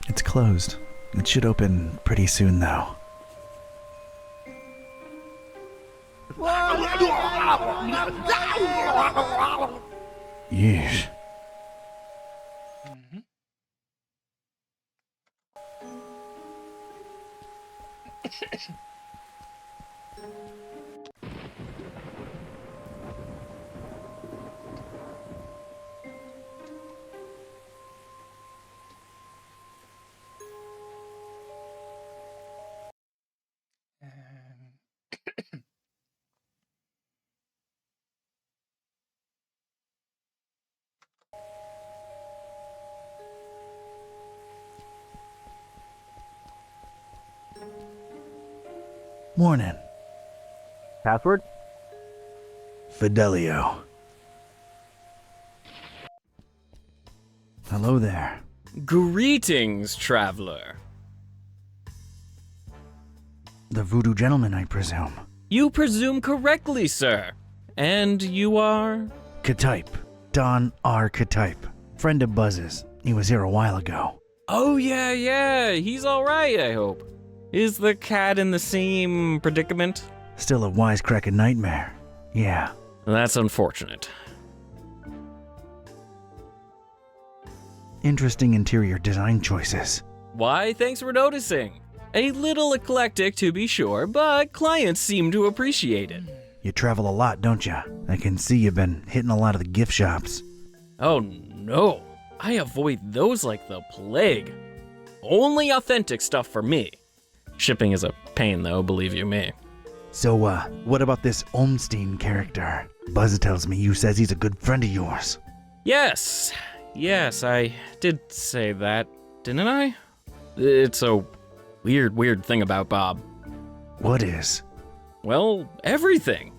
It's closed. It should open pretty soon, though. Yeesh. Morning. Password? Fidelio. Hello there. Greetings, traveler. The voodoo gentleman, I presume. You presume correctly, sir. And you are? Ktype. Don R. Ktype. Friend of Buzz's. He was here a while ago. Oh, yeah. He's alright, I hope. Is the cat in the same predicament? Still a wisecracking nightmare. Yeah. That's unfortunate. Interesting interior design choices. Why, thanks for noticing. A little eclectic, to be sure, but clients seem to appreciate it. You travel a lot, don't you? I can see you've been hitting a lot of the gift shops. Oh, no. I avoid those like the plague. Only authentic stuff for me. Shipping is a pain, though, believe you me. So, what about this Olmstein character? Buzz tells me you says he's a good friend of yours. Yes, I did say that, didn't I? It's a weird thing about Bob. What is? Well, everything.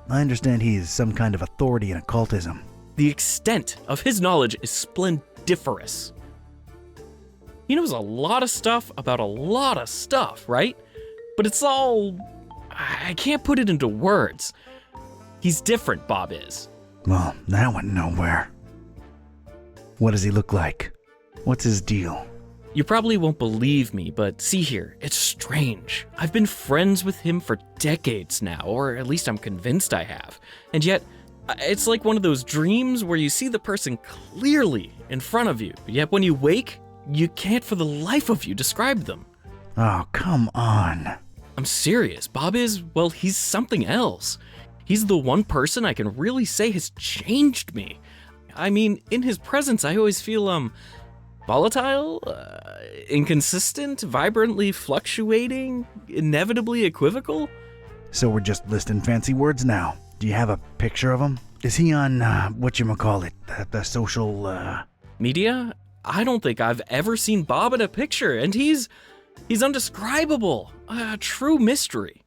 I understand he's some kind of authority in occultism. The extent of his knowledge is splendiferous. He knows a lot of stuff about a lot of stuff, right? But it's all... I can't put it into words. He's different, Bob is. Well, that went nowhere. What does he look like? What's his deal? You probably won't believe me, but see here, it's strange. I've been friends with him for decades now, or at least I'm convinced I have. And yet, it's like one of those dreams where you see the person clearly in front of you, yet when you wake, you can't for the life of you describe them. Oh, come on. I'm serious. Bob is, well, he's something else. He's the one person I can really say has changed me. I mean, in his presence, I always feel, volatile, inconsistent, vibrantly fluctuating, inevitably equivocal. So we're just listing fancy words now. Do you have a picture of him? Is he on, whatchamacallit, the social, Media? I don't think I've ever seen Bob in a picture, and he's undescribable. A true mystery.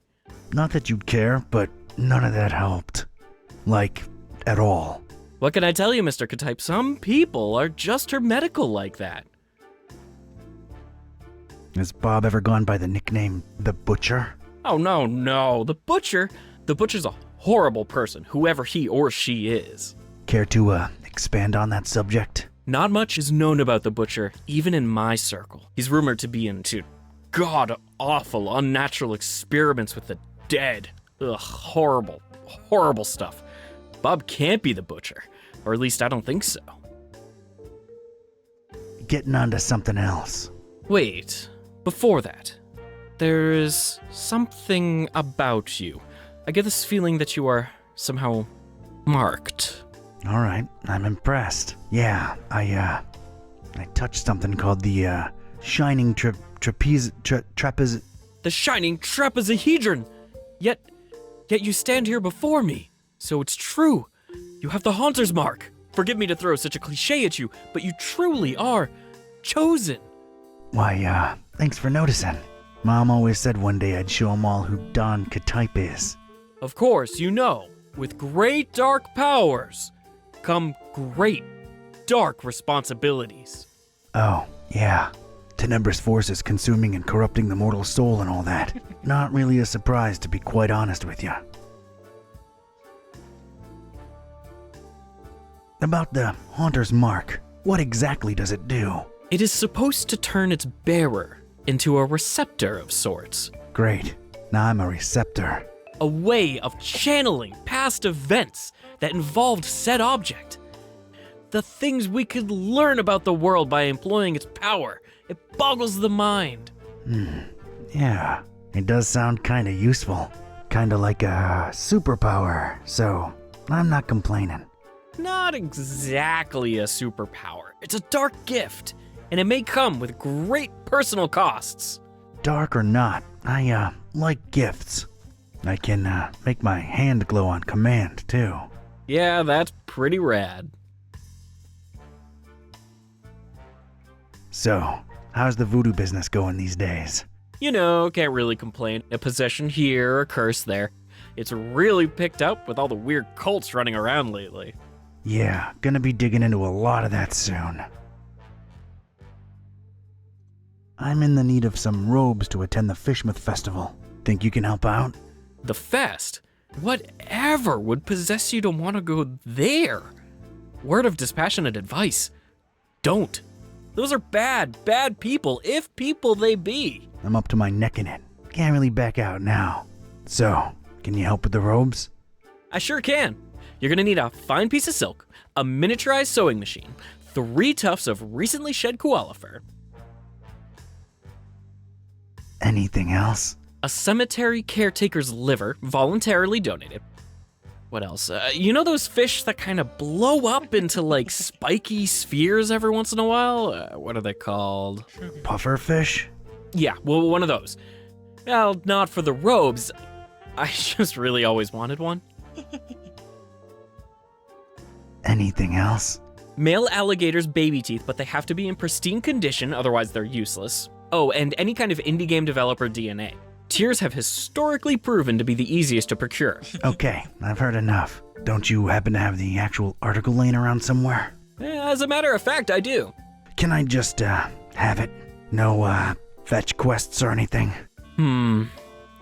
Not that you'd care, but none of that helped. Like, at all. What can I tell you, Mr. Ktype? Some people are just hermetical like that. Has Bob ever gone by the nickname The Butcher? Oh, no. The Butcher's a horrible person, whoever he or she is. Care to, expand on that subject? Not much is known about the Butcher, even in my circle. He's rumored to be into god-awful, unnatural experiments with the dead. Ugh, horrible stuff. Bob can't be the Butcher, or at least I don't think so. Getting on to something else. Wait, before that, there's something about you. I get this feeling that you are somehow marked. All right, I'm impressed. Yeah, I touched something called the Shining Trapeze. The Shining Trapezohedron! Yet you stand here before me. So it's true. You have the Haunter's Mark. Forgive me to throw such a cliche at you, but you truly are chosen. Why, thanks for noticing. Mom always said one day I'd show 'em all who Don Ktype is. Of course, you know, with great dark powers come great dark responsibilities. Oh, yeah. Tenebrous forces consuming and corrupting the mortal soul and all that. Not really a surprise, to be quite honest with you. About the Haunter's Mark, what exactly does it do? It is supposed to turn its bearer into a receptor of sorts. Great. Now I'm a receptor. A way of channeling past events that involved said object. The things we could learn about the world by employing its power. It boggles the mind. Yeah, it does sound kinda useful. Kinda like a superpower, so I'm not complaining. Not exactly a superpower. It's a dark gift, and it may come with great personal costs. Dark or not, I like gifts. I can make my hand glow on command, too. Yeah, that's pretty rad. So, How's the voodoo business going these days? You know, can't really complain. A possession here, a curse there. It's really picked up with all the weird cults running around lately. Yeah, gonna be digging into a lot of that soon. I'm in the need of some robes to attend the Fishmouth Festival. Think you can help out? The fest? Whatever would possess you to want to go there? Word of dispassionate advice. Don't. Those are bad people, if people they be. I'm up to my neck in it. Can't really back out now. So, can you help with the robes? I sure can. You're gonna need a fine piece of silk, a miniaturized sewing machine, 3 tufts of recently shed koala fur. Anything else? A cemetery caretaker's liver, voluntarily donated. What else? You know those fish that kind of blow up into like spiky spheres every once in a while? What are they called? Puffer fish? Yeah, well, one of those. Well, not for the robes. I just really always wanted one. Anything else? Male alligators' baby teeth, but they have to be in pristine condition, otherwise they're useless. Oh, and any kind of indie game developer DNA. Tears have historically proven to be the easiest to procure. Okay, I've heard enough. Don't you happen to have the actual article laying around somewhere? As a matter of fact, I do. Can I just, have it? No, fetch quests or anything?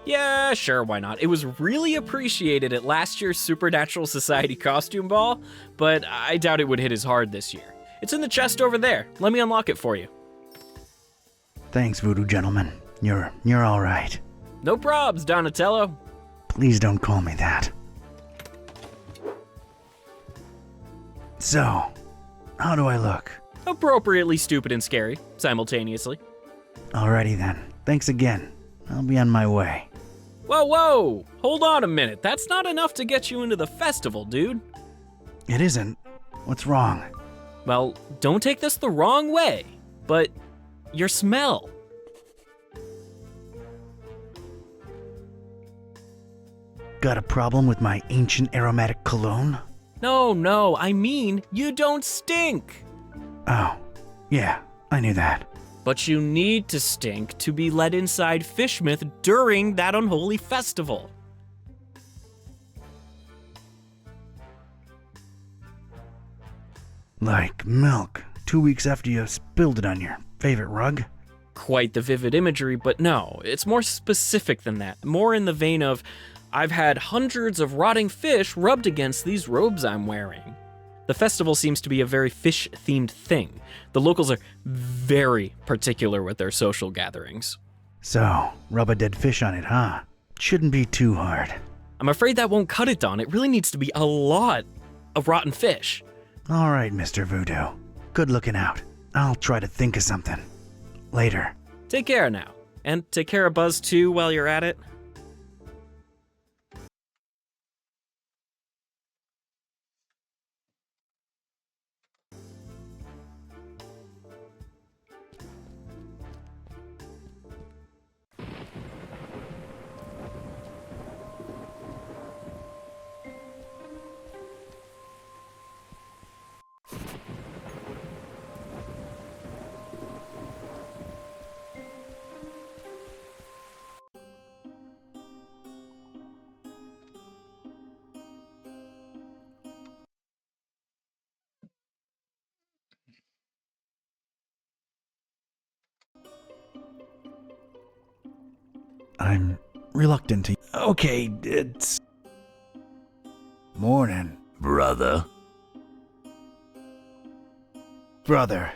Yeah, sure, why not? It was really appreciated at last year's Supernatural Society costume ball, but I doubt it would hit as hard this year. It's in the chest over there. Let me unlock it for you. Thanks, voodoo gentleman. You're all right. No probs, Donatello. Please don't call me that. So, how do I look? Appropriately stupid and scary, simultaneously. Alrighty then. Thanks again. I'll be on my way. Whoa! Hold on a minute. That's not enough to get you into the festival, dude. It isn't. What's wrong? Well, don't take this the wrong way, but your smell. Got a problem with my ancient aromatic cologne? No, I mean, you don't stink. Oh, yeah, I knew that. But you need to stink to be let inside Fishmouth during that unholy festival. Like milk, 2 weeks after you spilled it on your favorite rug? Quite the vivid imagery, but no, it's more specific than that. More in the vein of, I've had hundreds of rotting fish rubbed against these robes I'm wearing. The festival seems to be a very fish-themed thing. The locals are very particular with their social gatherings. So, rub a dead fish on it, huh? Shouldn't be too hard. I'm afraid that won't cut it, Don. It really needs to be a lot of rotten fish. All right, Mr. Voodoo. Good looking out. I'll try to think of something. Later. Take care now. And take care of Buzz too while you're at it. I'm reluctant to... Okay, it's... Morning. Brother. Brother.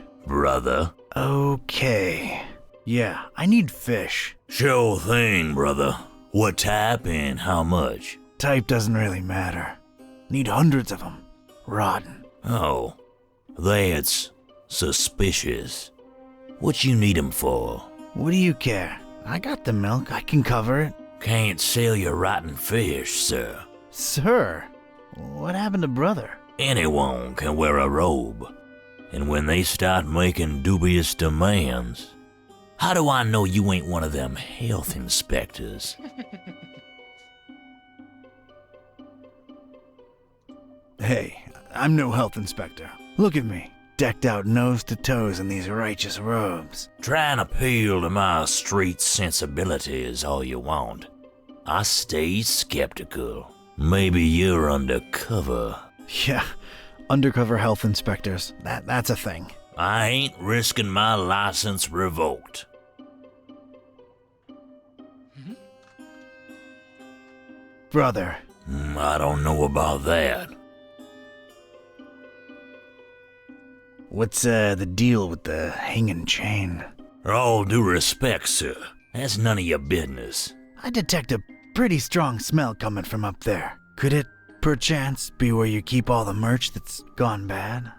Okay. Yeah, I need fish. Sure thing, brother. What type and how much? Type doesn't really matter. Need hundreds of them. Rotten. Oh, that's suspicious. What you need 'em for? What do you care? I got the milk. I can cover it. Can't sell your rotten fish, sir. Sir? What happened to brother? Anyone can wear a robe. And when they start making dubious demands, how do I know you ain't one of them health inspectors? Hey, I'm no health inspector. Look at me. decked out nose to toes in these righteous robes. Try and appeal to my street sensibilities all you want. I stay skeptical. Maybe you're undercover. Yeah, undercover health inspectors. That's a thing. I ain't risking my license revoked. Brother. I don't know about that. What's the deal with the hanging chain? All due respect, sir. That's none of your business. I detect a pretty strong smell coming from up there. Could it, perchance, be where you keep all the merch that's gone bad?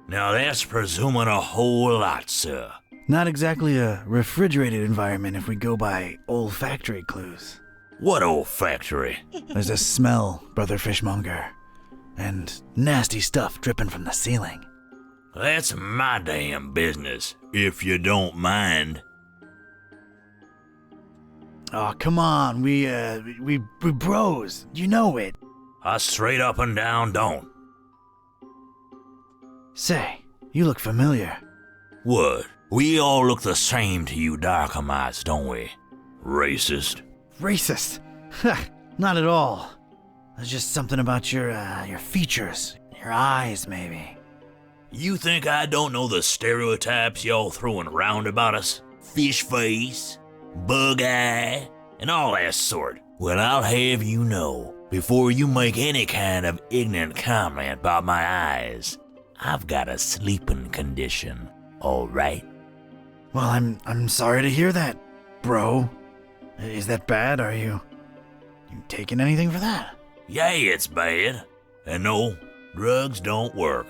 Now that's presuming a whole lot, sir. Not exactly a refrigerated environment if we go by olfactory clues. What olfactory? There's a smell, Brother Fishmonger, and nasty stuff dripping from the ceiling. That's my damn business, if you don't mind. Oh, come on, we bros, you know it. I straight up and down don't. Say, you look familiar. What? We all look the same to you Darkhamites, don't we? Racist. Racist? Not at all. There's just something about your features, your eyes, maybe. You think I don't know the stereotypes y'all throwing around about us? Fish face, bug eye, and all that sort. Well, I'll have you know, before you make any kind of ignorant comment about my eyes, I've got a sleeping condition, all right? Well, I'm sorry to hear that, bro. Is that bad? Are you taking anything for that? Yeah, it's bad. And no, drugs don't work.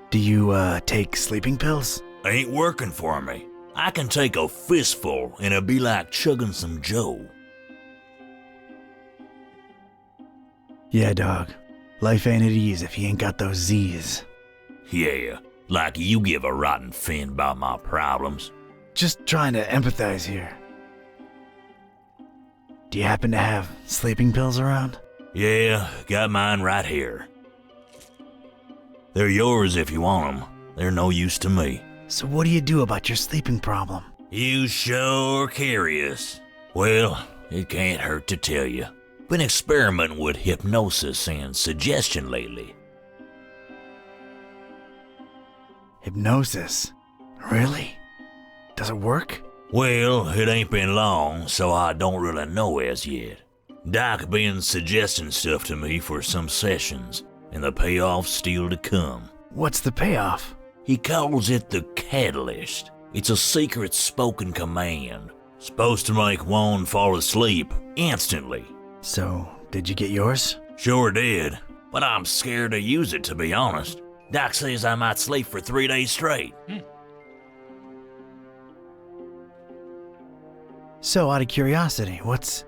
Do you, take sleeping pills? Ain't working for me. I can take a fistful and it'll be like chugging some Joe. Yeah, dog. Life ain't at ease if you ain't got those Z's. Yeah, like you give a rotten fin about my problems. Just trying to empathize here. Do you happen to have sleeping pills around? Yeah, got mine right here. They're yours if you want them. They're no use to me. So what do you do about your sleeping problem? You sure curious. Well, it can't hurt to tell you. Been experimenting with hypnosis and suggestion lately. Hypnosis? Really? Does it work? Well, it ain't been long, so I don't really know as yet. Doc been suggesting stuff to me for some sessions, and the payoff's still to come. What's the payoff? He calls it the Catalyst. It's a secret spoken command. Supposed to make one fall asleep instantly. So, did you get yours? Sure did, but I'm scared to use it, to be honest. Doc says I might sleep for 3 days straight. So, out of curiosity, what's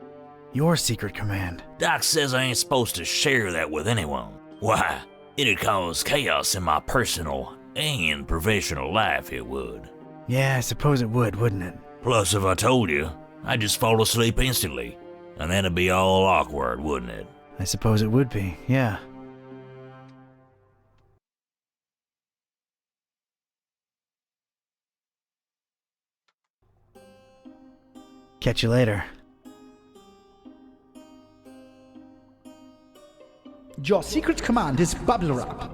your secret command? Doc says I ain't supposed to share that with anyone. Why, it'd cause chaos in my personal and professional life, it would. Yeah, I suppose it would, wouldn't it? Plus, if I told you, I'd just fall asleep instantly. And that'd be all awkward, wouldn't it? I suppose it would be, yeah. Catch you later. Your secret command is bubble wrap.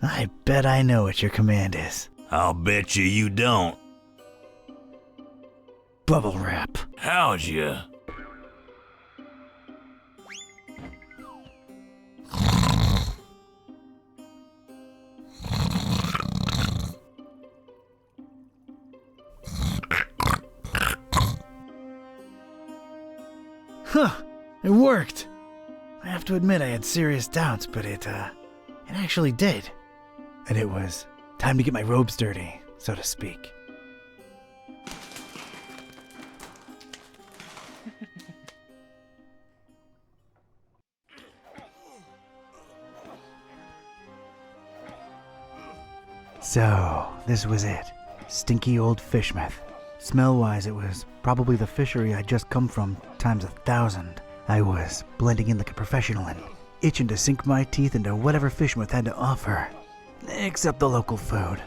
I bet I know what your command is. I'll bet you don't. Bubble wrap. How'd you? Huh, it worked. I have to admit I had serious doubts, but it actually did. And it was time to get my robes dirty, so to speak. So, this was it. stinky old fishmouth. Smell-wise, it was probably the fishery I'd just come from times 1,000. I was blending in like a professional and itching to sink my teeth into whatever fishmouth had to offer, except the local food.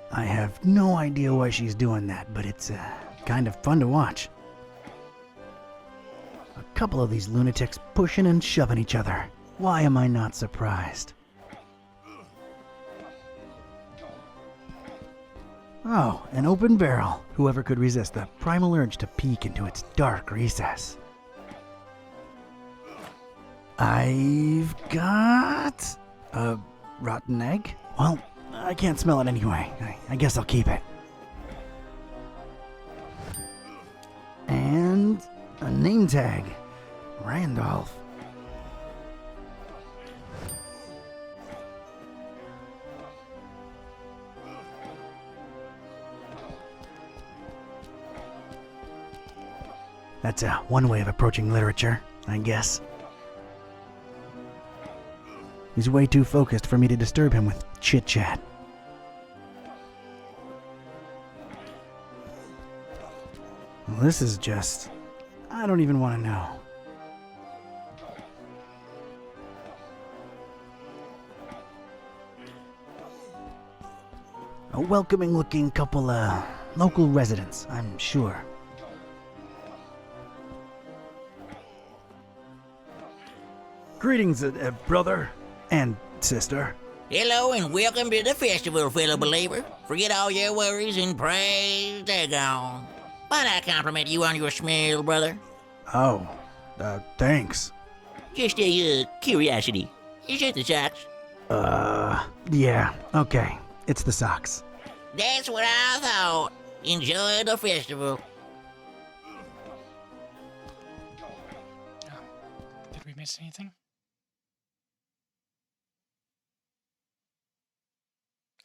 I have no idea why she's doing that, but it's kind of fun to watch. A couple of these lunatics pushing and shoving each other. Why am I not surprised? Oh, an open barrel. Whoever could resist the primal urge to peek into its dark recess? I've got a rotten egg? Well, I can't smell it anyway. I guess I'll keep it. And a name tag. Randolph. That's one way of approaching literature, I guess. He's way too focused for me to disturb him with chit-chat. Well, this is just... I don't even want to know. A welcoming-looking couple, local residents, I'm sure. Greetings, brother and sister. Hello and welcome to the festival, fellow believer. Forget all your worries and praise Dagon. Might I compliment you on your smell, brother? Oh, thanks. Just a curiosity. Is it the socks? Yeah, okay. It's the socks. That's what I thought. Enjoy the festival. Did we miss anything?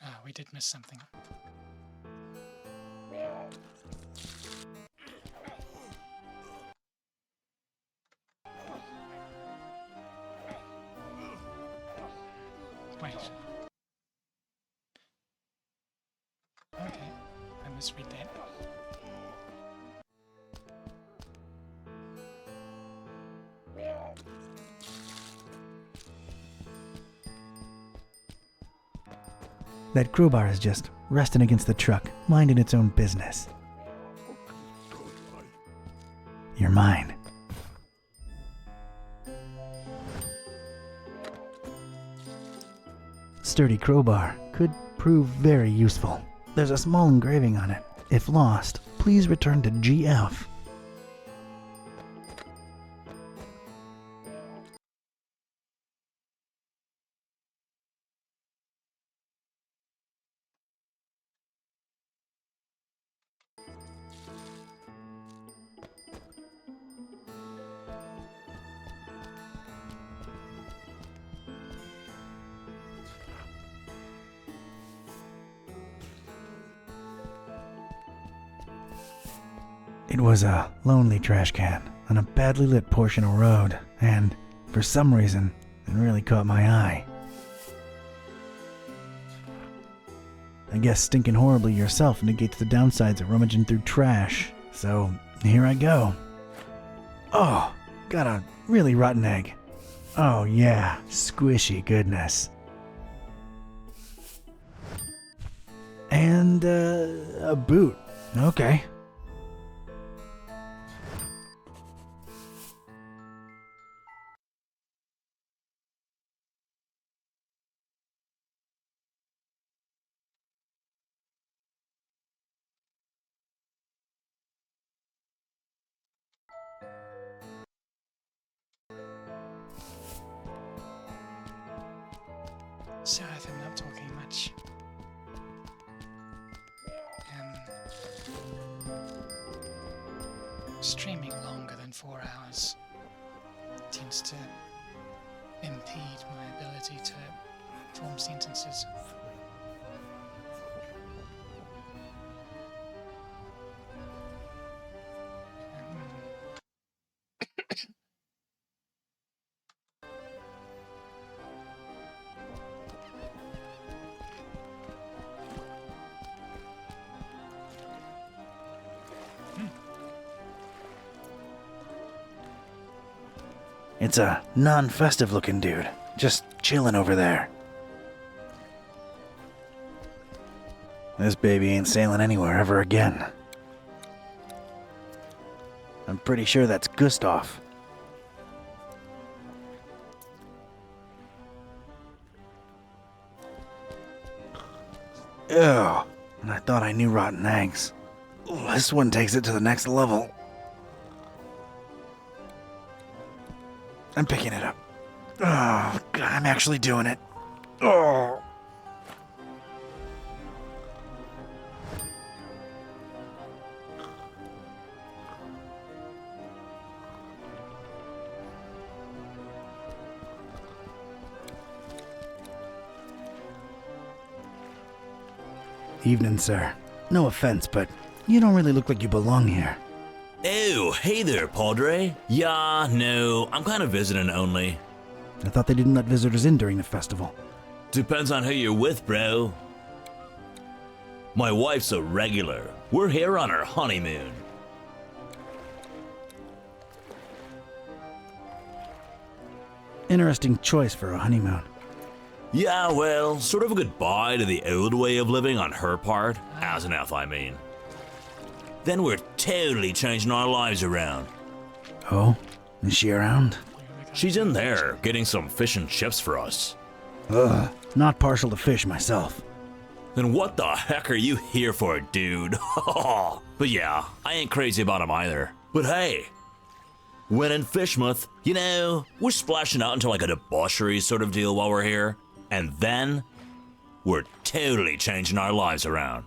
Ah, we did miss something. Wait. Okay, I misread that. That crowbar is just resting against the truck, minding its own business. You're mine. Sturdy crowbar could prove very useful. There's a small engraving on it. If lost, please return to GF. It was a lonely trash can on a badly lit portion of road, and for some reason, it really caught my eye. I guess stinking horribly yourself negates the downsides of rummaging through trash, so here I go. Oh, got a really rotten egg. Oh yeah, squishy goodness. And a boot. Okay. So if I'm not talking much. Streaming longer than 4 hours tends to impede my ability to form sentences. It's a non-festive looking dude, just chilling over there. This baby ain't sailing anywhere ever again. I'm pretty sure that's Gustav. Ew, and I thought I knew rotten eggs. Ooh, this one takes it to the next level. I'm picking it up. Oh, God, I'm actually doing it. Oh. Evening, sir. No offense, but you don't really look like you belong here. Oh, hey there, Padre. Yeah, no, I'm kind of visiting only. I thought they didn't let visitors in during the festival. Depends on who you're with, bro. My wife's a regular. We're here on our honeymoon. Interesting choice for a honeymoon. Yeah, well, sort of a goodbye to the old way of living on her part. As an F, I mean. Then we're totally changing our lives around. Oh? Is she around? She's in there, getting some fish and chips for us. Ugh, not partial to fish myself. Then what the heck are you here for, dude? But yeah, I ain't crazy about him either. But hey, when in Fishmouth, you know, we're splashing out into like a debauchery sort of deal while we're here. And then, we're totally changing our lives around.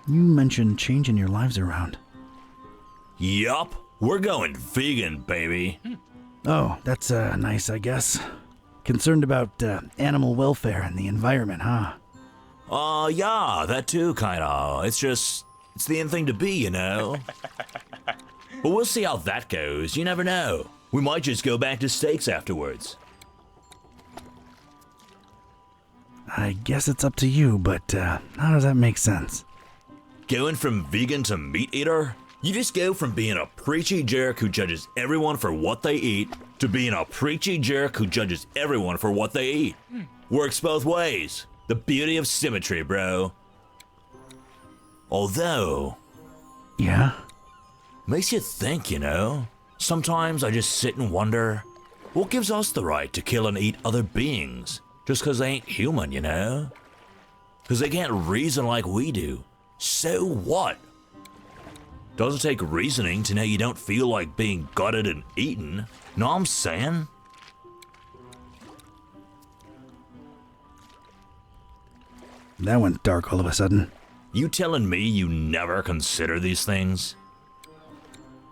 You mentioned changing your lives around. Yup, we're going vegan, baby. Oh, that's nice, I guess. Concerned about animal welfare and the environment, huh? Yeah, that too, kinda. It's the in thing to be, you know? But we'll see how that goes, you never know. We might just go back to steaks afterwards. I guess it's up to you, but how does that make sense? Going from vegan to meat eater? You just go from being a preachy jerk who judges everyone for what they eat to being a preachy jerk who judges everyone for what they eat. Works both ways. The beauty of symmetry, bro. Although... Yeah? Makes you think, you know? Sometimes I just sit and wonder, what gives us the right to kill and eat other beings? Just 'cause they ain't human, you know? 'Cause they can't reason like we do. So what? Doesn't take reasoning to know you don't feel like being gutted and eaten. Know what I'm saying? That went dark all of a sudden. You telling me you never consider these things?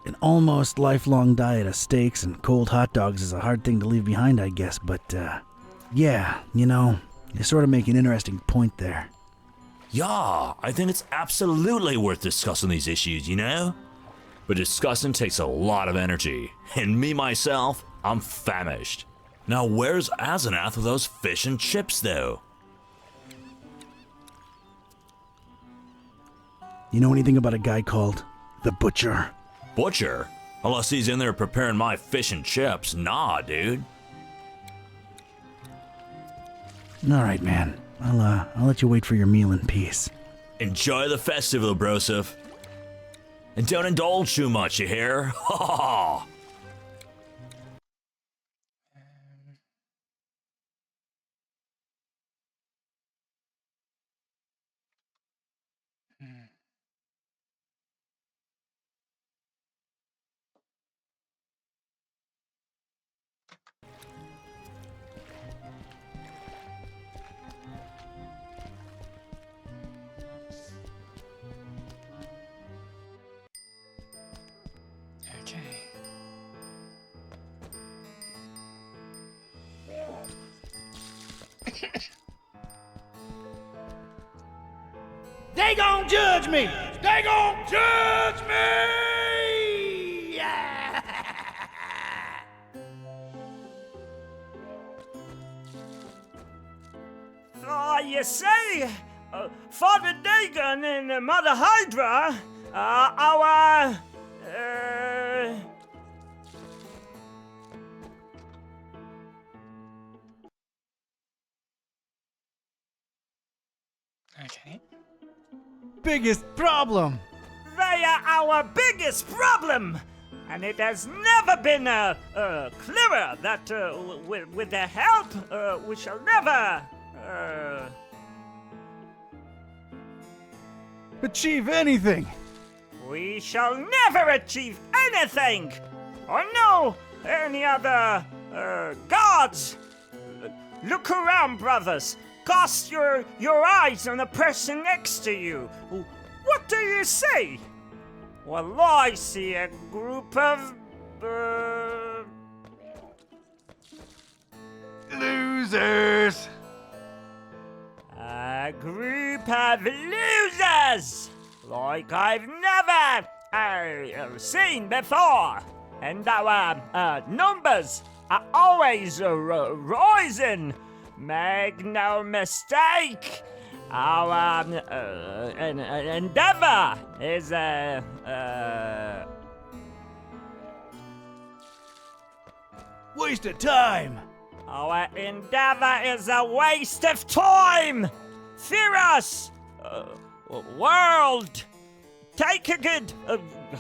An almost lifelong diet of steaks and cold hot dogs is a hard thing to leave behind, I guess, but, yeah, you know, you sort of make an interesting point there. Yeah, I think it's absolutely worth discussing these issues, you know? But discussing takes a lot of energy, and me myself, I'm famished. Now where's Asenath with those fish and chips, though? You know anything about a guy called the Butcher? Butcher? Unless he's in there preparing my fish and chips. Nah, dude. Alright, man. I'll let you wait for your meal in peace. Enjoy the festival, broseph. And don't indulge too much, you hear? Ha ha ha! Okay. They gon' judge me! They gon' judge me! Yeah! Oh, you say? Father Dagon and Mother Hydra, Okay. Biggest problem! they are our biggest problem! And it has never been clearer that with their help, we shall never Achieve anything! we shall never achieve anything! Or know any other gods! Look around, brothers! Cast your eyes on the person next to you! What do you see? Well, I see a group of losers! A group of losers! Like I've never seen before! And our numbers are always rising! Make no mistake! Our endeavor is waste of time! Our endeavor is a waste of time! Fear us! World! Take a good,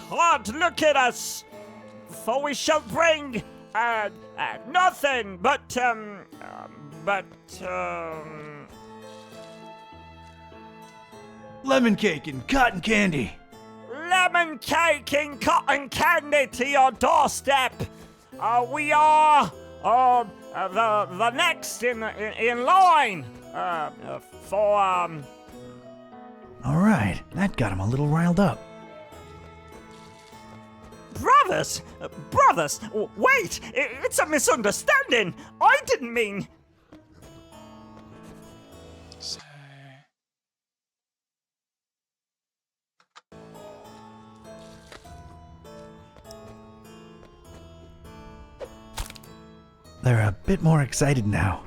hard look at us! For we shall bring, nothing but, lemon cake and cotton candy! lemon cake and cotton candy to your doorstep! We are, the next in line, for, Alright, that got him a little riled up. Brothers! Brothers! Wait! It's a misunderstanding! I didn't mean... So... They're a bit more excited now.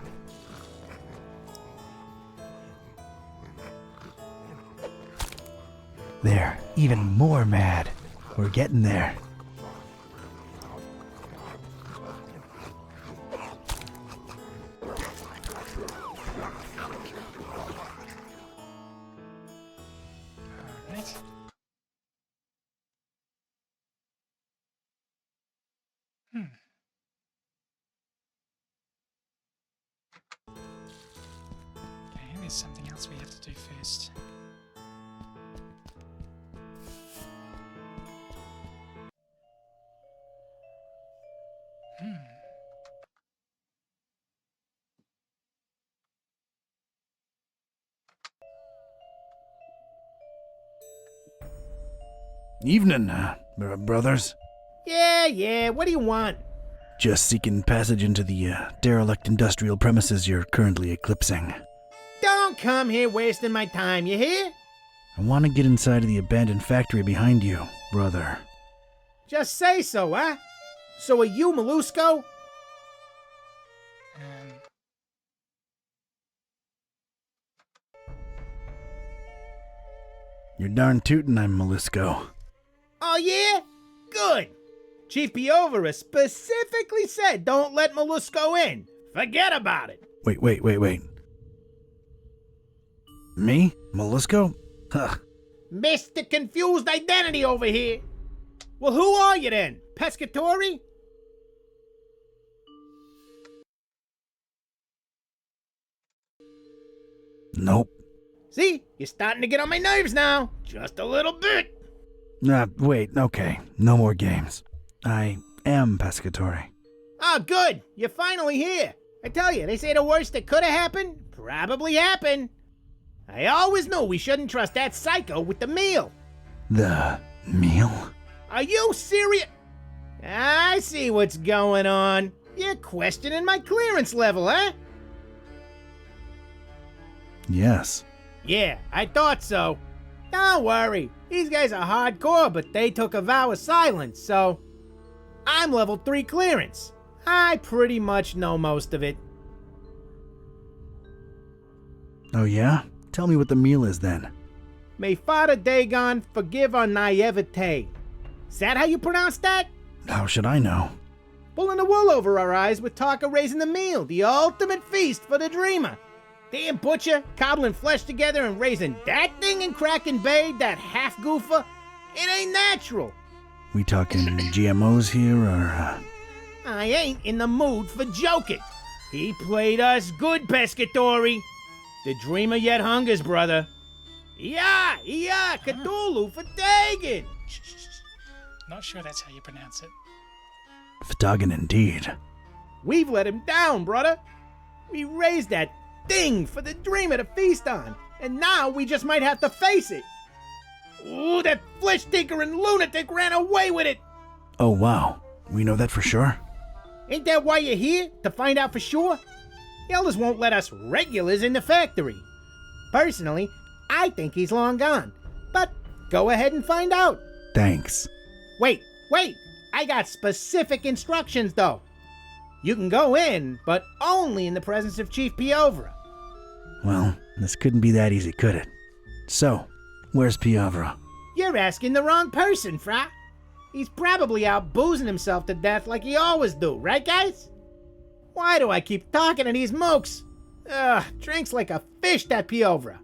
They're even more mad. We're getting there. Alright. Okay, there's something else we have to do first. Evening, brothers. Yeah, what do you want? Just seeking passage into the derelict industrial premises you're currently eclipsing. Don't come here wasting my time, you hear? I want to get inside of the abandoned factory behind you, brother. Just say so, huh? So are you Molusco? You're darn tootin' I'm Molusco. Oh, yeah? Good. Chief Piovera specifically said don't let Molusco in. Forget about it. Wait. Me? Molusco? Huh. Mr. Confused Identity over here. Well, who are you then? Pescatori? Nope. See? You're starting to get on my nerves now. Just a little bit. Wait, okay. No more games. I am Pescatori. Oh, good. You're finally here. I tell you, they say the worst that could have happened probably happened. I always knew we shouldn't trust that psycho with the meal. The meal? Are you serious? I see what's going on. You're questioning my clearance level, huh? Yes. Yeah, I thought so. Don't worry. These guys are hardcore, but they took a vow of silence, so... I'm level 3 clearance. I pretty much know most of it. Oh yeah? Tell me what the meal is then. May Father Dagon forgive our naivete. Is that how you pronounce that? How should I know? Pulling the wool over our eyes with talk of raising the meal, the ultimate feast for the dreamer. Damn butcher, cobbling flesh together and raising that thing in Kraken Bay, that half goofer. It ain't natural. We talking GMOs here, or... I ain't in the mood for joking. He played us good, Pescatori. The dreamer yet hungers, brother. Yeah, Cthulhu for Dagon. Not sure that's how you pronounce it. Ftagan indeed. We've let him down, brother. We raised that thing for the dreamer to feast on, and now we just might have to face it. Ooh, that flesh tinkering lunatic ran away with it. Oh, wow. We know that for sure? Ain't that why you're here? To find out for sure? The elders won't let us regulars in the factory. Personally, I think he's long gone. But go ahead and find out. Thanks. Wait. I got specific instructions, though. You can go in, but only in the presence of Chief Piovra. Well, this couldn't be that easy, could it? So, where's Piovra? You're asking the wrong person, Fra. He's probably out boozing himself to death like he always do, right, guys? Why do I keep talking to these mooks? Drinks like a fish, that Piovra.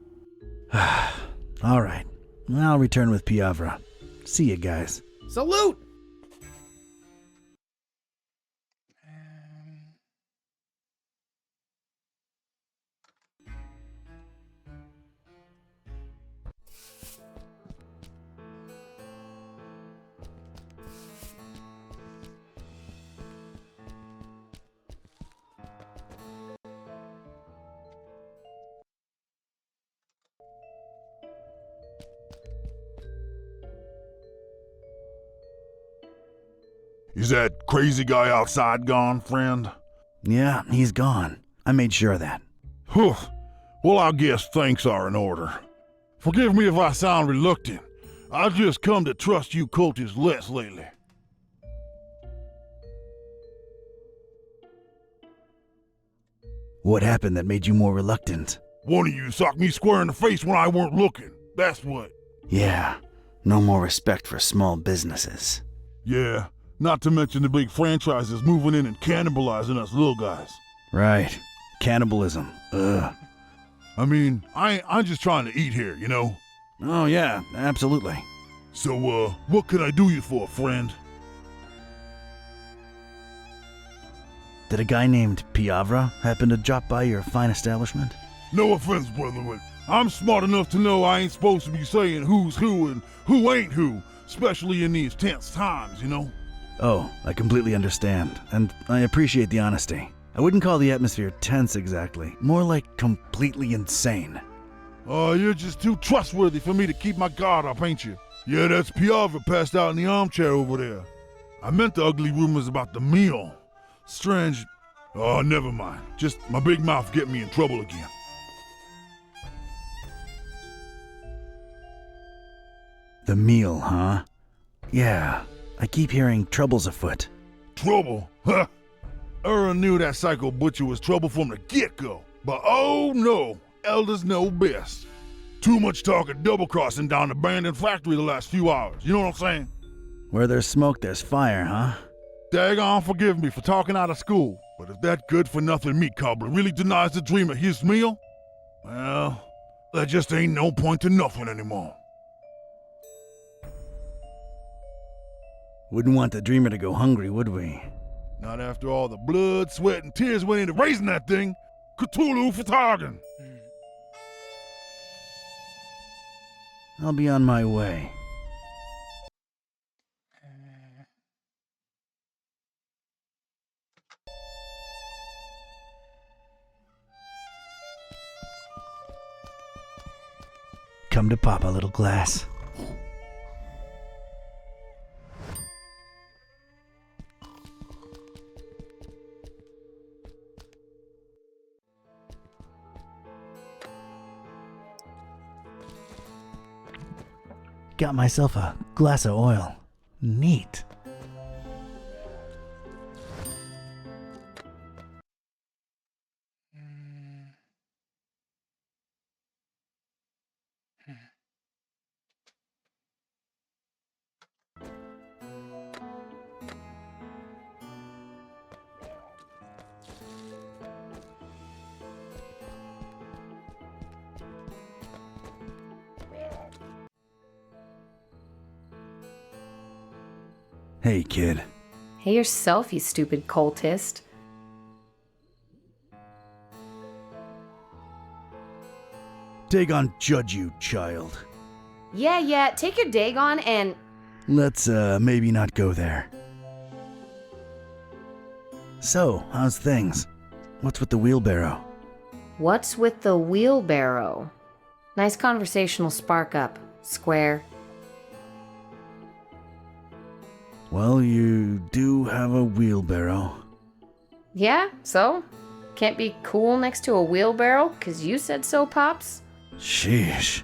All right. I'll return with Piovra. See you guys. Salute! Is that crazy guy outside gone, friend? Yeah, he's gone. I made sure of that. Whew. Well, I guess thanks are in order. Forgive me if I sound reluctant. I've just come to trust you cultists less lately. What happened that made you more reluctant? One of you socked me square in the face when I weren't looking. That's what. Yeah, no more respect for small businesses. Yeah, not to mention the big franchises moving in and cannibalizing us little guys. Right. Cannibalism. Ugh. I mean, I'm just trying to eat here, you know? Oh, yeah, absolutely. So, what can I do you for, friend? Did a guy named Piovra happen to drop by your fine establishment? No offense, brother, but I'm smart enough to know I ain't supposed to be saying who's who and who ain't who, especially in these tense times, you know? Oh, I completely understand, and I appreciate the honesty. I wouldn't call the atmosphere tense exactly, more like completely insane. Oh, you're just too trustworthy for me to keep my guard up, ain't you? Yeah, that's Piovra passed out in the armchair over there. I meant the ugly rumors about the meal. Strange. Oh, never mind. Just my big mouth getting me in trouble again. The meal, huh? Yeah, I keep hearing trouble's afoot. Trouble? Huh? Aaron knew that psycho butcher was trouble from the get-go. But oh no, elders know best. Too much talk of double-crossing down the abandoned factory the last few hours, you know what I'm saying? Where there's smoke, there's fire, huh? Daggone forgive me for talking out of school, but if that good-for-nothing meat cobbler really denies the dreamer his meal, well, there just ain't no point to nothing anymore. Wouldn't want the dreamer to go hungry, would we? Not after all the blood, sweat, and tears went into raising that thing. Cthulhu for Targan. I'll be on my way. Come to pop a little glass. Got myself a glass of oil. Neat. Hey, kid. Hey yourself, you stupid cultist. Dagon judge you, child. Yeah, take your Dagon and... Let's, maybe not go there. So, how's things? What's with the wheelbarrow? What's with the wheelbarrow? Nice conversational spark up, Square. Well, you do have a wheelbarrow. Yeah, so? Can't be cool next to a wheelbarrow, 'cause you said so, Pops? Sheesh.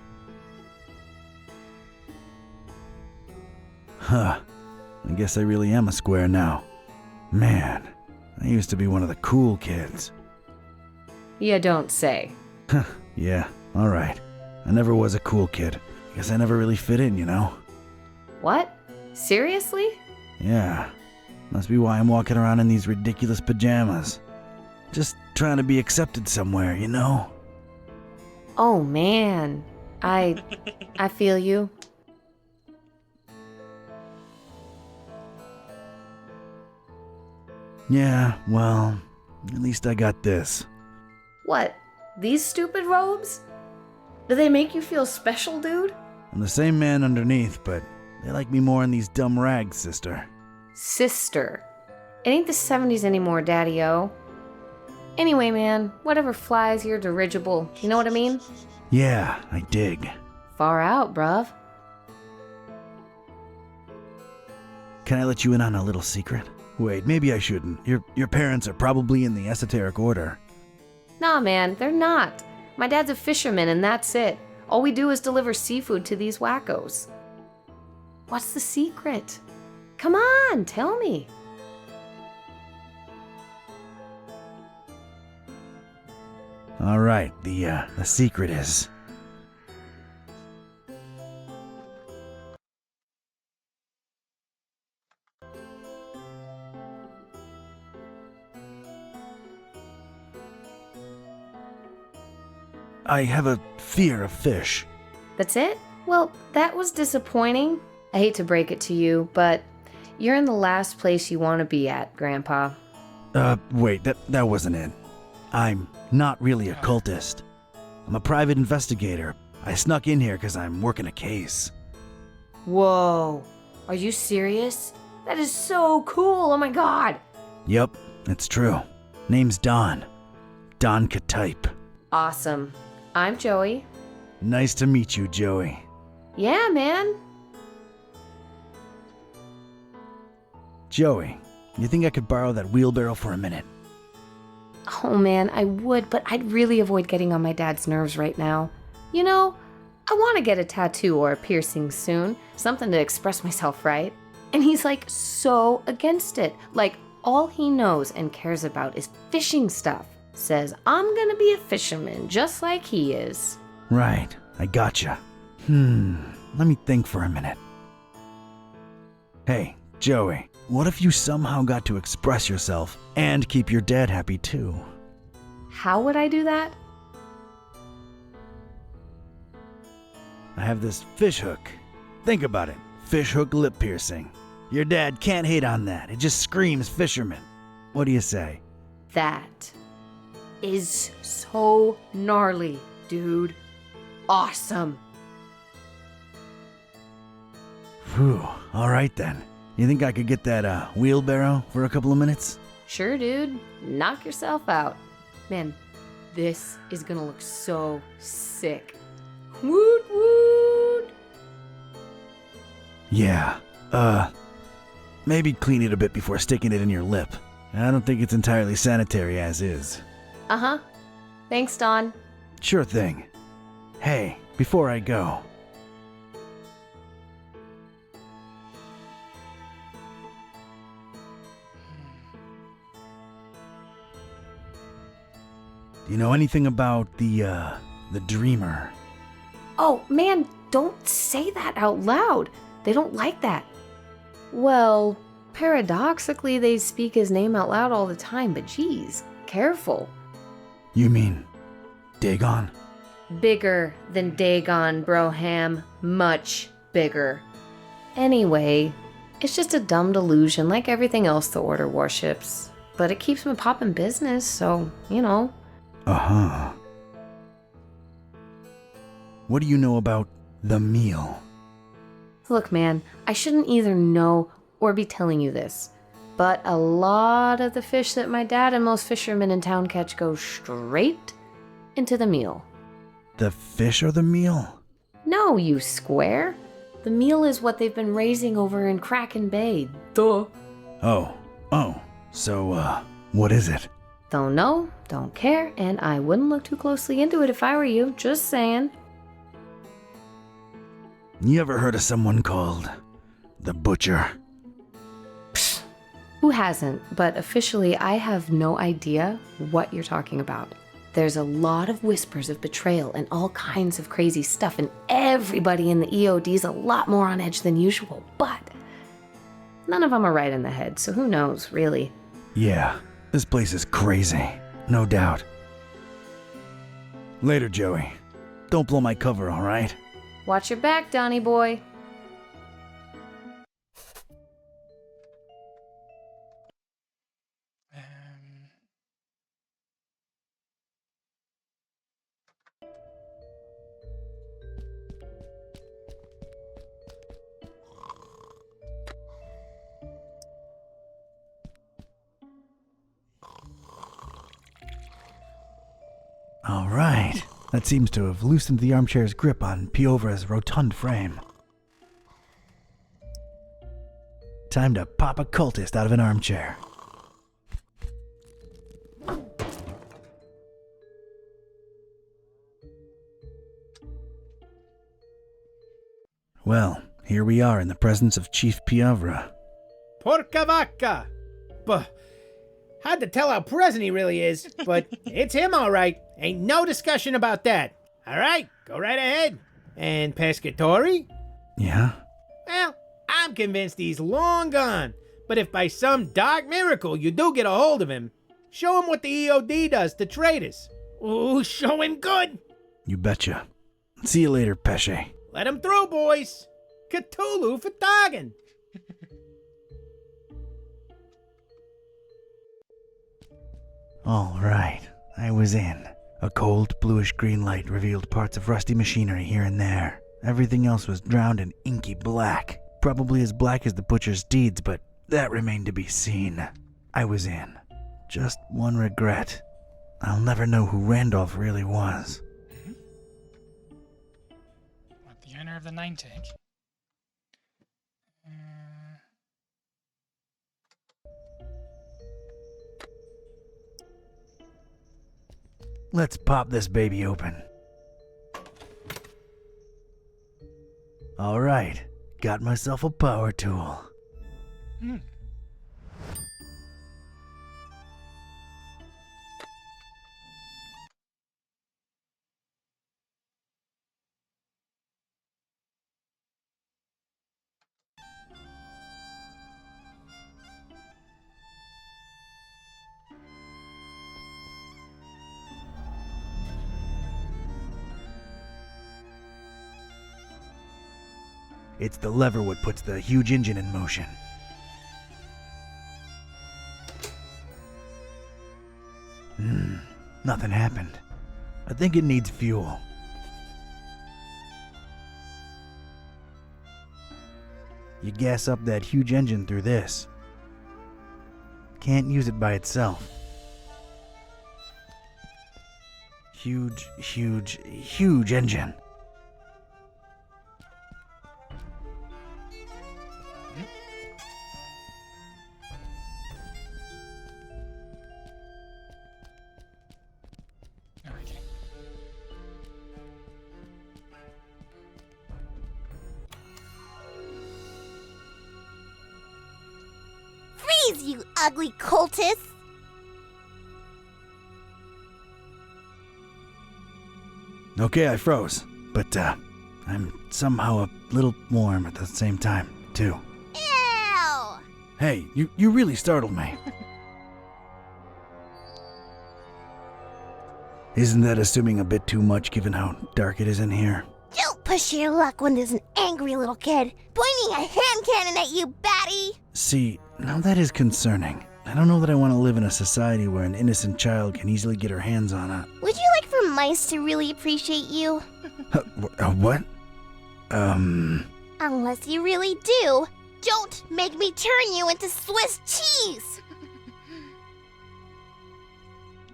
Huh. I guess I really am a square now. Man, I used to be one of the cool kids. You don't say. Yeah, alright. I never was a cool kid. Guess I never really fit in, you know? What? Seriously? Yeah. Must be why I'm walking around in these ridiculous pajamas. Just trying to be accepted somewhere, you know? Oh man. I feel you. Yeah, well, at least I got this. What? These stupid robes? Do they make you feel special, dude? I'm the same man underneath, but they like me more in these dumb rags, sister. Sister. It ain't the 70s anymore, Daddy-O. Anyway, man, whatever flies your dirigible. You know what I mean? Yeah, I dig. Far out, bruv. Can I let you in on a little secret? Wait, maybe I shouldn't. Your parents are probably in the esoteric order. Nah, man, they're not. My dad's a fisherman and that's it. All we do is deliver seafood to these wackos. What's the secret? Come on, tell me. All right, the secret is... I have a fear of fish. That's it? Well, that was disappointing. I hate to break it to you, but you're in the last place you want to be at, Grandpa. Wait, that wasn't it. I'm not really a cultist. I'm a private investigator. I snuck in here because I'm working a case. Whoa. Are you serious? That is so cool. Oh my god. Yep, it's true. Name's Don. Don Katype. Awesome. I'm Joey. Nice to meet you, Joey. Yeah, man. Joey, you think I could borrow that wheelbarrow for a minute? Oh man, I would, but I'd really avoid getting on my dad's nerves right now. You know, I want to get a tattoo or a piercing soon. Something to express myself, right? And he's like so against it. Like all he knows and cares about is fishing stuff. Says I'm gonna be a fisherman just like he is. Right, I gotcha. Let me think for a minute. Hey, Joey, what if you somehow got to express yourself and keep your dad happy too? How would I do that? I have this fish hook. Think about it. Fish hook lip piercing. Your dad can't hate on that. It just screams fisherman. What do you say? That is so gnarly, dude. Awesome. Whew, alright then. You think I could get that wheelbarrow for a couple of minutes? Sure, dude. Knock yourself out. Man, this is gonna look so sick. Woot woot! Yeah, maybe clean it a bit before sticking it in your lip. I don't think it's entirely sanitary as is. Uh-huh. Thanks, Don. Sure thing. Hey, before I go... Do you know anything about the Dreamer? Oh, man, don't say that out loud. They don't like that. Well, paradoxically, they speak his name out loud all the time, but geez, careful. You mean Dagon? Bigger than Dagon, Broham. Much bigger. Anyway, It's just a dumb delusion like everything else the Order worships. But it keeps me popping business, so, you know. Uh-huh. What do you know about the meal? Look, man, I shouldn't either know or be telling you this, but a lot of the fish that my dad and most fishermen in town catch go straight into the meal. The fish or the meal? No, you square. The meal is what they've been raising over in Kraken Bay. Duh. Oh. So, what is it? Don't know, don't care, and I wouldn't look too closely into it if I were you, just saying. You ever heard of someone called the Butcher? Who hasn't? But officially, I have no idea what you're talking about. There's a lot of whispers of betrayal and all kinds of crazy stuff, and everybody in the EOD's a lot more on edge than usual, but none of them are right in the head, so who knows, really? Yeah, this place is crazy, no doubt. Later, Joey. Don't blow my cover, all right? Watch your back, Donnie boy. All right. That seems to have loosened the armchair's grip on Piovra's rotund frame. Time to pop a cultist out of an armchair. Well, here we are in the presence of Chief Piovra. Porca vacca! Hard to tell how present he really is, but it's him all right. Ain't no discussion about that. All right, go right ahead. And Pescatori? Yeah? Well, I'm convinced he's long gone. But if by some dark miracle you do get a hold of him, show him what the EOD does to traitors. Ooh, show him good. You betcha. See you later, Pesce. Let him through, boys. Cthulhu for dogging. All right, I was in. A cold, bluish-green light revealed parts of rusty machinery here and there. Everything else was drowned in inky black. Probably as black as the butcher's deeds, but that remained to be seen. I was in. Just one regret. I'll never know who Randolph really was. What, the owner of the name tag? Let's pop this baby open. All right, got myself a power tool. It's the lever what puts the huge engine in motion. Nothing happened. I think it needs fuel. You gas up that huge engine through this. Can't use it by itself. Huge, huge, huge engine. Freeze, you ugly cultist! Okay, I froze, but I'm somehow a little warm at the same time, too. Ew! Hey, you really startled me. Isn't that assuming a bit too much given how dark it is in here? Don't push your luck when there's an angry little kid pointing a hand cannon at you, batty! See, now that is concerning. I don't know that I want to live in a society where an innocent child can easily get her hands on a... Would you like for mice to really appreciate you? What? Unless you really do. Don't make me turn you into Swiss cheese!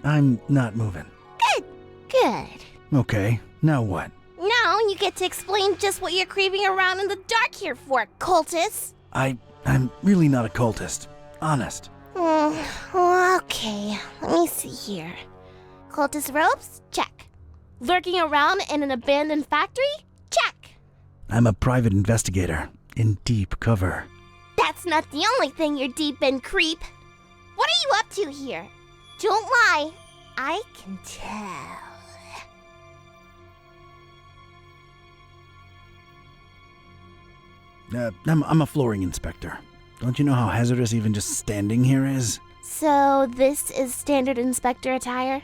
I'm not moving. Good. Okay, now what? Now you get to explain just what you're creeping around in the dark here for, cultist. I'm really not a cultist. Honest. Okay, let me see here. Cultist robes? Check. Lurking around in an abandoned factory? Check. I'm a private investigator in deep cover. That's not the only thing you're deep in, creep. What are you up to here? Don't lie. I can tell. I'm a flooring inspector. Don't you know how hazardous even just standing here is? So this is standard inspector attire?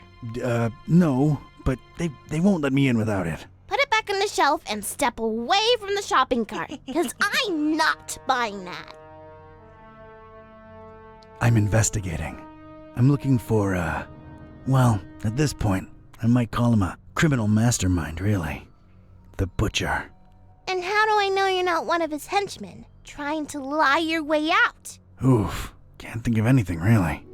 No, but they won't let me in without it. Put it back on the shelf and step away from the shopping cart, because I'm not buying that. I'm investigating. I'm looking for, well, at this point, I might call him a criminal mastermind, really. The Butcher. And how do I know you're not one of his henchmen, trying to lie your way out? Oof, can't think of anything, really.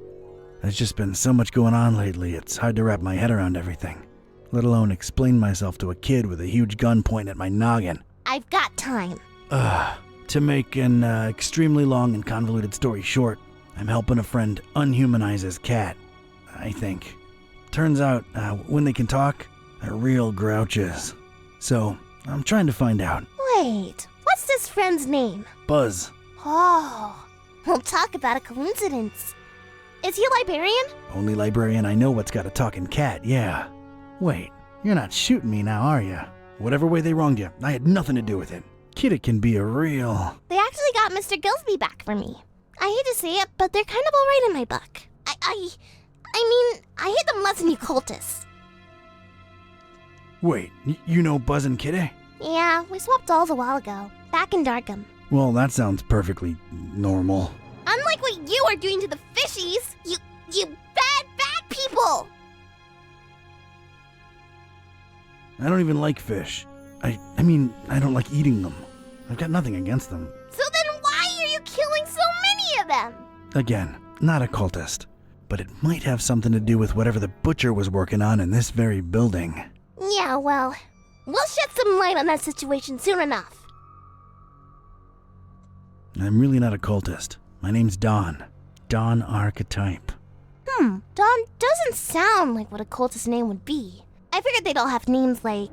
There's just been so much going on lately, it's hard to wrap my head around everything. Let alone explain myself to a kid with a huge gun pointing at my noggin. I've got time. To make an extremely long and convoluted story short, I'm helping a friend unhumanize his cat, I think. Turns out, when they can talk, they're real grouches. So, I'm trying to find out. Wait, what's this friend's name? Buzz. Oh, we'll talk about a coincidence. Is he a librarian? Only librarian I know what's got a talking cat, yeah. Wait, you're not shooting me now, are you? Whatever way they wronged you, I had nothing to do with it. Kidda can be a real... They actually got Mr. Gillsby back for me. I hate to say it, but they're kind of alright in my book. I mean, I hate them less than you cultists. Wait, you know Buzz and Kidda? Yeah, we swapped dolls a while ago, back in Darkham. Well, that sounds perfectly normal. Unlike what you are doing to the fishies, you bad people! I don't even like fish. I mean, I don't like eating them. I've got nothing against them. So then why are you killing so many of them? Again, not a cultist. But it might have something to do with whatever the Butcher was working on in this very building. Yeah, well, we'll shed some light on that situation soon enough. I'm really not a cultist. My name's Don. Don Archetype. Don doesn't sound like what a cultist name would be. I figured they'd all have names like...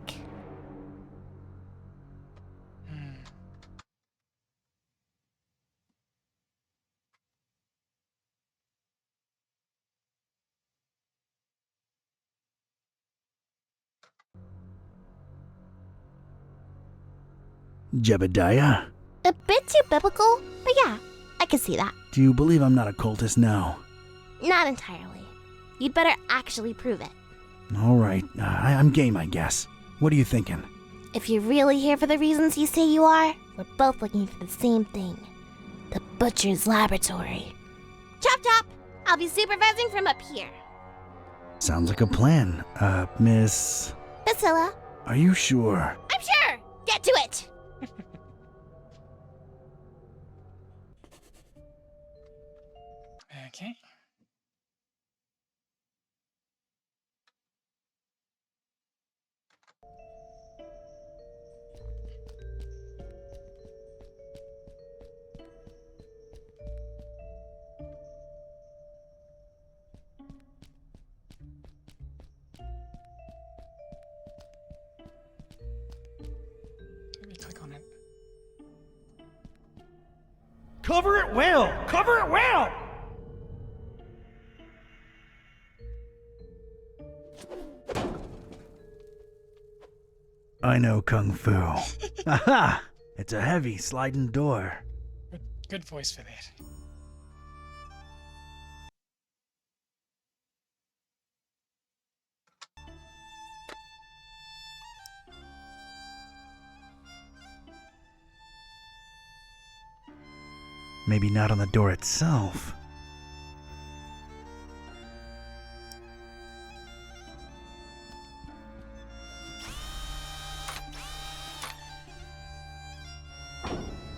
Jebediah? A bit too biblical, but yeah, I can see that. Do you believe I'm not a cultist now? Not entirely. You'd better actually prove it. Alright, I'm game, I guess. What are you thinking? If you're really here for the reasons you say you are, we're both looking for the same thing. The Butcher's Laboratory. Chop chop! I'll be supervising from up here. Sounds like a plan. Miss... Priscilla. Are you sure? I'm sure! Get to it! Okay. Let me click on it. Cover it well! Cover it well! I know Kung Fu. Aha! It's a heavy sliding door. Good voice for that. Maybe not on the door itself.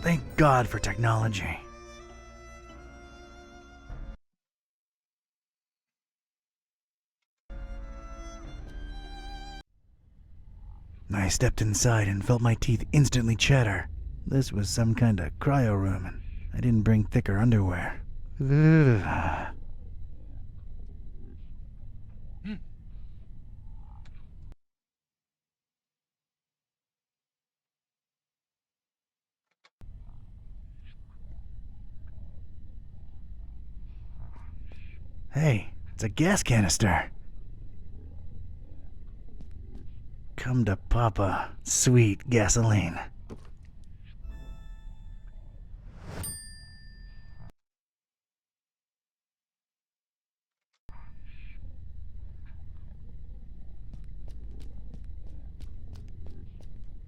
Thank God for technology. I stepped inside and felt my teeth instantly chatter. This was some kind of cryo room, and I didn't bring thicker underwear. Ugh. Hey, it's a gas canister. Come to Papa, sweet gasoline.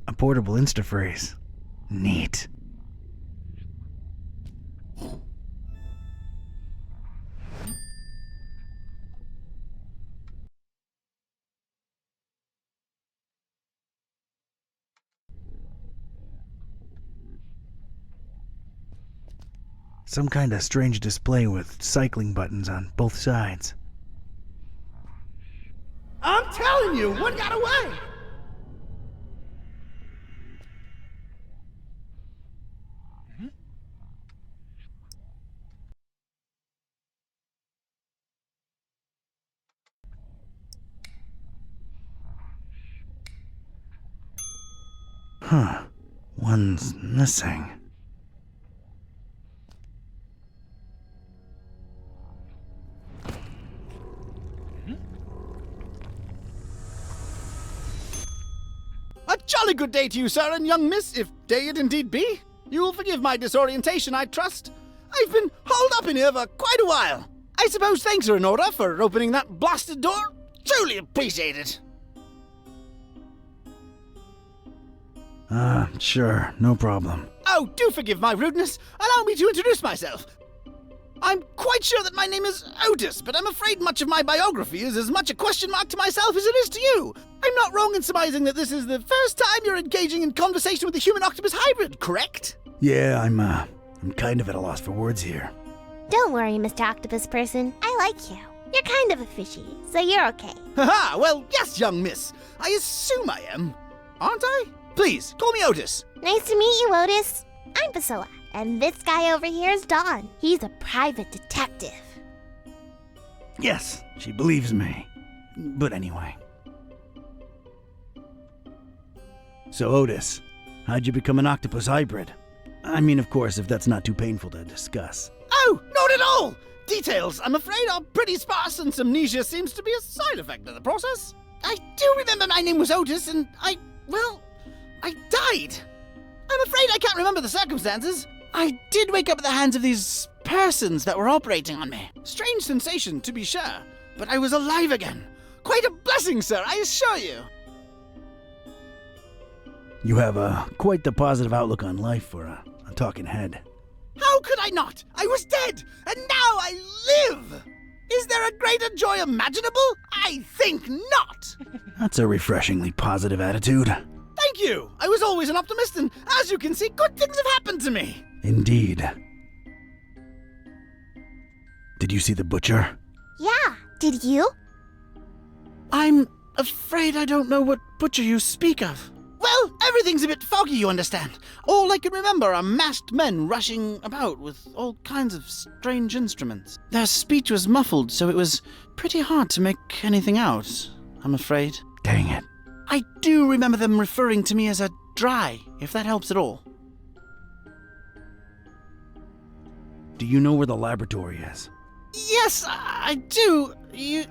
A portable Instafreeze. Neat. Some kind of strange display with cycling buttons on both sides. I'm telling you, one got away! Huh. One's missing. A jolly good day to you, sir and young miss, if day it indeed be. You will forgive my disorientation, I trust. I've been holed up in here for quite a while. I suppose thanks are in order for opening that blasted door. Truly appreciate it. Sure, no problem. Oh, do forgive my rudeness. Allow me to introduce myself. I'm quite sure that my name is Otis, but I'm afraid much of my biography is as much a question mark to myself as it is to you. I'm not wrong in surmising that this is the first time you're engaging in conversation with a human-octopus hybrid, correct? Yeah, I'm kind of at a loss for words here. Don't worry, Mr. Octopus Person. I like you. You're kind of a fishy, so you're okay. Haha, well, yes, young miss. I assume I am. Aren't I? Please, call me Otis. Nice to meet you, Otis. I'm Priscilla, and this guy over here is Don. He's a private detective. Yes, she believes me. But anyway. So, Otis, how'd you become an octopus hybrid? I mean, of course, if that's not too painful to discuss. Oh, not at all! Details, I'm afraid, are pretty sparse, and amnesia seems to be a side effect of the process. I do remember my name was Otis, and I died. I'm afraid I can't remember the circumstances. I did wake up at the hands of these persons that were operating on me. Strange sensation, to be sure, but I was alive again. Quite a blessing, sir, I assure you. You have quite the positive outlook on life for a talking head. How could I not? I was dead, and now I live! Is there a greater joy imaginable? I think not! That's a refreshingly positive attitude. Thank you! I was always an optimist, and as you can see, good things have happened to me! Indeed. Did you see the butcher? Yeah, did you? I'm afraid I don't know what butcher you speak of. Well, everything's a bit foggy, you understand. All I can remember are masked men rushing about with all kinds of strange instruments. Their speech was muffled, so it was pretty hard to make anything out, I'm afraid. Dang it. I do remember them referring to me as a dry, if that helps at all. Do you know where the laboratory is? Yes, I do. You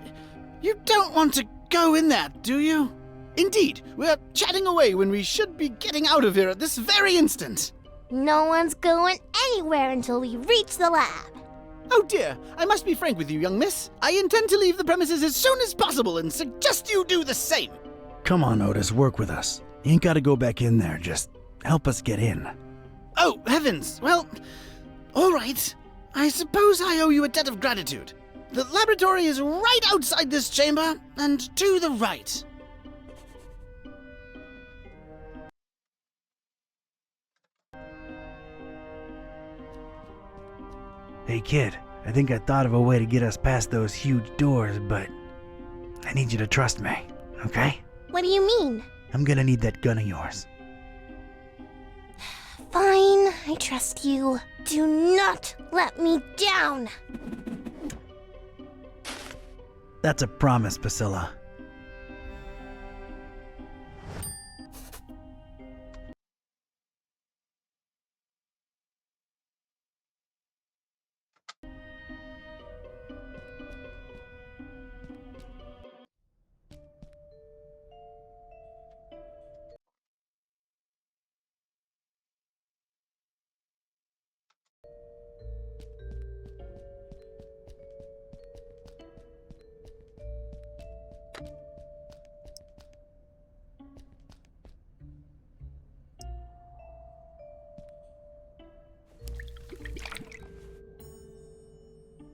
don't want to go in there, do you? Indeed, we're chatting away when we should be getting out of here at this very instant. No one's going anywhere until we reach the lab. Oh dear, I must be frank with you, young miss. I intend to leave the premises as soon as possible and suggest you do the same. Come on, Otis, work with us. You ain't gotta go back in there, just help us get in. Oh, heavens. Well, All right. I suppose I owe you a debt of gratitude. The laboratory is right outside this chamber, and to the right. Hey kid, I think I thought of a way to get us past those huge doors, but I need you to trust me, okay? What do you mean? I'm gonna need that gun of yours. Fine, I trust you. Do not let me down. That's a promise, Priscilla.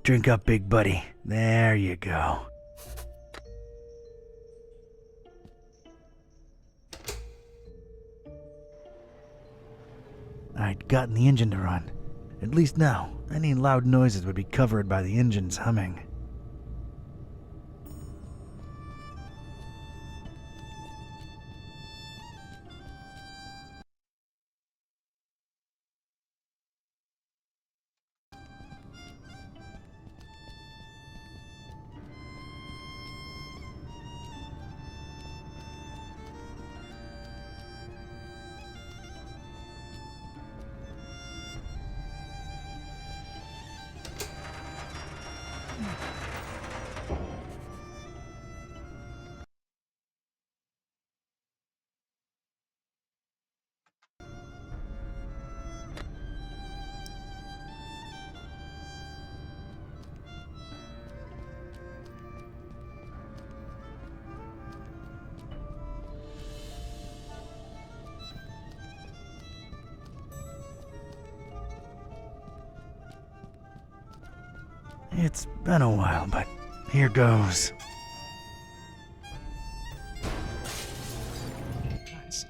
Drink up, big buddy. There you go. I'd gotten the engine to run. At least now, any loud noises would be covered by the engine's humming. It's been a while, but here goes. Nice.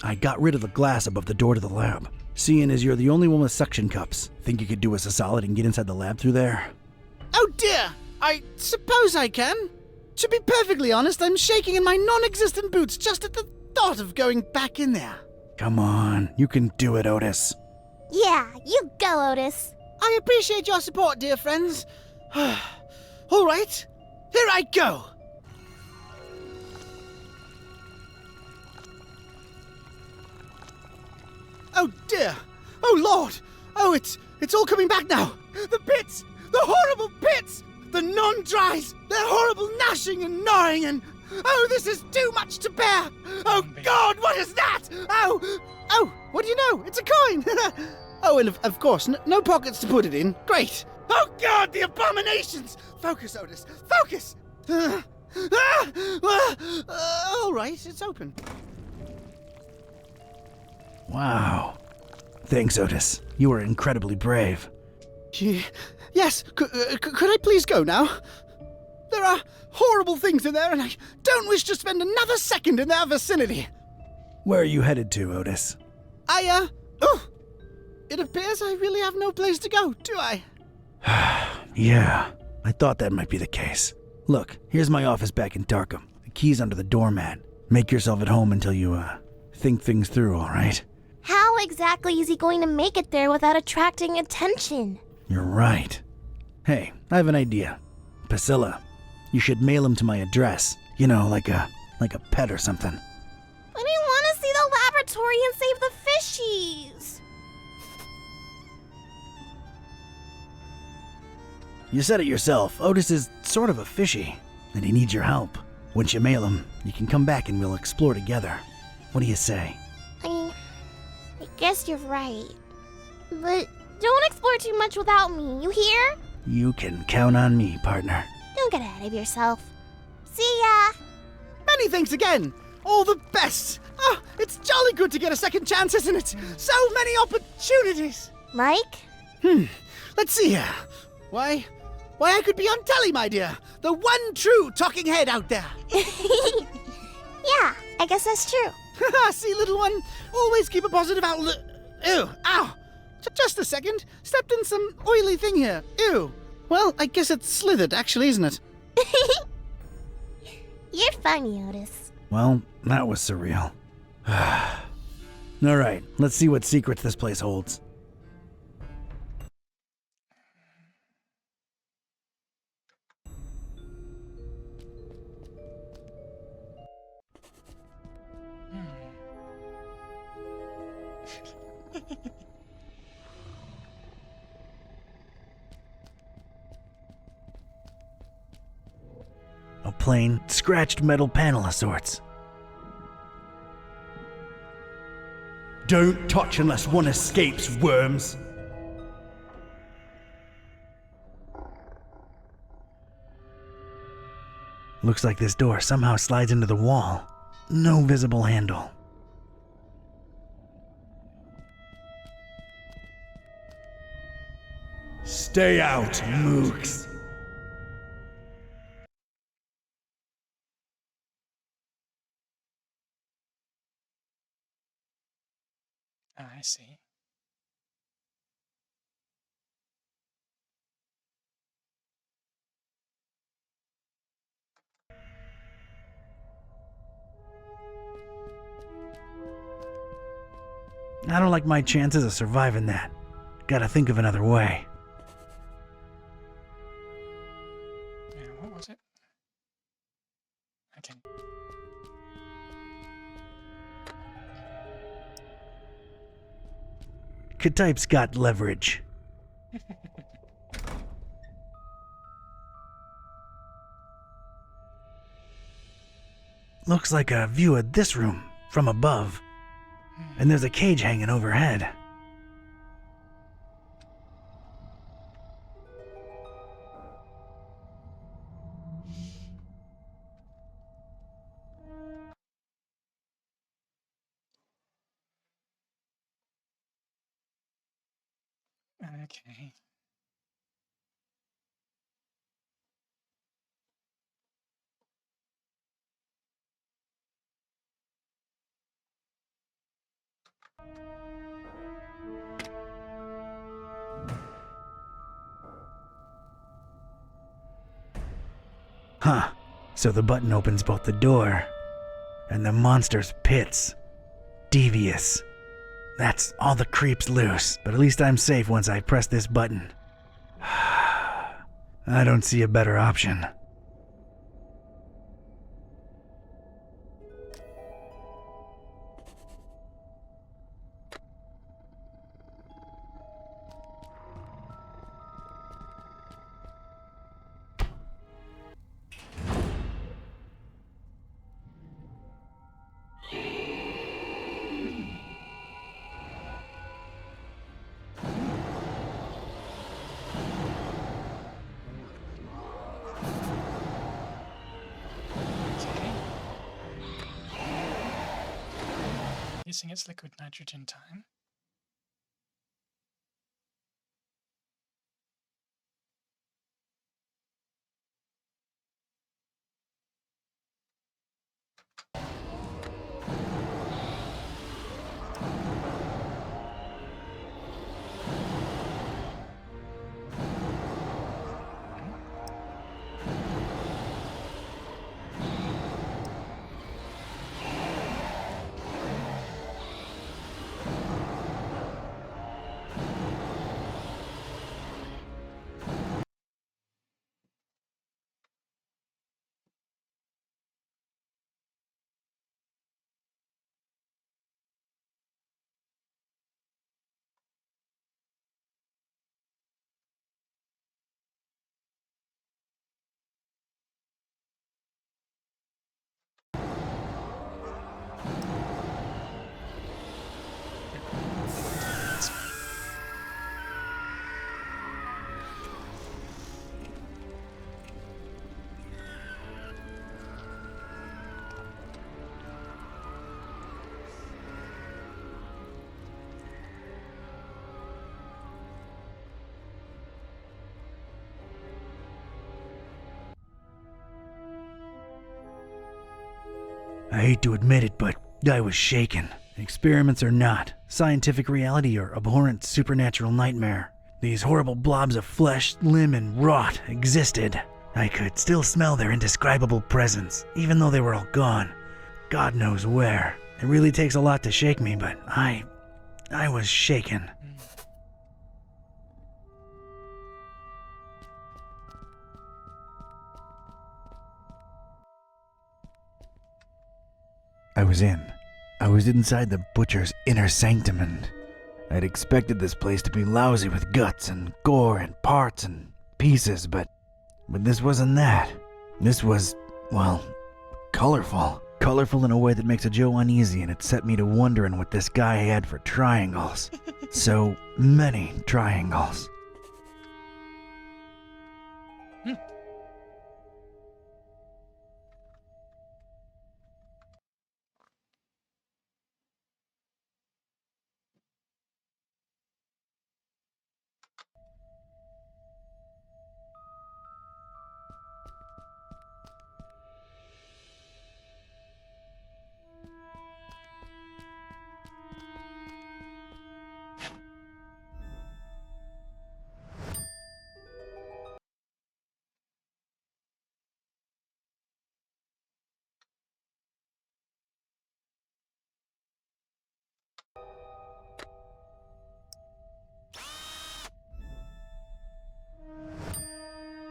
I got rid of the glass above the door to the lab. Seeing as you're the only one with suction cups, think you could do us a solid and get inside the lab through there? Oh dear! I suppose I can. To be perfectly honest, I'm shaking in my non-existent boots just at the thought of going back in there. Come on, you can do it, Otis. Yeah, you go, Otis. I appreciate your support, dear friends. All right, here I go. Oh dear! Oh Lord! Oh, it's all coming back now! The pits! The horrible pits! The non-dries! Their horrible gnashing and gnawing and... Oh, this is too much to bear! Oh God, what is that? Oh! Oh, what do you know? It's a coin! Oh, and of course, no pockets to put it in. Great! Oh God, the abominations! Focus, Otis, focus! All right, it's open. Wow. Thanks, Otis. You were incredibly brave. Yes, could I please go now? There are horrible things in there, and I don't wish to spend another second in their vicinity. Where are you headed to, Otis? It appears I really have no place to go, do I? Yeah, I thought that might be the case. Look, here's my office back in Darkham. The key's under the doormat. Make yourself at home until you, think things through, all right? How exactly is he going to make it there without attracting attention? You're right. Hey, I have an idea. Priscilla, you should mail him to my address. You know, like a pet or something. I didn't want to see the laboratory and save the fishies. You said it yourself. Otis is sort of a fishy, and he needs your help. Once you mail him, you can come back and we'll explore together. What do you say? I guess you're right. But don't explore too much without me, you hear? You can count on me, partner. Don't get ahead of yourself. See ya! Many thanks again! All the best! Oh, it's jolly good to get a second chance, isn't it? So many opportunities! Mike? Let's see here. Why, I could be on telly, my dear. The one true talking head out there. Yeah, I guess that's true. See, little one, always keep a positive outlook. Ew, ow. Just a second. Stepped in some oily thing here. Ew. Well, I guess it's slithered, actually, isn't it? You're funny, Otis. Well, that was surreal. Alright, let's see what secrets this place holds. A plain, scratched metal panel of sorts. Don't touch unless one escapes, worms. Looks like this door somehow slides into the wall. No visible handle. Stay out, mooks. I see. I don't like my chances of surviving that. Gotta think of another way. Yeah, what was it? Okay. K-Type's got leverage. Looks like a view of this room from above. And there's a cage hanging overhead. Okay. Huh. So the button opens both the door and the monster's pits. Devious. That's all the creeps loose, but at least I'm safe once I press this button. I don't see a better option. Guessing it's liquid nitrogen time. I hate to admit it, but I was shaken. Experiments or not, scientific reality or abhorrent supernatural nightmare, these horrible blobs of flesh, limb, and rot existed. I could still smell their indescribable presence, even though they were all gone. God knows where. It really takes a lot to shake me, but I was shaken. I was inside the butcher's inner sanctum, and I'd expected this place to be lousy with guts and gore and parts and pieces, but this wasn't that. This was, well, colorful. Colorful in a way that makes a Joe uneasy, and it set me to wondering what this guy had for triangles. So many triangles.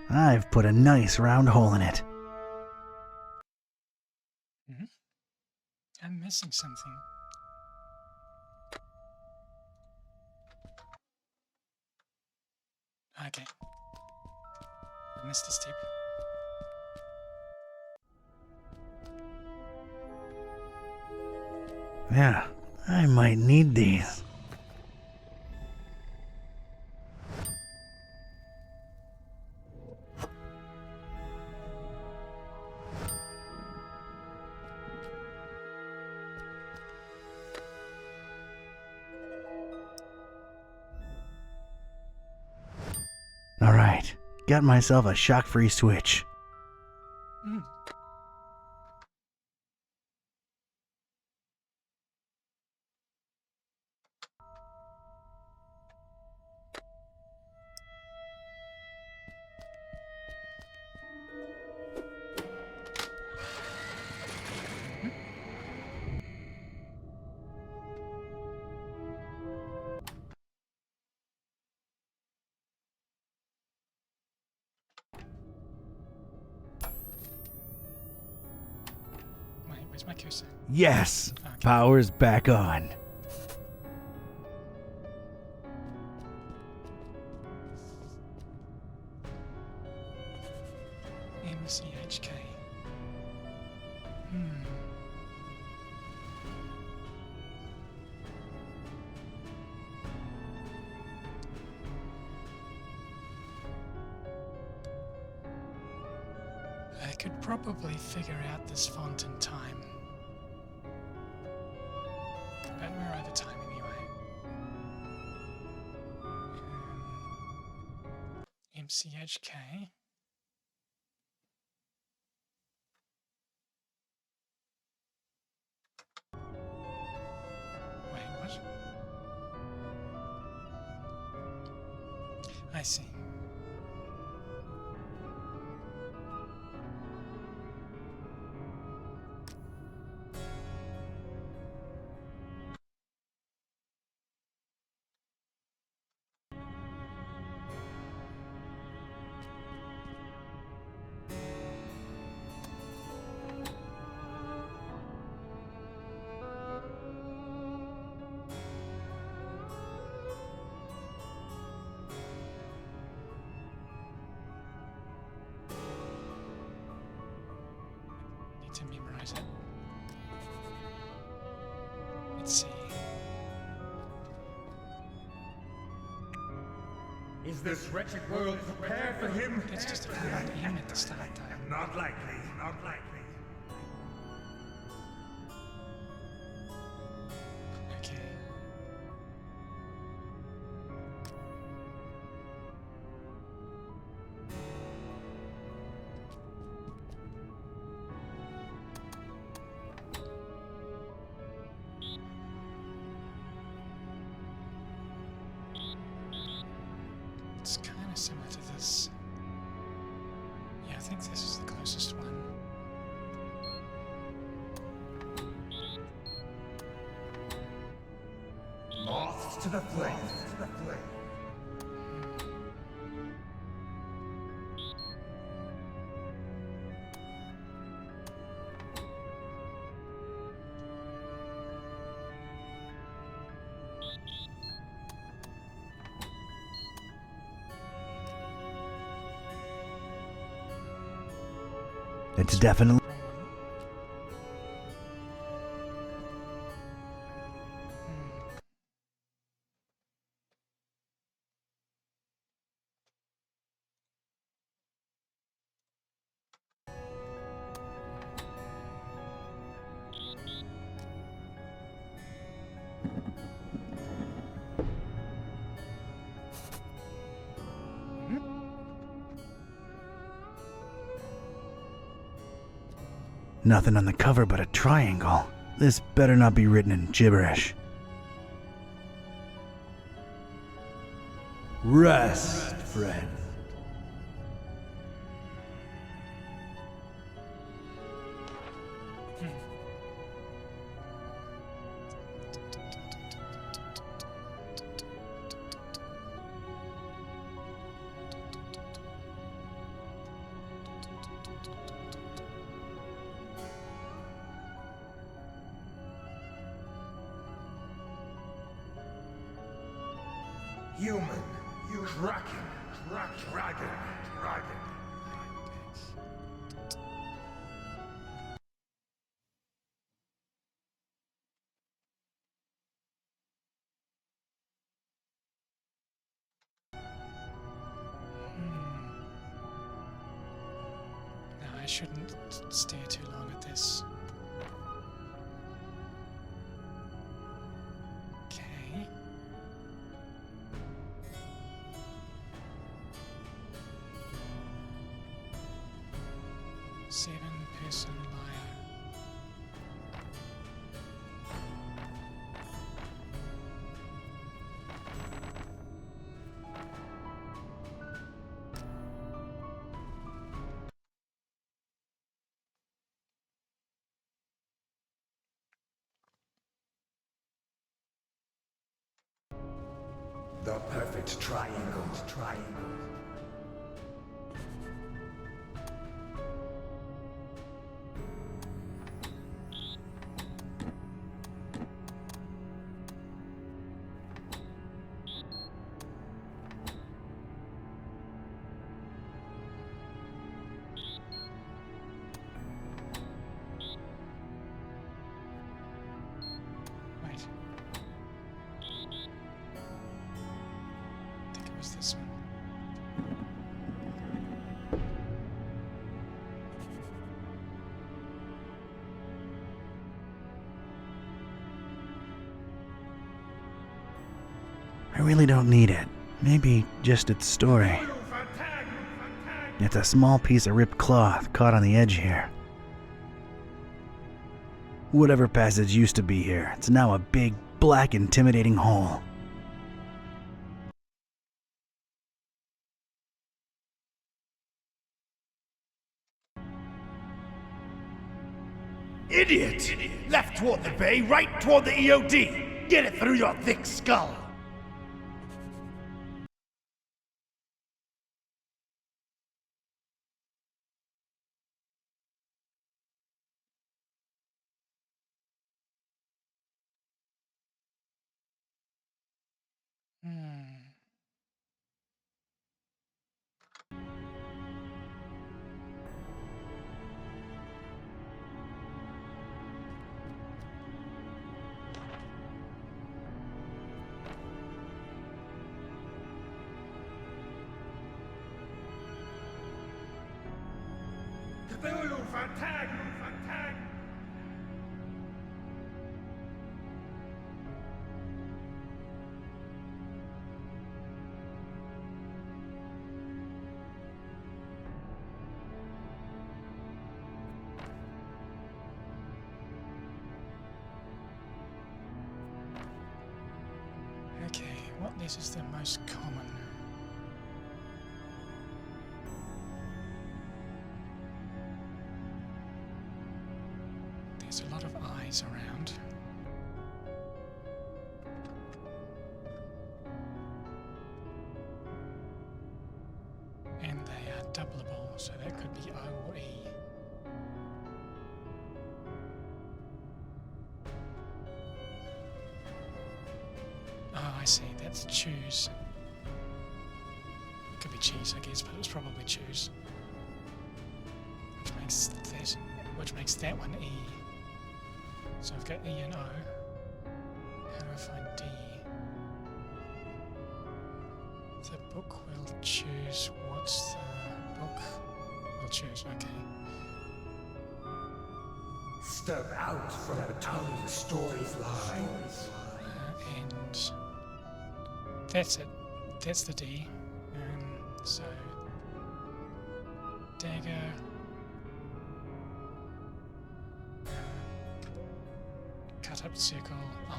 I've put a nice round hole in it. I'm missing something. Okay. I missed a step. Yeah, I might need these. Alright, got myself a shock-free switch. Wait, where's my cursor? Yes! Okay. Power's back on. MCHK. I could probably figure out this font in time. But we're over time anyway. MCHK. Wait, what? I see. Need to memorize it. Let's see. Is this wretched world prepared for him? That's just a command aim at the start, though. Not likely, not likely. Okay. to the flame. It's definitely. Nothing on the cover but a triangle. This better not be written in gibberish. Rest, friend. Human, you Kraken, dragon. No, I shouldn't stare too long at this. Okay. Seven-person liar. The perfect triangle. Wait. I think it was this one. I really don't need it. Maybe just its story. It's a small piece of ripped cloth caught on the edge here. Whatever passage used to be here, it's now a big, black, intimidating hole. Idiot! Left toward the bay, right toward the EOD! Get it through your thick skull! Cthulhu, Fantag! Okay, what this is the most common? There's a lot of eyes around. doubleable, so that could be O or E. Oh, I see. That's choose. Could be cheese, I guess, but it was probably choose. Which makes that one E. So I've got E and O. How do I find D? The book will choose. What's the book? Will choose. Okay. Step out from the tongue the stories lie. And that's it. That's the D. So dagger. Cut up circle I.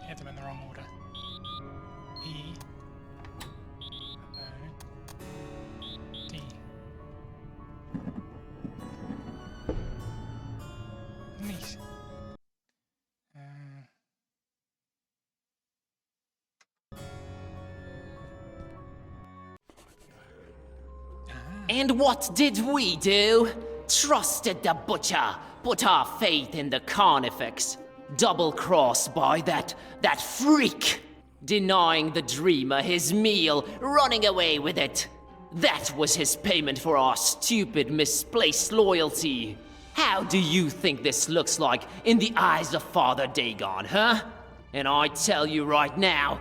Had them in the wrong order. E, O, D. Neat. And what did we do? Trusted the butcher, put our faith in the carnifex. Double-crossed by that freak. Denying the dreamer his meal, running away with it. That was his payment for our stupid, misplaced loyalty. How do you think this looks like in the eyes of Father Dagon, huh? And I tell you right now,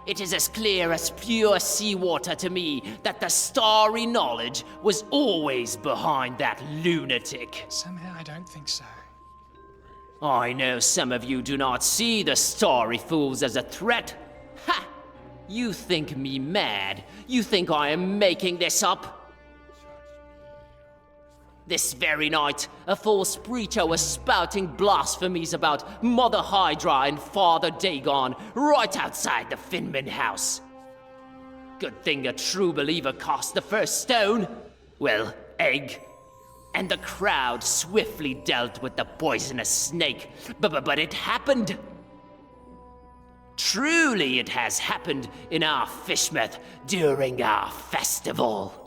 it is as clear as pure seawater to me that the starry knowledge was always behind that lunatic. Somehow I don't think so. I know some of you do not see the starry fools as a threat. Ha! You think me mad? You think I am making this up? This very night, a false preacher was spouting blasphemies about Mother Hydra and Father Dagon right outside the Finman house. Good thing a true believer cast the first stone. Well, egg. And the crowd swiftly dealt with the poisonous snake. But it happened. Truly it has happened in our Fishmouth during our festival.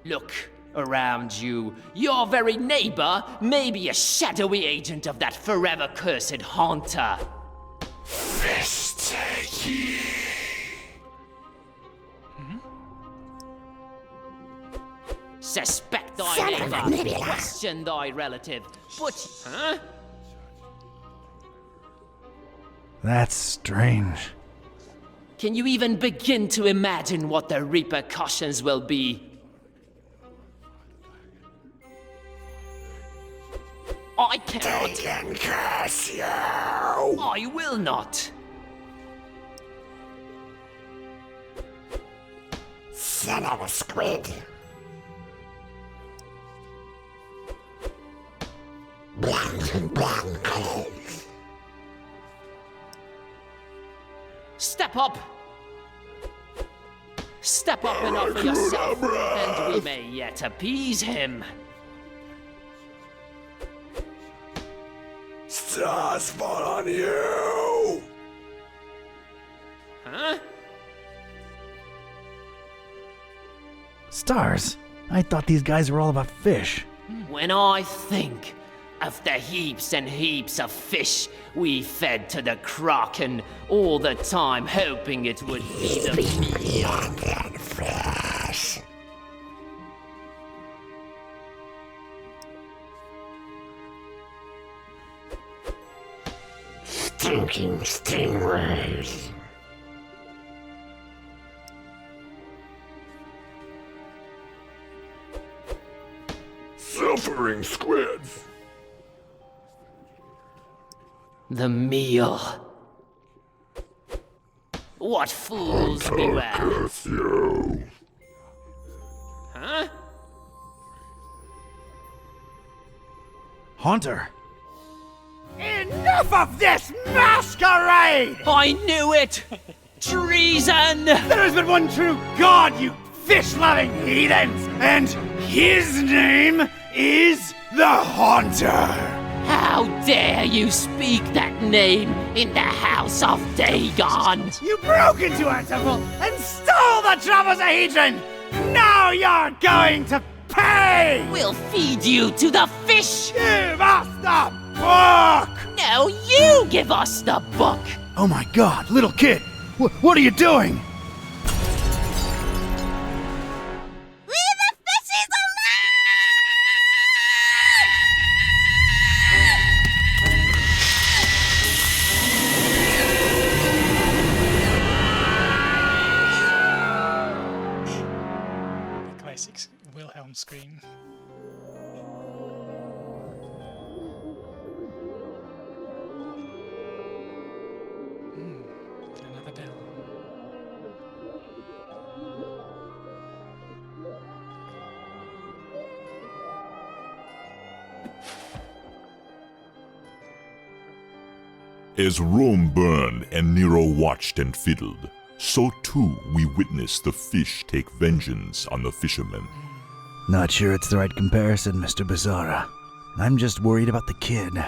Look around you. Your very neighbor may be a shadowy agent of that forever cursed haunter. Fist ye. Suspect thy neighbor, question thy relative. But, huh? That's strange. Can you even begin to imagine what the repercussions will be? I cannot. They can curse you. I will not. Son of a squid. Step up. Step up and offer yourself, and we may yet appease him. Stars fall on you! Huh? Stars? I thought these guys were all about fish. When I think of the heaps and heaps of fish we fed to the Kraken, all the time hoping it would be the meal. stinking stingrays. Suffering squids. The meal. What fools beware. Curse you. Huh? Haunter! Enough of this masquerade! I knew it! Treason! There has been one true God, you fish-loving heathens, and his name is the Haunter! How dare you speak that name in the house of Dagon? You broke into our temple and stole the Trapezohedron! Now you're going to pay! We'll feed you to the fish! Give us the book! No, you give us the book! Oh my god, little kid! What are you doing? Classic Wilhelm scream. Another down. As Rome burned and Nero watched and fiddled, so too we witnessed the fish take vengeance on the fishermen. Not sure it's the right comparison, Mr. Bizarra. I'm just worried about the kid. No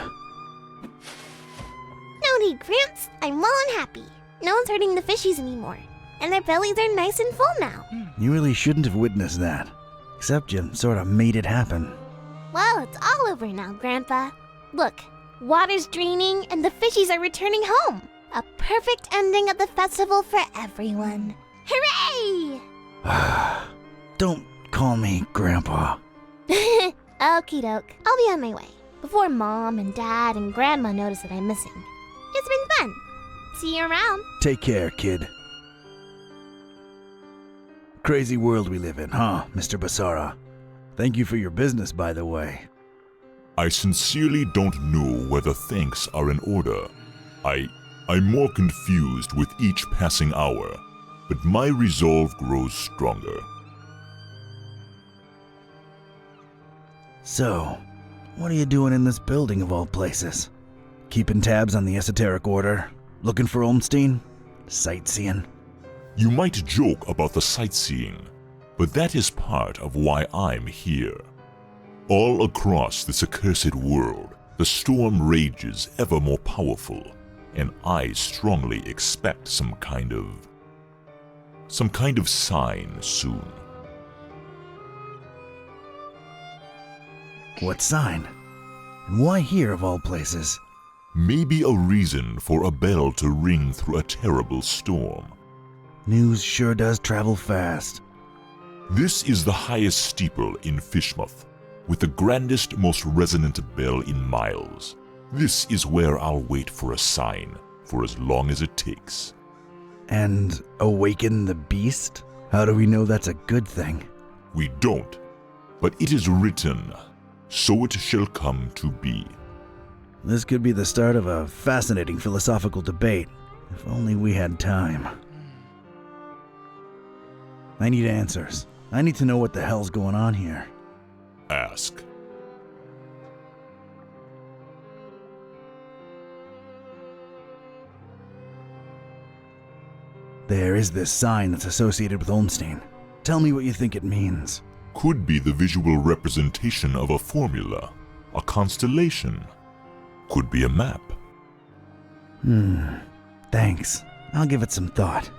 need, Gramps. I'm well and happy. No one's hurting the fishies anymore. And their bellies are nice and full now. You really shouldn't have witnessed that. Except you sort of made it happen. Well, it's all over now, Grandpa. Look, water's draining and the fishies are returning home. A perfect ending of the festival for everyone. Hooray! Don't call me Grandpa. Okie doke. I'll be on my way. Before Mom and Dad and Grandma notice that I'm missing. It's been fun. See you around. Take care, kid. Crazy world we live in, huh, Mr. Basara? Thank you for your business, by the way. I sincerely don't know whether thanks are in order. I'm more confused with each passing hour, but my resolve grows stronger. So, what are you doing in this building of all places? Keeping tabs on the esoteric order? Looking for Olmstein? Sightseeing? You might joke about the sightseeing, but that is part of why I'm here. All across this accursed world, the storm rages ever more powerful, and I strongly expect some kind of sign soon. What sign? And why here of all places? Maybe a reason for a bell to ring through a terrible storm. News sure does travel fast. This is the highest steeple in Fishmouth, with the grandest, most resonant bell in miles. This is where I'll wait for a sign, for as long as it takes. And awaken the beast? How do we know that's a good thing? We don't, but it is written, so it shall come to be. This could be the start of a fascinating philosophical debate, if only we had time. I need answers. I need to know what the hell's going on here. Ask. There is this sign that's associated with Olmstein. Tell me what you think it means. Could be the visual representation of a formula, a constellation. Could be a map. Thanks. I'll give it some thought.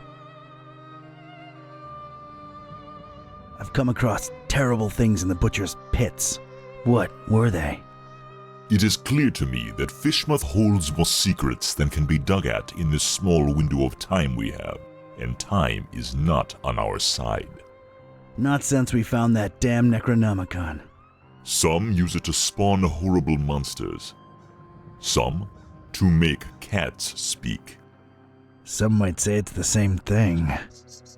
I've come across terrible things in the butcher's pits. What were they? It is clear to me that Fishmouth holds more secrets than can be dug at in this small window of time we have, and time is not on our side. Not since we found that damn Necronomicon. Some use it to spawn horrible monsters. Some to make cats speak. Some might say it's the same thing.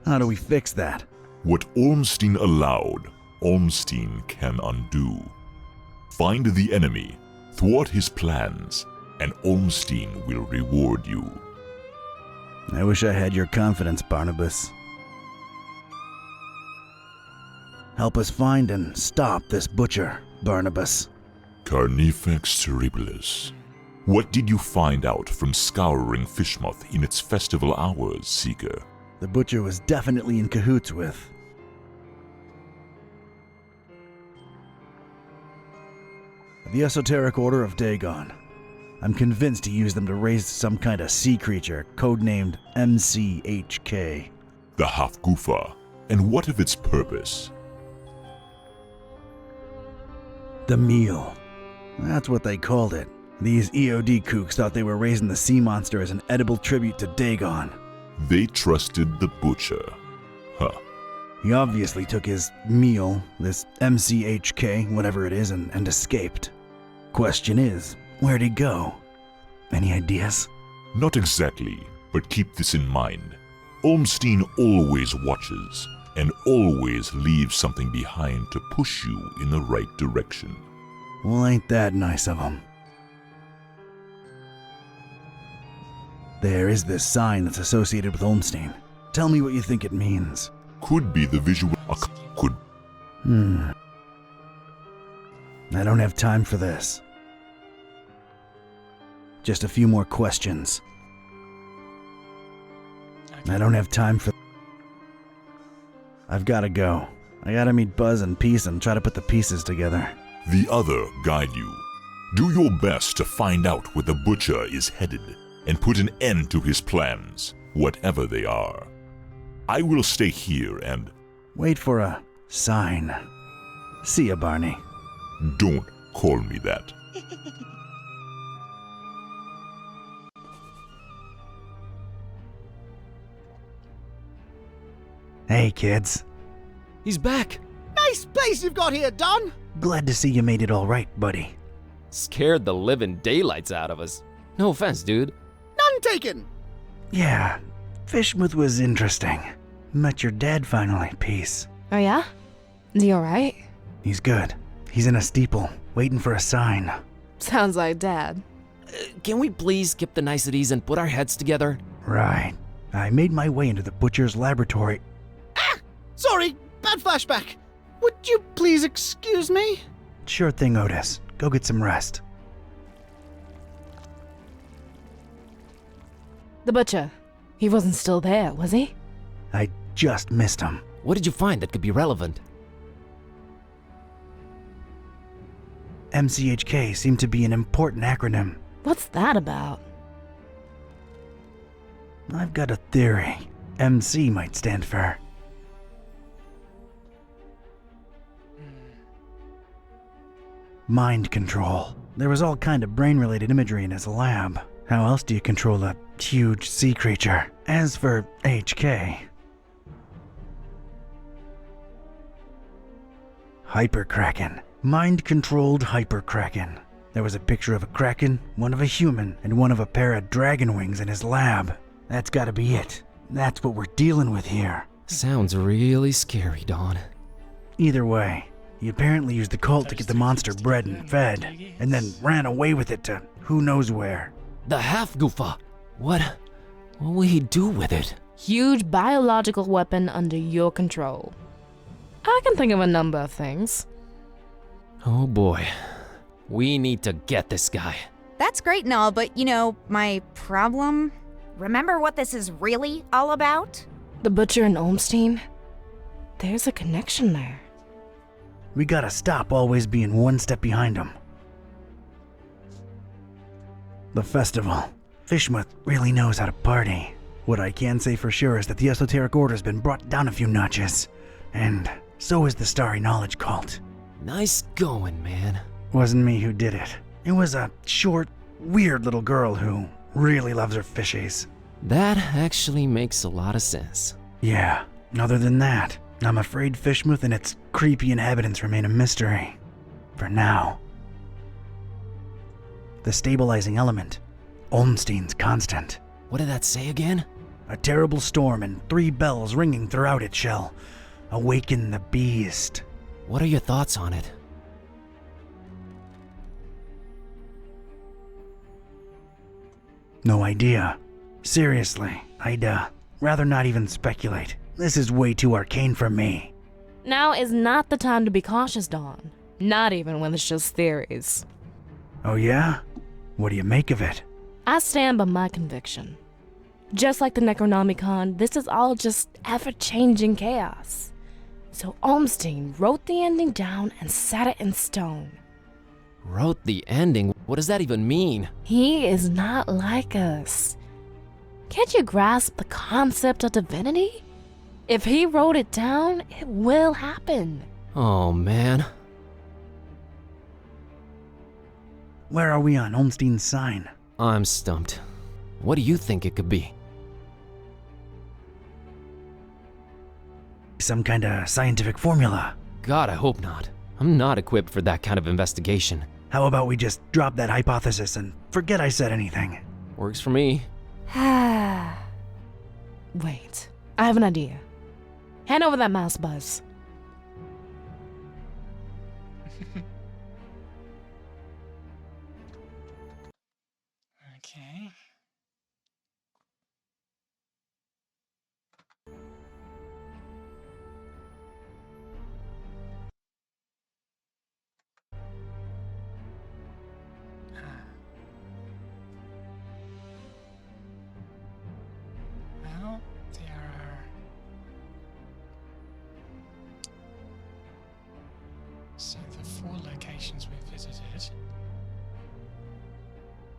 How do we fix that? What Ormstein allowed, Ormstein can undo. Find the enemy, thwart his plans, and Ormstein will reward you. I wish I had your confidence, Barnabas. Help us find and stop this butcher, Barnabas. Carnifex terribilis. What did you find out from scouring Fishmouth in its festival hours, Seeker? The butcher was definitely in cahoots with. The Esoteric Order of Dagon. I'm convinced he used them to raise some kind of sea creature, codenamed MCHK. The Hafgufa. And what of its purpose? The meal. That's what they called it. These EOD kooks thought they were raising the sea monster as an edible tribute to Dagon. They trusted the butcher. Huh. He obviously took his meal, this MCHK, whatever it is, and escaped. Question is, where'd he go? Any ideas? Not exactly, but keep this in mind. Ormstein always watches, and always leaves something behind to push you in the right direction. Well, ain't that nice of him. There is this sign that's associated with Ormstein. Tell me what you think it means. Could be the visual... Could... I don't have time for this. Just a few more questions. I don't have time for... I've gotta go. I gotta meet Buzz and Peace and try to put the pieces together. The other guide you. Do your best to find out where the butcher is headed, and put an end to his plans, whatever they are. I will stay here and... Wait for a sign. See ya, Barney. Don't call me that. Hey, kids. He's back! Nice place you've got here, Don! Glad to see you made it all right, buddy. Scared the living daylights out of us. No offense, dude. None taken! Yeah, Fishmouth was interesting. Met your dad finally, Peace. Oh yeah? Is he alright? He's good. He's in a steeple, waiting for a sign. Sounds like Dad. Can we please skip the niceties and put our heads together? Right. I made my way into the butcher's laboratory. Sorry, bad flashback. Would you please excuse me? Sure thing, Otis. Go get some rest. The butcher. He wasn't still there, was he? I just missed him. What did you find that could be relevant? MCHK seemed to be an important acronym. What's that about? I've got a theory. MC might stand for... mind control. There was all kind of brain-related imagery in his lab. How else do you control a huge sea creature? As for HK... Hyperkraken. Mind-controlled Hyperkraken. There was a picture of a kraken, one of a human, and one of a pair of dragon wings in his lab. That's gotta be it. That's what we're dealing with here. Sounds really scary, Dawn. Either way, he apparently used the cult to get the monster bred and fed, and then ran away with it to who knows where. The Hafgufa! What will he do with it? Huge biological weapon under your control. I can think of a number of things. Oh boy. We need to get this guy. That's great and all, but you know, my problem? Remember what this is really all about? The butcher and Ormstein? There's a connection there. We gotta stop always being one step behind him. The festival. Fishmouth really knows how to party. What I can say for sure is that the Esoteric Order's been brought down a few notches. And so is the Starry Knowledge Cult. Nice going, man. Wasn't me who did it. It was a short, weird little girl who really loves her fishies. That actually makes a lot of sense. Yeah, other than that, I'm afraid Fishmouth and its creepy inhabitants remain a mystery. For now. The stabilizing element. Olmstein's constant. What did that say again? A terrible storm and 3 bells ringing throughout it shall awaken the beast. What are your thoughts on it? No idea. Seriously, I'd rather not even speculate. This is way too arcane for me. Now is not the time to be cautious, Dawn. Not even when it's just theories. Oh yeah? What do you make of it? I stand by my conviction. Just like the Necronomicon, this is all just ever-changing chaos. So Olmstein wrote the ending down and set it in stone. Wrote the ending? What does that even mean? He is not like us. Can't you grasp the concept of divinity? If he wrote it down, it will happen. Oh, man. Where are we on Olmstein's sign? I'm stumped. What do you think it could be? Some kind of scientific formula. God, I hope not. I'm not equipped for that kind of investigation. How about we just drop that hypothesis and forget I said anything? Works for me. Wait, I have an idea. Hand over that mouse, Buzz. Okay. Well, there are... So the 4 locations we've visited.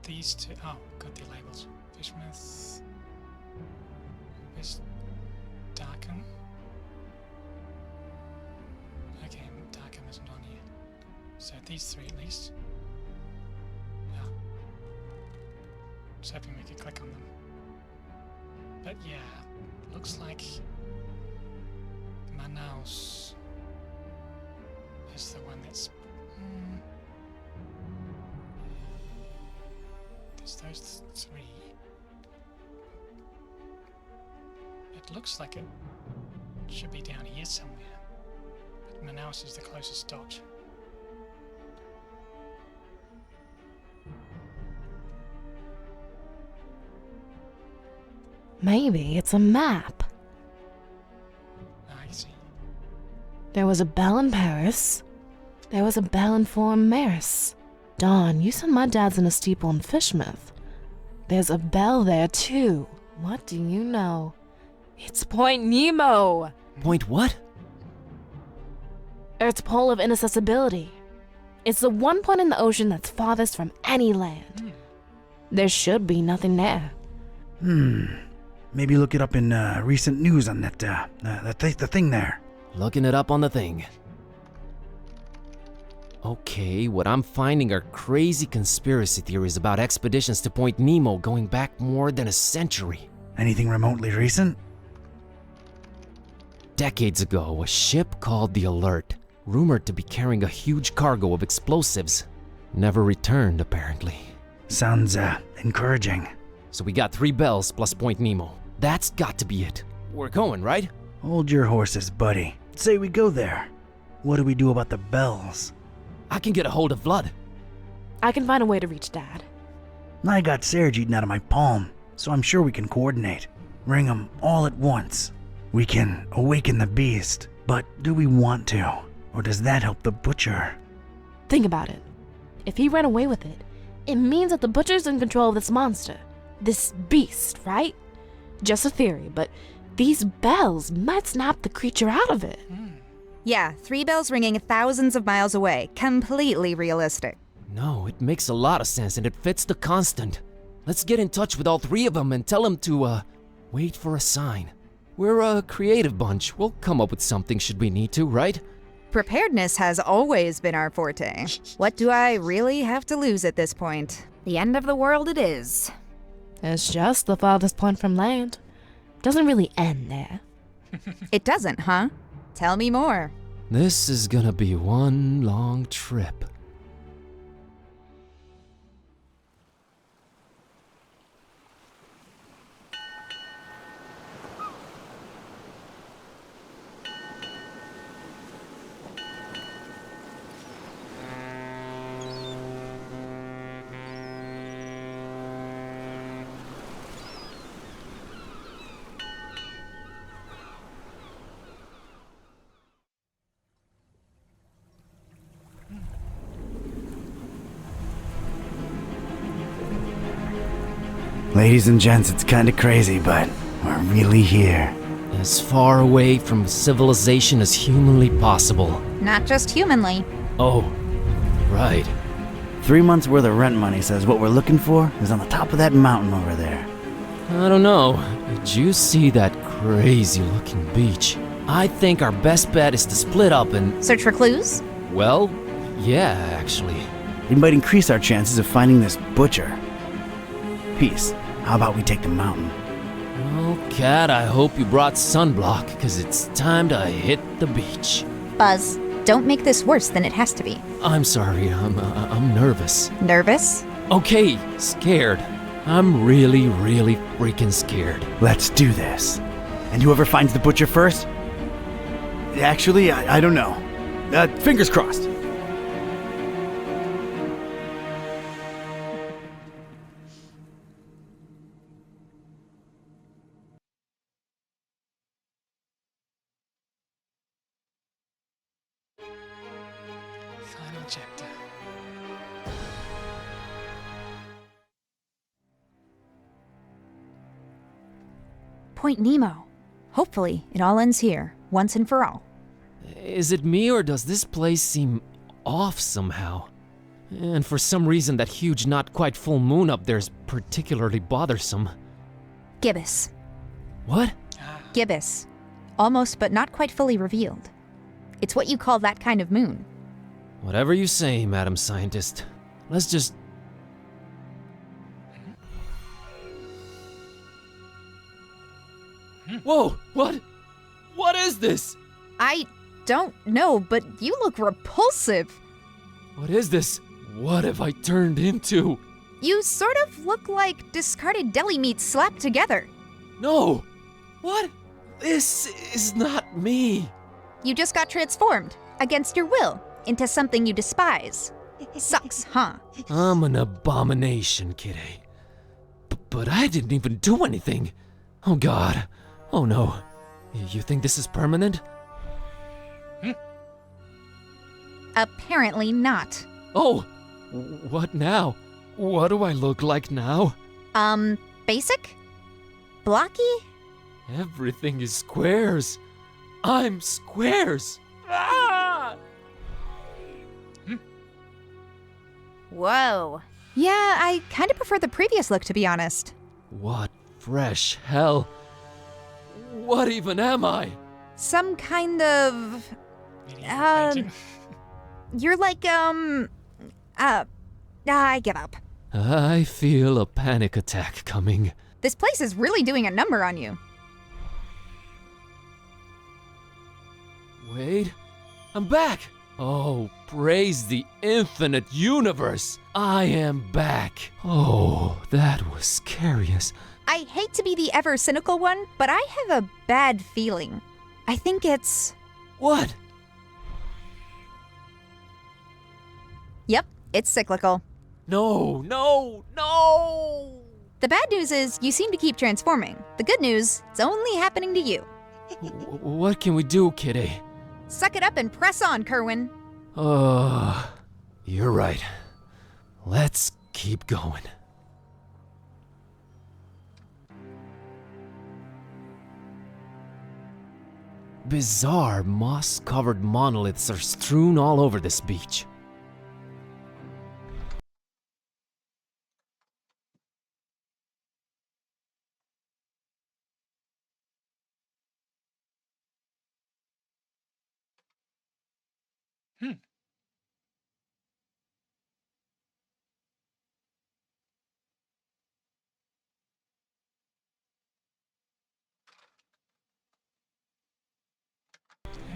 These 2... Oh, got the labels. Fishmouth... West Darkham. Okay, Darkham isn't on here. So these 3 at least. Oh. Just hoping we could click on them. But yeah, looks like Manaus is the one that's... There's those 3. It looks like it should be down here somewhere. But Manaus is the closest dot. Maybe it's a map. I see. There was a bell in Paris. There was a bell in Fort Maris. Dawn, you said my dad's in a steeple in Fishmouth. There's a bell there too. What do you know? It's Point Nemo! Point what? Earth's pole of inaccessibility. It's the one point in the ocean that's farthest from any land. There should be nothing there. Maybe look it up in recent news on that, the thing there. Looking it up on the thing. Okay, what I'm finding are crazy conspiracy theories about expeditions to Point Nemo going back more than a century. Anything remotely recent? Decades ago, a ship called the Alert, rumored to be carrying a huge cargo of explosives, never returned apparently. Sounds, encouraging. So we got 3 bells plus Point Nemo. That's got to be it. We're going, right? Hold your horses, buddy. Say we go there. What do we do about the bells? I can get a hold of Vlad. I can find a way to reach Dad. I got Serge eaten out of my palm, so I'm sure we can coordinate. Ring them all at once. We can awaken the beast, but do we want to? Or does that help the butcher? Think about it. If he ran away with it, it means that the butcher's in control of this monster. This beast, right? Just a theory, but these bells might snap the creature out of it. Yeah, 3 bells ringing thousands of miles away. Completely realistic. No, it makes a lot of sense and it fits the constant. Let's get in touch with all 3 of them and tell them to, wait for a sign. We're a creative bunch. We'll come up with something should we need to, right? Preparedness has always been our forte. What do I really have to lose at this point? The end of the world it is. It's just the farthest point from land. Doesn't really end there. It doesn't, huh? Tell me more. This is gonna be one long trip. Ladies and gents, it's kinda crazy, but we're really here. As far away from civilization as humanly possible. Not just humanly. Oh, right. 3 months worth of rent money says what we're looking for is on the top of that mountain over there. I don't know. Did you see that crazy looking beach? I think our best bet is to split up and... Search for clues? Well, yeah, actually. It might increase our chances of finding this butcher. Peace. How about we take the mountain? Well, Cat, I hope you brought sunblock, because it's time to hit the beach. Buzz, don't make this worse than it has to be. I'm sorry, I'm nervous. Nervous? Okay, scared. I'm really, really freaking scared. Let's do this. And whoever finds the butcher first? Actually, I don't know. Fingers crossed. Final chapter. Point Nemo. Hopefully, it all ends here, once and for all. Is it me, or does this place seem off somehow? And for some reason, that huge, not quite full moon up there is particularly bothersome. Gibbous. What? Gibbous. Almost but not quite fully revealed. It's what you call that kind of moon. Whatever you say, Madam Scientist. Let's just... Whoa! What? What is this? I don't know, but you look repulsive. What is this? What have I turned into? You sort of look like discarded deli meat slapped together. No! What? This is not me. You just got transformed, against your will, into something you despise. Sucks, huh? I'm an abomination, Kitty. But I didn't even do anything. Oh God. Oh no. You think this is permanent? Apparently not. Oh! What now? What do I look like now? Basic? Blocky? Everything is squares. I'm squares. Ah! Whoa. Yeah, I kind of prefer the previous look, to be honest. What fresh hell? What even am I? Some kind of... You're like, I give up. I feel a panic attack coming. This place is really doing a number on you. Wait, I'm back! Oh, praise the infinite universe! I am back! Oh, that was scary as... I hate to be the ever cynical one, but I have a bad feeling. I think it's... What? Yep, it's cyclical. No, no, no! The bad news is you seem to keep transforming. The good news, it's only happening to you. What can we do, Kitty? Suck it up and press on, Kerwin. You're right. Let's keep going. Bizarre moss-covered monoliths are strewn all over this beach.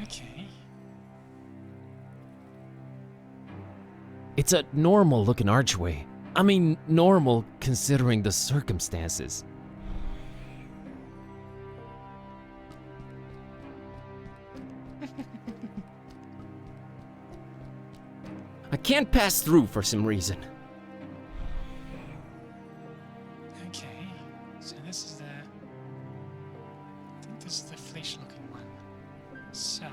Okay. It's a normal-looking archway. I mean, normal considering the circumstances. I can't pass through for some reason. Okay. So this is the... I think this is the flesh-looking one. So...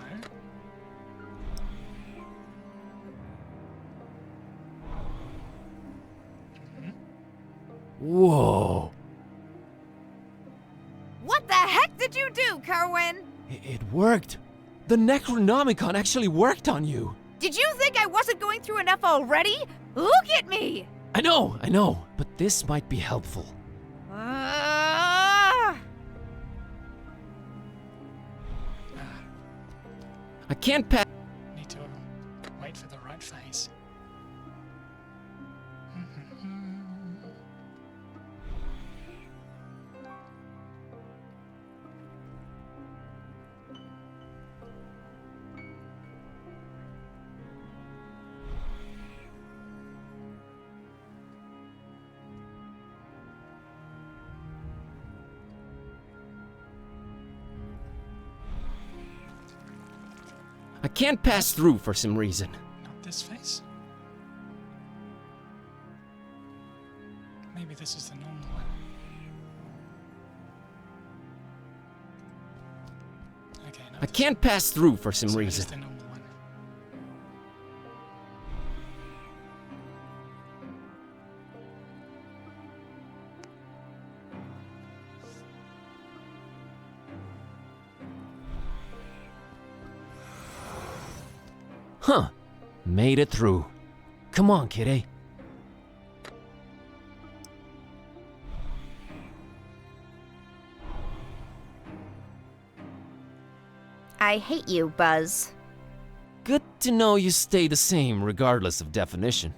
Whoa, did you do, Kerwin? It worked. The Necronomicon actually worked on you. Did you think I wasn't going through enough already? Look at me! I know, but this might be helpful. Ah! I can't pass. Need to wait for the right phase. I can't pass through for some reason. Not this phase. Maybe this is the normal one. Okay, no. I can't pass through for some So it reason. is the normal one. Huh. Made it through. Come on, kitty. I hate you, Buzz. Good to know you stay the same regardless of definition.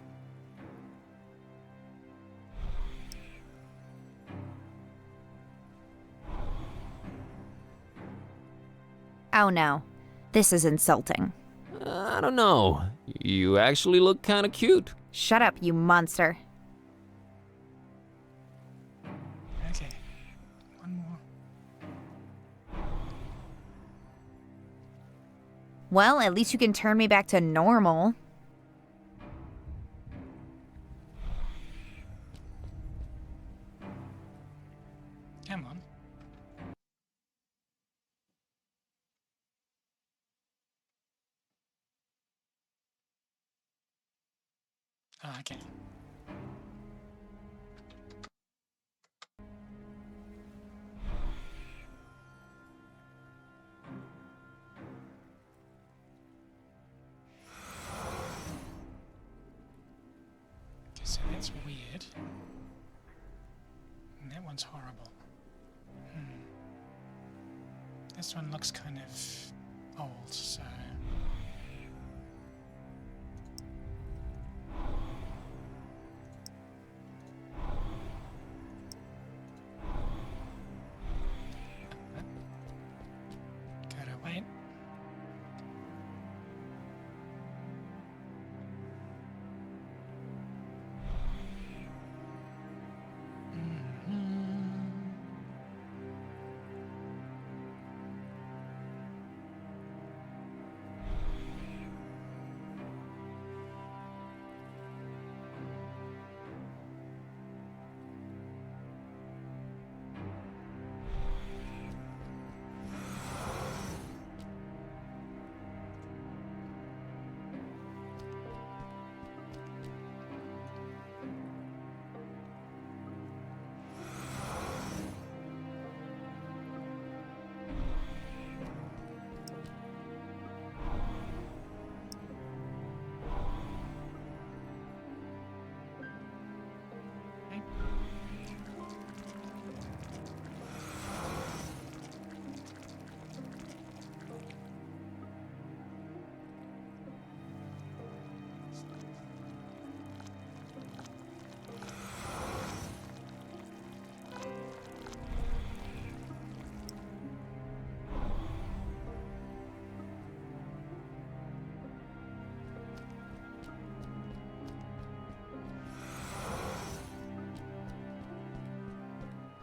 Oh no. This is insulting. I don't know. You actually look kinda cute. Shut up, you monster. Okay. One more. Well, at least you can turn me back to normal. Come on. Ah, okay. Okay, so that's weird. And that one's horrible. This one looks kind of old, so... Gotta wait.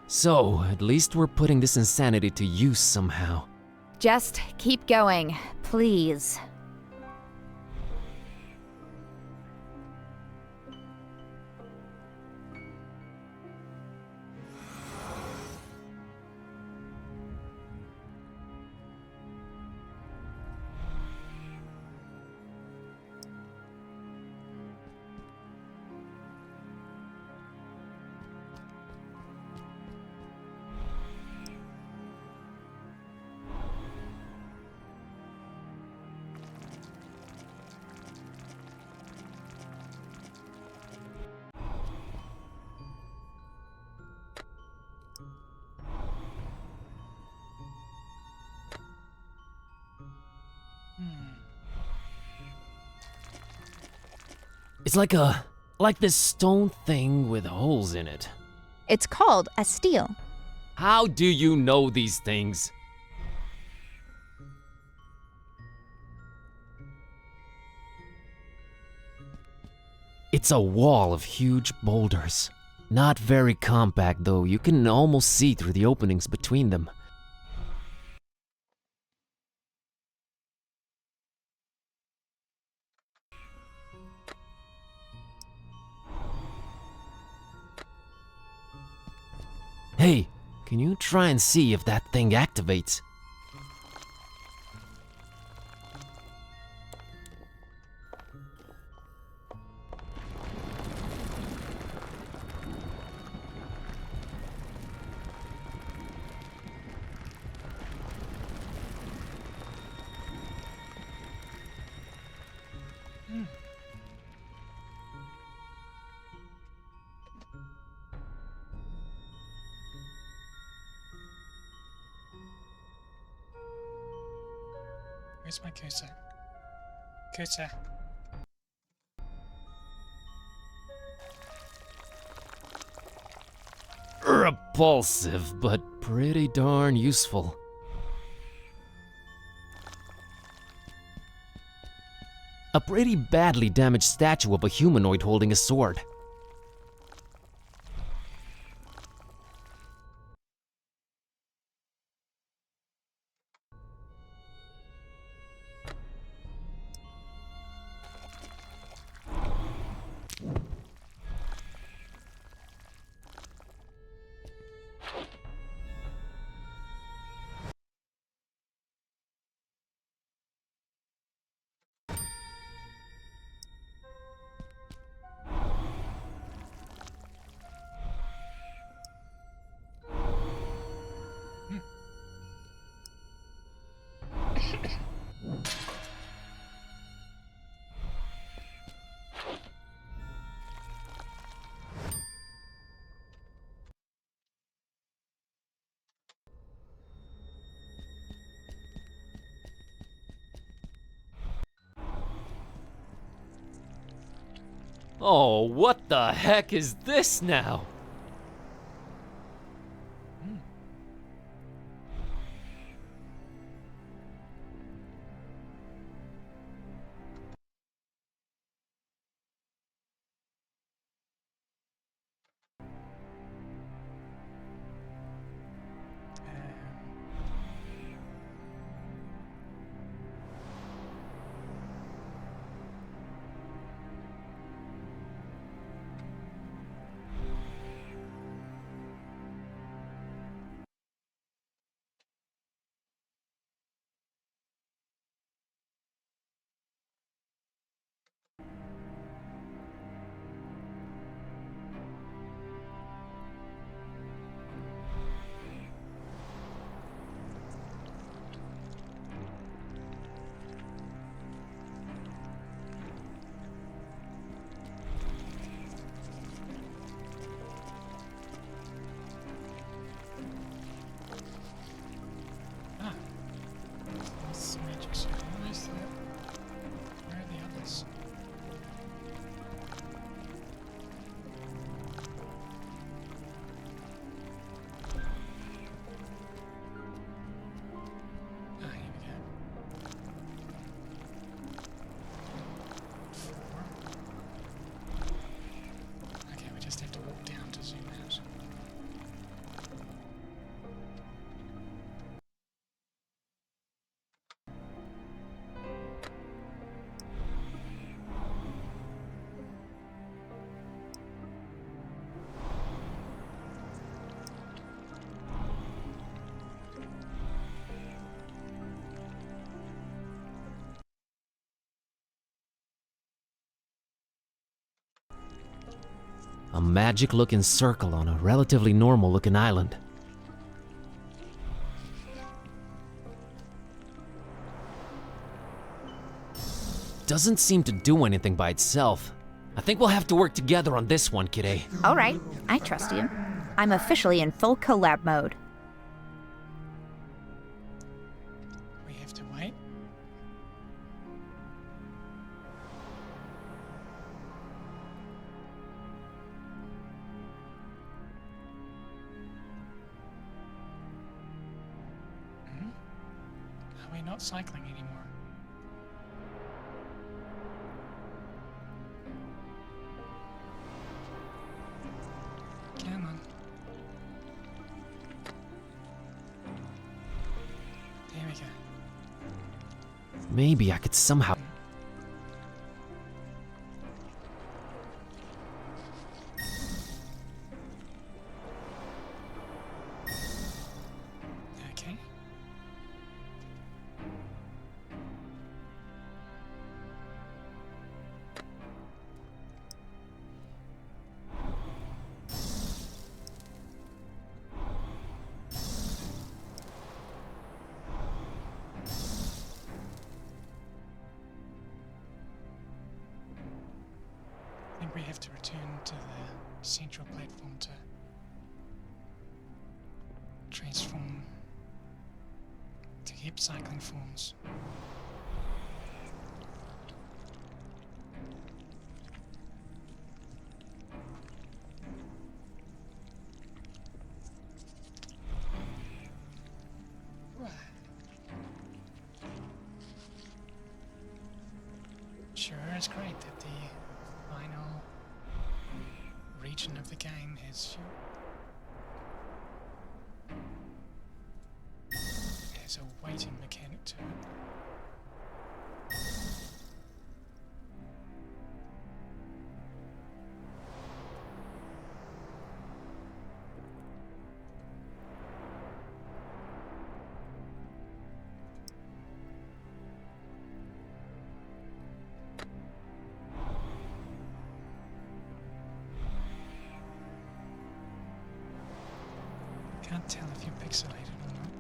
So, at least we're putting this insanity to use somehow. Just keep going, please. It's like this stone thing with holes in it. It's called a stele. How do you know these things? It's a wall of huge boulders. Not very compact though, you can almost see through the openings between them. Hey, can you try and see if that thing activates? Where's my cursor? Cursor. Repulsive, but pretty darn useful. A pretty badly damaged statue of a humanoid holding a sword. Oh, what the heck is this now? This magic circle. Where's that? Where are the others? Ah, here we go. 4. Okay, we just have to walk down to zoom out. A magic-looking circle on a relatively normal-looking island. Doesn't seem to do anything by itself. I think we'll have to work together on this one, kidday. All right, I trust you. I'm officially in full collab mode. We have to wait. we're not cycling anymore. Come on. There we go. Maybe I could somehow... Okay. I think we have to return to the central platform to transform to keep cycling forms. Sure, it's great that the final region of the game has a waiting mechanic to it. Can't tell if you're pixelated or not.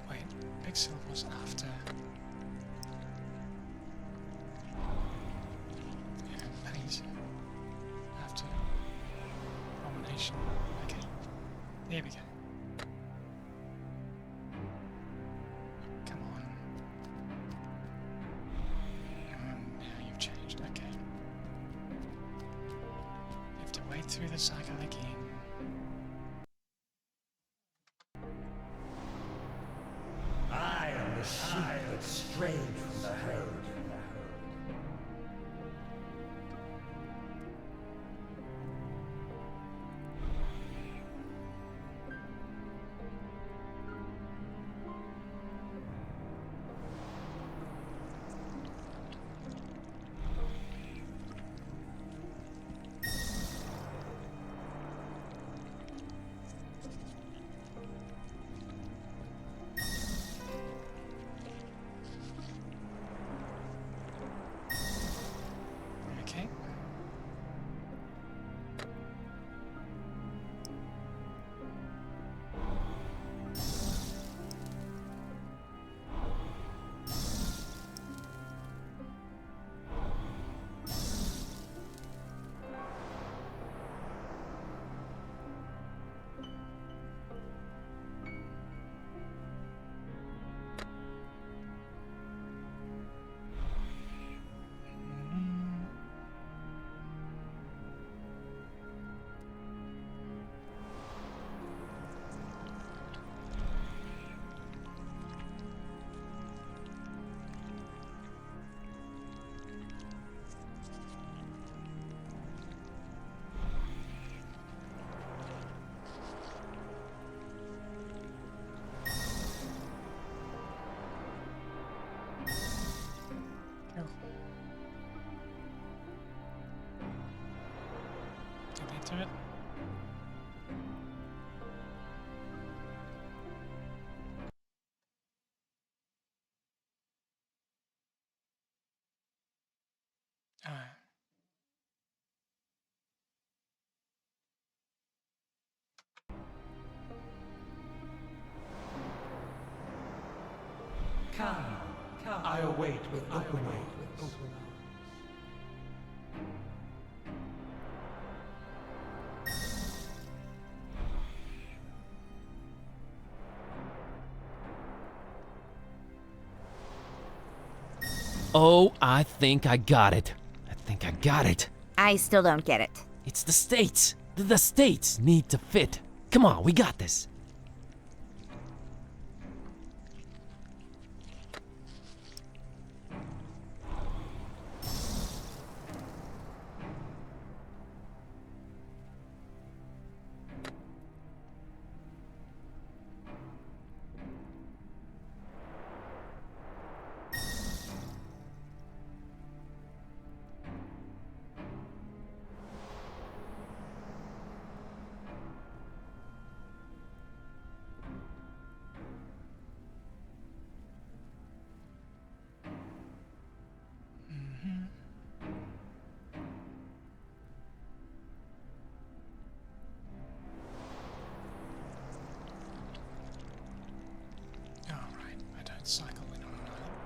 Wait, pixel was after. Yeah, paint. After abomination. Okay. There we go. Come on. Now you've changed. Okay. Have to wait through the cycle again. I am the sheep that strayed from the herd. Okay. Get into it. Come, I await with open arms. Oh, I think I got it. I think I got it. I still don't get it. It's the states. The states need to fit. Come on, we got this. Cycle in on an island.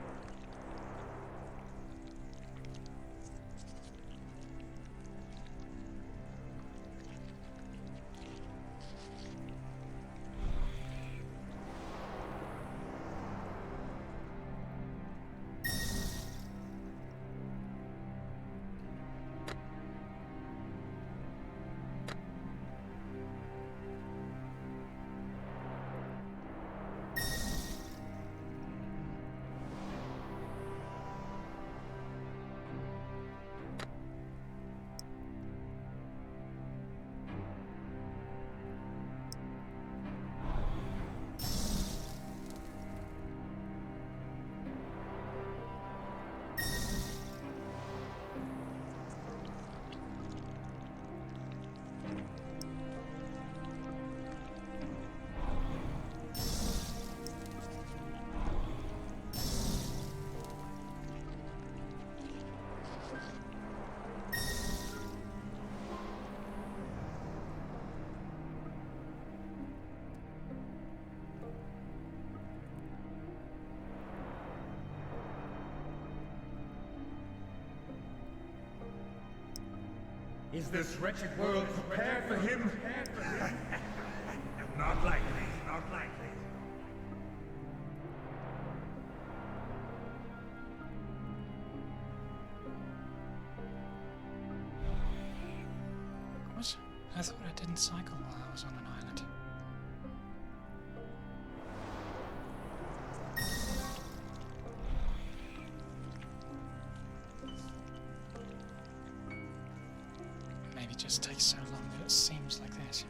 Is this wretched world prepared for him? Not likely, not likely. What? I thought I didn't cycle while I was on an island. Maybe it just takes so long that it seems like that.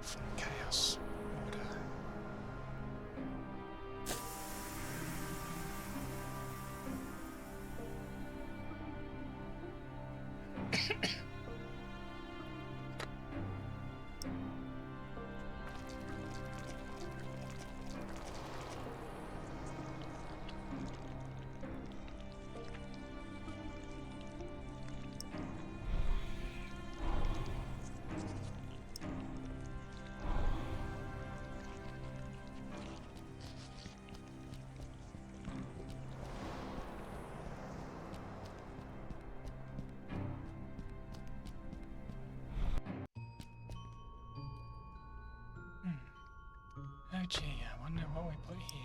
From chaos, order. Oh gee, I wonder what we put here.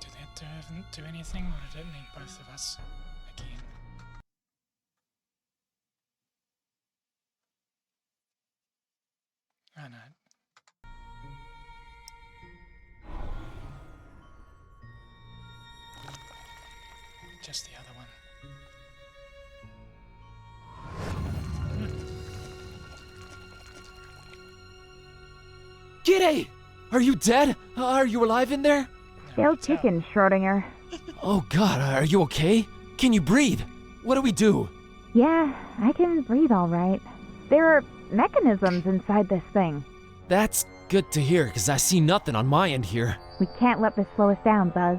Did that do anything, or did it need both of us again? Oh no. just the other one. Kitty! Are you dead? Are you alive in there? Still kicking, Schrodinger. Oh god, are you okay? Can you breathe? What do we do? Yeah, I can breathe all right. There are mechanisms inside this thing. That's good to hear, because I see nothing on my end here. We can't let this slow us down, Buzz.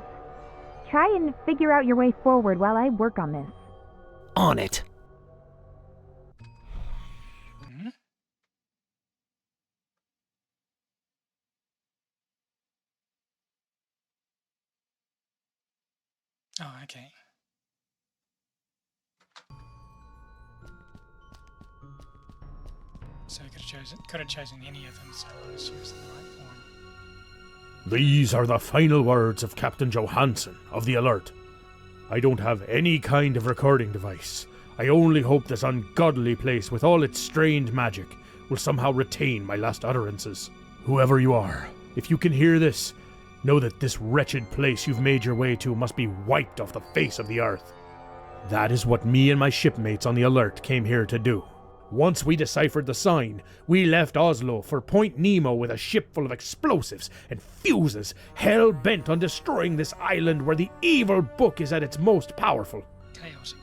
Try and figure out your way forward while I work on this. On it. Oh, okay. So I could have chosen any of them, so let's use the right form. These are the final words of Captain Johansson of the Alert. I don't have any kind of recording device. I only hope this ungodly place with all its strange magic will somehow retain my last utterances. Whoever you are, if you can hear this, know that this wretched place you've made your way to must be wiped off the face of the earth. That is what me and my shipmates on the Alert came here to do. Once we deciphered the sign, we left Oslo for Point Nemo with a ship full of explosives and fuses, hell-bent on destroying this island where the evil book is at its most powerful.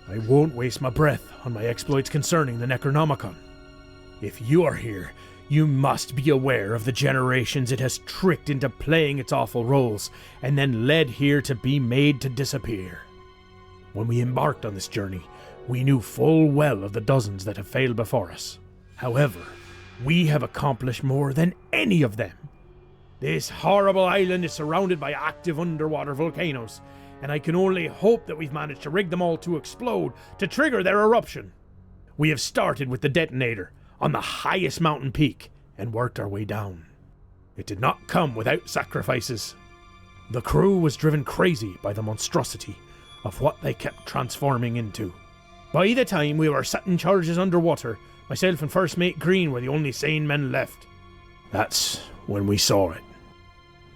I won't waste my breath on my exploits concerning the Necronomicon. If you are here, you must be aware of the generations it has tricked into playing its awful roles, and then led here to be made to disappear. When we embarked on this journey, we knew full well of the dozens that have failed before us. However, we have accomplished more than any of them. This horrible island is surrounded by active underwater volcanoes, and I can only hope that we've managed to rig them all to explode to trigger their eruption. We have started with the detonator on the highest mountain peak and worked our way down. It did not come without sacrifices. The crew was driven crazy by the monstrosity of what they kept transforming into. By the time we were setting charges underwater, myself and First Mate Green were the only sane men left. That's when we saw it.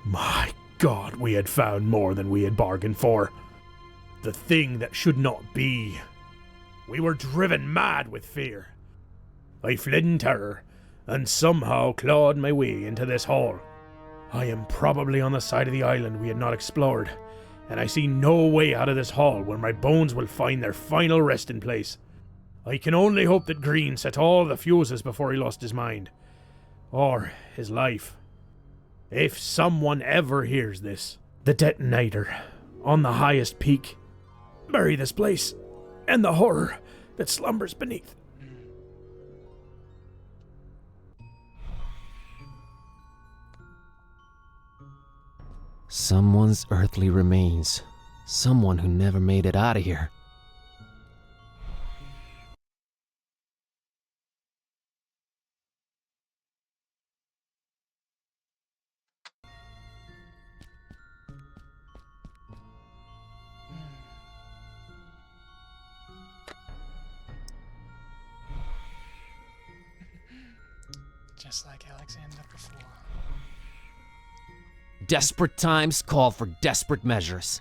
My God, we had found more than we had bargained for. The thing that should not be. We were driven mad with fear. I fled in terror, and somehow clawed my way into this hall. I am probably on the side of the island we had not explored, and I see no way out of this hall where my bones will find their final resting place. I can only hope that Green set all the fuses before he lost his mind. Or his life. If someone ever hears this, the detonator, on the highest peak, bury this place, and the horror that slumbers beneath. Someone's earthly remains. Someone who never made it out of here. Just like Alexander before. Desperate times call for desperate measures.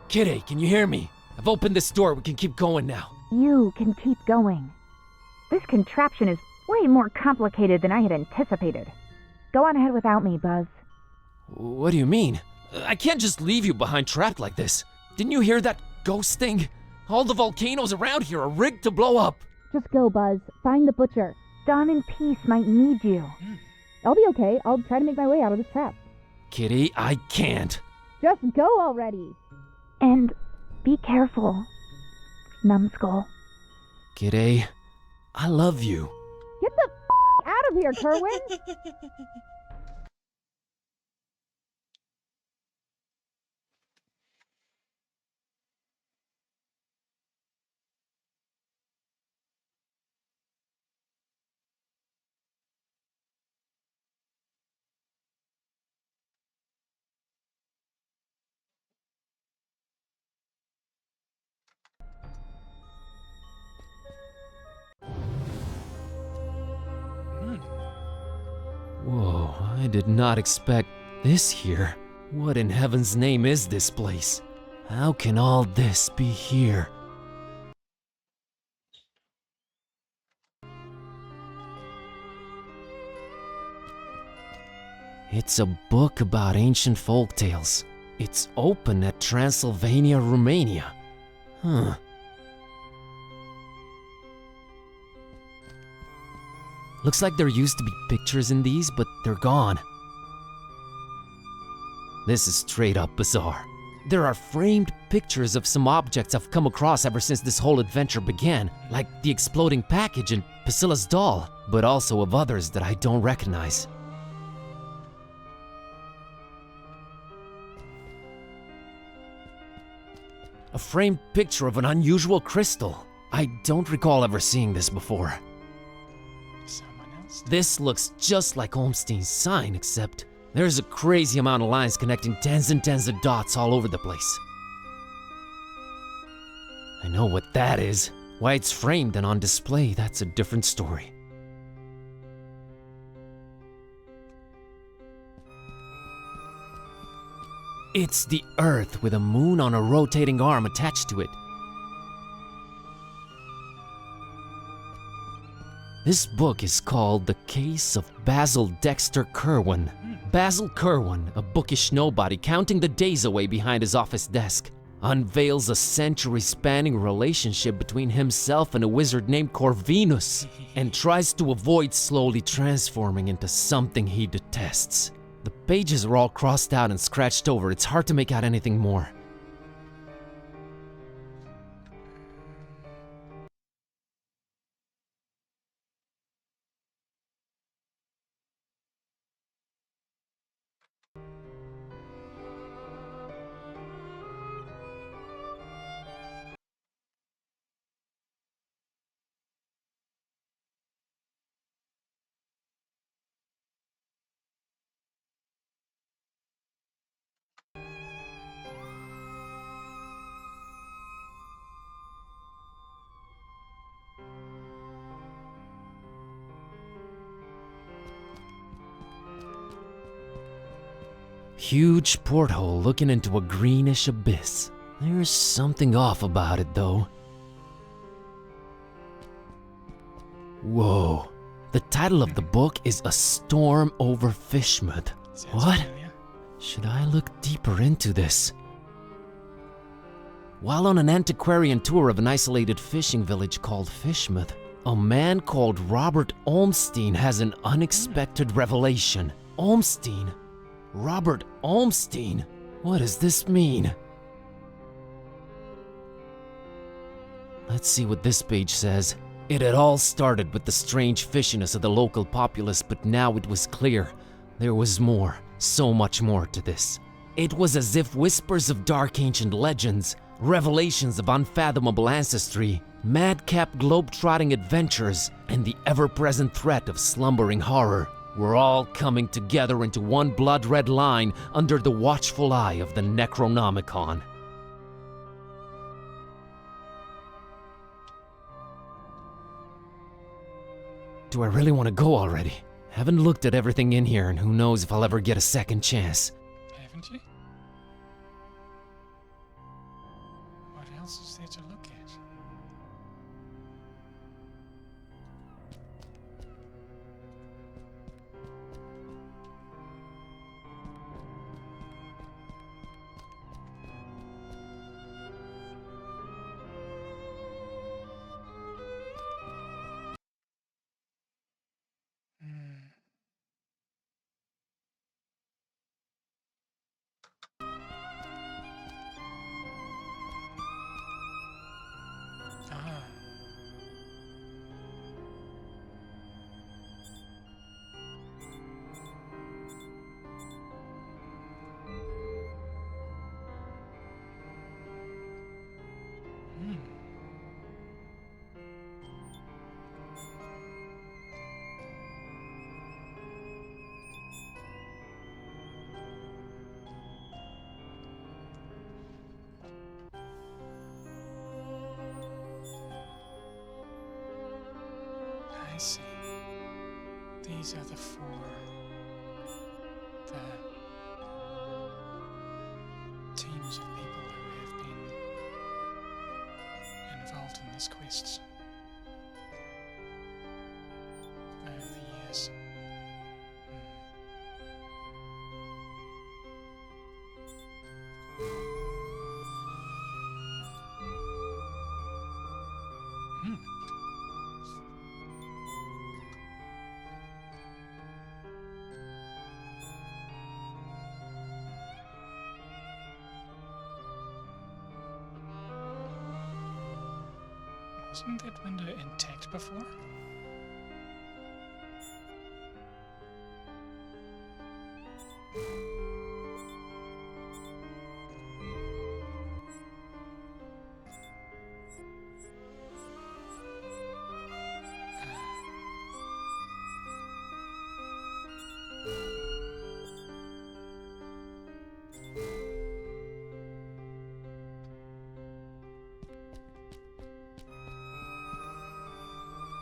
Kitty, can you hear me? I've opened this door. We can keep going now. You can keep going. This contraption is way more complicated than I had anticipated. Go on ahead without me, Buzz. What do you mean? I can't just leave you behind trapped like this. Didn't you hear that ghost thing? All the volcanoes around here are rigged to blow up. Just go, Buzz. Find the butcher. Dawn and Peace might need you. I'll be okay. I'll try to make my way out of this trap. Kitty, I can't. Just go already. And be careful, Numbskull. Kitty, I love you. Get the out of here, Kerwin! I did not expect this here. What in heaven's name is this place? How can all this be here? It's a book about ancient folktales. It's open at Transylvania, Romania. Huh. Looks like there used to be pictures in these, but they're gone. This is straight up bizarre. There are framed pictures of some objects I've come across ever since this whole adventure began, like the exploding package and Priscilla's doll, but also of others that I don't recognize. A framed picture of an unusual crystal. I don't recall ever seeing this before. This looks just like Olmstein's sign, except there's a crazy amount of lines connecting tens and tens of dots all over the place. I know what that is. Why it's framed and on display, that's a different story. It's the Earth with a moon on a rotating arm attached to it. This book is called The Case of Basil Dexter Kerwin. Basil Kerwin, a bookish nobody counting the days away behind his office desk, unveils a century-spanning relationship between himself and a wizard named Corvinus, and tries to avoid slowly transforming into something he detests. The pages are all crossed out and scratched over. It's hard to make out anything more. Huge porthole looking into a greenish abyss. There's something off about it, though. Whoa. The title of the book is A Storm Over Fishmouth. What? Should I look deeper into this? While on an antiquarian tour of an isolated fishing village called Fishmouth, a man called Robert Olmstein has an unexpected revelation. Olmstein? Robert Olmstein? What does this mean? Let's see what this page says. It had all started with the strange fishiness of the local populace, but now it was clear there was more, so much more to this. It was as if whispers of dark ancient legends, revelations of unfathomable ancestry, madcap globe-trotting adventures, and the ever-present threat of slumbering horror were all coming together into one blood-red line under the watchful eye of the Necronomicon. Do I really want to go already? Haven't looked at everything in here, and who knows if I'll ever get a second chance. Haven't you? What else is there to look at? I see. These are the four. the teams of people who have been involved in this quest over the years. Wasn't that window intact before?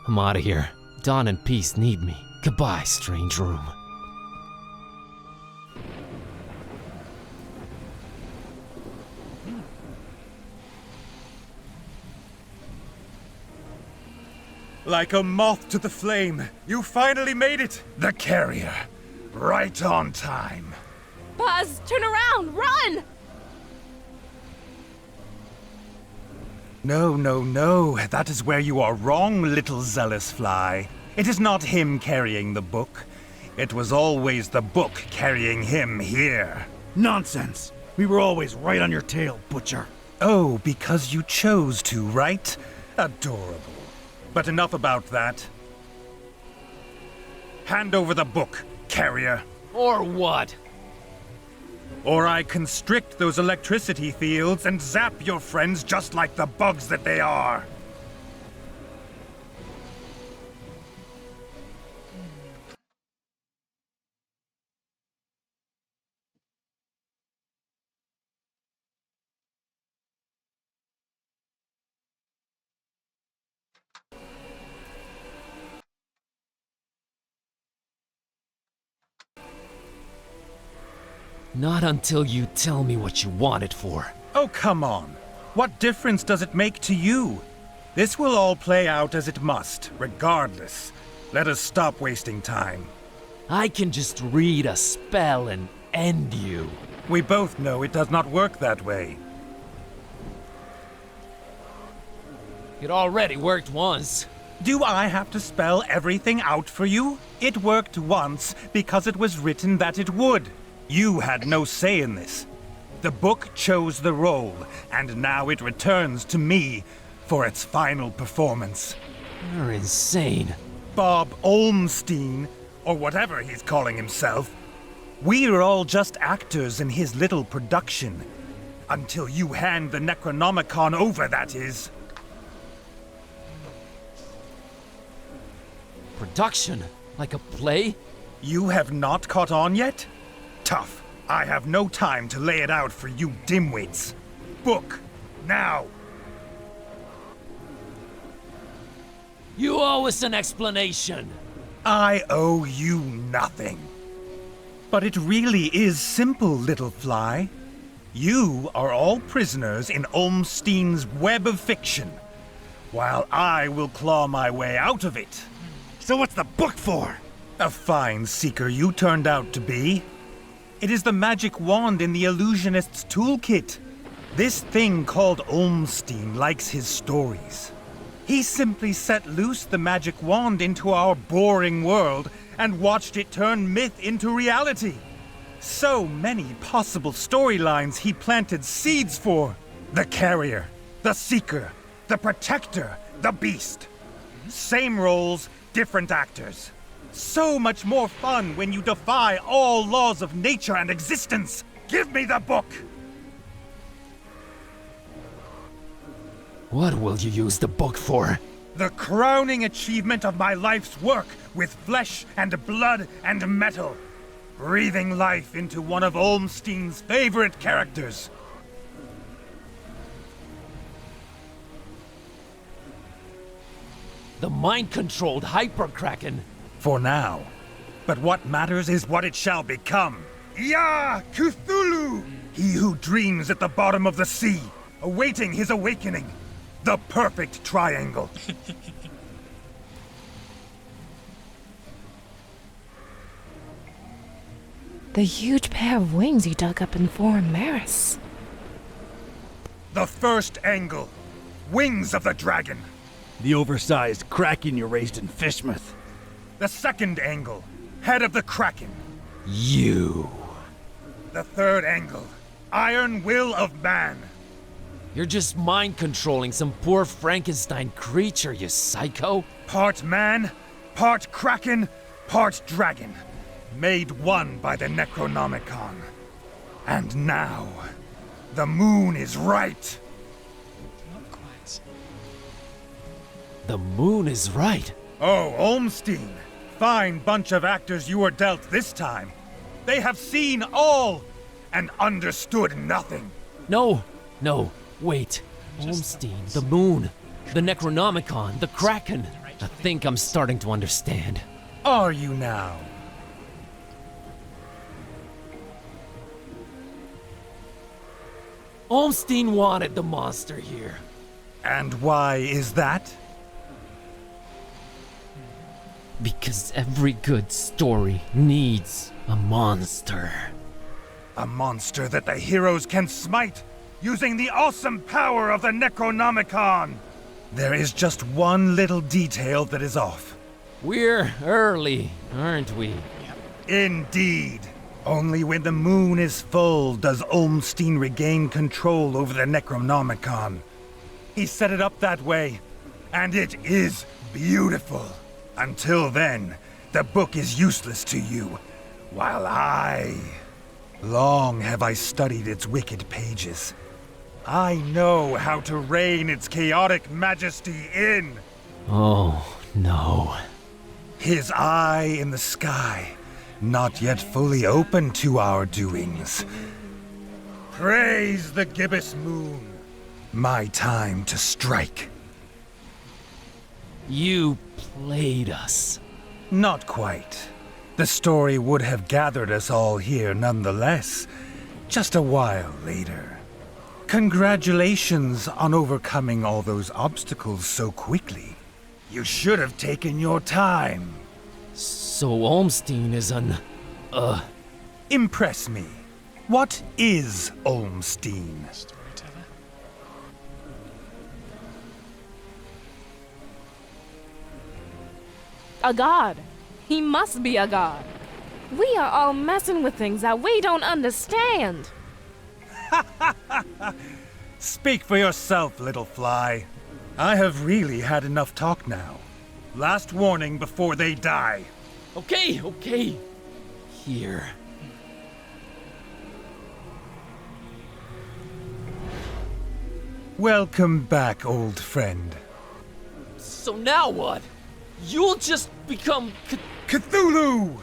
I'm out of here. Dawn and Peace need me. Goodbye, strange room. Like a moth to the flame, you finally made it! The carrier. Right on time. Buzz, turn around! Run! No, no, no. That is where you are wrong, little zealous fly. It is not him carrying the book. It was always the book carrying him here. Nonsense! We were always right on your tail, Butcher. Oh, because you chose to, right? Adorable. But enough about that. Hand over the book, carrier. Or what? Or I constrict those electricity fields and zap your friends just like the bugs that they are. Not until you tell me what you want it for. Oh, come on. What difference does it make to you? This will all play out as it must, regardless. Let us stop wasting time. I can just read a spell and end you. We both know it does not work that way. It already worked once. Do I have to spell everything out for you? It worked once because it was written that it would. You had no say in this. The book chose the role, and now it returns to me for its final performance. You're insane. Bob Olmstein, or whatever he's calling himself. We're all just actors in his little production. Until you hand the Necronomicon over, that is. Production? Like a play? You have not caught on yet? Tough. I have no time to lay it out for you dimwits. Book, now! You owe us an explanation. I owe you nothing. But it really is simple, little fly. You are all prisoners in Olmstein's web of fiction, while I will claw my way out of it. So what's the book for? A fine seeker you turned out to be. It is the magic wand in the illusionist's toolkit. This thing called Olmstein likes his stories. He simply set loose the magic wand into our boring world and watched it turn myth into reality. So many possible storylines he planted seeds for. The carrier, the seeker, the protector, the beast. Same roles, different actors. So much more fun when you defy all laws of nature and existence. Give me the book! What will you use the book for? The crowning achievement of my life's work with flesh and blood and metal. Breathing life into one of Olmstein's favorite characters. The mind-controlled Hyperkraken. For now. But what matters is what it shall become. Ya Cthulhu! He who dreams at the bottom of the sea, awaiting his awakening. The perfect triangle. The huge pair of wings you dug up in Foreign Maris. The first angle. Wings of the dragon. The oversized kraken you raised in Fishmouth. The second angle. Head of the kraken. You. The third angle. Iron will of man. You're just mind controlling some poor Frankenstein creature, you psycho. Part man, part kraken, part dragon. Made one by the Necronomicon. And now, the moon is right. Not quite. The moon is right. Oh, Olmstein. Fine bunch of actors you were dealt this time. They have seen all and understood nothing. No, wait. Olmstein, the moon, the Necronomicon, the Kraken. I think I'm starting to understand. Are you now? Olmstein wanted the monster here. And why is that? Because every good story needs a monster. A monster that the heroes can smite, using the awesome power of the Necronomicon. There is just one little detail that is off. We're early, aren't we? Indeed. Only when the moon is full does Olmstein regain control over the Necronomicon. He set it up that way, and it is beautiful. Until then, the book is useless to you, while long have I studied its wicked pages. I know how to rein its chaotic majesty in. Oh, no. His eye in the sky, not yet fully open to our doings. Praise the gibbous moon. My time to strike. You played us. Not quite. The story would have gathered us all here nonetheless, just a while later. Congratulations on overcoming all those obstacles so quickly. You should have taken your time. So Olmstein is Impress me. What is Olmstein? Storyteller. A god. He must be a god. We are all messing with things that we don't understand. Speak for yourself, little fly. I have really had enough talk now. Last warning before they die. Okay. Here. Welcome back, old friend. So now what? You'll just become Cthulhu!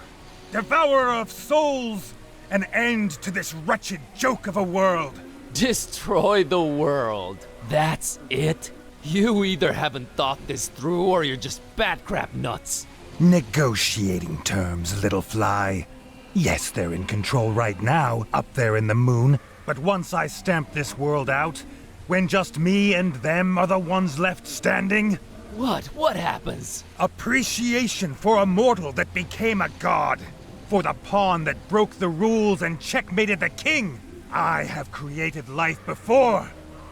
Devourer of souls! An end to this wretched joke of a world! Destroy the world. That's it? You either haven't thought this through or you're just bat-crap nuts. Negotiating terms, little fly. Yes, they're in control right now, up there in the moon. But once I stamp this world out, when just me and them are the ones left standing... What happens? Appreciation for a mortal that became a god. For the pawn that broke the rules and checkmated the king. I have created life before.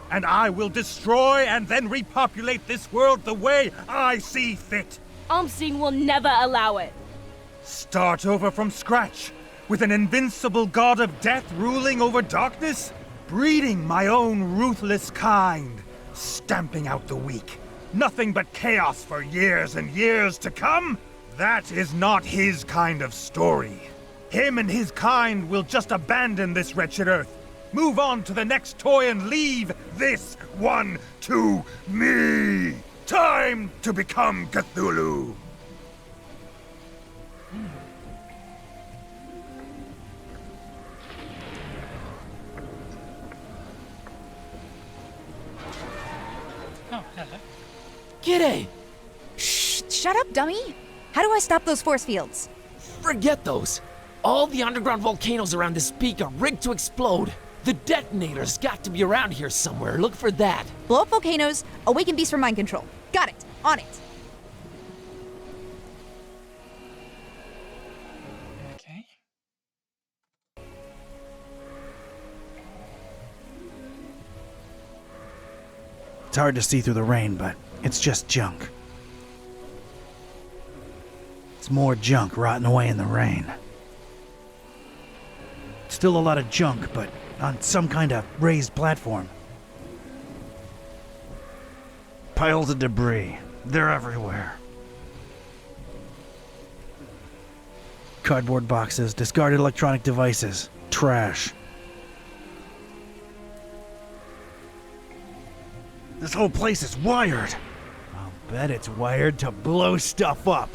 And I will destroy and then repopulate this world the way I see fit. Olmstein will never allow it. Start over from scratch, with an invincible god of death ruling over darkness? Breeding my own ruthless kind, stamping out the weak. Nothing but chaos for years and years to come? That is not his kind of story. Him and his kind will just abandon this wretched earth, move on to the next toy and leave this one to me. Time to become Cthulhu. Oh, hello. G'day! Shh! Shut up, dummy! How do I stop those force fields? Forget those. All the underground volcanoes around this peak are rigged to explode. The detonator's got to be around here somewhere. Look for that. Blow up volcanoes, awaken beast for mind control. Got it. On it. Okay. It's hard to see through the rain, but it's just junk. It's more junk rotting away in the rain. Still a lot of junk, but on some kind of raised platform. Piles of debris. They're everywhere. Cardboard boxes, discarded electronic devices, trash. This whole place is wired. I'll bet it's wired to blow stuff up.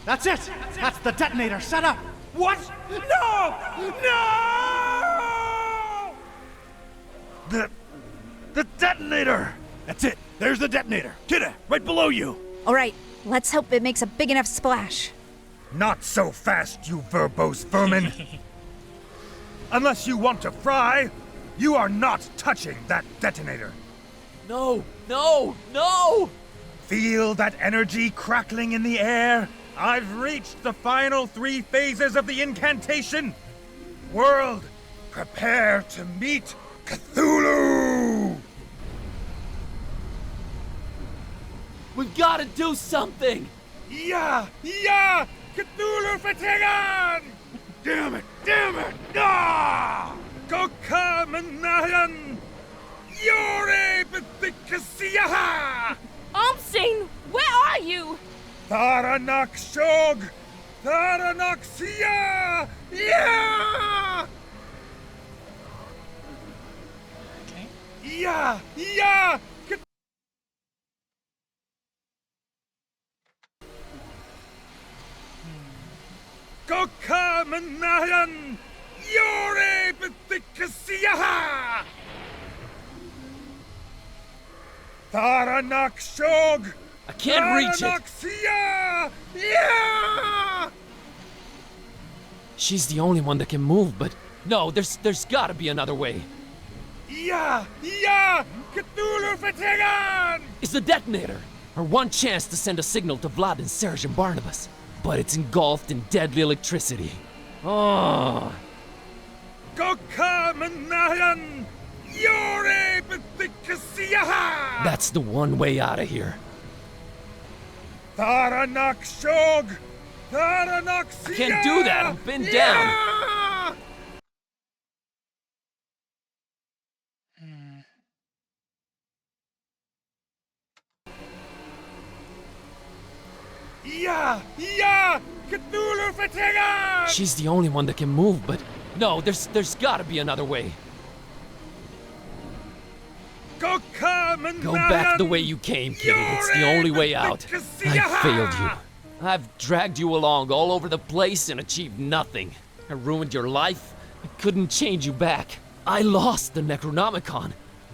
That's it! That's the detonator! Set up! What? No! No! The detonator! That's it! There's the detonator! Kidda, right below you! All right, let's hope it makes a big enough splash. Not so fast, you verbose vermin. Unless you want to fry, you are not touching that detonator. No, no, no! Feel that energy crackling in the air? I've reached the final 3 phases of the incantation. World, prepare to meet Cthulhu! We've got to do something! Yeah! Cthulhu Fatigan! Damn it! Ah! Gokamanayan! Yore Bithikasiyaha! Umstein, where are you? Tharanak Shog! Tharanak Siya! Yeah! Okay. Yeah! Gokamanayan! Yore Bithikasiyaha! Tharanak Shog! I can't reach it. Yeah! She's the only one that can move, but no, there's gotta be another way. Yeah! Cthulhu Fatigan! It's the detonator. Our one chance to send a signal to Vlad and Serge and Barnabas. But it's engulfed in deadly electricity. Oh. Gokamanayan! Yore Bithikasiyaha! That's the one way out of here. Tharanak Shog! Tharanak Siya! I can't do that. I'm pinned down. Yeah! Cthulhu Fatigan! She's the only one that can move, but no, there's gotta be another way. Go back the way you came, kitty. It's the only way out. I failed you. I've dragged you along all over the place and achieved nothing. I ruined your life. I couldn't change you back. I lost the Necronomicon.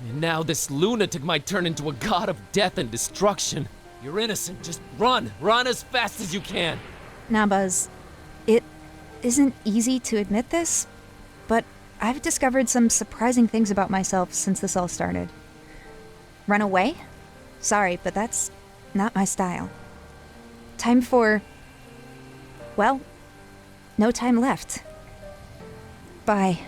And now this lunatic might turn into a god of death and destruction. You're innocent. Just run. Run as fast as you can. Nah, Buzz. It isn't easy to admit this, but I've discovered some surprising things about myself since this all started. Run away? Sorry, but that's not my style. Time for... well, no time left. Bye.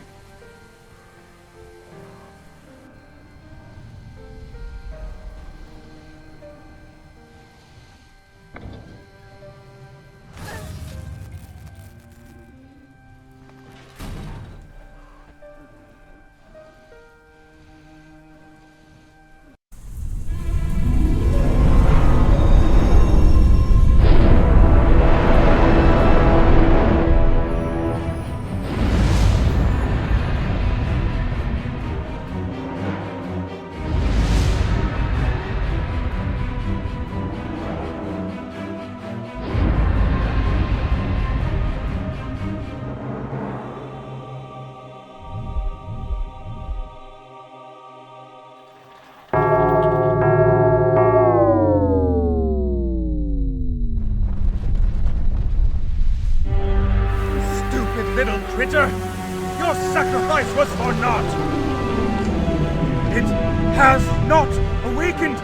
awakened!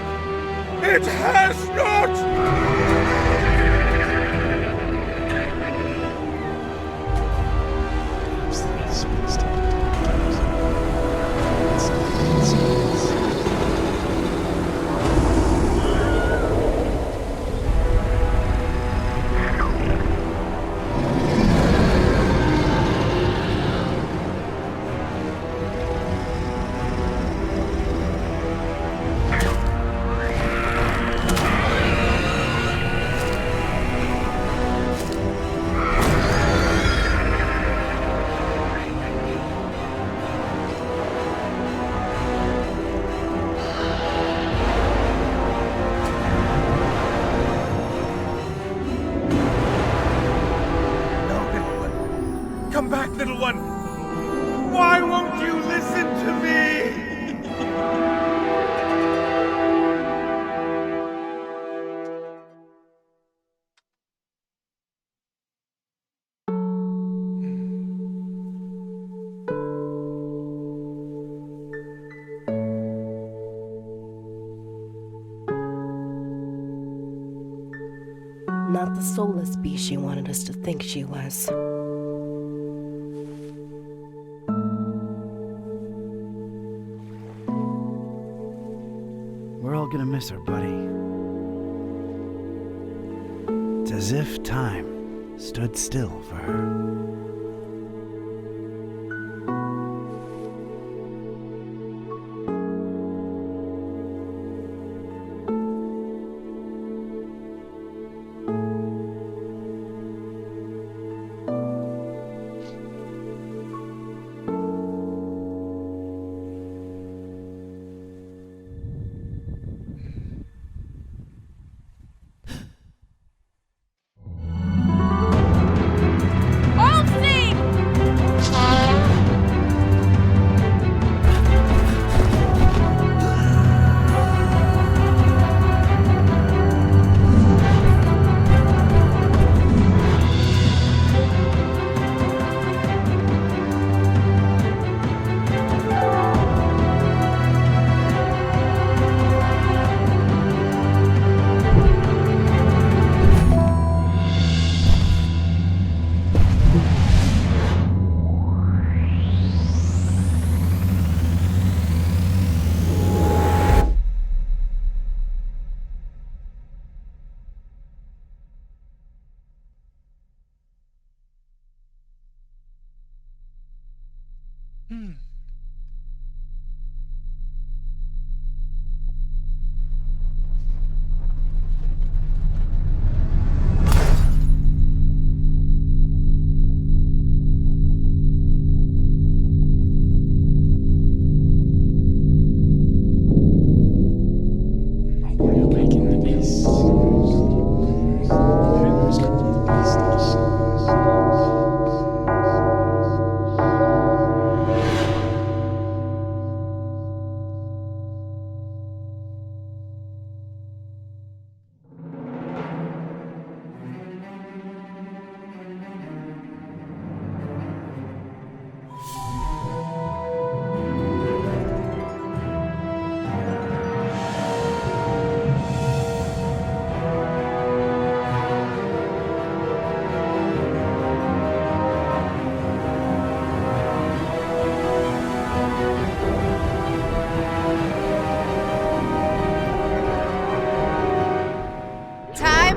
It has not! Come back, little one! Why won't you listen to me? Not the soulless beast she wanted us to think she was. We're all gonna miss her, buddy. It's as if time stood still for her.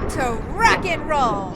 To rock and roll!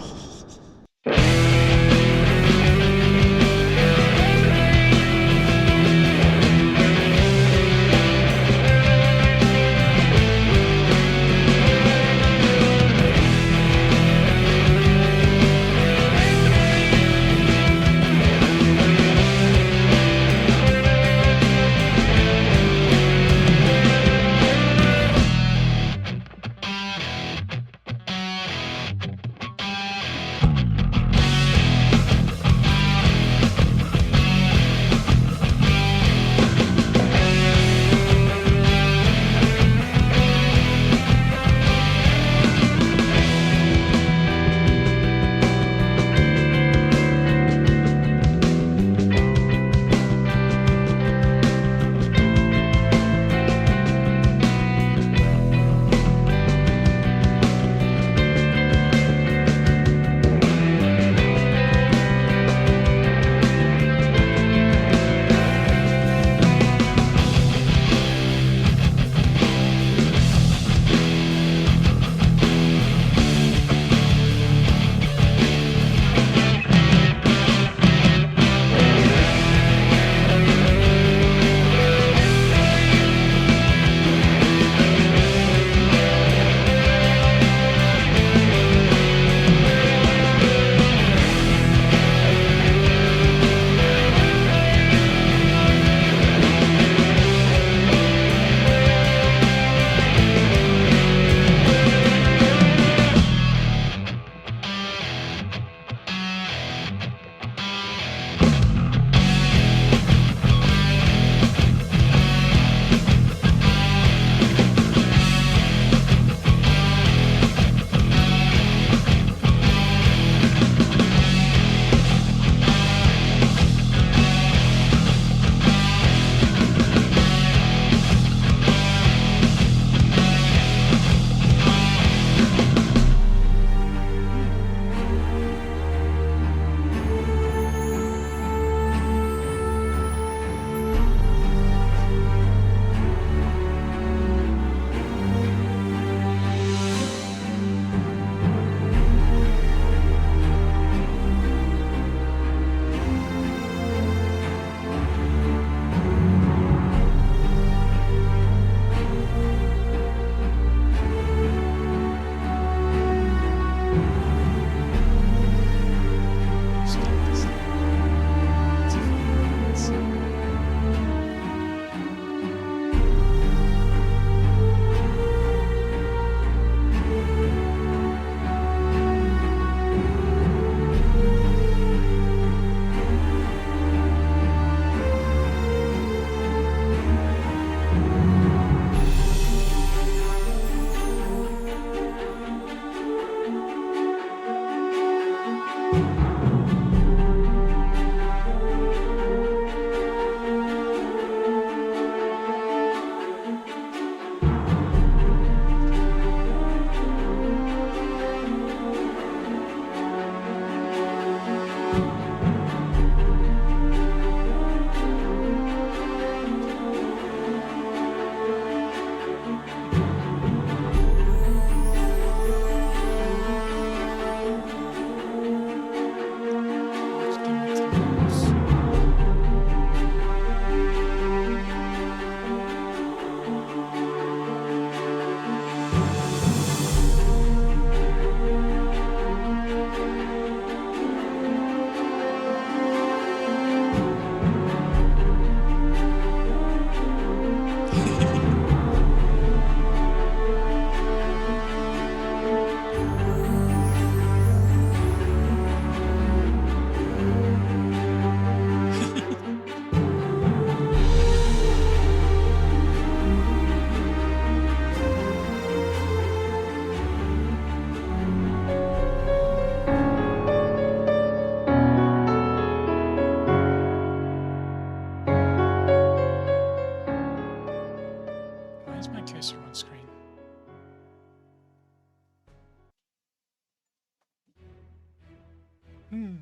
Cool.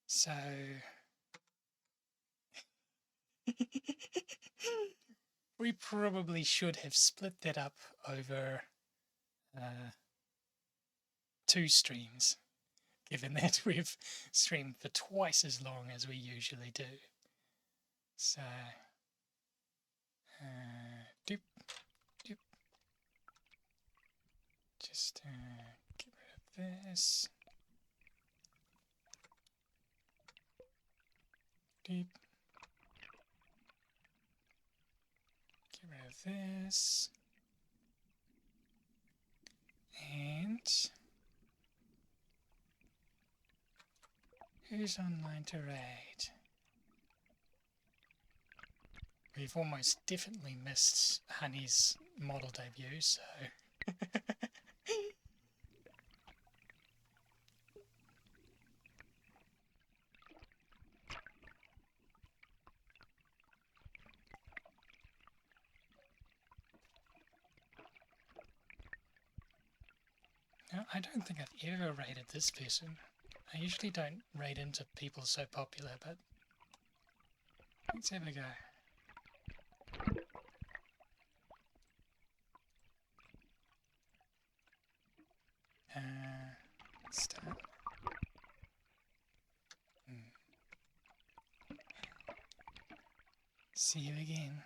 So we probably should have split that up over 2 streams, given that we've streamed for twice as long as we usually do. So, doop, doop. Just get rid of this. Doop. Get rid of this. And who's online to raid? We've almost definitely missed Honey's model debut, so no, I don't think I've ever raided this person. I usually don't raid into people so popular, but let's have a go. Start. See you again.